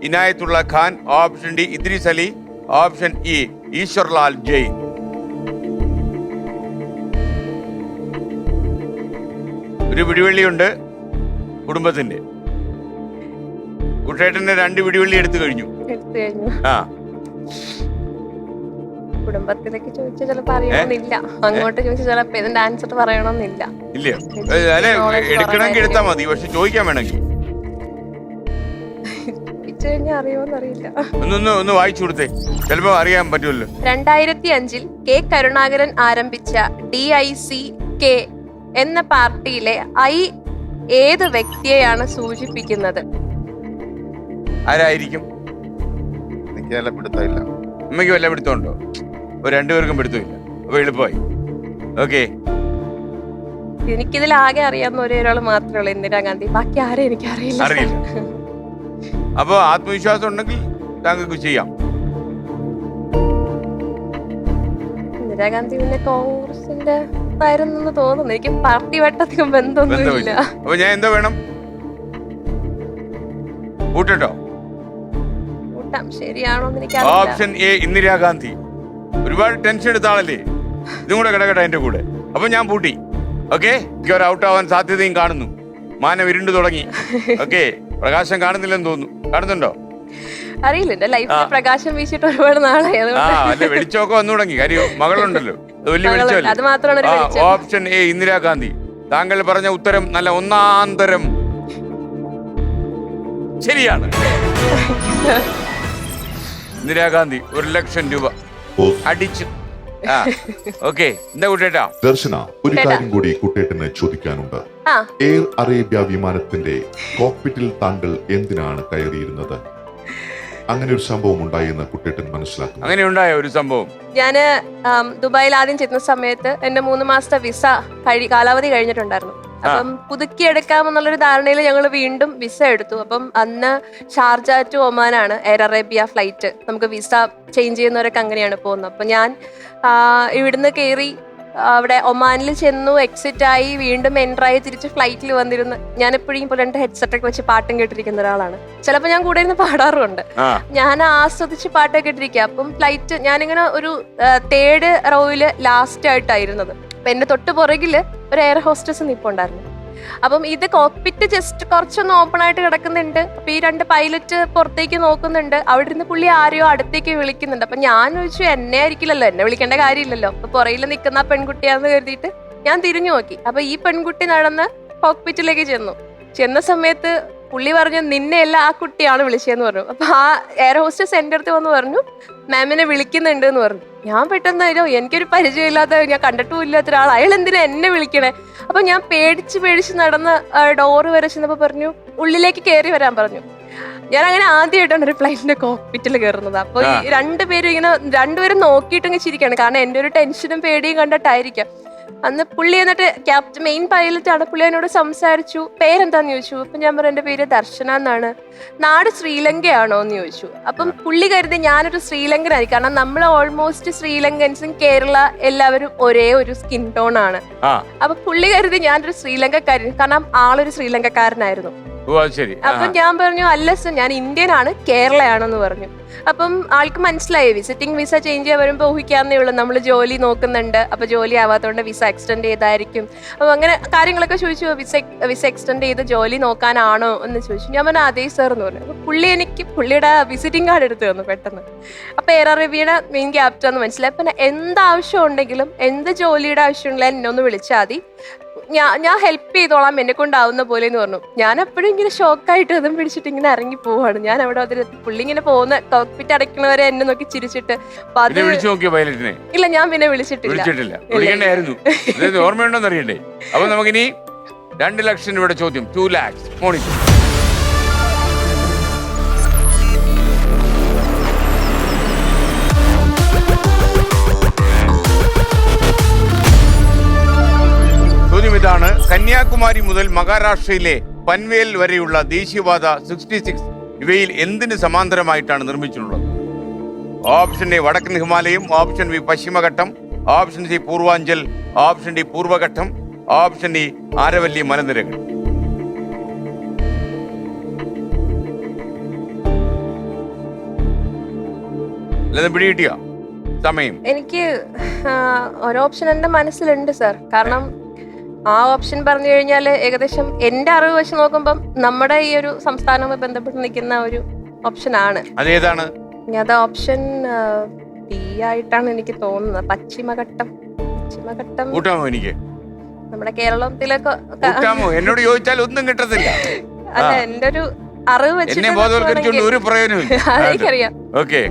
ഇനായത്തുള്ള Khan, option D Idris Ali, option E ഈശ്വർലാൽ Jain. ഒരു പിടിവള്ളിയുണ്ട് കുടുംബത്തിന്റെ. കുട്ടേട്ടന്റെ 2 പിടിവള്ളി എടുത്തു കഴിഞ്ഞു. ആ, കുടുംബത്തിലേക്ക് ചോദിച്ചാൽ ചിലപ്പോ അറിയണമെന്നില്ല, അങ്ങോട്ട് ചോദിച്ചാൽ ചിലപ്പോ ഇതിന്റെ ആൻസർ പറയണമെന്നില്ല. ഇല്ല അല്ലെ, എടുക്കണമെങ്കിൽ എടുത്താൽ മതി, പക്ഷെ ചോദിക്കാൻ വേണമെങ്കിൽ ചോദിച്ചു കഴിഞ്ഞാൽ അറിയുമോന്നറിയില്ല. ഒന്ന് വായിച്ചു കൊടുത്തേ, ചിലപ്പോ അറിയാൻ പറ്റുമല്ലോ. 2005 കെ കരുണാകരൻ ആരംഭിച്ച DICK എന്ന പാർട്ടിയിലെ I ഏത് വ്യക്തിയെയാണ് സൂചിപ്പിക്കുന്നത്? ആരായിരിക്കും? എനിക്ക് വല്ല പിടുത്തമില്ല. അമ്മയ്ക്ക് വല്ല പിടുത്തമുണ്ടോ? 2 പേർക്കും പിടുത്തമില്ല. അപ്പൊ എളുപ്പമായി. ഓക്കെ, എനിക്കിതിൽ ആകെ അറിയാവുന്ന ഒരാൾ മാത്രമേ ഉള്ളൂ, ഇന്ദിരാഗാന്ധി. ബാക്കി ആരെയും എനിക്ക് അറിയില്ല. അപ്പൊ ആത്മവിശ്വാസം ഉണ്ടെങ്കിൽ താങ്കൾക്ക് ചെയ്യാം. ഇന്ദിരാഗാന്ധി പിന്നെ കോൺഗ്രസിന്റെ ആയിരുന്നെന്ന് തോന്നുന്നു. എനിക്ക് പാർട്ടി വട്ടത്തിനും ബന്ധമൊന്നുമില്ല. അപ്പൊ ഞാൻ എന്താ വേണം? കൂട്ടോ? കൂട്ടാം, ശരിയാണോന്ന് എനിക്ക് ഓപ്ഷൻ എ ഇന്ദിരാഗാന്ധി. ഒരുപാട് ടെൻഷൻ എടുത്ത ആളല്ലേ, ഇതും കൂടെ കിടക്കട്ടെ എന്റെ കൂടെ. അപ്പൊ ഞാൻ പൂട്ടി. ഓക്കെ, എനിക്ക് ഒരു ഔട്ട് ആവാൻ സാധ്യതയും കാണുന്നു. മാനം ഇരുണ്ടു തുടങ്ങി. ഓക്കെ, പ്രകാശം കാണുന്നില്ലെന്ന് തോന്നുന്നു. കാണുന്നുണ്ടോ? അറിയില്ല, എന്റെ ലൈഫിൽ പ്രകാശം വീശിട്ട് ഒരുപാട് നാളായി. അല്ലെ, വെളിച്ചമൊക്കെ വന്നു തുടങ്ങി. കാര്യം മകളുണ്ടല്ലോ, വലിയ വെളിച്ചമല്ലേ. അത് മാത്രമാണ്. Option A Indira Gandhi. താങ്കൾ പറഞ്ഞ ഉത്തരം നല്ല ഒന്നാന്തരം ശരിയാണ്. ഇന്ദിരാഗാന്ധി 1,00,000 രൂപ അടിച്ചു. ഓക്കെ, എന്താ കുട്ടേട്ടാ? ദർശന, ഒരു കാര്യം കൂടി കുട്ടേട്ടന് ചോദിക്കാനുണ്ട്. എയർ അറേബ്യ വിമാനത്തിന്റെ കോക്പിറ്റിൽ താങ്കൾ എന്തിനാണ് കയറിയിരുന്നത്? അങ്ങനെ ഒരു സംഭവം ഉണ്ടായെന്ന് കുട്ടേട്ടൻ മനസ്സിലാക്കുന്നു. അങ്ങനെ ഉണ്ടായ ഒരു സംഭവം? ഞാന് ദുബായിൽ ആദ്യം ചെന്ന സമയത്ത് എന്റെ 3 മാസത്തെ വിസ കാലാവധി കഴിഞ്ഞിട്ടുണ്ടായിരുന്നു. അപ്പം പുതുക്കിയെടുക്കാമെന്നുള്ളൊരു ധാരണയിൽ ഞങ്ങൾ വീണ്ടും വിസ എടുത്തു. അപ്പം അന്ന് ഷാർജ ടു ഒമാനാണ് എയർ അറേബ്യ ഫ്ലൈറ്റ്. നമുക്ക് വിസ ചേഞ്ച് ചെയ്യുന്നവരൊക്കെ അങ്ങനെയാണ് പോകുന്നത്. അപ്പം ഞാൻ ഇവിടുന്ന് കയറി അവിടെ ഒമാനിൽ ചെന്നു, എക്സിറ്റ് ആയി, വീണ്ടും എൻട്രായി, തിരിച്ച് ഫ്ലൈറ്റിൽ വന്നിരുന്നു. ഞാൻ എപ്പോഴും ഇപ്പോൾ 2 ഹെഡ്സെറ്റൊക്കെ വെച്ച് പാട്ടും കേട്ടിരിക്കുന്ന ഒരാളാണ്. ചിലപ്പോൾ ഞാൻ കൂടെ ഇരുന്ന് പാടാറുണ്ട്. ഞാൻ ആസ്വദിച്ച് പാട്ടൊക്കെ ഇട്ടിരിക്കുക. അപ്പം ഫ്ലൈറ്റ് ഞാനിങ്ങനെ ഒരു 3rd റോയില് ലാസ്റ്റ് ആയിട്ടായിരുന്നത്. അപ്പൊ എന്റെ തൊട്ട് പുറകില് ഒരു എയർ ഹോസ്റ്റസ് നിപ്പുണ്ടായിരുന്നു. അപ്പം ഇത് കോക്പിറ്റ് ജസ്റ്റ് കുറച്ചൊന്ന് ഓപ്പൺ ആയിട്ട് കിടക്കുന്നുണ്ട്. അപ്പൊ ഈ 2 പൈലറ്റ് പുറത്തേക്ക് നോക്കുന്നുണ്ട്. അവിടെ ഇരുന്ന് പുള്ളി ആരെയോ അടുത്തേക്ക് വിളിക്കുന്നുണ്ട്. അപ്പൊ ഞാൻ ചോദിച്ചു, എന്നെ ആയിരിക്കില്ലല്ലോ, എന്നെ വിളിക്കേണ്ട കാര്യമില്ലല്ലോ. അപ്പൊ പുറയിൽ നിൽക്കുന്ന പെൺകുട്ടിയാന്ന് കരുതിയിട്ട് ഞാൻ തിരിഞ്ഞു നോക്കി. അപ്പൊ ഈ പെൺകുട്ടി നടന്ന് കോക്പിറ്റിലേക്ക് ചെന്ന സമയത്ത് പുള്ളി പറഞ്ഞു, നിന്നെയല്ല ആ കുട്ടിയാണ് വിളിച്ചതെന്ന് പറഞ്ഞു. അപ്പൊ ആ എയർ ഹോസ്റ്റസ് എന്റെ അടുത്ത് വന്ന് പറഞ്ഞു, മാമിനെ വിളിക്കുന്നുണ്ട് എന്ന് പറഞ്ഞു. ഞാൻ പെട്ടെന്ന് എനിക്കൊരു പരിചയമില്ലാത്ത, ഞാൻ കണ്ടിട്ടും ഇല്ലാത്ത ഒരാൾ, അയാൾ എന്തിനാ എന്നെ വിളിക്കണേ? അപ്പൊ ഞാൻ പേടിച്ച് നടന്ന് ഡോറ് വരെ ചെന്നപ്പോ പറഞ്ഞു, ഉള്ളിലേക്ക് കയറി വരാൻ പറഞ്ഞു. ഞാൻ അങ്ങനെ ആദ്യമായിട്ടാണ് ഒരു ഫ്ലൈറ്റിന്റെ കോക്പിറ്റിൽ കയറുന്നത്. അപ്പൊ ഈ 2 പേരും ഇങ്ങനെ 2 പേരും നോക്കിയിട്ടങ്ങ് ചിരിക്കാണ്. കാരണം എന്റെ ഒരു ടെൻഷനും പേടിയും കണ്ടിട്ടായിരിക്കാം. അന്ന് പുള്ളി എന്നിട്ട് മെയിൻ പൈലറ്റ് ആണ്. പുള്ളി എന്നോട് സംസാരിച്ചു. പേരെന്താന്ന് ചോദിച്ചു. അപ്പൊ ഞാൻ പറഞ്ഞു, എന്റെ പേര് ദർശന എന്നാണ്. നാട് ശ്രീലങ്കയാണോ എന്ന് ചോദിച്ചു. അപ്പം പുള്ളി കരുതി ഞാനൊരു ശ്രീലങ്കനായി. കാരണം നമ്മൾ ഓൾമോസ്റ്റ് ശ്രീലങ്കൻസും കേരള എല്ലാവരും ഒരേ ഒരു സ്കിൻ ടോൺ ആണ്. അപ്പൊ പുള്ളി കരുതി ഞാനൊരു ശ്രീലങ്കക്കാരൻ, കാരണം ആളൊരു ശ്രീലങ്കക്കാരനായിരുന്നു. അപ്പൊ ഞാൻ പറഞ്ഞു, അല്ല സർ, ഞാൻ ഇന്ത്യൻ ആണ്, കേരളയാണെന്ന് പറഞ്ഞു. അപ്പം ആൾക്ക് മനസ്സിലായി വിസിറ്റിംഗ് വിസ ചേഞ്ച് ചെയ്യാൻ വരുമ്പോൾ ഊഹിക്കാന്നേ ഉള്ളൂ, നമ്മൾ ജോലി നോക്കുന്നുണ്ട്, അപ്പൊ ജോലി ആവാത്തതുകൊണ്ട് വിസ എക്സ്റ്റെൻഡ് ചെയ്തായിരിക്കും. അപ്പൊ അങ്ങനെ കാര്യങ്ങളൊക്കെ ചോദിച്ചു. വിസ എക്സ്റ്റെൻഡ് ചെയ്ത് ജോലി നോക്കാനാണോ എന്ന് ചോദിച്ചു. ഞാൻ പറഞ്ഞു, അതേ സർ എന്ന് പറഞ്ഞു. അപ്പൊ പുള്ളി എനിക്ക് പുള്ളിയുടെ വിസിറ്റിംഗ് കാർഡ് എടുത്തു തന്നു പെട്ടെന്ന്. അപ്പൊ എയർ അറേബ്യയുടെ മെയിൻ ക്യാപ്റ്റൻ എന്ന് മനസ്സിലായി. പിന്നെ എന്ത് ആവശ്യം ഉണ്ടെങ്കിലും, എന്ത് ജോലിയുടെ ആവശ്യമുണ്ടെങ്കിലും എന്നെ ഒന്ന് വിളിച്ചാൽ മതി, ഞാൻ ഹെൽപ്പ് ചെയ്തോളാം, എന്നെ കൊണ്ടാവുന്ന പോലെ എന്ന് പറഞ്ഞു. ഞാൻ എപ്പോഴും ഇങ്ങനെ ഷോക്കായിട്ട് അതും പിടിച്ചിട്ട് ഇങ്ങനെ ഇറങ്ങി പോവാണ്. ഞാൻ അവിടെ പുള്ളി ഇങ്ങനെ പോകുന്ന കോക്പിറ്റ് അടയ്ക്കുന്നവരെ എന്നെ നോക്കി ചിരിച്ചിട്ട്. ഇല്ല, ഞാൻ പിന്നെ വിളിച്ചിട്ടില്ല. ഓർമ്മയുണ്ടോന്ന് അറിയണ്ടേ? അപ്പൊ നമുക്കിനി 2 ലക്ഷം രൂപയുടെ ചോദ്യം, 2 lakhs മോണിറ്റർ. ഇതാണ്, കന്യാകുമാരി മുതൽ മഹാരാഷ്ട്രയിലെ പൻവേൽ വരെയുള്ള ദേശീയപാത 66 ഇവയിൽ എന്തിന് സമാന്തരമായിട്ടാണ് നിർമ്മിച്ചിട്ടുള്ളത്? ഓപ്ഷൻ എ വടക്കൻ ഹിമാലയം, ഓപ്ഷൻ ബി പശ്ചിമഘട്ടം, option C Purvanchal, option D പൂർവഘട്ടം, ഓപ്ഷൻ ഡി ആരവല്ലി മലനിരകൾ. അല്ലാതെ പിടി കിട്ടിയോ സമയം? എനിക്ക് ഒരു ഓപ്ഷൻ എന്റെ മനസ്സിലുണ്ട് സർ. കാരണം ആ ഓപ്ഷൻ പറഞ്ഞു കഴിഞ്ഞാൽ ഏകദേശം എന്റെ അറിവ് വെച്ച് നോക്കുമ്പം നമ്മുടെ ഈ ഒരു സംസ്ഥാനവുമായി ബന്ധപ്പെട്ട് നിൽക്കുന്ന ഒരു ഓപ്ഷൻ ആണ്. അതേതാണ്? അത് ഓപ്ഷൻ ബി ആയിട്ടാണ് എനിക്ക് തോന്നുന്നത്. പശ്ചിമഘട്ടം. കൂട്ടാമോ എനിക്ക്? നമ്മുടെ കേരളത്തിലൊക്കെ കൂട്ടാമോ? എന്നോട് ചോദിച്ചാൽ ഒന്നും കിട്ടത്തില്ല. അല്ല, എന്റെ ഒരു അറിവ് എന്നെ ബോധവൽക്കരിച്ചുകൊണ്ട് ഒരു പ്രയോജനമില്ല. എനിക്കറിയാം. ഓക്കെ.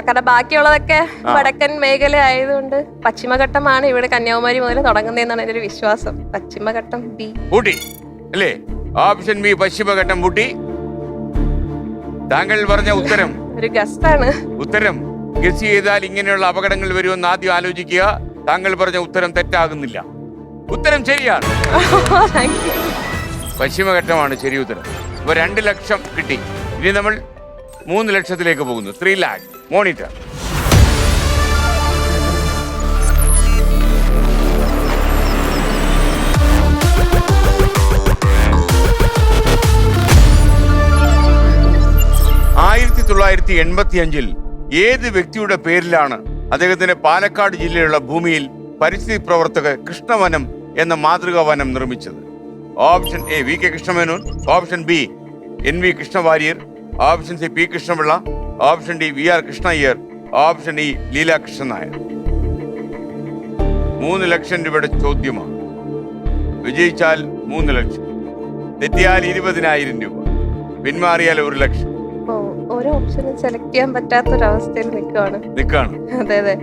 കാരണം ബാക്കിയുള്ളതൊക്കെ വടക്കൻ മേഖല ആയതുകൊണ്ട് പശ്ചിമഘട്ടമാണ് ഇവിടെ കന്യാകുമാരി മുതൽ തുടങ്ങുന്നതെന്നാണ് എന്റെ ഒരു വിശ്വാസം. പശ്ചിമഘട്ടം ബി. ഊട്ടി അല്ലേ? ഓപ്ഷൻ ബി പശ്ചിമഘട്ടം ഊട്ടി. താങ്കൾ പറഞ്ഞ ഉത്തരം ഒരു ഗസ്റ്റാണ്. ഉത്തരം ഗസ് ചെയ്താൽ ഇങ്ങനെയുള്ള അപകടങ്ങൾ വരുമെന്ന് ആദ്യം ആലോചിക്കുക. താങ്കൾ പറഞ്ഞ ഉത്തരം തെറ്റാകുന്നില്ല. ഉത്തരം ശരിയാണ്. പശ്ചിമഘട്ടമാണ് ശരി ഉത്തരം. അപ്പൊ 2 ലക്ഷം കിട്ടി. ഇനി നമ്മൾ 3 ലക്ഷത്തിലേക്ക് പോകുന്നു. 3 lakh. മോണിറ്റർ. ൽ ഏത് വ്യക്തിയുടെ പേരിലാണ് അദ്ദേഹത്തിന്റെ പാലക്കാട് ജില്ലയിലുള്ള ഭൂമിയിൽ പരിസ്ഥിതി പ്രവർത്തക കൃഷ്ണവനം എന്ന മാതൃകാ വനം നിർമ്മിച്ചത്? Option A V K Krishna Menon, option B NV Krishna Warrier, option C P Krishna Pillai, option D VR Krishna Iyer, option E Leela Krishnan Nair. 3 ലക്ഷം രൂപയുടെ ചോദ്യമാണ്. വിജയിച്ചാൽ 3 ലക്ഷം, തെറ്റിയാൽ 20,000 രൂപ, പിന്മാറിയാൽ 1 ലക്ഷം. ഓരോ ഓപ്ഷനും സെലക്ട് ചെയ്യാൻ പറ്റാത്തൊരവസ്ഥയിൽ നിൽക്കുകയാണ്. അതെ അതെ.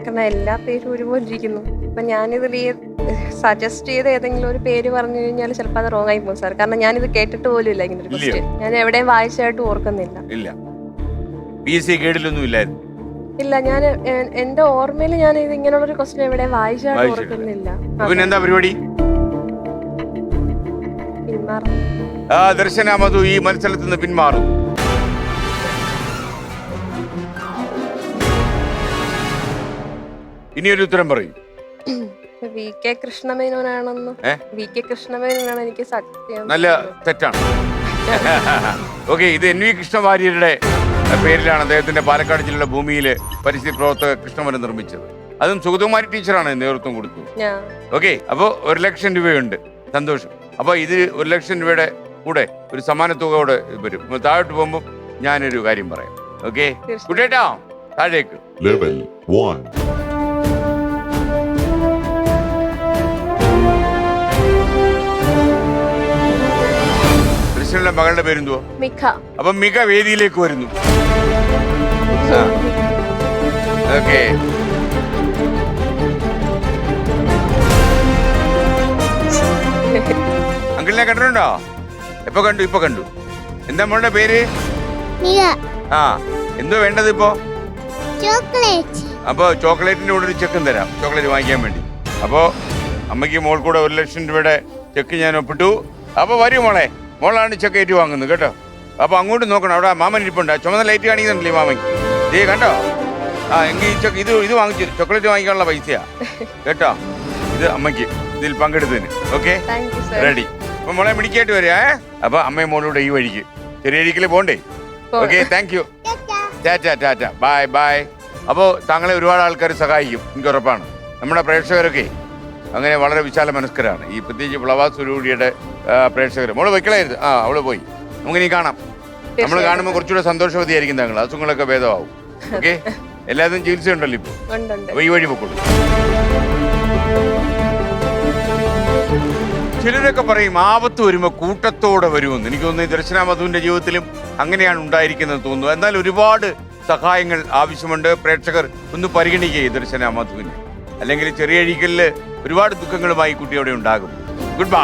കാരണം എല്ലാ പേരും ഒരുപോലെ ഇരിക്കുന്നു. അപ്പൊ ഞാനിതിൽ സജസ്റ്റ് ചെയ്ത് ഏതെങ്കിലും ഒരു പേര് പറഞ്ഞു കഴിഞ്ഞാൽ ചിലപ്പോൾ അത് റോങ് ആയി പോകും സാർ. കാരണം ഞാനിത് കേട്ടിട്ട് പോലും ഇല്ല ഇങ്ങനെ ഒരു ക്വസ്റ്റ്യൻ. ഞാൻ എവിടെയും വായിച്ചായിട്ട് ഓർക്കുന്നില്ല. ഇല്ല, ഞാൻ എന്റെ ഓർമ്മയിൽ ഞാൻ ഇത് ഇങ്ങനെയുള്ള ഒരു ക്വസ്റ്റ്യൻ എവിടെയും വായിച്ചായിട്ട് ഓർക്കുന്നില്ല. പിന്നെന്താ പരിപാടി? ദർശന മധു ഈ മത്സരത്തിൽ നിന്ന് പിന്മാറും. ഇനിയൊരു ഉത്തരം പറയും. വി കെ കൃഷ്ണമേനോനാണെന്ന്. വി കെ കൃഷ്ണമേനോനാണ് എനിക്ക് സത്യം. നല്ല തെറ്റാണ്. ഓക്കെ, ഇത് NV കൃഷ്ണവാര്യരുടെ പേരിലാണ് അദ്ദേഹത്തിന്റെ പാലക്കാട് ജില്ലയുടെ ഭൂമിയിലെ പരിസ്ഥിതി പ്രവർത്തക കൃഷ്ണവനം നിർമ്മിച്ചത്. അതും സുഗതകുമാരി ടീച്ചറാണ് നേതൃത്വം കൊടുത്തു. ഓക്കെ, അപ്പോ 1 ലക്ഷം രൂപയുണ്ട്. സന്തോഷം. അപ്പൊ ഇത് 1 ലക്ഷം രൂപയുടെ കൂടെ ഒരു സമ്മാന തുകയോടെ വരും. താഴോട്ട് പോകുമ്പോൾ ഞാനൊരു കാര്യം പറയാം. ഓക്കെ കുട്ടേട്ടാ, താഴേക്ക്. ലെവൽ 1. കൃഷ്ണന്റെ മകളുടെ പേരെന്തുവാ? മിക. അപ്പൊ മിക വേദിയിലേക്ക് വരുന്നു. ഓക്കെ, അങ്കിളിനെ കണ്ടിട്ടുണ്ടോ? ഇപ്പൊ കണ്ടു. എന്താ മോളുടെ പേര്? ആ, എന്തോ വേണ്ടത് ഇപ്പോ? അപ്പൊ ചോക്ലേറ്റിന്റെ കൂടെ ഒരു ചെക്കും തരാം, ചോക്ലേറ്റ് വാങ്ങിക്കാൻ വേണ്ടി. അപ്പോ അമ്മയ്ക്ക് മോൾ കൂടെ 1 ലക്ഷം രൂപയുടെ ചെക്ക് ഞാൻ ഒപ്പിട്ടു. അപ്പൊ വരൂ മോളെ, മോളാണ് ചെക്ക് ഏറ്റ് വാങ്ങുന്നത് കേട്ടോ. അപ്പൊ അങ്ങോട്ട് നോക്കണം, അവിടെ മാമൻ ഇരിപ്പുണ്ട്. ചുമന്ന ലൈറ്റ് കാണിക്കുന്നുണ്ടല്ലേ മാമയ്ക്ക്? ദേ കണ്ടോ? ആ, എങ്കിൽ ഇത് വാങ്ങിച്ചു, ചോക്ലേറ്റ് വാങ്ങിക്കാനുള്ള പൈസയാ കേട്ടോ. ഇത് അമ്മയ്ക്ക് ഇതിൽ പങ്കെടുത്തതിന്. Okay, ready. അപ്പൊ മോളെ മിടിക്കായിട്ട് വരിക. അപ്പൊ അമ്മയും മോളൂടെ ഈ വഴിക്ക് ചെറിയ പോണ്ടേ? Okay, thank you. Tata, bye. അപ്പോൾ താങ്കളെ ഒരുപാട് ആൾക്കാർ സഹായിക്കും, എനിക്ക് ഉറപ്പാണ്. നമ്മുടെ പ്രേക്ഷകരൊക്കെ അങ്ങനെ വളരെ വിശാല മനസ്കരാണ്. ഈ പ്രത്യേകിച്ച് ഫ്ലവേഴ്സ് സുരൂടിയുടെ പ്രേക്ഷകർ. മോള് വെക്കളായിരുന്നു. അവള് പോയി. നമുക്കിനി കാണാം. നമ്മൾ കാണുമ്പോൾ കുറച്ചുകൂടെ സന്തോഷവതിയായിരിക്കും താങ്കൾ. അസുഖങ്ങളൊക്കെ ഭേദമാവും. ഓക്കെ, എല്ലാത്തിനും ചികിത്സ ഉണ്ടല്ലോ ഇപ്പൊ. അപ്പൊ ഈ വഴി പൊക്കോളൂ. ചിലരൊക്കെ പറയും ആപത്ത് വരുമ്പോൾ കൂട്ടത്തോടെ വരുമെന്ന്. എനിക്ക് തോന്നുന്നു ദർശന മധുവിന്റെ ജീവിതത്തിലും അങ്ങനെയാണ് ഉണ്ടായിരിക്കുന്നത് തോന്നുന്നു. എന്നാൽ ഒരുപാട് സഹായങ്ങൾ ആവശ്യമുണ്ട്. പ്രേക്ഷകർ ഒന്ന് പരിഗണിക്കുക ദർശന മധുവിനെ. അല്ലെങ്കിൽ ചെറിയ അഴീക്കലില് ഒരുപാട് ദുഃഖങ്ങളുമായി കുട്ടിയോടെ ഉണ്ടാകും. Good bye.